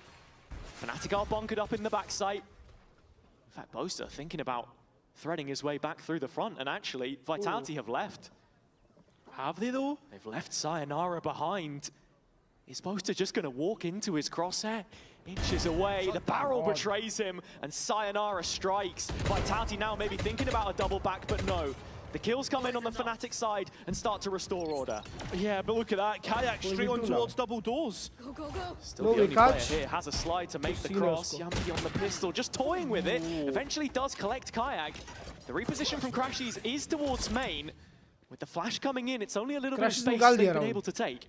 Fnatic are bunkered up in the backside. In fact, Boaster thinking about threading his way back through the front, and actually, Vitality have left. Have they though? They've left Sayonara behind. Is Boaster just going to walk into his crosshair? Inches away, the barrel betrays him, and Sayonara strikes. Vitality now maybe thinking about a double back, but no. The kills come in on the Fnatic side and start to restore order. Yeah, but look at that. Kayak straight on towards double doors. Go, go, go. Still the only player here has a slide to make the cross. Yampi on the pistol, just toying with it. Eventually does collect Kayak. The reposition from Crashies is towards main. With the flash coming in, it's only a little bit of space they've been able to take.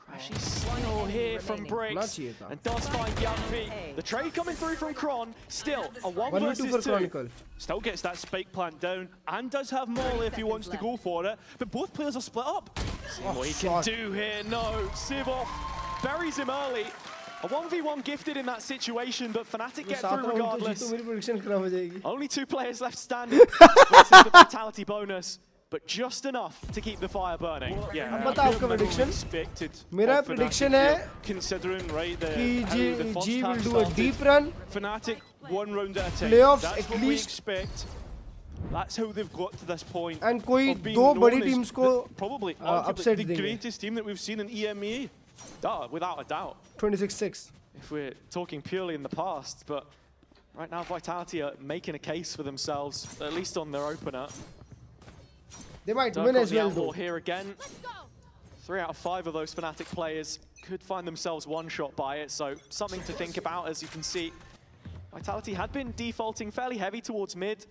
Crashies still here from Bricks and does find Yampi. The trade coming through from Kron, still a 1 versus 2. Still gets that spike plant down and does have Molly if he wants to go for it, but both players are split up. See what he can do here. No, Seeboff buries him early. A 1v1 gifted in that situation, but Fnatic get through regardless. Only 2 players left standing versus the Vitality bonus. But just enough to keep the fire burning. Yeah, मेरा prediction है considering right कि G will do a deep run. Fnatic 1 round at a time. Playoffs That's at what we least. expect. That's how they've got to this point. And कोई दो बड़ी teams को probably upset the greatest team that we've seen in EMEA. Without a doubt. 26-6. If we're talking purely in the past, but right now Vitality are making a case for themselves, at least on their opener. They might win as well though. Here again. 3 out of 5 of those Fnatic players could find themselves one shot by it, so something to think about. As you can see, Vitality had been defaulting fairly heavy towards mid,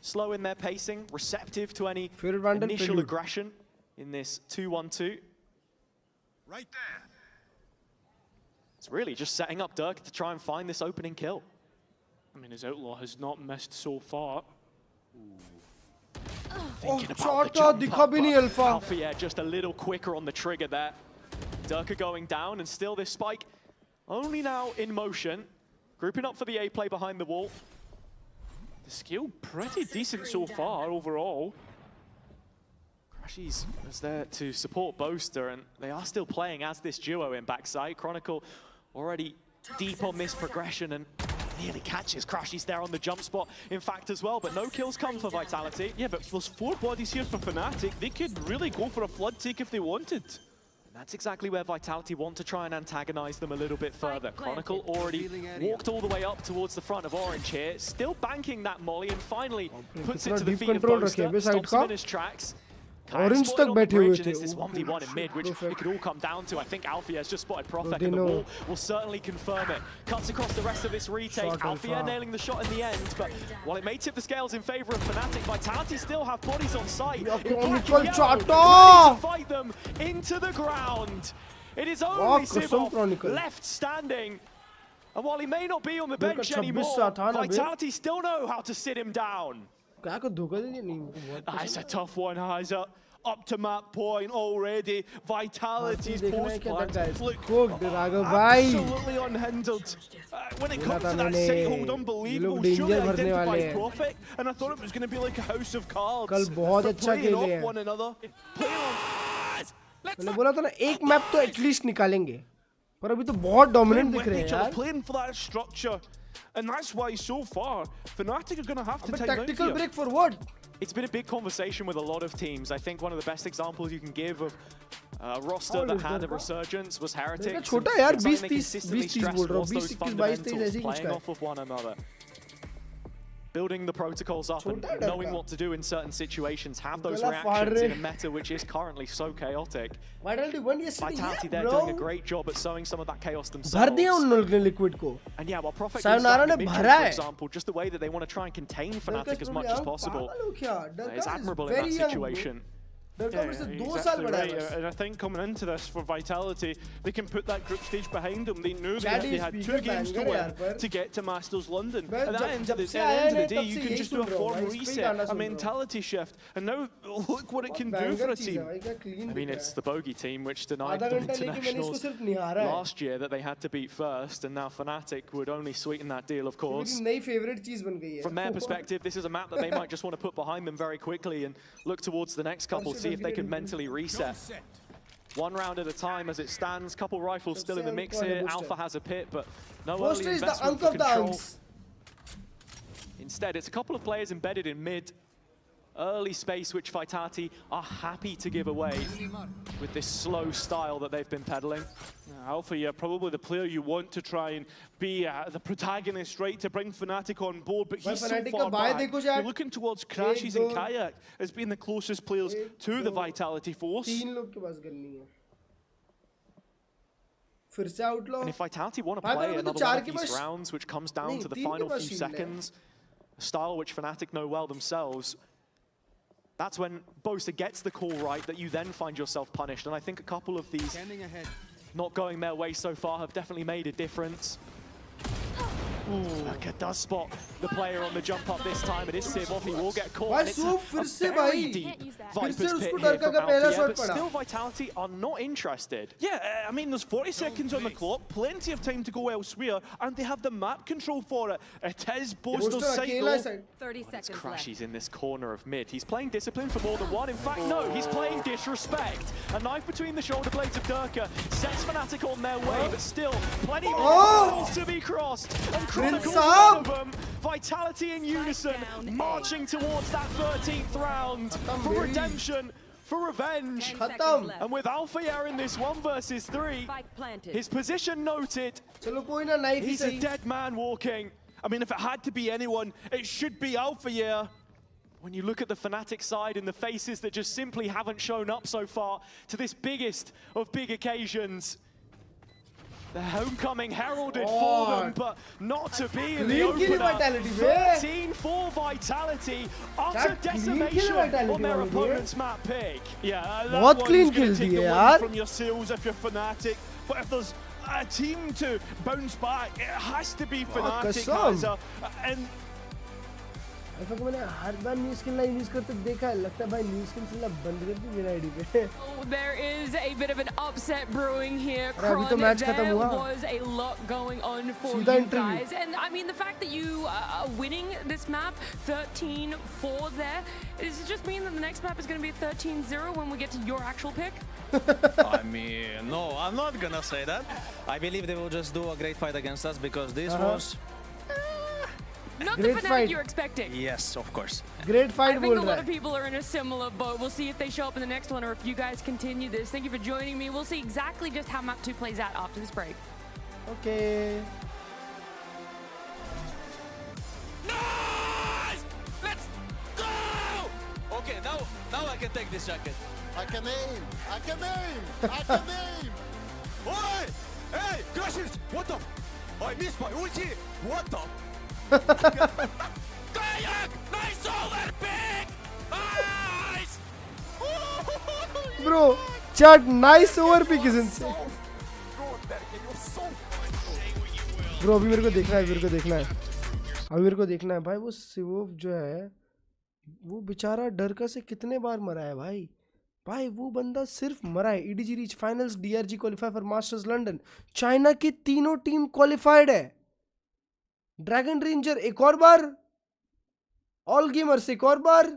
slow in their pacing, receptive to any initial aggression in this 2-1-2. Right there. It's really just setting up Dirk to try and find this opening kill. I mean, his Outlaw has not missed so far. Thinking about the jump up, Alpha, yeah, just a little quicker on the trigger there. Dirk going down, and still this spike only now in motion. Grouping up for the A play behind the wall. The skill pretty decent so far overall. Crashies is there to support Boaster, and they are still playing as this duo in backside. Chronicle already deep on this progression and nearly catches Crashies there on the jump spot, in fact, as well, but no kills come for Vitality. Yeah, but those 4 bodies here for Fnatic, they could really go for a flood take if they wanted. And that's exactly where Vitality want to try and antagonize them a little bit further. Chronicle already walked all the way up towards the front of Orange here, still banking that molly, and finally puts it to the feet of Boaster, stops him in his tracks. Orange तक बैठे हुए थे. This 1v1 in mid, which it could all come down to. I think Alfie has just spotted Profek in the wall. Will certainly confirm it. Cuts across the rest of this retake. Alfie nailing the shot in the end, but while it may tip the scales in favor of Fnatic, Vitality still have bodies on site. Ready to fight them into the ground. It is only Sivov left standing. And while he may not be on the bench anymore, Vitality still know how to sit him down. That's a tough one, Heiser. Up to map point already. Vitality's post-plant absolutely unhindered. When it comes to that site hold, unbelievable. Surely identified Profek, and I thought it was going to be like a house of cards. But playing off one another. मैंने बोला था ना एक map तो at least निकालेंगे, पर अभी तो बहुत डोमिनेंट दिख रहे हैं यार. Playing for that structure. And that's why so far, Fnatic are going to have to take tactical break for what? It's been a big conversation with a lot of teams. I think one of the best examples you can give of a roster that had a resurgence was Heretics. छोटा यार 20-30 बोल रहा हूँ, 20-22 ऐसे कुछ playing off of one another. Building the protocols up and knowing what to do in certain situations, have those reactions in a meta which is currently so chaotic. Vitality there doing a great job at sowing some of that chaos themselves. And yeah, while Profek for example, just the way that they want to try and contain Fnatic as much as possible is admirable in that situation. Yeah, exactly right. And I think coming into this for Vitality, they can put that group stage behind them. They knew that they had 2 games to win to get to Masters London. And at the end of the day, you can just do a form reset, a mentality shift. And now look what it can do for a team. I mean, it's the bogey team which denied them internationals last year that they had to beat first, and now Fnatic would only sweeten that deal, of course. From their perspective, this is a map that they might just want to put behind them very quickly and look towards the next couple, see if they can mentally reset. 1 round at a time as it stands. Couple rifles still in the mix here. Alpha has a pit, but no early investment for control. Instead, it's a couple of players embedded in mid. Early space which Vitality are happy to give away with this slow style that they've been peddling. Alpha, yeah, probably the player you want to try and be the protagonist, right, to bring Fnatic on board, but he's so far back. You're looking towards Crashies and Kayak as being the closest players to the Vitality force. And if Vitality want to play another one of these rounds, which comes down to the final few seconds, a style which Fnatic know well themselves, that's when Boaster gets the call right that you then find yourself punished. And I think a couple of these not going their way so far have definitely made a difference. Dirk does spot the player on the jump up this time. It is Sivov, he will get caught. And it's a very deep Viper's pit here from Alfia, but still Vitality are not interested. Yeah, I mean, there's 40 seconds on the clock, plenty of time to go elsewhere, and they have the map control for it. It is Boaster's side though. 30 seconds Crashies in this corner of mid. He's playing Discipline for more than one. In fact, no, he's playing Disrespect. A knife between the shoulder blades of Dirk sets Fnatic on their way, but still plenty more balls to be crossed. And Vitality in unison, marching towards that 13th round for redemption, for revenge. And with Alpha in this 1 versus 3, his position noted. He's a dead man walking. I mean, if it had to be anyone, it should be Alpha. When you look at the Fnatic side and the faces that just simply haven't shown up so far to this biggest of big occasions, the homecoming heralded for them, but not to be in the opener. 13 for Vitality, utter decimation on their opponent's map pick. Yeah, that बहुत one's clean gonna kill take दिए the wind यार. from your sails if you're Fnatic, but if there's a team to bounce back, it has to be Fnatic. कसम. And ऐसा को मैंने हर बार new skin line use करते देखा है, लगता है भाई न्यू स्किन से ला बंद कर दी मेरा आईडी पे. There is a bit of an upset brewing here. अभी तो मैच खत्म हुआ. There was a lot going on for सीधा you interview. guys, and I mean the fact that you are winning this map 13-4 there, does it just mean that the next map is going to be 13-0 when we get to your actual pick? I mean, no, I'm not gonna say that. I believe they will just do a great fight against us because this was. Not Great the Fnatic fight. you're expecting. Yes, of course. Great fight I बोल think a रहा lot of है. people are in a similar boat. We'll see if they show up in the next one or if you guys continue this. Thank you for joining me. We'll see exactly just how map 2 plays out after this break. Okay. Nice! Let's go! Okay, now I can take this jacket. I can aim! I can aim! I can aim! Oi! Hey, Crashers! What the? I missed my ulti! What the? Kayak! Nice overpick! Nice! Bro, chat nice overpick is insane. Bro, अभी मेरे को देखना है, भाई वो सिवोव जो है वो बेचारा डरका से कितने बार मरा है भाई वो बंदा सिर्फ मरा है. EDG reach finals, DRG qualify for Masters London. China की तीनों टीम क्वालिफाइड है. ड्रैगन रेंजर एक और बार, ऑल गेमर्स एक और बार,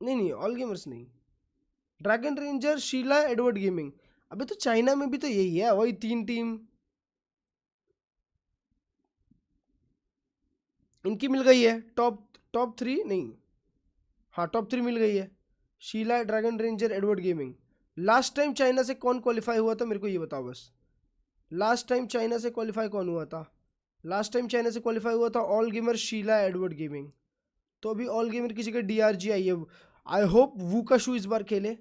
नहीं ऑल गेमर्स नहीं, Dragon Ranger, Sheila, Edward Gaming. अबे तो चाइना में भी तो यही है, वही 3 टीम. इनकी मिल गई है टॉप 3 नहीं, हाँ टॉप 3 मिल गई है. Sheila, Dragon Ranger, Edward Gaming. Last time China से कौन क्वालिफाई हुआ था मेरे को ये बताओ बस. लास्ट टाइम चाइना से क्वालिफाई कौन हुआ था? लास्ट टाइम चाइना से क्वालिफाई हुआ था All Gamer, Sheila, Edward Gaming. तो अभी ऑल गेमर की जगह DRG आई है. आई होप वू का शू इस बार खेले.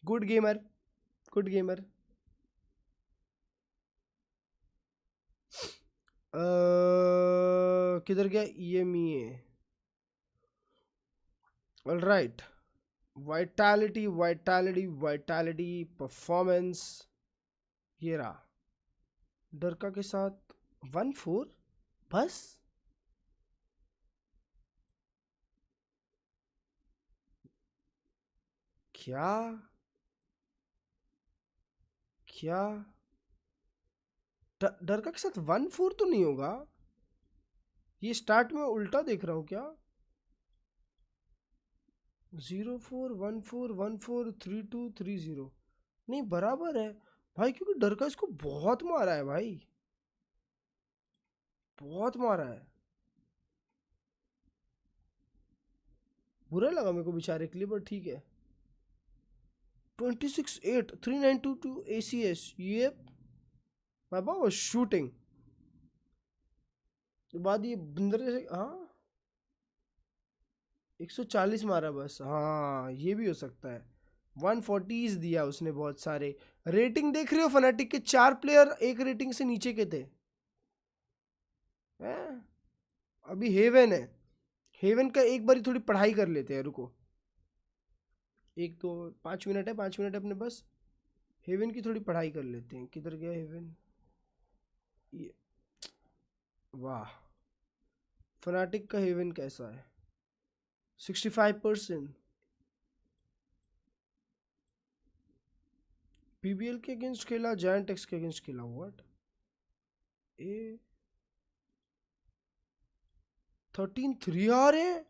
Good gamer. किधर गया Emea? Alright, vitality performance. ये रहा डरका के साथ 1-4 बस. क्या डरका के साथ 1-4 तो नहीं होगा. ये स्टार्ट में उल्टा देख रहा हूँ क्या? 0-4 1-4 1-4 3-2 3-0 नहीं बराबर है भाई, क्योंकि डरका इसको बहुत मारा है भाई, बहुत मारा है. बुरा लगा मेरे को बेचारे के लिए, पर ठीक है. 26-8 392 ACS. ये my ball was shooting. तो बाद ये बंदर जैसे 140 मारा बस. हाँ ये भी हो सकता है. 140s दिया उसने बहुत सारे. रेटिंग देख रहे हो फनाटिक के 4 प्लेयर एक रेटिंग से नीचे के थे. अभी हेवन है, हेवन का एक बारी थोड़ी पढ़ाई कर लेते हैं. रुको 5 मिनट है अपने बस. हेवन की थोड़ी पढ़ाई कर लेते हैं. किधर गया हेवन? ये वाह, फनाटिक का हेवन कैसा है? 65%. PBL के अगेंस्ट खेला, जायंट एक्स के अगेंस्ट खेला. व्हाट? 13-3 आ रहे हैं,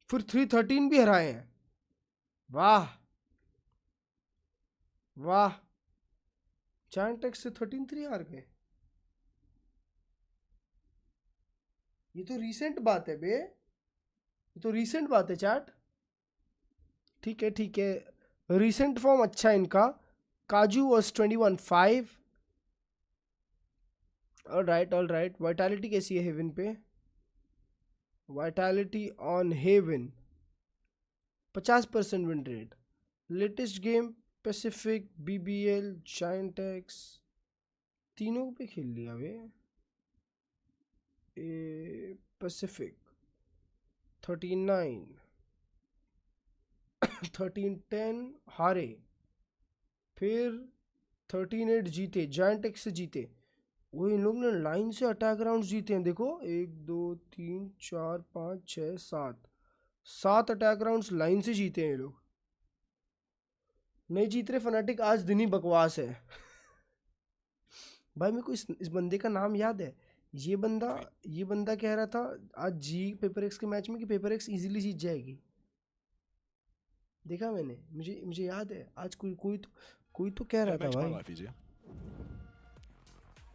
फिर 3-13 भी हराए हैं. वाह, Giant X से 13-3 हार गए। ये तो रीसेंट बात है बे, ये तो रीसेंट बात है चैट। ठीक है ठीक है, रीसेंट फॉर्म अच्छा है इनका। काजू वॉज 21-5। All right. वाइटैलिटी कैसी है हेवन पे? Vitality on Haven 50% win rate. Latest game Pacific, BBL, GiantX, तीनों पे खेल लिया वे। पैसिफिक 39 13-10 हारे, फिर 13-8 जीते, जायंट एक्स से जीते। वो इन लोग ने लाइन से अटैक राउंड जीते हैं, देखो 1 2 3 4 5 6 7 अटैक राउंड्स लाइन से जीते हैं ये लोग। नहीं जीत रहे फनाटिक, आज दिन ही बकवास है। भाई मेरे को इस बंदे का नाम याद है। ये बंदा कह रहा था आज जी पेपर एक्स के मैच में कि पेपर एक्स इजीली जीत जाएगी। देखा मैंने, मुझे याद है आज कोई तो कह रहा था भाई।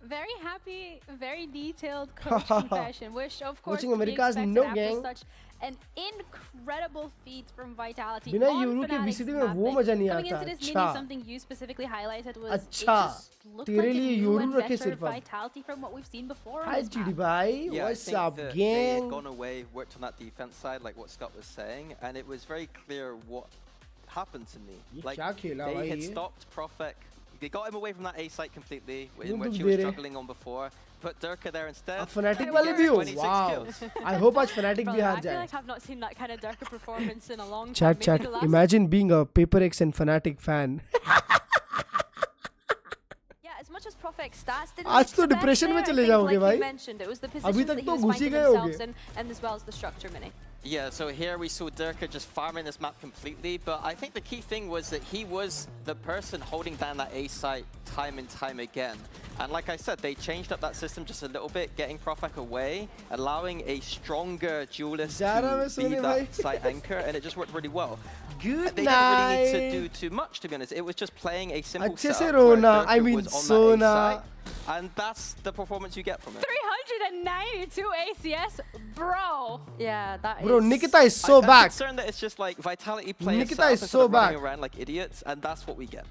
Very happy, very detailed coach confession, which of course Coaching America's no gang. such an incredible feat from Vitality. बिना यूरो के VCD में वो मजा नहीं Coming आता। into this अच्छा mini, something you specifically highlighted was अच्छा, it just looked तेरे like लिए a new यूरो and रखे better सिर्फ अब। Vitality from what we've seen before on Hi this GD map. bhai, Yeah, what's I think up that gang? they had gone away, worked on that defense side, like what Scott was saying, and it was very clear what happened to me. Like क्या खेला they भाई had ये? stopped Profek. They got him away from that A site completely, in क्यों which दुख he they was रहे? struggling on before. Put Durka there instead. अब fanatic He वाले gets भी हो? 26 Wow. kills. I hope आज fanatic भी Brother, हार I feel जाए। like I've not seen that kind of Durka performance in a long time. Chat, Maybe the last imagine being a Paper X and Fnatic fan. Yeah, as much as Profek stats didn't आज look तो the best depression there, में I चले think, जाओगे like भाई। you mentioned, it was the अभी positions तक that he तो was घुस ही finding गए themselves होगे। in, and as well as the structure, Mini. Yeah, so here we saw Durka just farming this map completely, but I think the key thing was that he was the person holding down that A site time and time again. And like I said, they changed up that system just a little bit, getting Profek away, allowing a stronger duelist to be that site anchor, and it just worked really well. Good they night. didn't really need to do too much, to be honest. It was just playing a simple अच्छे से setup where रोना, Durka I mean was on that A सोना। site, and that's the performance you get from it. 392 ACS, bro. Yeah, that Bro, is. Nikita is so I'm back. concerned that it's just like Vitality playing Nikita setup is instead so of running back. around like idiots, and that's what we get.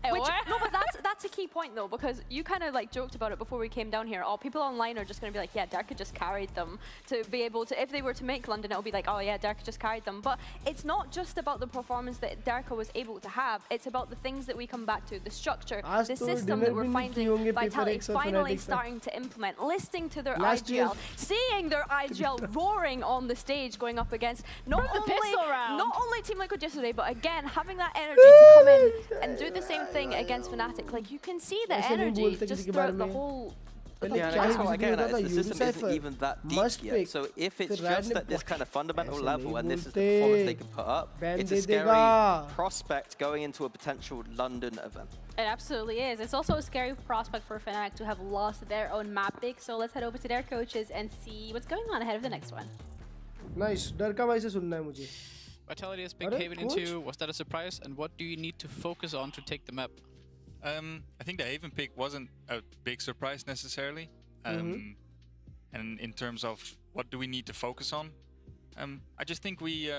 Which, no, but that's a key point though, because you kind of like joked about it before we came down here. All people online are just going to be like, yeah, Durka just carried them to be able to, if they were to make London, it'll be like, oh yeah, Durka just carried them. But it's not just about the performance that Durka was able to have. It's about the things that we come back to, the structure, the system that we're finding Vitality finally starting to implement, listening to their IGL, seeing their IGL roaring on the stage, going up against not only Team Liquid yesterday, but again having that energy to come in and do the same thing against Fnatic. Like you can see the energy just throughout the whole. Yeah, and I guess what I get at is the system isn't even that deep yet. So if it's just at this kind of fundamental level and this is the performance they can put up, it's a scary prospect going into a potential London event. It absolutely is. It's also a scary prospect for Fnatic to have lost their own map pick. So let's head over to their coaches and see what's going on ahead of the next one. Nice. डरका भाई से सुनना है मुझे। Vitality has been Haven into. Was that a surprise? And what do you need to focus on to take the map? I think the Haven pick wasn't a big surprise necessarily. And in terms of what do we need to focus on, I just think we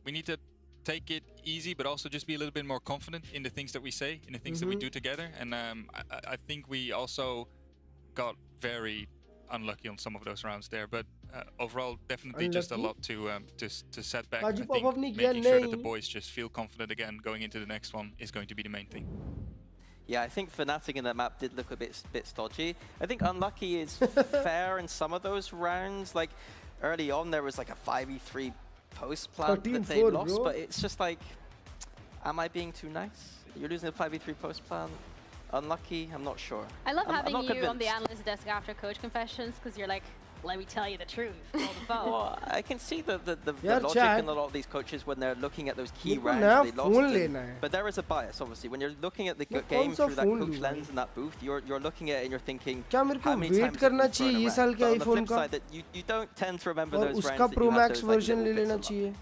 need to take it easy, but also just be a little bit more confident in the things that we say, in the things that we do together. And I think we also got very unlucky on some of those rounds there, but overall definitely just a lot to set back. I think making sure that the boys just feel confident again going into the next one is going to be the main thing. Yeah, I think Fnatic in that map did look a bit stodgy. I think unlucky is fair in some of those rounds. Like early on there was like a 5v3 post plant that they lost, but it's just like, am I being too nice? You're losing a 5v3 post plant. Unlucky? I'm not sure. I love having you convinced. on the analyst desk after coach confessions because you're like, let me tell you the truth. All the phone. Well, I can see the logic in a lot of these coaches when they're looking at those key rounds they lost. But there is a bias, obviously. When you're looking at the game through that coach lens in that booth, you're looking at it and you're thinking, how many times have you thrown around? But on the flip side, that you don't tend to remember those rounds that you had those like, little bits a lot.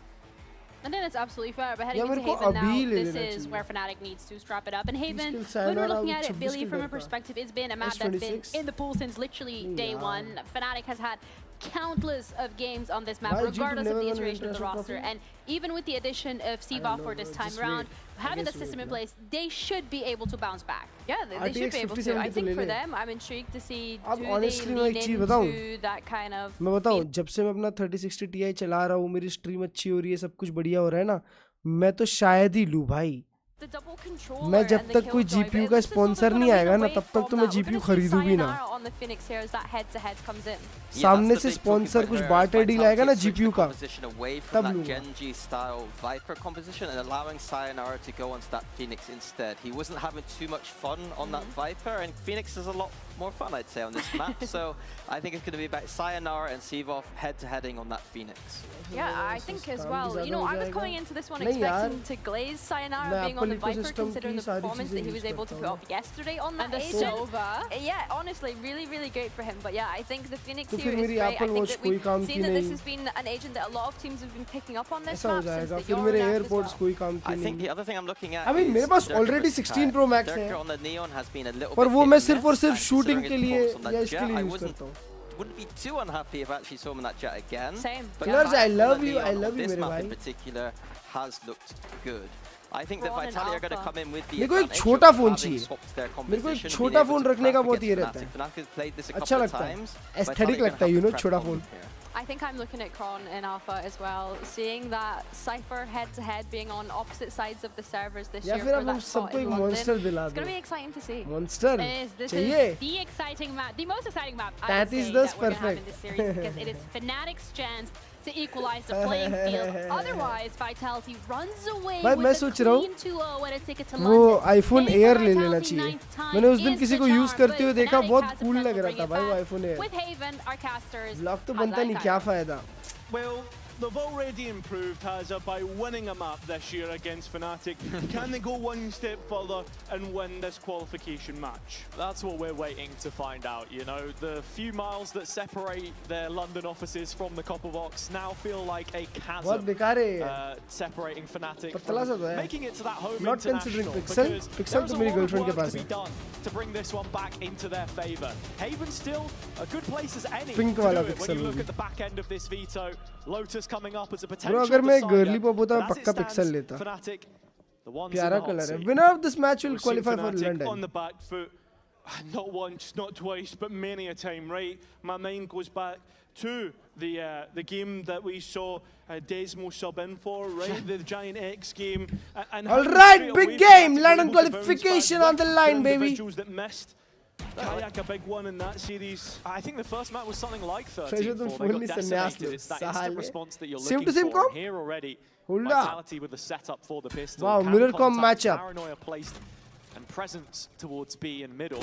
And then it's absolutely fair, but heading into Haven now, this is where Fnatic needs to strap it up. And Haven, when we're looking at it, Billy, from a perspective, it's been a map that's been in the pool since literally day one. Fnatic has had countless of games on this map, regardless of the iteration of the roster. And even with the addition of Siva for this time around, having the system in place, they should be able to bounce back. Yeah, they should be able to. I think for them, I'm intrigued to see do they lean into that kind of... मैं बताऊं, जब से मैं अपना 3060 Ti चला रहा हूँ, मेरी स्ट्रीम अच्छी हो रही है, सब कुछ बढ़िया हो रहा है ना, मैं तो शायद ही लूँ भाई. मैं जब तक कोई GPU का स्पॉन्सर नहीं आएगा ना, तब तक तो मैं GPU खरीदूं भी ना. सामने से स्पॉन्सर कुछ बार्टर डील आएगा ना GPU का, तब लूंगा. Genji style Viper composition and allowing Sayonara to go onto that Phoenix instead. He wasn't having too much fun on that Viper, and Phoenix is a lot more fun, I'd say, on this map. So I think it's going to be about Sayonara and Sivov head-to-heading on that Phoenix. Yeah, I think as well. You know, I was coming into this one expecting to glaze Sayonara being on the Viper, considering the performance that he was able to put up yesterday on that agent. Yeah, honestly, really, really great for him. But yeah, I think the Phoenix here is great. I think that we've seen that this has been an agent that a lot of teams have been picking up on this map since the Euro as well. I think the other thing I'm looking at, I mean, मेरे पास already 16 Pro Max है. on the Neon has been a little पर bit वो मैं hit सिर्फ and और सिर्फ miss, shooting के considering लिए his performance on या that इसके jet. लिए I यूज करता हूँ. wouldn't be too unhappy if I actually saw him in that jet again. Same. But Klurge, I love you, Neon I love on you, this मेरे map भाई. in particular has looked good. I think that Ron and Vitality are going to Alpha. come in with the मेरे को एक advantage छोटा of phone having चाहिए. swapped their मेरे को एक composition and छोटा being able फोन to रखने का crack बहुत ये against रहता है. Fnatic. Fnatic has played this a अच्छा couple of लगता है. times. Aesthetic लगता है, you know, छोटा phone. I think I'm looking at Kron in Alpha as well, seeing that Cypher head-to-head being on opposite sides of the servers this year for that spot in London. It's going to be exciting to see. Monster. This is the exciting map, the most exciting map I would say that we're going to have in this series, because it is Fnatic's chance to equalize the playing field. Otherwise, Vitality runs away with a clean 2-0 and a ticket to London. वो iPhone Air ले लेना चाहिए. मैंने उस दिन किसी को use करते हुए देखा, बहुत कूल लग रहा था भाई वो iPhone Air. With Haven, our casters. Block तो बनता नहीं, क्या फायदा. Well, they've already improved, Hazza, by winning a map this year against Fnatic. Can they go one step further and win this qualification match? That's what we're waiting to find out, you know. The few miles that separate their London offices from the Copper Box now feel like a chasm separating Fnatic from making it to that home Not considering international. Pixel तो मेरी girlfriend के पास है. To be done to bring this one back into their favor. Haven still a good place as any Pink to वाला do it Pixel when you look at the back end of this veto. Lotus coming up as a potential Bro, अगर मैं decider. girly pop होता, But as पक्का it Pixel stands, लेता. Fnatic, the ones प्यारा in the hot colour है. seat. Winner of this match will We've seen qualify for Fnatic London. on the back foot, not once, not twice, but many a time, right? My mind goes back to the game that we saw Desmo sub in for, right? The Giant X game. And All right, big game. London qualification on the line, baby. Individuals that missed. Kayak a big one in that series. I think the first map was something like 13-4. Treasure They got decimated. It's that instant response that you're Same looking to same for. call? Here already, Hold Vitality with the setup for the pistol. Wow, Can mirror com contact, matchup. Paranoia placed and presence towards B in middle.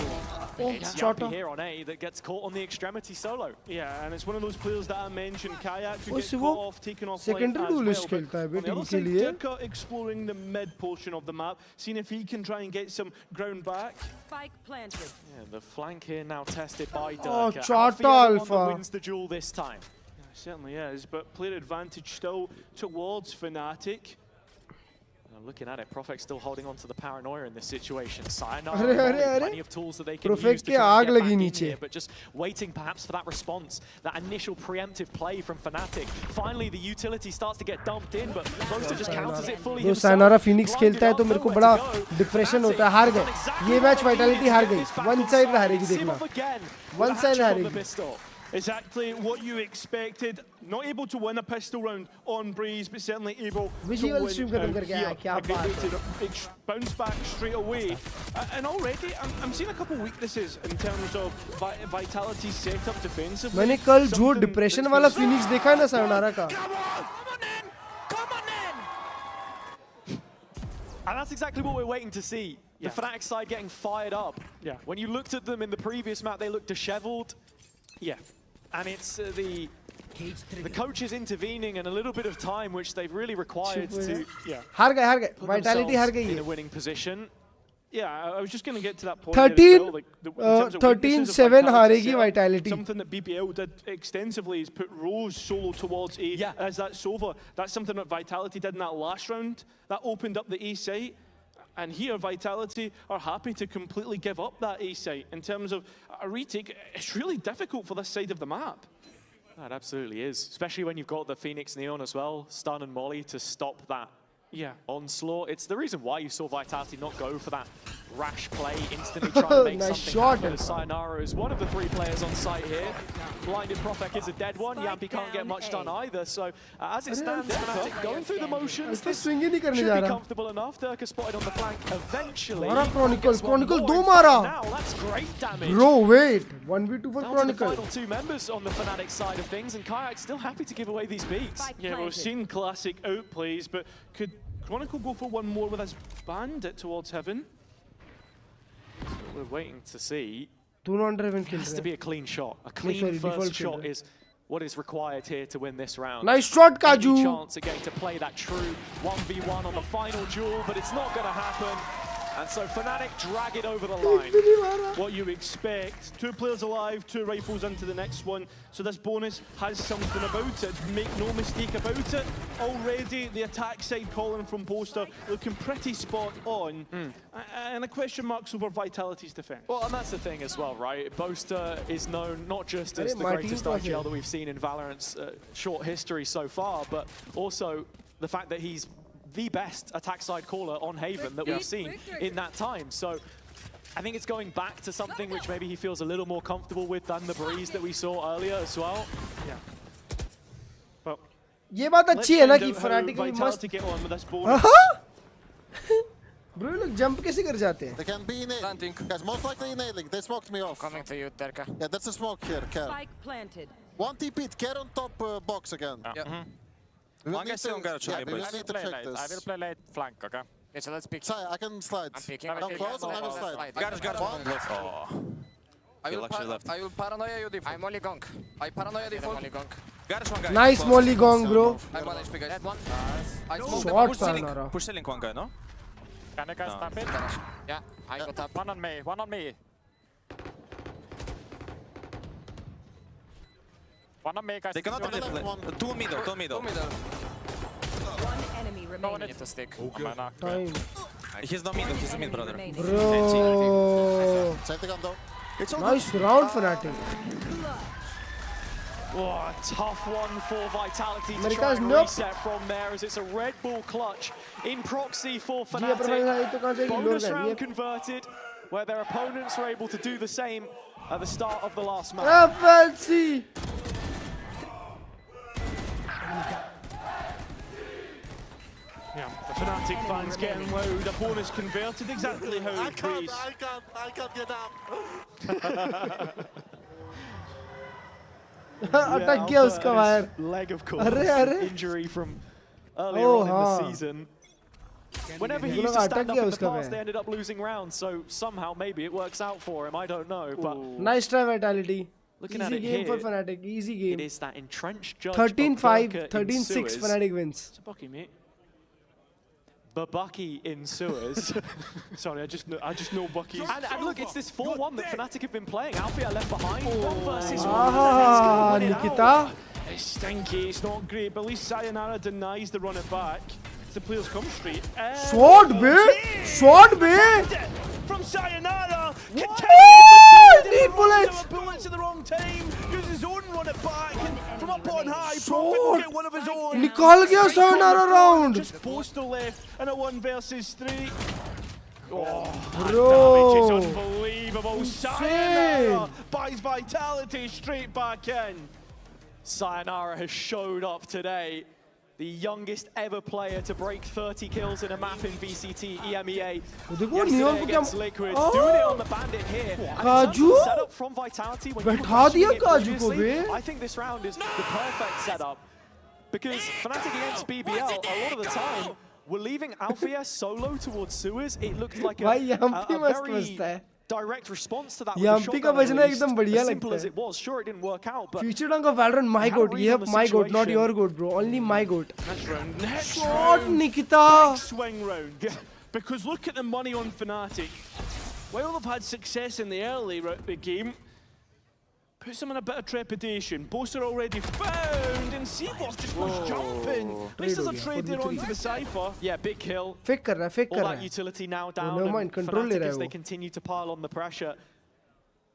Oh, It's shot Yappy here on A that gets caught on the extremity solo. Yeah, and it's one of those players that I mentioned, Kayak, who gets वो caught off, taken off secondary lane as duelist well. खेलता है But on बे the team other के side, लिए. Dirka exploring the mid portion of the map, seeing if he can try and get some ground back. Spike planted. Yeah, the flank here now tested by Dirk. Oh, Alfie Chata the one Alpha. that wins the duel this time. Yeah, it certainly is, but player advantage still towards Fnatic. Looking at it, Profect still holding on to the paranoia in this situation. Sayonara, plenty of tools that they can Profect use to के try आग and get back लगी in नीचे. here, but just waiting perhaps for that response, that initial preemptive play from Fnatic. Finally, the utility starts to get dumped in, but Roaster just counters it fully जो himself. Sayonara Phoenix खेलता है तो मेरे को बड़ा depression होता है. हार गए. ये मैच वाइटैलिटी हार गई. वन साइड हारेगी देखना. वन साइड हारेगी. Exactly what you expected. Not able to win a pistol round on Breeze, but certainly able Visual to stream win खत्म out करके आया. here. क्या A great बात way है. to bounce back straight away. And already, I'm seeing a couple weaknesses in terms of Vitality setup defensively. मैंने कल जो depression वाला फिनिक्स देखा है ना सायनारा का. And that's exactly what we're waiting to see. The Fnatic side getting fired up. Yeah. When you looked at them in the previous map, they looked disheveled. Yeah. And it's the coaches intervening and a little bit of time, which they've really required to हार गए. put vitality हार themselves गई in है. a winning position. Yeah, I was just going to get to that point. 13-7 हारेगी Vitality. Something that BBL did extensively is put Rose solo towards A as that Sova. That's something that Vitality did in that last round. That opened up the A site. And here, Vitality are happy to completely give up that A site. In terms of a retake, it's really difficult for this side of the map. That absolutely is, especially when you've got the Phoenix Neon as well, Stun and Molly to stop that onslaught. It's the reason why you saw Vitality not go for that rash play, instantly try to make nice something shot. happen. Sayonara is one of the 3 players on site here. Blinded Profek is a dead one. Yampy can't get much done either. So as it stands, Fnatic going through the motions. This should be comfortable enough. Durka spotted on the flank eventually. Chronicle 2 mara. Now that's great damage. Bro, wait. 1v2 for Down Chronicle. to the final 2 members on the Fnatic side of things, and Kayak still happy to give away these beats. Yeah, we've seen classic outplays, but could Chronicle go for one more with his bandit towards heaven? We're waiting to see. It has to be a clean shot. A clean first shot is what is required here to win this round. Nice shot, Kaju. Any chance again to play that true 1v1 on the final duel, but it's not going to happen. And so Fnatic drag it over the line. What you expect. 2 players alive, 2 rifles into the next one. So this bonus has something about it. Make no mistake about it. Already the attack side calling from Poster looking pretty spot on. And the question marks over Vitality's defense. Well, and that's the thing as well, right? Boaster is known not just as the greatest IGL that we've seen in Valorant's short history so far, but also the fact that he's the best attack side caller on Haven that we've seen in that time. So I think it's going back to something which maybe he feels a little more comfortable with than the breeze that we saw earlier as well. Yeah. Well, ये बात अच्छी है ना कि Fnatic भी मस्त Bro, look, jump कैसे कर जाते हैं? They can be in A. Guys, most likely in A. Like, they smoked me off. Coming to you, Terka. Yeah, that's a smoke here, Care. Spike planted. One TP, Care on top box again. One guy still got a yeah, we will need to check this. I will play late flank, okay? Okay, so let's pick. Sai, I can slide. I'm picking. Come close and I will slide. Got it. I will paranoia you default. I'm only gong. I paranoia default. Only gong. Got one guy. Nice molly gong, bro. I'm 1 HP, guys. Dead one. I Short Sayonara. Push the link one guy, no? Can you guys stamp it? Yeah, I got up. One on me, one on me. One on me, guys. They cannot really play. 2 middle, 2 middle. One enemy remaining. Need to stick. Time. He's not middle, he's a mid brother. Bro. Save the gun though. Nice round, Fnatic. Oh, tough one for Vitality to try America's and nope. reset from there as it's a Red Bull clutch in proxy for Fnatic. Bonus round converted, where their opponents were able to do the same at the start of the last match. FNC. Yeah, the Fnatic fans getting loud. A bonus converted exactly how I it can't get up. अटक गया उसका wire. Leg, of course. अरे. Injury from earlier on in the season. Whenever he used to stand up in the past, they ended up losing rounds. So somehow, maybe it works out for him. I don't know. But nice try, Vitality. Looking easy at it game here, for Fnatic. Easy game. It is that entrenched judge. 13-5, 13-6. Fnatic wins. It's a bucky, mate. Babucky in sewers. Sorry, I just know Bucky. And look, it's this 4-1 that Fnatic have been playing. Alfia left behind. 1 versus 1. Ah, Nikita. It's stinky, it's not great, but at least Sayonara denies the run it back. The players come straight. Short bait! Short bait! From Sayonara! Need bullets! Bullets at the wrong time. Uses his own run it back. From up on high, Profit will get one of his own. Nikal gaya Sayonara round! Just Poster left and a 1 versus 3. Oh, bro! Damage is unbelievable. Sayonara buys Vitality straight back in. Sayonara has showed up today. The youngest ever player to break 30 kills in a map in VCT, Emea. Yesterday against Liquid, doing it on the bandit here. Kaju? Setup from Vitality. बैठा दिया Kaju को बे. I think this round is the perfect setup. Because Fnatic against BBL, a lot of the time, were leaving Alfia solo towards sewers. It looked like a very direct response to that. Yampy का बजना एकदम बढ़िया लगता है. Simple as it was, sure it didn't work out, but future का Valorant my goat. ये my goat, not your goat, bro. Only my goat. Next shot, Nikita. Swing round. because look at the money on Fnatic. While they've had success in the early game, puts them in a bit of trepidation. Boaster already found, and Seaboss just goes jumping. At least there's a trade there onto the Cypher. Yeah, big kill. All that utility now down. And Fnatic, as they continue to pile on the pressure,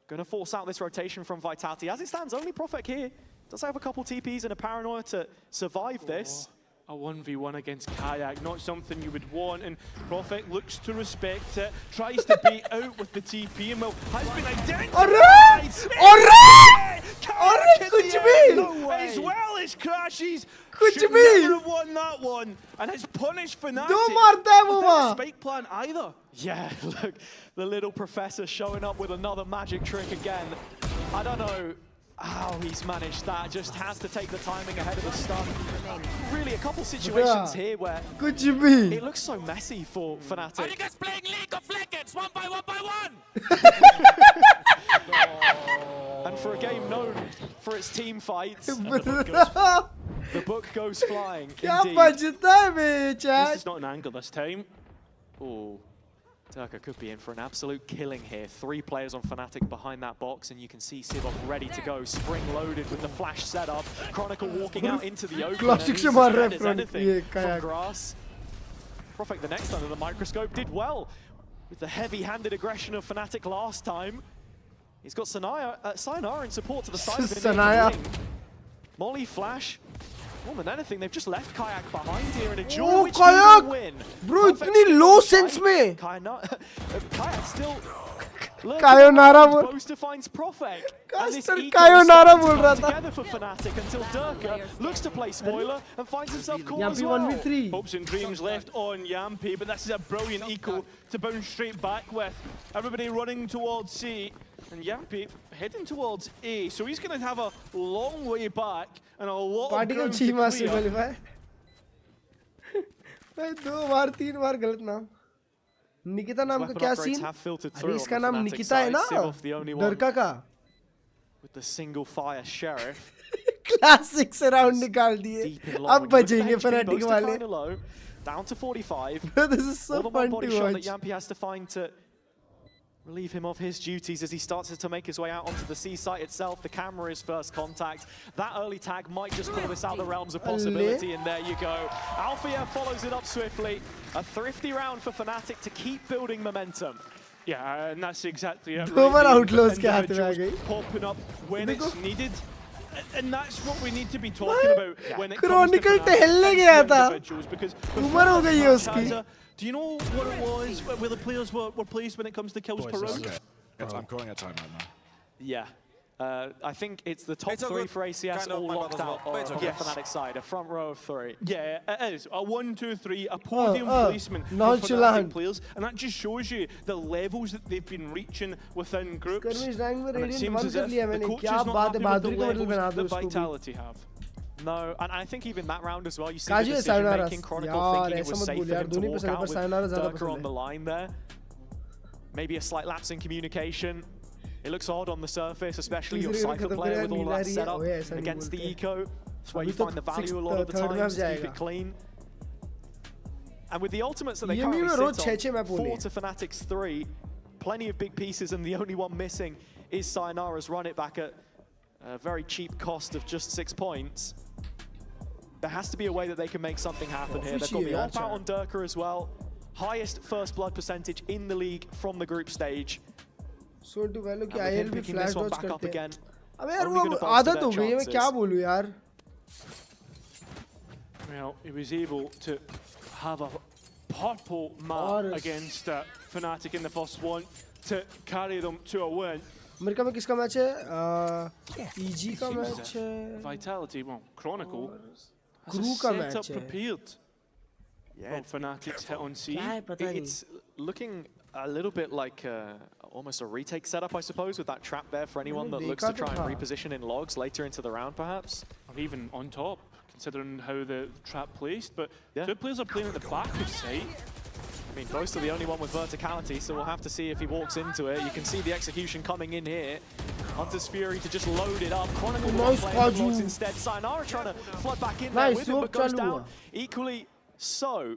going to force out this rotation from Vitality. As it stands, only Prophet here does have a couple TPs and a Paranoia to survive this. A 1v1 against Kayak, not something you would want, and Prophet looks to respect it, tries to bait out with the TP, and has been identified! As well as Crashies, should never have won that one, and has punished Fnatic without a spike plan either. Yeah, look, the little professor showing up with another magic trick again. I don't know how he's managed that, just has to take the timing ahead of the stun. Really, a couple situations here where it looks so messy for Fnatic. Are you guys playing League of Legends 1 by 1 by 1? And for a game known for its team fights, the book goes flying. This is not an angle this time. Oh. Turka could be in for an absolute killing here. 3 players on Fnatic behind that box, and you can see Sivov ready to go. Spring loaded with the flash setup. Chronicle walking out into the open. And he's as dead as anything from grass. Prophet the next under the microscope did well with the heavy-handed aggression of Fnatic last time. He's got Sayonara in support to the side of him. Molly flash. More than anything, they've just left Kayak behind here in a duel which he will win. Bro, itni low sense mein. Kayak still Sayonara Boaster finds Prophet. And this Sayonara bol raha tha. Together for Fnatic until Durka looks to play spoiler and finds himself caught as well. 1v3. Hopes and dreams left on Yampi, but this is a brilliant eco to bounce straight back with. Everybody running towards C. And Yampi heading towards A, so he's going to have a long way back and a lot of ground to clear. Nikita नाम का क्या scene? अरे इसका नाम निकिता है ना? डरका का? With the single fire sheriff. Classic से round निकाल दिए. अब बचेंगे Fnatic वाले. Down to 45. This is so fun to watch. That Yampi has to find to relieve him of his duties as he starts to make his way out onto the C site itself. The camera is first contact. That early tag might just pull this out the realms of possibility, and there you go. Alfia follows it up swiftly. A thrifty round for Fnatic to keep building momentum. Yeah, and that's exactly it. Popping up when it's needed. And that's what we need to be talking about when it comes to individuals, because do you know what it was where the players were pleased when it comes to kills per round? I'm calling a timeout now. Yeah. I think it's the top 3 for ACS all locked out on the Fnatic side, a front row of 3. Yeah, it is. A 1, 2, 3, a podium placement for Fnatic players, and that just shows you the levels that they've been reaching within groups. And it seems as if the coach is not happy with the levels that Vitality have. No, and I think even that round as well, you see the decision-making. Chronicle thinking it was safe for him to walk out with Durka on the line there. Maybe a slight lapse in communication. It looks odd on the surface, especially your Cypher player with all that setup against the eco. That's where you find the value a lot of the times to keep it clean. And with the ultimates that they currently sit on, 4 to Fnatic's 3, plenty of big pieces, and the only one missing is Sayonara's run it back at a very cheap cost of just 6 points. There has to be a way that they can make something happen here. They've got the AWP out on Durka as well. Highest first blood percentage in the league from the group stage. So to value कि IL भी flash dodge करते हैं. अबे यार वो आदत हो गई है, मैं क्या बोलूँ यार? Well, he was able to have a purple map against Fnatic in the first one to carry them to a win. America में किसका मैच है? EG का मैच है. Vitality, well, Chronicle. Crew का मैच है. Prepared. Yeah, Fnatic's hit on C. It's looking a little bit like almost a retake setup, I suppose, with that trap there for anyone that looks to try and reposition in logs later into the round, perhaps. Or even on top, considering how the trap placed. But 2 players are playing at the back of site. I mean, Boaster the only one with verticality, so we'll have to see if he walks into it. You can see the execution coming in here. Hunter's Fury to just load it up. Chronicle playing logs instead. Sayonara trying to flood back in there with him, but goes down equally so.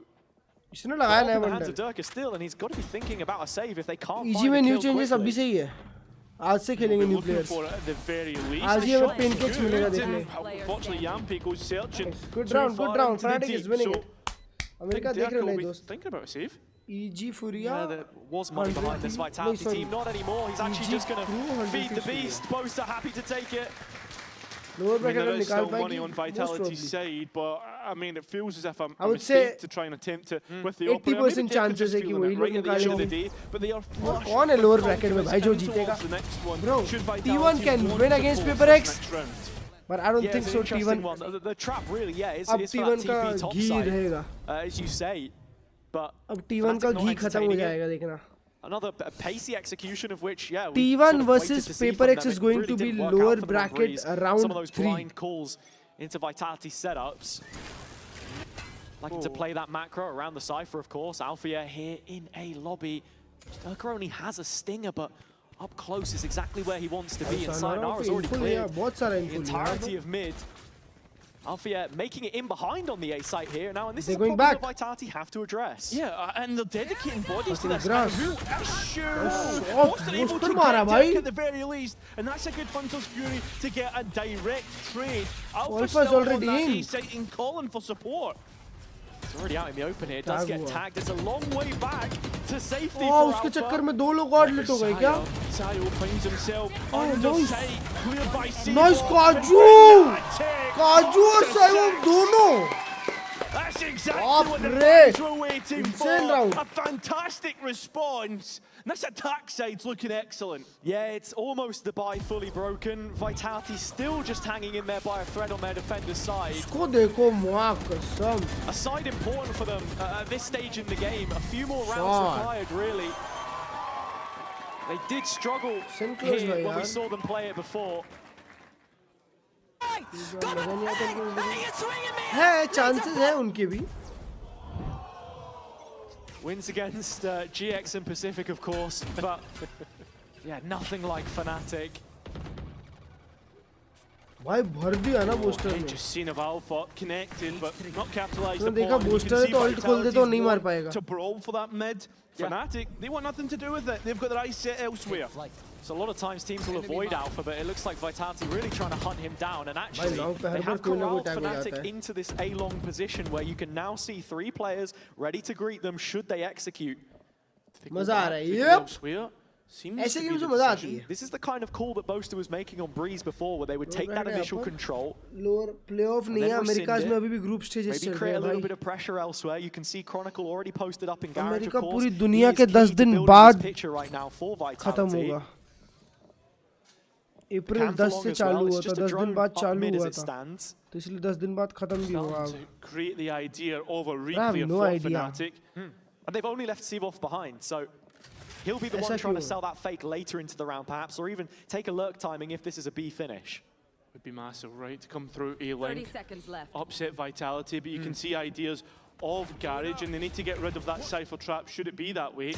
इसने लगाया नया hands of bundle Durka still, and he's got to be thinking about a save if they can't easy find में a new kill changes अभी quickly. से ही है आज से खेलेंगे न्यू प्लेयर्स आज ही हमें पेनकेक्स मिलेगा देखने Unfortunately, Yampi goes searching. Good too round far good round into the fanatic deep, is winning so America देख रहे हो नहीं दोस्त thinking about a save. EG Furia Yeah, there was money behind this Vitality team. Not anymore. He's actually just going to feed the beast. Both are happy to take it. Lower I mean, bracket there में is निकाल still money पाएगी on most Vitality's probably side, but I mean, it feels as if a I would mistake say to try and attempt to with the 80% chances है कि वही लोग निकालेंगे but they are flush कौन है lower bracket में भाई जो into जीतेगा the next one. bro Should T1 Vitality can want win to against force Paper this X next round? but I don't Yeah, think it's so an interesting T1 one. The trap really, yeah, is अब for that T1 का TP top घी side, रहेगा as you say. But अब T1 का Fnatic not घी खत्म हो entertaining it. जाएगा देखना Another pacey execution of which, yeah, we T1 sort of versus waited to see Paper from X them. is It going really to be didn't work lower out for them on bracket Breeze. around Some of those 3. blind calls into Vitality setups. Liking to play that macro around the Cypher, of course. Althea here in a lobby. Durka only has a stinger, but up close is exactly where he wants to be. And Sayonara's already cleared the entirety of mid. Althea making it in behind on the A site here now, and this is a problem that Vitality have to address. Yeah, and they're dedicating bodies to this. grass. Who is sure Oh, wasn't able to mara, get bhai. Dirk at the very least, and that's a good Hunter's Fury to get a direct trade. Alpha's Alpha's still already on that in. A site and calling for support. It's already out in the open here. Does get tagged. It's a long way back to safety Oh, for उसके Alpha. चक्कर में दो लोग और late हो गए क्या Sayo finds himself under nice. sight, cleared by C4. Nice काजू काजू और सायो दोनों That's exactly Baap what the re. fans were waiting for. Insane round. A fantastic response. And this attack side's looking excellent. Yeah, it's almost the buy fully broken. Vitality still just hanging in there by a thread on their defender's side. इसको देखो मुआ कसम A side important for them at this stage in the game. A few more rounds Shot. required, really. They did struggle Sinclair's here right, when we yaar. saw them play it before. है chances है उनके भी Wins against GX and Pacific, of course, but yeah, nothing like Fnatic. भाई भर दिया ना booster में Just seen of Alpha connecting, but not capitalized तूने upon. देखा You booster can है see तो ult खोल दे तो Vitality's नहीं मार want पाएगा to brawl for that mid. Fnatic, they want nothing to do with it. They've got their eyes set elsewhere. So a lot of times teams will avoid Alpha, but it looks like Vitality really trying to hunt him down. And actually, long पे they her have बार कोई ना कोई corralled tag हो जाता Fnatic है into this A-long position where you can now see 3 players ready to greet them should they execute. मजा आ रहा है yep Elsewhere. Seems ऐसे to be गेम से the मजा आती decision. है This is the kind of call that Boaster was making on Breeze before, where they would take that initial control. Lower playoff नहीं है अमेरिका में अभी भी ग्रुप स्टेजेस Maybe चल रहे create a हैं little भाई bit of pressure elsewhere. You can see Chronicle already posted up in Garage, of America course. पूरी He दुनिया is के key 10 to दिन building बाद this picture right now for खत्म Vitality. होगा अप्रैल 10 से चालू हुआ था 10 दिन बाद चालू हुआ था तो इसलिए 10 दिन बाद खत्म भी होगा अब To create the idea of a I have replay no for idea. Fnatic. And they've only left Seavoth behind, so he'll be the one trying to sell that fake later into the round, perhaps, or even take a lurk timing if this is a B finish. Would be massive, right, to come through A-Link. 30 seconds left. Upset Vitality, but you can see ideas of Garage, and they need to get rid of that Cypher trap, should it be that way.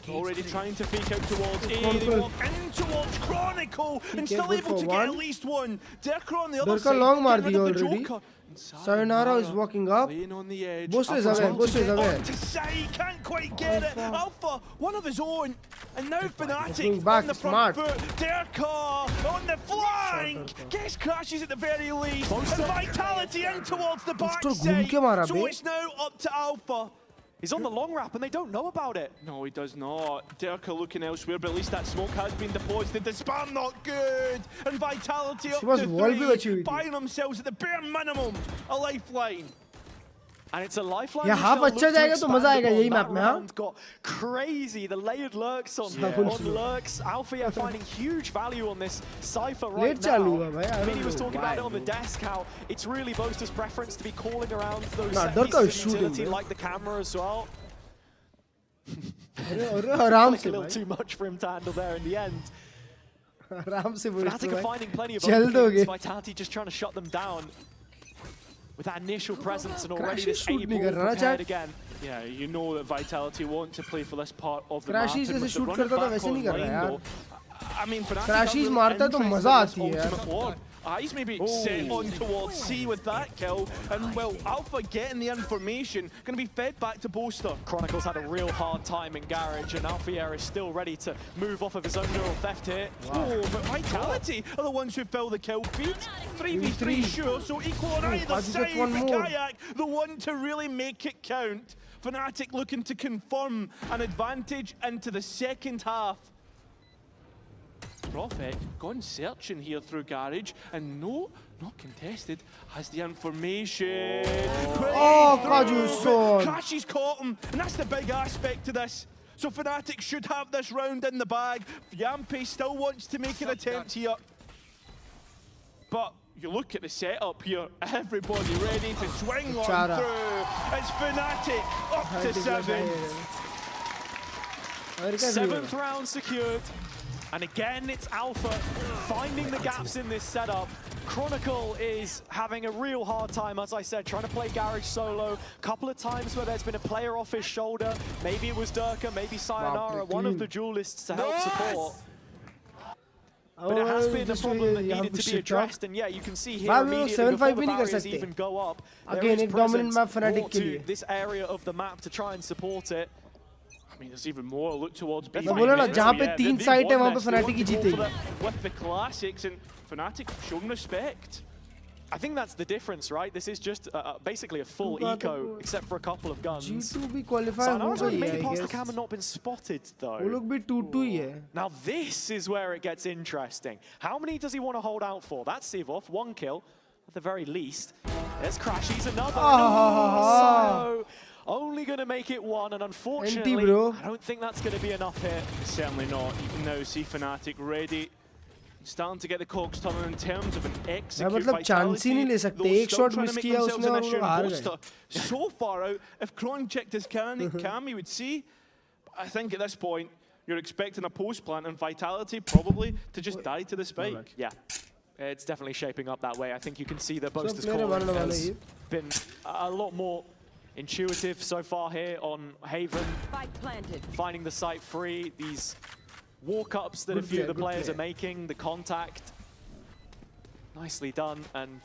Already trying to fake out towards A, they walk in towards Chronicle, and still able to get at least one. Durka on the other side, long मार get rid दिया of the already. Joker. Sayonara is walking up. Laying on the edge. Booster is away, Booster is away. To say, can't quite get it. Alpha, one of his own. And now Fnatic going back, on the smart. front foot. Durka on the flank. Gets crashes at the very least. And Vitality in towards the backside. So it's now up to Alpha. He's on the long wrap and they don't know about it. No, he does not. Durka looking elsewhere, but at least that smoke has been deposited. The spam not good. And Vitality up to 3, buying themselves at the bare minimum a lifeline. And it's a lifeline. ये half अच्छा जाएगा तो मजा आएगा यही map में हाँ got crazy. The layered lurks on lurks. Althea finding huge value on this Cypher right now. Vinny was talking about it on the desk, how it's really Boaster's preference to be calling around those set pieces of utility like the camera as well. आराम से a little too much for him to handle there in the end. आराम से Fnatic are finding plenty of जल्द हो openings. गए Vitality just trying to shut them down. With that initial presence and already this shoot नहीं able कर रहा prepared Chad again. Yeah, you know that Vitality want to play for this part of the Crashes map. जैसे shoot करता था वैसे नहीं कर रहा यार I mean, Fnatic Crashes मारता है तो मजा आती है यार eyes maybe set on towards C with that kill, and well, Alpha getting the information, going to be fed back to Boaster. Chronicles had a real hard time in Garage, and Alfier is still ready to move off of his own neural theft here. Oh, but Vitality are the ones who fill the kill feed. 3v3 sure, so equal on either side, but Kayak, the one to really make it count. Fnatic looking to confirm an advantage into the second half. Prophet gone searching here through Garage, and no, not contested, has the information. Oh, Kajuson! Crashy's caught him, and that's the big aspect to this. So Fnatic should have this round in the bag. Yampi still wants to make an attempt here. But you look at the setup here, everybody ready to swing on through. It's Fnatic up to 7. 7th round secured. And again, it's Alpha finding the gaps in this setup. Chronicle is having a real hard time, as I said, trying to play Garage solo. Couple of times where there's been a player off his shoulder. Maybe it was Durka, maybe Sayonara, one of the duelists to help support. But it has been a problem that needed to be addressed, and yeah, you can see here immediately before the barriers even go up, again, a dominant map Fnatic to this area of the map to try and support it. I mean, there's even more look towards B. मैं बोला ना जहाँ पे 3 site है वहाँ पे Fnatic ही जीतेगी. With the classics, and Fnatic showing respect. I think that's the difference, right? This is just basically a full eco, except for a couple of guns. G2 भी qualify हो गई है, I past the guess. cam and not been spotted though. वो लोग भी 2-2 ही है. Now this is where it gets interesting. How many does he want to hold out for? That's Sivov, 1 kill at the very least. There's Crashies, another. So only going to make it 1, and unfortunately, I don't think that's going to be enough here. Certainly not. You can now see Fnatic ready. Starting to get the cogs turning in terms of an execute. मतलब chance ही नहीं ले सकते. एक shot miss किया उसने और वो हार गए. So far out, if Kron checked his cam, he would see. I think at this point, you're expecting a post plant and Vitality probably to just die to the spike. Yeah, it's definitely shaping up that way. I think you can see that Boaster's call has been a lot more intuitive so far here on Haven. Finding the site free, these walk-ups that a few of the players are making, the contact. Nicely done, and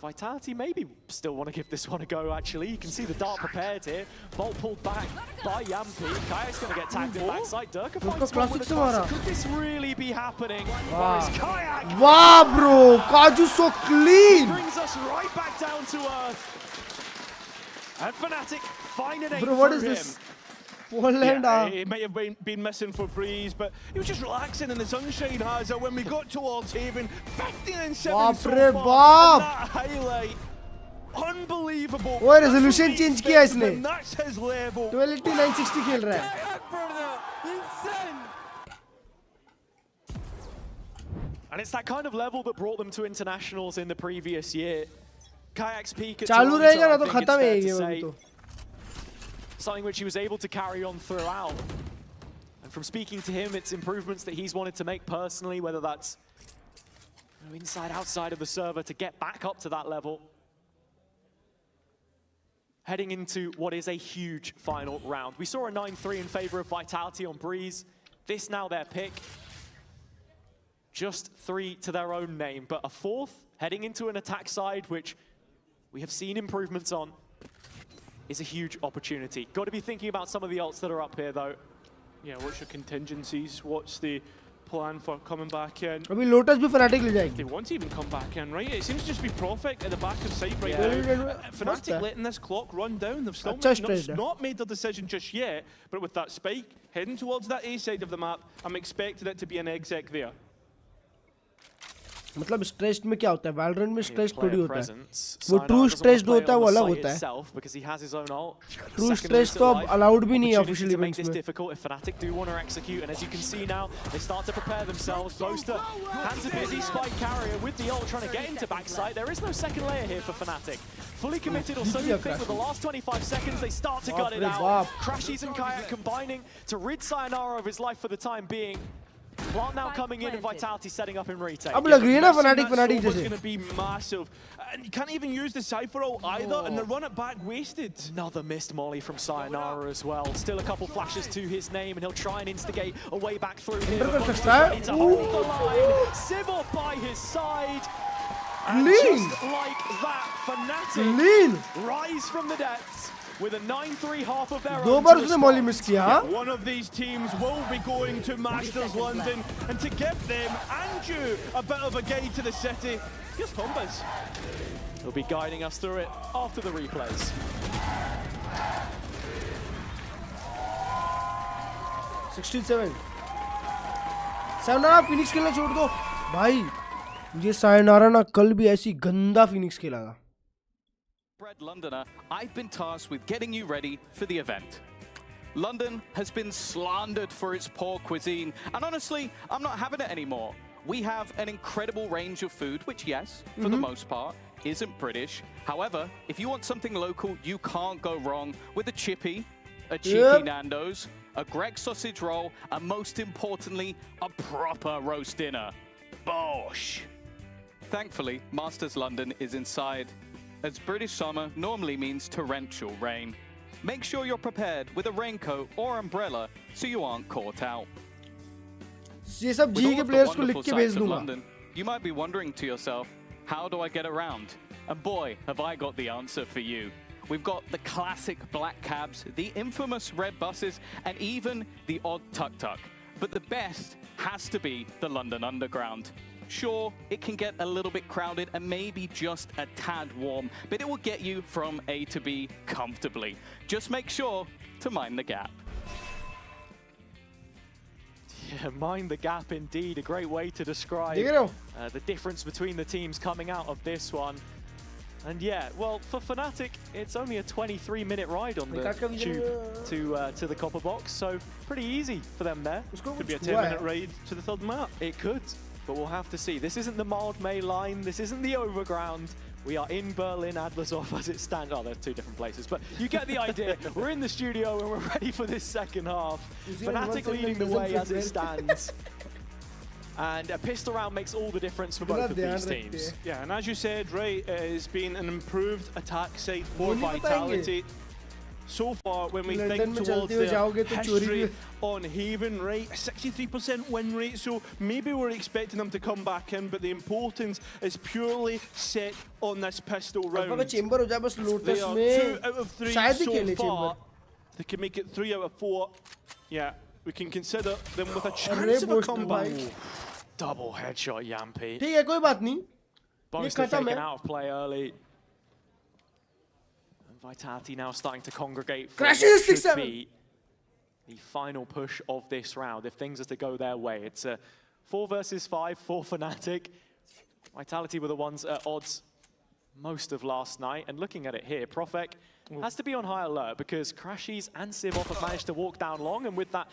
Vitality maybe still want to give this one a go, actually. You can see the dart prepared here. Bolt pulled back by Yampi. Kayak's going to get tagged in backside. Durka finds one with the classic. Could this really be happening? Wow. Kayak? Wow, bro! Kaju so clean! He brings us right back down to earth. And Fnatic find an 8 bro, what is this? Yeah, it may have been missing for Breeze, but he was just relaxing in the sunshine, Hazard, when we got towards Haven. 15 and 7 so far. That highlight. Unbelievable. वो resolution change किया इसने. That's his level. 1280 960 खेल रहा है. And it's that kind of level that brought them to internationals in the previous year. Kayak's peak at चालू रहेगा ना तो Toronto, खत्म है I think ये it's fair to वाली say. तो. Something which he was able to carry on throughout. And from speaking to him, it's improvements that he's wanted to make personally, whether that's inside, outside of the server, to get back up to that level. Heading into what is a huge final round. We saw a 9-3 in favor of Vitality on Breeze. This now their pick. Just 3 to their own name, but a 4th heading into an attack side, which we have seen improvements on, is a huge opportunity. Got to be thinking about some of the ults that are up here, though. Yeah, what's your contingencies? What's the plan for coming back in? अभी Lotus भी Fnatic ले जाएगी. They want to even come back in, right? It seems to just be Prophet at the back of site right now. Fnatic letting this clock run down. They've still not made their decision just yet, but with that spike heading towards that A side of the map, I'm expecting it to be an exec there. मतलब stressed में क्या होता है? Valorant में stressed थोड़ी होता है. वो ट्रू स्ट्रेस्ड होता है, वो अलग होता है. ट्रू स्ट्रेस्ड तो अब अलाउड भी नहीं है ऑफिशियली इवेंट्स में. If Fnatic do want to execute, and as you can see now, they start to prepare themselves. Boaster, hands are busy, spike carrier with the ult trying to get into backside. There is no second layer here for Fnatic. Fully committed, or so you think, with the last 25 seconds, they start to gut it out. Crashies and Kayak combining to rid Sayonara of his life for the time being. Plant now coming in and Vitality setting up in retake. अब लग रही है ना Fnatic is जैसे. going to be massive. And you can't even use the Cypher ult either, and the run it back wasted. Another missed molly from Sayonara as well. Still a couple flashes to his name, and he'll try and instigate a way back through here. Ready to hold the line. Sivov by his side. Clean. Just like that, Fnatic rise from the depths with a 9-3 half of their own. One of these teams will be going to Masters London, and to give them and you a bit of a guide to the city, here's Tombas. He'll be guiding us through it after the replays. 67. Sayonara Phoenix खेलना छोड़ दो भाई. ये sayonara ना कल भी ऐसी गंदा फिनिक्स खेला था. Red Londoner, I've been tasked with getting you ready for the event. London has been slandered for its poor cuisine, and honestly, I'm not having it anymore. We have an incredible range of food, which, yes, for the most part, isn't British. However, if you want something local, you can't go wrong with a chippy, a cheeky Nando's, a Greg sausage roll, and most importantly, a proper roast dinner. Bosh! Thankfully, Masters London is inside, as British summer normally means torrential rain. Make sure you're prepared with a raincoat or umbrella so you aren't caught out. ये सब जी के players को लिख के भेज दूंगा. London, you might be wondering to yourself, how do I get around? And boy, have I got the answer for you. We've got the classic black cabs, the infamous red buses, and even the odd tuk-tuk. But the best has to be the London Underground. Sure, it can get a little bit crowded and maybe just a tad warm, but it will get you from A to B comfortably. Just make sure to mind the gap. Yeah, mind the gap indeed. A great way to describe the difference between the teams coming out of this one. And yeah, well, for Fnatic, it's only a 23-minute ride on the tube to the copper box, so pretty easy for them there. Could be a 10-minute ride to the third map. It could, but we'll have to see. This isn't the Mild May line, this isn't the Overground. We are in Berlin, Adlershof as it stands. Oh, they're two different places, but you get the idea. We're in the studio and we're ready for this second half. Fnatic leading the way as it stands. And a pistol round makes all the difference for both of these teams. Yeah, and as you said, right, it has been an improved attack side for Vitality. So far, when we think towards the history on Haven, right, a 63% win rate, so maybe we're expecting them to come back in, but the importance is purely set on this pistol round. They are 2 out of 3 so far. They can make it 3 out of 4. Yeah, we can consider them with a chance of a comeback. Double headshot, Yampi. ठीक है, कोई बात नहीं. Bonus taken out of play early. And Vitality now starting to congregate for what should be the final push of this round. If things are to go their way, it's a 4 versus 5 for Fnatic. Vitality were the ones at odds most of last night. And looking at it here, Profek has to be on high alert because Crashies and Sivov have managed to walk down long, and with that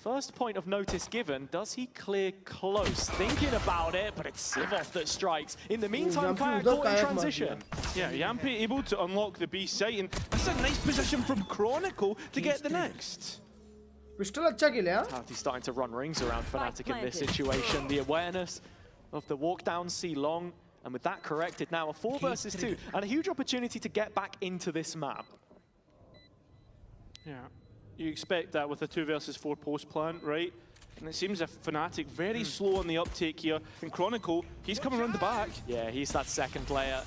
first point of notice given, does he clear close? Thinking about it, but it's Sivov that strikes. In the meantime, Kayak caught in transition. Yeah, Yampi able to unlock the B site, and that's a nice position from Chronicle to get the next. He's starting to run rings around Fnatic in this situation. The awareness of the walk down C long, and with that corrected, now a 4 versus 2, and a huge opportunity to get back into this map. Yeah. You expect that with a 2 versus 4 post plant, right? And it seems a Fnatic very slow on the uptake here. And Chronicle, he's coming around the back. Yeah, he's that second player.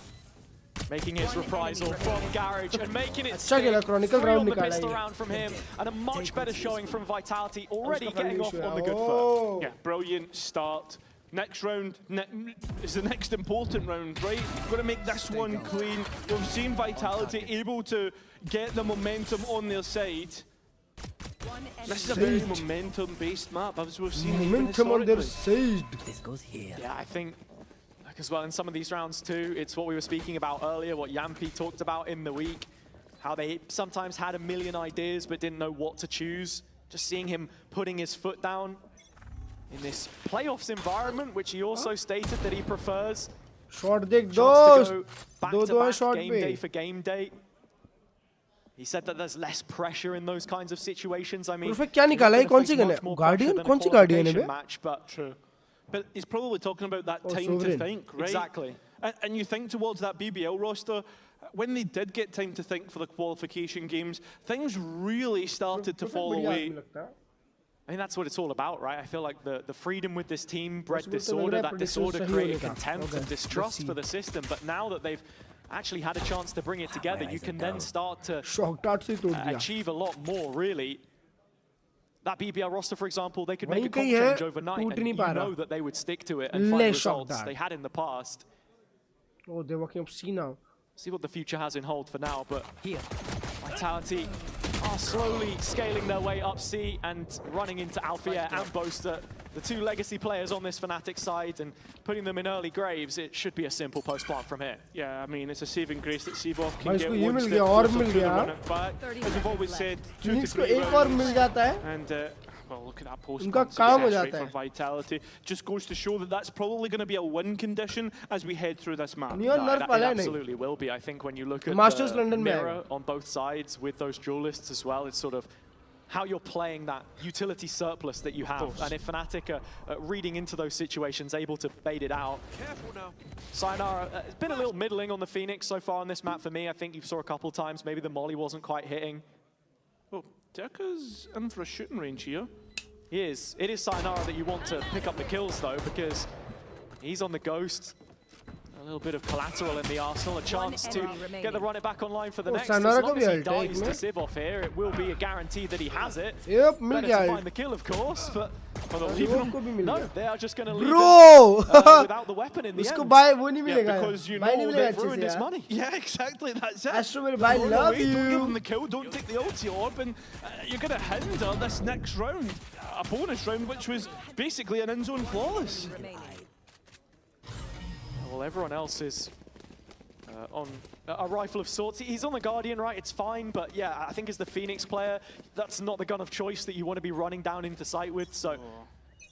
Making his reprisal from Garage and making it stick. 3 on the pistol round from him. And a much better showing from Vitality, already getting off on the good foot. Yeah, brilliant start. Next round is the next important round, right? We've got to make this one clean. We've seen Vitality able to get the momentum on their side. This is a very momentum-based map, as we've seen. Momentum on their side. This goes here. Yeah, I think, like as well in some of these rounds too, it's what we were speaking about earlier, what Yampi talked about in the week, how they sometimes had a million ideas but didn't know what to choose. Just seeing him putting his foot down in this playoffs environment, which he also stated that he prefers. Short deck dos. Back-to-back game day for game day. He said that there's less pressure in those kinds of situations. I mean, क्या निकाला है? कौन सी gun है? Guardian? कौन सी Guardian है बे? Match, but true. But he's probably talking about that time to think, right? Exactly. And you think towards that BBL roster, when they did get time to think for the qualification games, things really started to fall away. I think that's what it's all about, right? I feel like the freedom with this team bred disorder. That disorder created contempt and distrust for the system. But now that they've actually had a chance to bring it together, you can then start to achieve a lot more, really. That BBL roster, for example, they could make a comp change overnight, and you know that they would stick to it and find results they had in the past. Oh, they're working up C now. See what the future has in hold for now, but here, Vitality are slowly scaling their way up C and running into Alfia and Boaster, the two legacy players on this Fnatic side, and putting them in early graves. It should be a simple post-plant from here. Yeah, I mean, it's a saving grace that Sivov can get one step closer to the run it back. As we've always said, 2 to 3 rounds. And well, look at that post-plant success rate for Vitality. Just goes to show that that's probably going to be a win condition as we head through this map. No, it absolutely will be. I think when you look at the mirror on both sides with those duelists as well, it's sort of how you're playing that utility surplus that you have. And if Fnatic are reading into those situations, able to bait it out. Careful now. Sayonara, it's been a little middling on the Phoenix so far on this map for me. I think you saw a couple times, maybe the molly wasn't quite hitting. Oh, Deka's in for a shooting range here. He is. It is Sayonara that you want to pick up the kills, though, because he's on the Ghost. A little bit of collateral in the arsenal, a chance to get the run it back online for the next. As long as he dies to Sivov here, it will be a guarantee that he has it. Yep, better to find the kill, of course, but no, they are just going to leave him without the weapon in the end. Because you know they've ruined his money. Yeah, exactly, that's it. Astro, I love you. Don't give him the kill, don't take the ulti orb, and you're going to hinder this next round, a bonus round, which was basically an in-zone flawless. Well, everyone else is on a rifle of sorts. He's on the Guardian, right? It's fine, but yeah, I think as the Phoenix player, that's not the gun of choice that you want to be running down into sight with, so...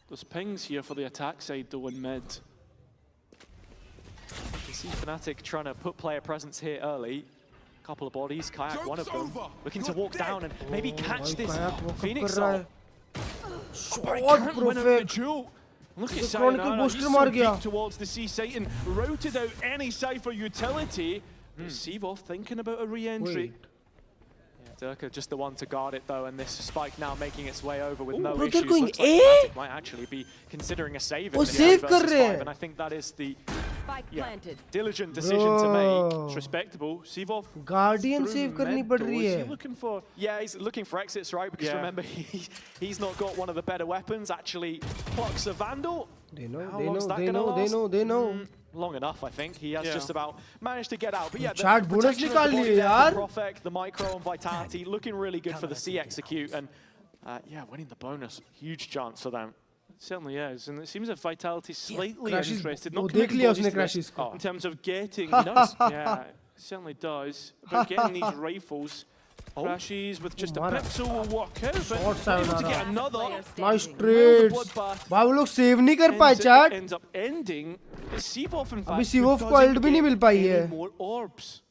There's pings here for the attack side, though, in mid. You can see Fnatic trying to put player presence here early. Couple of bodies, Kayak one of them, looking to walk down and maybe catch this Phoenix ult. Shot perfect. Look at Sayonara, he's so deep towards the C site and routed out any Cypher utility. Sivov thinking about a re-entry. Durka just the one to guard it, though, and this spike now making its way over with no bro, issues. Going Looks like Fnatic might actually be considering a save in this versus 5, and I think that is the diligent decision to make. It's respectable. Sivov Guardian save karni pad rahi hai. Looking for, yeah, he's looking for exits, right? Because remember, he's not got one of the better weapons. Actually, plucks a Vandal. They know. Long enough, I think. He has just about managed to get out. But yeah, the bonus nikal liye yaar. Profect, the micro and Vitality looking really good for the C execute, and yeah, winning the bonus, huge chance for them. It certainly is, and it seems that Vitality's slightly interested. Not in terms of getting. Yeah, it certainly does. But getting these rifles. Crashes with just a pixel will work out, but able to get another. Nice trades. भाई वो लोग save नहीं कर पाए chat. Ends up ending. Sivov in fact. अभी Sivov को ult भी नहीं मिल पाई है. More orbs.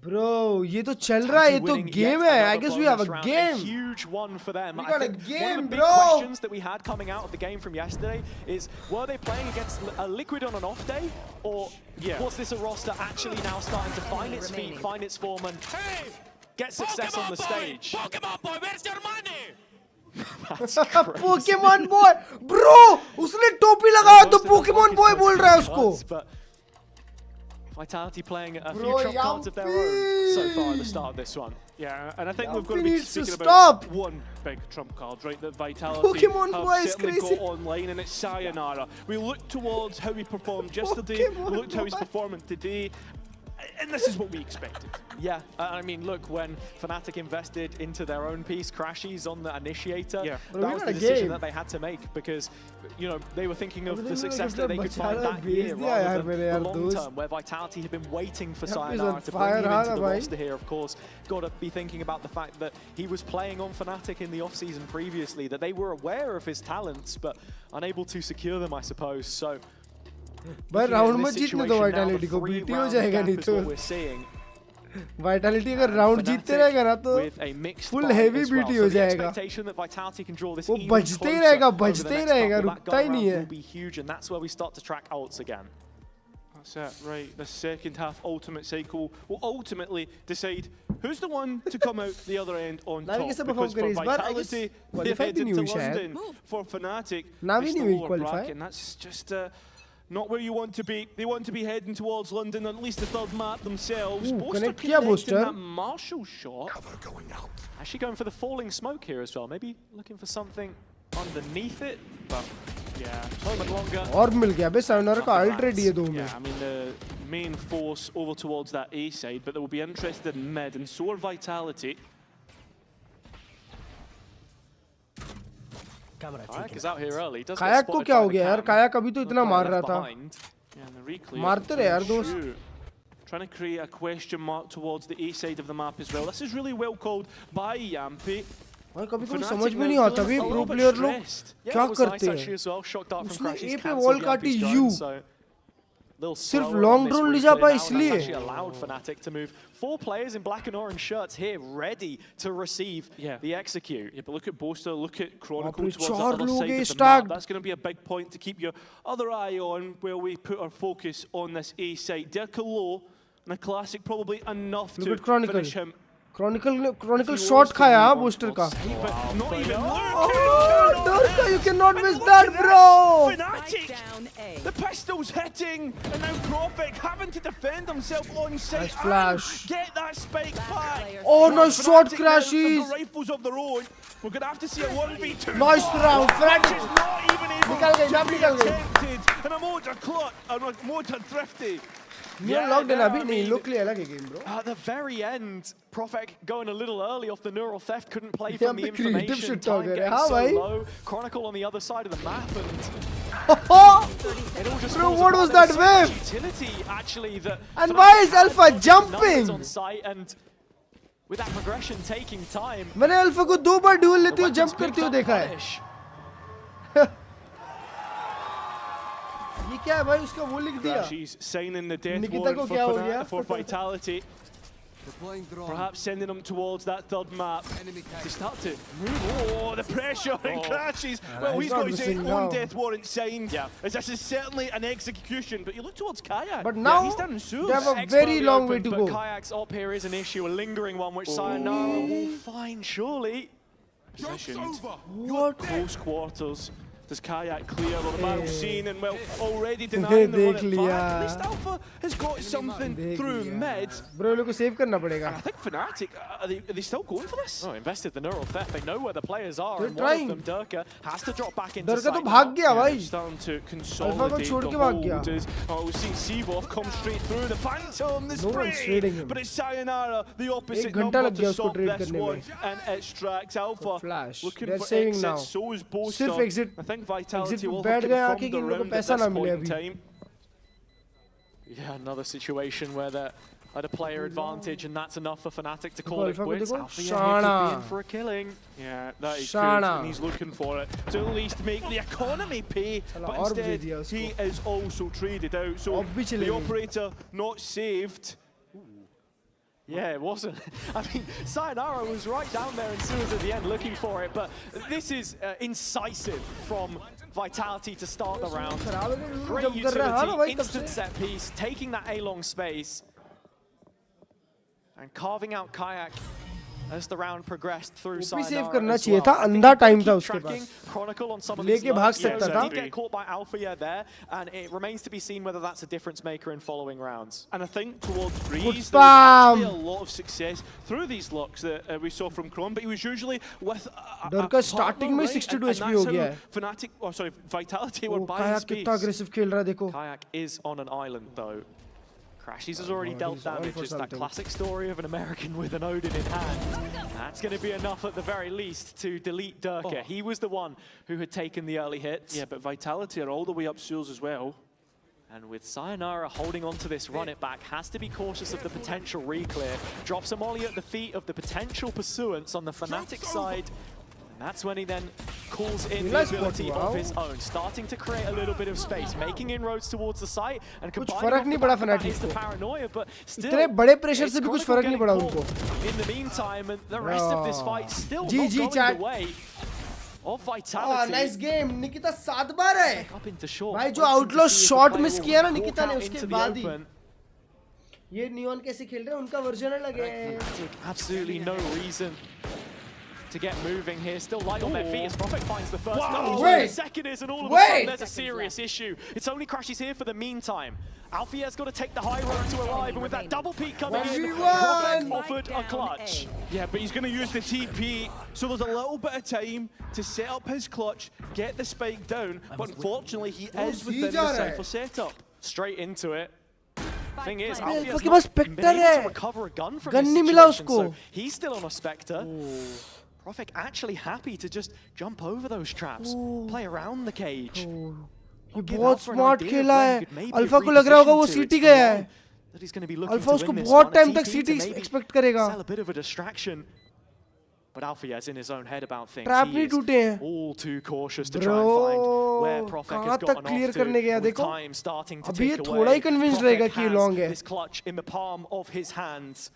Bro, ये तो चल रहा है, ये तो game है. I guess we have a game. A huge one for them. We got a game, one of the big bro. questions that we had coming out of the game from yesterday is, were they playing against a Liquid on an off day, or was this a roster actually now starting to find its feet, find its form, and get success on the stage? Pokemon boy, where's your money? Pokemon boy, bro, उसने टोपी लगाया तो Pokemon boy बोल रहा है उसको. Vitality playing a few trump cards of their own so far at the start of this one. Yeah, and I think we've got to be speaking about one big trump card, right? That Vitality have certainly got online, and it's Sayonara. We look towards how he performed yesterday. We looked how he's performing today. And this is what we expected. Yeah, I mean, look, when Fnatic invested into their own piece, Crashies on the initiator, that was the decision that they had to make, because, you know, they were thinking of the success that they could find that year rather than the long term, where Vitality had been waiting for Sayonara to bring him into the roster here, of course. Got to be thinking about the fact that he was playing on Fnatic in the off-season previously, that they were aware of his talents, but unable to secure them, I suppose. So, भाई round में जीतने दो vitality को, BT हो जाएगा नहीं तो. Vitality अगर राउंड जीतते रहेगा ना तो फुल हेवी बीटी हो जाएगा. वो बजते ही रहेगा, रुकता ही नहीं है. That's where we start to track ults again. That's it, right. The second half ultimate cycle will ultimately decide who's the one to come out the other end on top. Because for Vitality, they're heading to London. For Fnatic, it's the lower bracket, and that's just not where you want to be. They want to be heading towards London, at least the third map themselves. Boaster connecting that Marshall shot. Actually going for the falling smoke here as well. Maybe looking for something underneath it, but yeah, a moment longer. और मिल गया बे signer का अल्ट्रेट ये दो में. Yeah, I mean the main force over towards that A side, but they will be interested in mid, and so are Vitality. Kayak is out here early. कायाक को क्या हो गया यार? कायाक अभी तो इतना मार रहा था. मारते रहे यार दोस्त. Trying to create a question mark towards the A side of the map as well. This is really well called by Yampi. भाई कभी कभी समझ में नहीं आता भी प्रो प्लेयर लोग क्या करते हैं. उसने ए पे वॉल काटी यू. सिर्फ लॉन्ग ड्रोन ले जा पाए इसलिए. allowed Fnatic to move 4 players in black and orange shirts here ready to receive the execute. Yeah, but look at Boaster, look at Chronicle towards the other side of the map. That's going to be a big point to keep your other eye on while we put our focus on this A side. Dirk low, and a classic probably enough to finish him. Chronicle shot खाया हाँ Booster का. Not even Dorka, you cannot miss that, bro. Fnatic, the pistol's hitting, and now Prophet having to defend himself on site. Nice flash. Get that spike back. Oh, nice shot crashes. The rifles of their own. We're gonna have to see a 1v2. Nice round, Fnatic. Is not even able to be attempted, and a motor clot, a motor thrifty. Yeah, locked in abhi nahi look liya lage game bro. At the very end, Profek going a little early off the neural theft, couldn't play from the information. Time getting so low. Chronicle on the other side of the map, and bro, what was that wave? Utility actually that. And why is Alpha jumping? On site, and with that progression taking time. मैंने Alpha को 2 बार duel लेते हुए jump करते हुए देखा है. ये क्या है भाई उसका वो लिख दिया. She's signing the death warrant for Vitality. Perhaps sending them towards that third map to start to move. Oh, the pressure and crashes. Well, he's got his own death warrant signed. Yeah, as this is certainly an execution. But you look towards Kayak. But now he's down in Suez. They have a very long way to go. Kayak's op here is an issue, a lingering one, which Sayonara will find surely. Positioned. What? Close quarters. Does Kayak clear on the battle scene, and well, already denying the run it back. At least Alpha has got something through mid. Bro, लोगों को save करना पड़ेगा. I think Fnatic, are they still going for this? Oh, invested the neural theft. They know where the players are, and one of them, Durka, has to drop back into Durka तो भाग गया भाई. Starting to consolidate the holders. Oh, we've seen Seavoff come straight through the Phantom, the spray, but it's Sayonara, the opposite number to stop this one, and extracts Alpha. Looking for exit, so is Boaster. सिर्फ exit. Vitality will have confirmed the round at this point in time. Yeah, another situation where they're at a player advantage, and that's enough for Fnatic to call it quits. Alpha could be in for a killing. Yeah, that he could, and he's looking for it to at least make the economy pay, but instead he is also traded out. So the operator not saved. Yeah, it wasn't. I mean, Sayonara was right down there in Suez at the end looking for it, but this is incisive from Vitality to start the round. Great utility, instant set piece, taking that A-long space, and carving out Kayak as the round progressed through Sayonara. Save करना चाहिए था, अंधा time था उसके पास. Chronicle on some of लेके भाग सकता था. Did get caught by Alpha there, and it remains to be seen whether that's a difference maker in following rounds. And I think towards Breeze, there was actually a lot of success through these locks that we saw from Kron, but he was usually with Durka starting में 62 HP हो गया है. Fnatic, oh sorry, Vitality were buying Kayak space. कितना aggressive खेल रहा है देखो. Kayak is on an island though. Crashes has already dealt damage. It's that classic story of an American with an Odin in hand. That's going to be enough at the very least to delete Durka. He was the one who had taken the early hits. Yeah, but Vitality are all the way up Suez as well. And with Sayonara holding on to this run it back, has to be cautious of the potential reclear. Drops a molly at the feet of the potential pursuance on the Fnatic side. And that's when he then calls in the ability of his own, starting to create a little bit of space, making inroads towards the site, and combining the paranoia, but still, इतने बड़े pressure से भी कुछ फर्क नहीं पड़ा उनको. In the meantime, and the rest of this fight still not going the way. of Vitality. Nice game. Nikita 7 बार है. Up into short. भाई जो आउटलॉ शॉट मिस किया ना निकिता ने उसके बाद ही. ये नियॉन कैसे खेल रहे हैं उनका वर्जन अलग है. Absolutely no reason to get moving here. Still light on their feet as Prophet finds the first. Wow. The second is, and all of a sudden there's a serious issue. It's only Crashes here for the meantime. Alfia's got to take the high road to arrive, and with that double peak coming in, Prophet offered a clutch. Yeah, but he's going to use the TP, so there's a little bit of time to set up his clutch, get the spike down, but unfortunately he is within the cypher setup. Straight into it. Thing is, उसके Alfia's pass not been Spectre able to है. recover a gun from gun this नहीं मिला situation, उसको. so he's still on a Spectre. Prophet actually happy to just jump over those traps, play around the cage. ये बहुत smart खेला है. Alpha को लग रहा होगा वो सीटी गया है. अल्फा उसको बहुत टाइम तक सीटी एक्सपेक्ट करेगा. A bit of a distraction. But Alfia is in his own head about things. Trap He नहीं is टूटे हैं. all too cautious to try and find where Prophet has gotten clear off करने गया to, with देखो. time starting to अभी ये tick थोड़ा away. ही convinced Prophet रहेगा कि ये has long है. this clutch in the palm of his hands.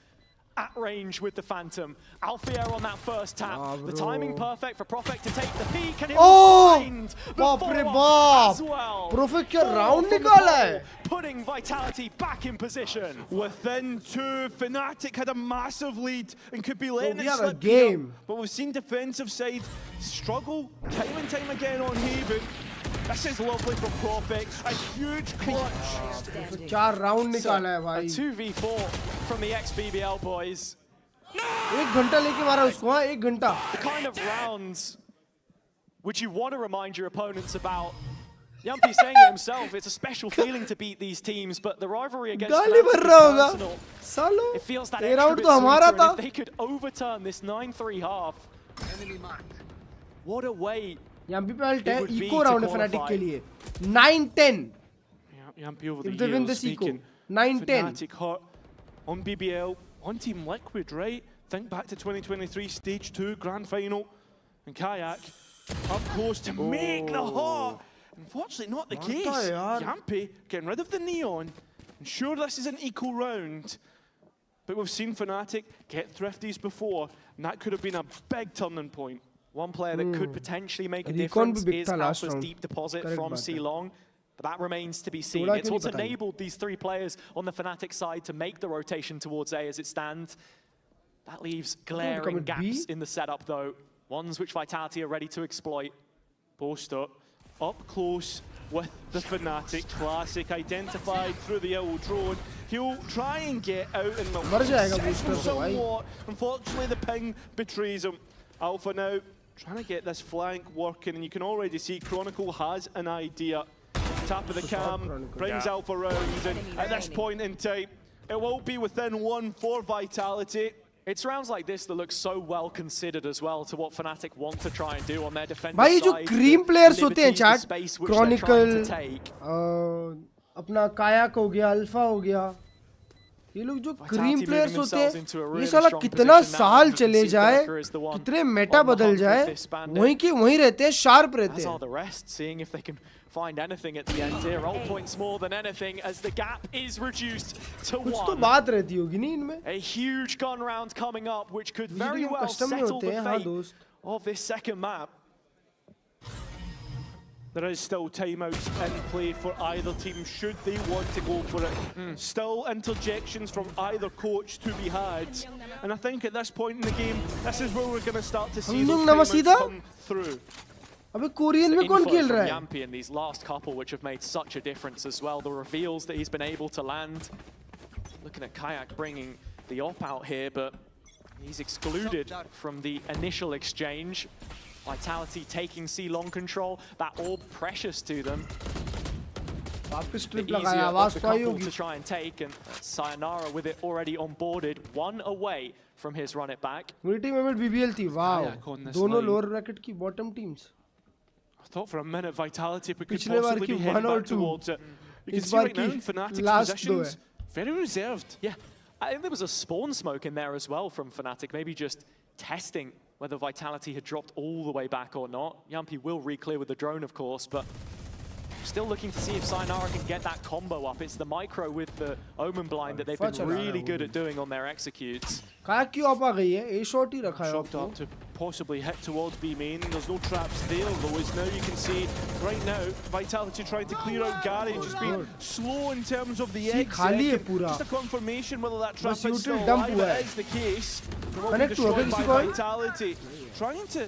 At range with the Phantom. Alfia on that first tap. The timing perfect for Prophet to take the peak, and it will find the follow-up as well. Prophet क्या round निकाला है. Putting Vitality back in position. Within 2, Fnatic had a massive lead and could be letting it slip game. here. But we've seen defensive side struggle time and time again on Haven. This is lovely for Prophet. A huge clutch. 4 round निकाला है भाई. A 2v4 from the ex-BBL boys. 1 घंटा लेके मारा उसको. हाँ 1 घंटा. The kind of rounds which you want to remind your opponents about. Yumpy saying it himself, it's a special feeling to beat these teams, but the rivalry against गाली भर रहा होगा. सालो. It feels that ये extra round bit तो हमारा sweeter, था. and if they could overturn this 9-3 half, what a way. Yumpy पे अल्ट है. इको राउंड है Fnatic के लिए. 9-10. Yumpy over the If they win years this eco. making 9-10. Fnatic hurt on BBL, on Team Liquid, right? Think back to 2023 Stage 2 Grand Final, and Kayak up close to make the heart. Unfortunately, not the case. Yumpy getting rid of the Neon. I'm sure this is an equal round, but we've seen Fnatic get thrifties before, and that could have been a big turning point. One player that could potentially make a difference is Alpha's deep deposit from C-Long. But that remains to be seen. It's what's enabled these 3 players on the Fnatic side to make the rotation towards A as it stands. That leaves glaring gaps in the setup, though. Ones which Vitality are ready to exploit. Poster up close with the Fnatic. Classic identified through the yellow drone. He'll try and get out in the somewhat. Unfortunately, the ping betrays him. Alpha now trying to get this flank working, and you can already see Chronicle has an idea. Top of the cam, brings Alpha round, and at this point in time, it will be within 1 for Vitality. It's rounds like this that look so well considered as well to what Fnatic want to try and do on their defensive भाई side. जो cream players होते हैं chat, Chronicle, अपना कायाक हो गया, alpha हो गया, ये लोग जो cream players होते हैं, ये साला कितना साल चले जाए, कितने मेटा बदल जाए, वहीं के वहीं रहते हैं, sharp रहते हैं. Find anything at the end here. All points more than anything as the gap is reduced to 1. कुछ तो बात रहती होगी नहीं इनमें. A huge gun round coming up, which could very well settle the fate of this second map. There is still timeouts in play for either team should they want to go for it. Still interjections from either coach to be had. And I think at this point in the game, this is where we're going to start to see those timeouts come through. अबे Korean में कौन खेल रहा है? Yumpy in these last couple which have made such a difference as well. The reveals that he's been able to land. Looking at Kayak bringing the op out here, but he's excluded from the initial exchange. Vitality taking C-Long control. That orb precious to them. वापस trip The लगाया, easier आवाज of the तो आई couple होगी. to try and take, and Sayonara with it already onboarded, 1 away from his run it back. मेरी team में BBL थी. वाव. दोनों lower bracket की bottom teams. I thought for a minute Vitality could possibly be heading back towards it. You can see right now Fnatic's positions very reserved. Yeah, I think there was a spawn smoke in there as well from Fnatic, maybe just testing whether Vitality had dropped all the way back or not. Yumpy will re-clear with the drone, of course, but still looking to see if Sayonara can get that combo up. It's the micro with the Omen blind that they've been really good at doing on their executes. काया क्यों आप आ गई है? A shot ही रखा है आपको. possibly hit towards B main. There's no traps there, though, as now you can see right now Vitality trying to clear out Gary, just being slow in terms of the exit. Just a confirmation whether that trap is still alive. It is the case. Destroyed by Vitality. Trying to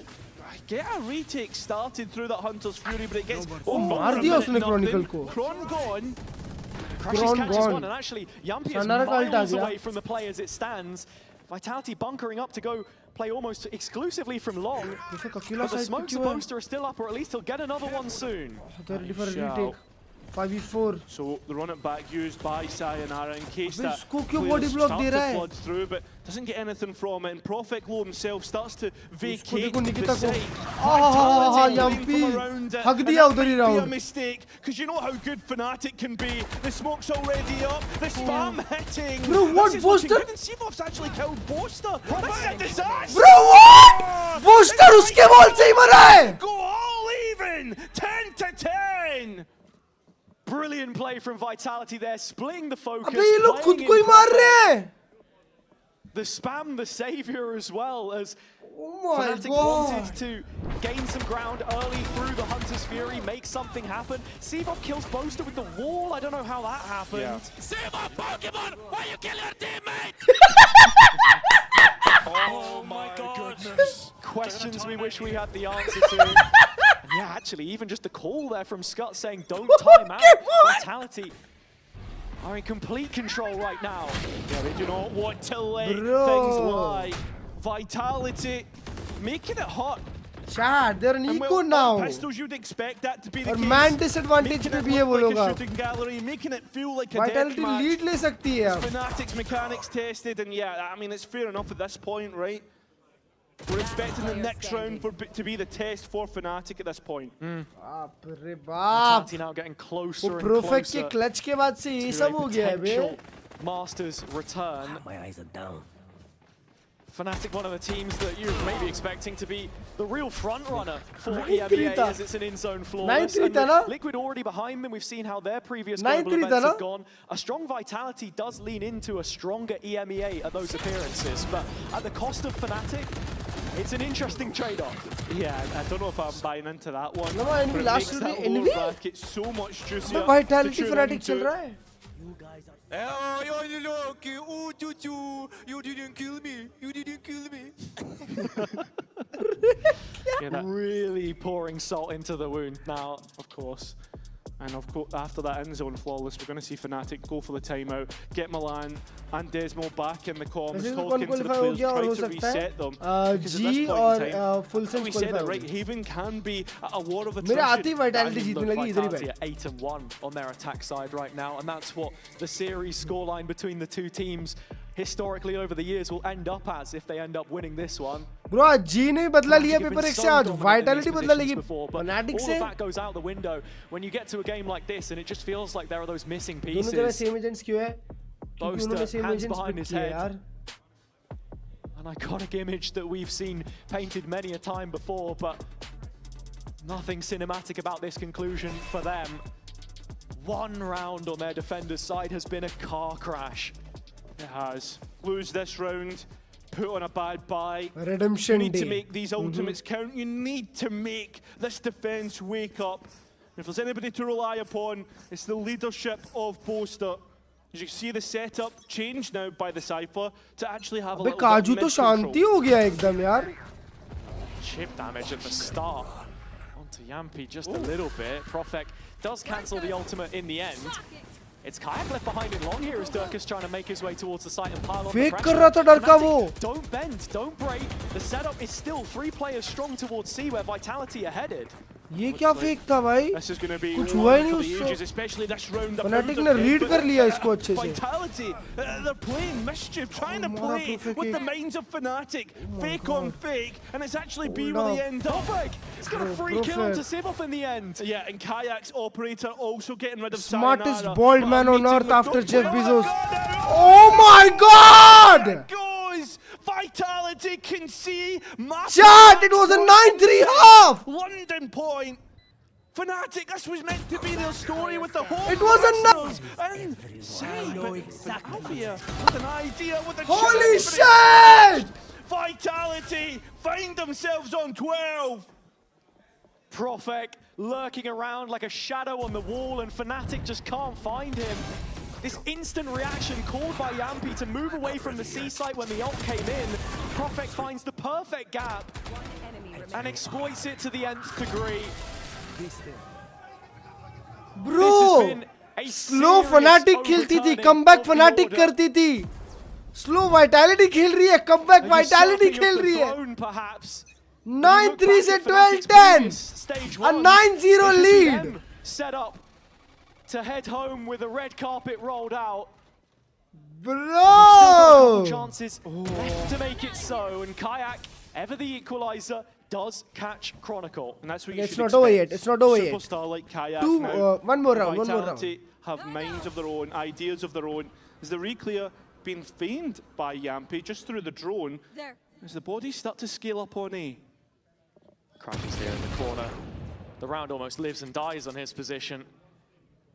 get a retake started through that Hunter's Fury, but it gets nothing. Kron gone. Crashes catches one, and actually Yampi is miles away from the play as it stands. Vitality bunkering up to go play almost exclusively from long. But the smokes of Boaster are still up, or at least he'll get another one soon. They're ready for a retake. 5v4. So the run it back used by Sayonara in case that body block starts to flood through, but doesn't get anything from it. And Profek Low himself starts to vacate the site. Yampi hug diya udhar hi round. Be a mistake, because you know how good Fnatic can be. The smoke's already up. The spam hitting. Bro, what Boaster? Even Seavoff's actually killed Boaster. This is a disaster. Bro, what? Boaster uske wall se hi mara hai. Go all even. 10 to 10. Brilliant play from Vitality there, splitting the focus. Abhi ye log khud ko hi maar rahe hain. The spam, the savior as well, as Fnatic wanted to gain some ground early through the Hunter's Fury, make something happen. Seavoff kills Boaster with the wall. I don't know how that happened. Yeah. Seavoff Pokemon, why you kill your teammate? Oh my goodness. Questions we wish we had the answer to. Yeah, actually, even just the call there from Scott saying don't time out. Vitality are in complete control right now. Yeah, they do not want to let things lie. Vitality making it hot. Chad, they're an eco now. Pistols, you'd expect that to be the case. Man disadvantage पे भी है वो लोग. Gallery, making it feel like a Vitality lead ले सकती है. Fnatic's mechanics tested, and yeah, I mean it's fair enough at this point, right? We're expecting the next round to be the test for Fnatic at this point. Vitality now getting closer and closer के clutch के बाद से ये सब हो गया है बे. Masters return. My eyes are down. Fnatic, one of the teams that you're maybe expecting to be the real front runner for Emea, as it's an in-zone flawless. Liquid already behind them. We've seen how their previous global events have gone. A strong Vitality does lean into a stronger Emea at those appearances, but at the cost of Fnatic, it's an interesting trade-off. Yeah, I don't know if I'm buying into that one. No, enemy last back, it's so much juicier. Vitality Fnatic चल रहा है. You guys are. Oh, you didn't kill me. You didn't kill me. Yeah, really pouring salt into the wound now, of course. And of course, after that end-zone flawless, we're going to see Fnatic go for the timeout, get Milan and Desmo back in the comms, talking to the players, try to reset them. G or full sense we said it, right? Haven can be a war of attrition. Vitality are 8-1 on their attack side right now, and that's what the series scoreline between the two teams historically over the years will end up as if they end up winning this one. Bro, G ने बदला लिया paper एक से आज Vitality बदला लेगी Fnatic से. All of that goes out the window when you get to a game like this, and it just feels like there are those missing pieces. दोनों जगह same agents क्यों है? Boaster, hands behind his head. An iconic image that we've seen painted many a time before, but nothing cinematic about this conclusion for them. One round on their defender's side has been a car crash. It has. Lose this round, put on a bad buy. Redemption You need to make these ultimates count. You need to make this defense wake up. If there's anybody to rely upon, it's the leadership of Boaster. As you can see the setup changed now by the Cypher to actually have a little bit of mid-control. Chip damage at the start. Onto Yampi just a little bit. Profek does cancel the ultimate in the end. It's Kayak left behind in long here as Durkus trying to make his way towards the site and pile on the pressure. Don't bend, don't break. The setup is still 3 players strong towards C where Vitality are headed. ये क्या fake था भाई? कुछ हुआ ही नहीं उससे. Fnatic ने read कर लिया इसको अच्छे से. Vitality, they're playing mischief, trying to play with the minds of Fnatic. Fake on fake, and it's actually B where they end up. It's got a free kill to Seavoff in the end. Yeah, and Kayak's operator also getting rid of Smartest bald man on earth after Jeff Bezos. Oh my God! Vitality can see Chat, it was a 9-3 half! London point. Fnatic, this was meant to be their story with the whole. It was a and say, but Alvia with an idea with a holy shit! Vitality find themselves on 12. Profek lurking around like a shadow on the wall, and Fnatic just can't find him. This instant reaction called by Yampi to move away from the C site when the ult came in. Profek finds the perfect gap and exploits it to the nth degree. Bro, slow Fnatic खेलती थी, comeback Fnatic करती थी. Slow Vitality खेल रही है, comeback Vitality खेल रही है. 9-3 से 12-10, a 9-0 lead. Set up to head home with a red carpet rolled out. Bro! Chances left to make it so, and Kayak, ever the equalizer, does catch Chronicle. And that's what you It's should not expect. over yet. It's not over yet. Superstar like Kayak One more round. One more round. Vitality have minds of their own, ideas of their own. Is the reclear being feigned by Yampi just through the drone? There. As the bodies start to scale up on A. Crashes there in the corner. The round almost lives and dies on his position.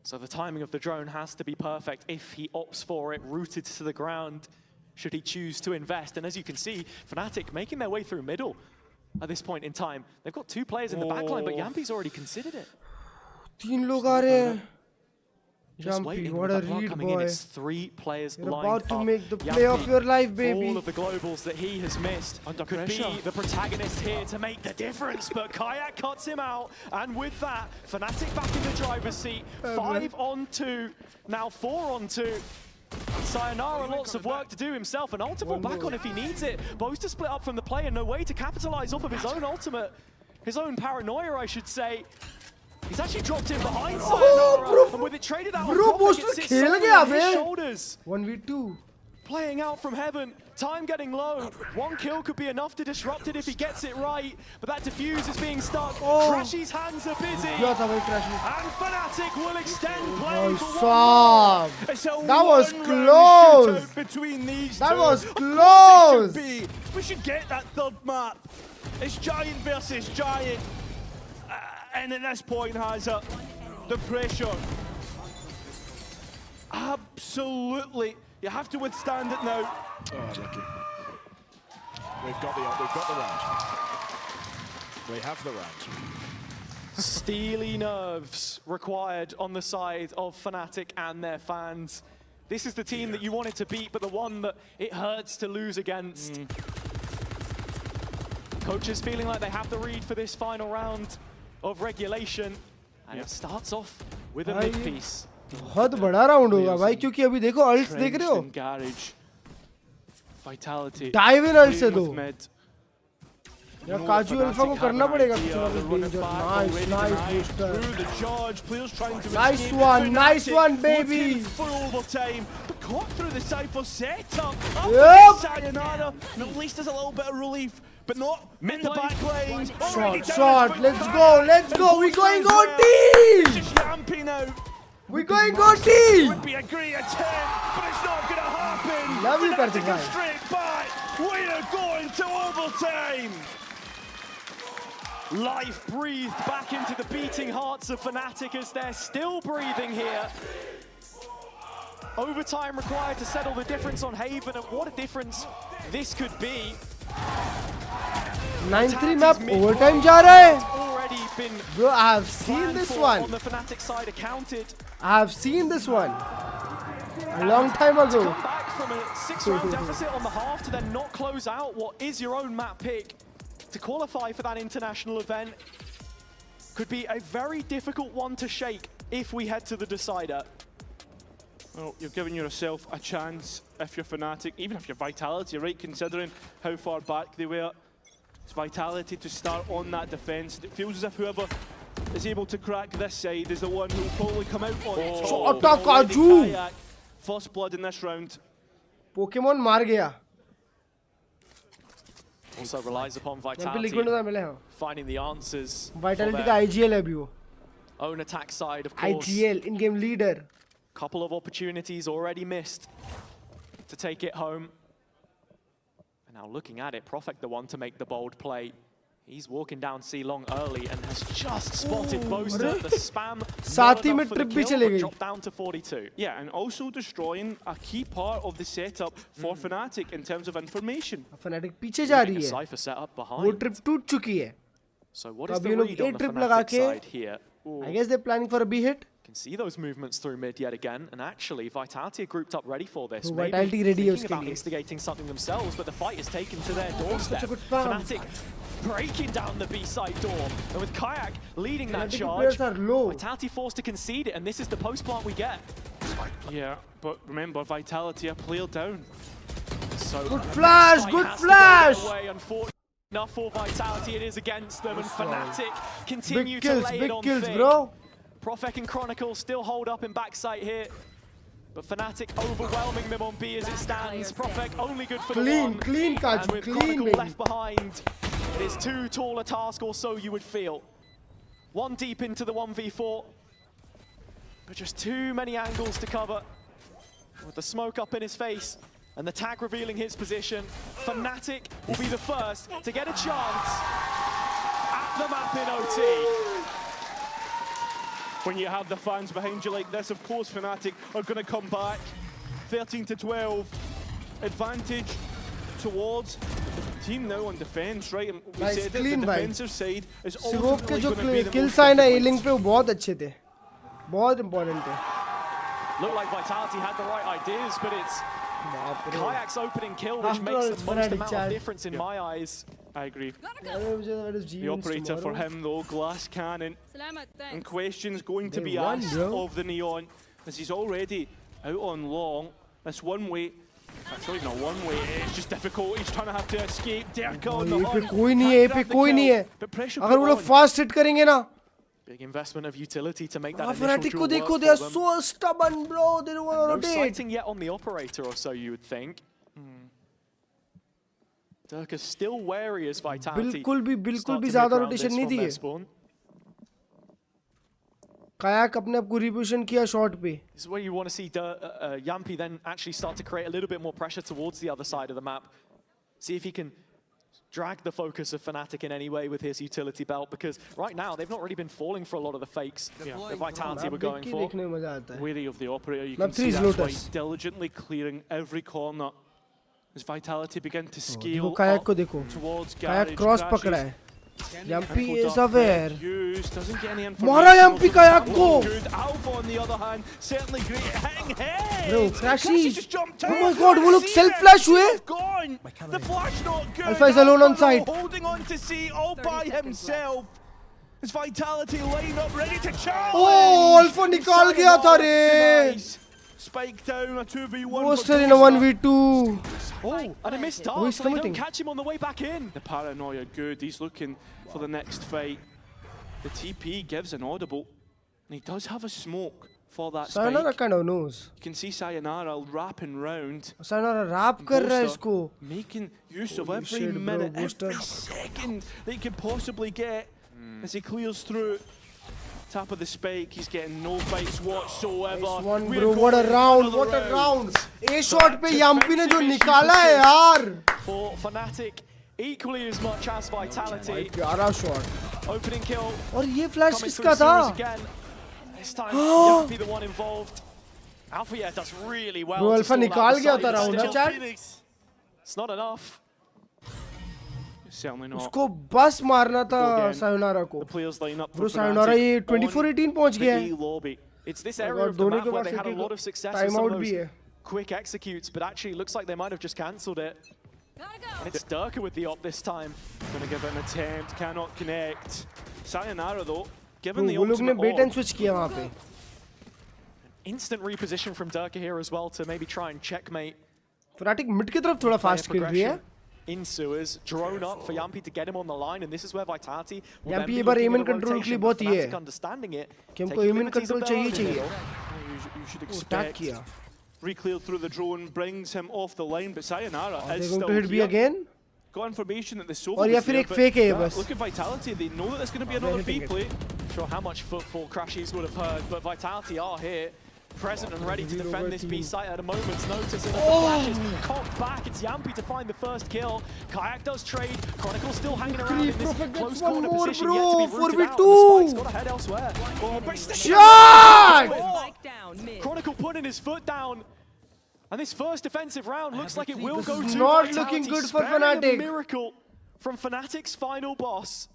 So the timing of the drone has to be perfect if he opts for it, rooted to the ground, should he choose to invest. And as you can see, Fnatic making their way through middle at this point in time. They've got 2 players in the backline, but Yampi's already considered it. 3 लोग आ रहे हैं. Just Yampi, waiting what with a that block read, coming in. boy. It's 3 players You're lined about to up. make the play of your life, baby. All of the globals that he has missed Under could pressure. be the protagonist here to make the difference, but Kayak cuts him out, and with that, Fnatic back in the driver's seat. 5 on 2, now 4 on 2. Sayonara lots of work to do himself, and ultimate back on if he needs it. Both to split up from the play and no way to capitalize off of his own ultimate, his own paranoia, I should say. He's actually dropped in behind Sayonara, and with it traded out on Profek, it sits solely on his shoulders. 1v2. Playing out from heaven, time getting low. 1 kill could be enough to disrupt it if he gets it right, but that defuse is being stuck. Crashy's hands are busy, and Fnatic will extend play for 1 more. It's a That was one-round close. shootout between these That two. was Of close. course it should be. We should get that 3rd map. It's Giant versus Giant. And at this point, Hazard, the pressure. Absolutely. You have to withstand it now. Oh, lucky. We've got the round. We have the round. Steely nerves required on the side of Fnatic and their fans. This is the team that you wanted to beat, but the one that it hurts to lose against. Coaches feeling like they have the read for this final round of regulation, and it starts off with a mid piece. बहुत बड़ा round होगा भाई, क्योंकि अभी देखो अल्ट्स देख रहे हो. Vitality. Dive in अल्ट से दो. Mid. यार काजू अल्फा को करना पड़ेगा कुछ ना कुछ danger. Nice one, baby. For overtime, but caught through the cypher setup. Yep. Sayonara, and at least there's a little bit of relief, but not in the back lanes. Shot. Let's go. We're going OT. Just Yampi now. We're going OT. Would be a great attempt, but it's not going to happen. Love you, Fnatic Karthik. straight back. We are going to overtime. Life breathed back into the beating hearts of Fnatic as they're still breathing here. Overtime required to settle the difference on Haven, and what a difference this could be. 9-3 map overtime जा रहा है. Already been Bro, I have seen this one. on the Fnatic side accounted. I have seen this one a long time ago. Come back from a 6-round deficit on the half to then not close out what is your own map pick to qualify for that international event could be a very difficult one to shake if we head to the decider. Well, you're giving yourself a chance if you're Fnatic, even if you're Vitality, right? Considering how far back they were. It's Vitality to start on that defense. It feels as if whoever is able to crack this side is the one who will probably come out on top. Kayak, first blood in this round. Pokemon मार गया. Also relies upon Vitality finding the answers. Vitality का IGL है अभी वो. Own attack side, of course. IGL, in-game leader. Couple of opportunities already missed to take it home. And now looking at it, Profek the one to make the bold play. He's walking down C long early and has just spotted Boaster. The spam साथ ही में trip भी चले गई. dropped down to 42. Yeah, and also destroying a key part of the setup for Fnatic in terms of information. Fnatic पीछे जा रही है. Cypher set up behind. वो ट्रिप टूट चुकी है. So what is the read on the Fnatic side here? I guess they're planning for a B hit. Can see those movements through mid yet again, and actually Vitality are grouped up ready for this. Vitality ready thinking about instigating something themselves, but the fight is taken to their doorstep. Fnatic breaking down the B side door, and with Kayak leading that charge, Vitality forced to concede it, and this is the post plant we get. Yeah, but remember, Vitality are player down. So good flash, good flash. Unfortunately enough for Vitality, it is against them, and Fnatic continue to lay it on big kills, thick. bro. Profek and Chronicle still hold up in backside here, but Fnatic overwhelming them on B as it stands. Profek only good for the one. Clean, and with Chronicle left behind, it is too tall a task, or so you would feel. One deep into the 1v4, but just too many angles to cover. With the smoke up in his face and the tag revealing his position, Fnatic will be the first to get a chance at the map in OT. When you have the fans behind you like this, of course Fnatic are going to come back. 13 to 12 advantage towards the team now on defense, right? And we said that the defensive side is ultimately going to be the kills आए ना A-Link पे वो बहुत अच्छे थे, बहुत important थे. Looked like Vitality had the right ideas, but it's Kayak's opening kill which makes the most amount of difference in my eyes. I agree. The operator for him though, glass cannon, and questions going to be asked of the Neon, as he's already out on long. This one way, it's not even a one way, it's just difficult. He's trying to have to escape. Derka on the hunt. कोई नहीं है, पे कोई नहीं है. अगर वो लोग fast hit करेंगे ना. Big investment of utility to make that Fnatic initial को draw देखो, they are so stubborn, bro. They don't want to rotate. No sighting yet on the operator or so, you would think. Dirk is still wary as Vitality. बिल्कुल भी ज़्यादा rotation नहीं दी है. Kayak अपने आप को reposition किया short पे. This is where you want to see Yampi then actually start to create a little bit more pressure towards the other side of the map. See if he can drag the focus of Fnatic in any way with his utility belt, because right now they've not really been falling for a lot of the fakes that Vitality were going for. Wary of the operator, you can see that's why he's diligently clearing every corner as Vitality begin to scale up towards garage. Kayak cross पकड़ा है. Yampi is aware. Doesn't get any information. मारा Yampi Kayak को. Good. Alpha on the other hand, certainly great hitting head. Bro, crashy. Oh my God, वो लोग self flash हुए. Gone. The flash not good. Alpha is alone on side. Holding on to C all by himself. His Vitality line up ready to charge. Oh, Alpha निकाल गया था रे. Spike down, a 2v1. Boaster in a 1v2. Oh, and a missed dart, so they don't catch him on the way back in. The paranoia good, he's looking for the next fight. The TP gives an audible, and he does have a smoke for that spike. Sayonara kind of knows. You can see Sayonara wrapping round. Sayonara rap कर रहा है इसको. Making use of every minute, every second that he can possibly get as he clears through. Top of the spike, he's getting no fights whatsoever. Nice one, bro. What a round! What a round! A shot पे Yampi ने जो निकाला है यार. For Fnatic, equally as much as Vitality. प्यारा shot. Opening kill. और ये flash किसका था? This time, Yampi the one involved. Alpha does really well. Bro, Alpha निकाल गया था round ना chat. It's not enough. Certainly not. उसको बस मारना था Sayonara को. Bro, Sayonara ये 24-18 पहुंच गया है. It's this area of the map where they had a lot of success with some of those quick executes, but actually looks like they might have just cancelled it. It's Durka with the op this time. Gonna give it an attempt, cannot connect. Sayonara though, given the वो लोग ने bait and switch किया वहाँ पे. Instant reposition from Durka here as well to maybe try and checkmate. Fnatic mid की तरफ थोड़ा fast खेल रही है. In sewers, drone up for Yampi to get him on the line, and this is where Vitality will Yampi ये बार aim and control के लिए बहुत ही है. Understanding it, कि हमको aim and control चाहिए. You should expect. Recleared through the drone, brings him off the line, but Sayonara is still going to hit B again. Got information that the Sova और या फिर एक fake है बस. Look at Vitality, they know that there's going to be another B play. Not sure how much footfall Crashies would have heard, but Vitality are here. present and ready to defend this B site at a moment's notice. And the flash is cocked back. It's Yampy to find the first kill. Kayak does trade. Chronicle still hanging around in this close corner position, yet to be rooted out. The Spike's got to head elsewhere. Oh, but Chronicle putting his foot down. And this first defensive round looks like it will go to not looking good for Fnatic. A miracle from Fnatic's final boss.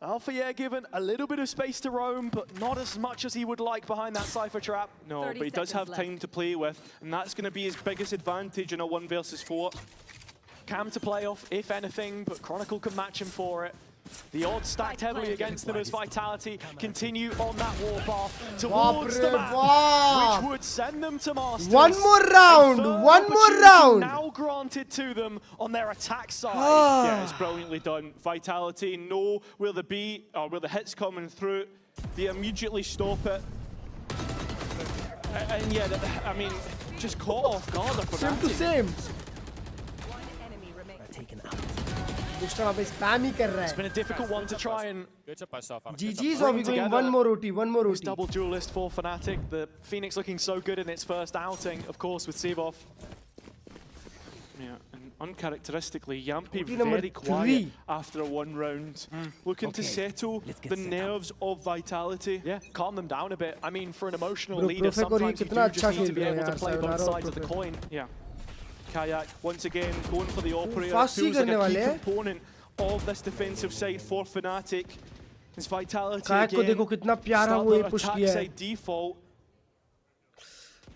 Alpha, yeah, given a little bit of space to roam, but not as much as he would like behind that Cypher trap. No, but he does have time to play with, and that's going to be his biggest advantage in a 1 versus 4. Cam to play off, if anything, but Chronicle can match him for it. The odds stacked heavily against them as Vitality continue on that warpath towards the map, which would send them to Masters. One more round! One more round! Now granted to them on their attack side. Yeah, it's brilliantly done. Vitality know where the B, or where the hit's coming through. They immediately stop it. And yeah, I mean, just caught off guard. Same to same. It's been a difficult one to try and GG's are we going one more OT. This double duelist for Fnatic. The Phoenix looking so good in its first outing, of course, with Sevov. Yeah, and uncharacteristically, Yampy very quiet after a 1 round. Looking to settle the nerves of Vitality. Yeah, calm them down a bit. I mean, for an emotional leader, sometimes you do just need to be able to play both sides of the coin. Yeah. Kayak once again going for the operator. It feels like a key component of this defensive side for Fnatic. It's Vitality Kayak ko dekho kitna pyara wo ye push kiya hai. Default.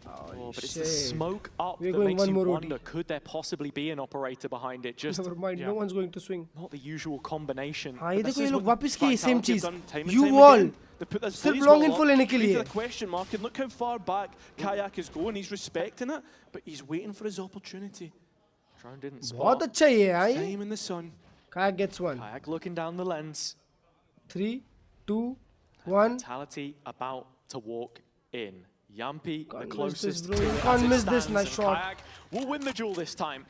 Oh, but it's the smoke up that makes you wonder, could there possibly be an operator behind it? Just never mind, no one's going to swing. Not the usual combination. हाँ ये देखो ये लोग वापस किए same चीज. You wall. सिर्फ long info लेने के लिए. Question mark, and look how far back Kayak is going. He's respecting it, but he's waiting for his opportunity. Drown didn't spot. बहुत अच्छा ये है. Time in the sun. Kayak gets one. Kayak looking down the lens. 3, 2, 1. Vitality about to walk in. Yampy, the closest to it. Can't miss this nice shot. Kayak will win the duel this time.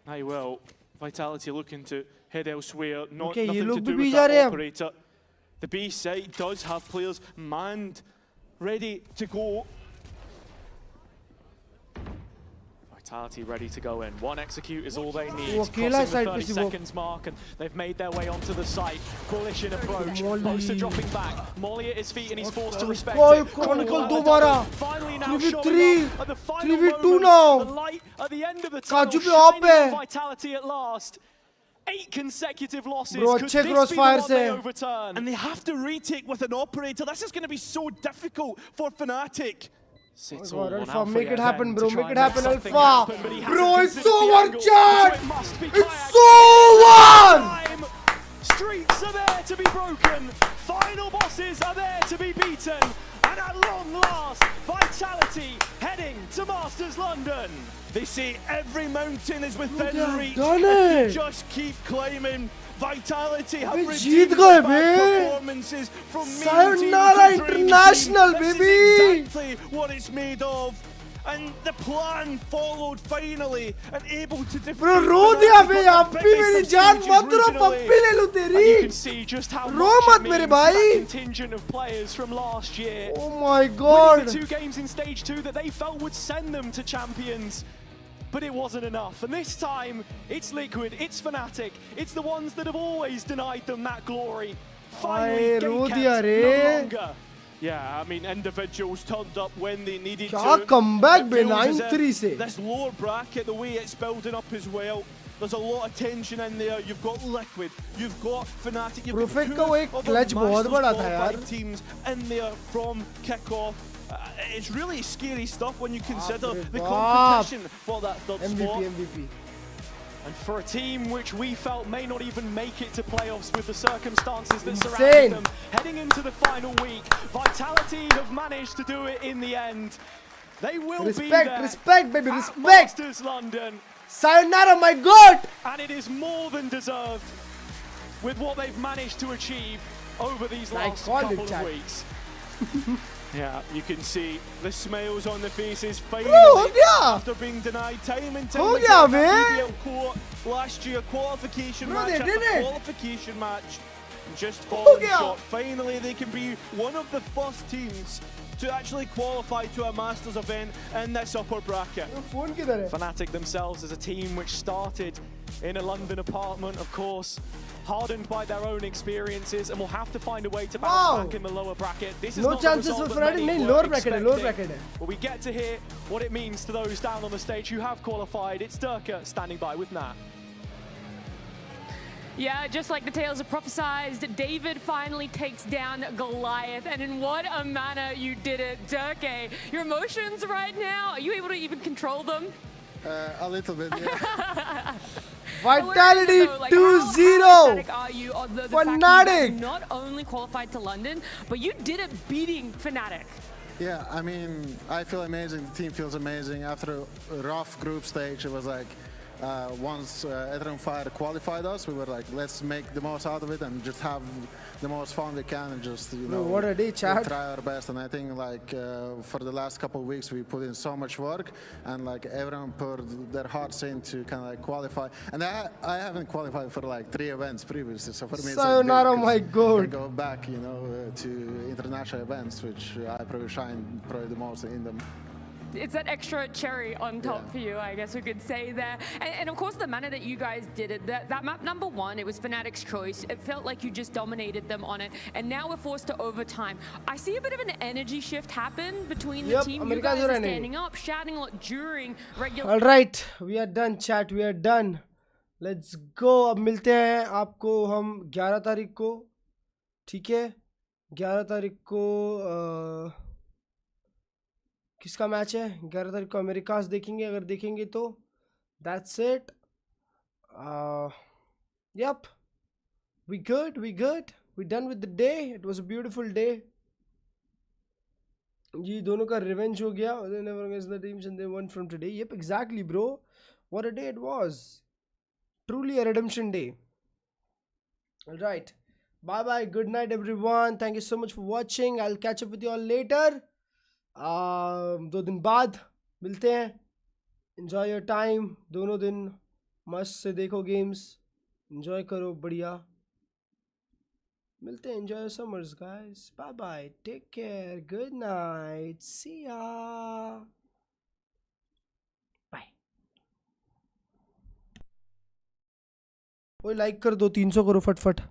Now, well, Vitality looking to head elsewhere. Nothing to do with that operator. The B side does have players manned, ready to go. Vitality ready to go in. 1 execute is all they need. Crossing the 30 seconds mark, and they've made their way onto the site. Coalition approach. Boaster dropping back. Molly at his feet, and he's forced to respect it. Chronicle dobara. Finally now showing up at the final 3v2 now. The light at the end of the tunnel. Shining Vitality at last. 8 consecutive losses. Bro, could this be the one they overturn? And they have to retake with an operator. This is going to be so difficult for Fnatic. Alpha, make it happen, bro. Make it happen, Alpha. Bro, it's over, chat. It's over. Streets are there to be broken. Final bosses are there to be beaten. And at long last, Vitality heading to Masters London. They say every mountain is within reach. If you just keep climbing. Vitality have redeemed performances from Sayonara International, baby. This is exactly what it's made of. And the plan followed finally, and able to defeat. Bro, रो दिया बे Yampy मेरी जान मत रो पप्पी ले लूँ तेरी. You can see just how much it means that contingent of players from last year. Oh my God. Winning the 2 games in stage 2 that they felt would send them to champions. But it wasn't enough, and this time, it's Liquid, it's Fnatic, it's the ones that have always denied them that glory. Finally, no longer. Yeah, I mean, individuals turned up when they needed to. Comeback, 9-3 se. This lower bracket, the way it's building up as well, there's a lot of tension in there. You've got Liquid, you've got Fnatic, you've got 2 of the Masters qualified teams in there from kickoff. It's really scary stuff when you consider the competition for that 3rd spot. MVP. And for a team which we felt may not even make it to playoffs with the circumstances that surround them, heading into the final week, Vitality have managed to do it in the end. They will be there. Respect, baby, respect. Masters London. Sayonara, my God. And it is more than deserved with what they've managed to achieve over these last couple of weeks. Yeah, you can see the smiles on the faces finally after being denied time and time again. Last year, qualification match after qualification match. just falling short. Finally, they can be one of the first teams to actually qualify to a Masters event in this upper bracket. Fnatic themselves as a team which started in a London apartment, of course, hardened by their own experiences, and will have to find a way to bounce back in the lower bracket. This is no not chances for Fnatic. No, lower bracket. But we get to hear what it means to those down on the stage who have qualified. It's Durka standing by with Nat. Yeah, just like the tales have prophesied, David finally takes down Goliath, and in what a manner you did it, Durke. Your emotions right now, are you able to even control them? A little bit, yeah. Vitality 2-0. Are you on the Fnatic you not only qualified to London, but you did it beating Fnatic. Yeah, I mean, I feel amazing. The team feels amazing. After a rough group stage, it was like once Ethereum Fire qualified us, we were like, let's make the most out of it and just have the most fun we can and just, you know, what a day, Chad. Try our best. And I think like for the last couple of weeks, we put in so much work and like everyone put their hearts in to kind of like qualify. And I haven't qualified for like 3 events previously, so for me, sayonara, my God. I go back, you know, to international events, which I probably shine the most in them. It's that extra cherry on top for you, I guess we could say there. And of course, the manner that you guys did it, that map number 1, it was Fnatic's choice. It felt like you just dominated them on it. And now we're forced to overtime. I see a bit of an energy shift happen between the team. You guys are standing up, shouting a lot during regular... All right, we are done, chat. We are done. Let's go. अब मिलते हैं आपको हम 11 तारीख को. ठीक है? 11 तारीख को किसका मैच है? 11 तारीख को अमेरिकास देखेंगे, अगर देखेंगे तो that's it. Yep, we good, we done with the day. It was a beautiful day. ये दोनों का revenge हो गया. They never against the teams and they won from today. Yep, exactly, bro. What a day it was. Truly a redemption day. All right, bye bye, good night everyone. Thank you so much for watching. I'll catch up with you all later. 2 दिन बाद मिलते हैं. Enjoy your time. दोनों दिन मस्त से देखो games. Enjoy करो बढ़िया. मिलते हैं. Enjoy your summers, guys. Bye bye. Take care. Good night. See ya. Bye. ओए like कर दो. 300 करो फटफट.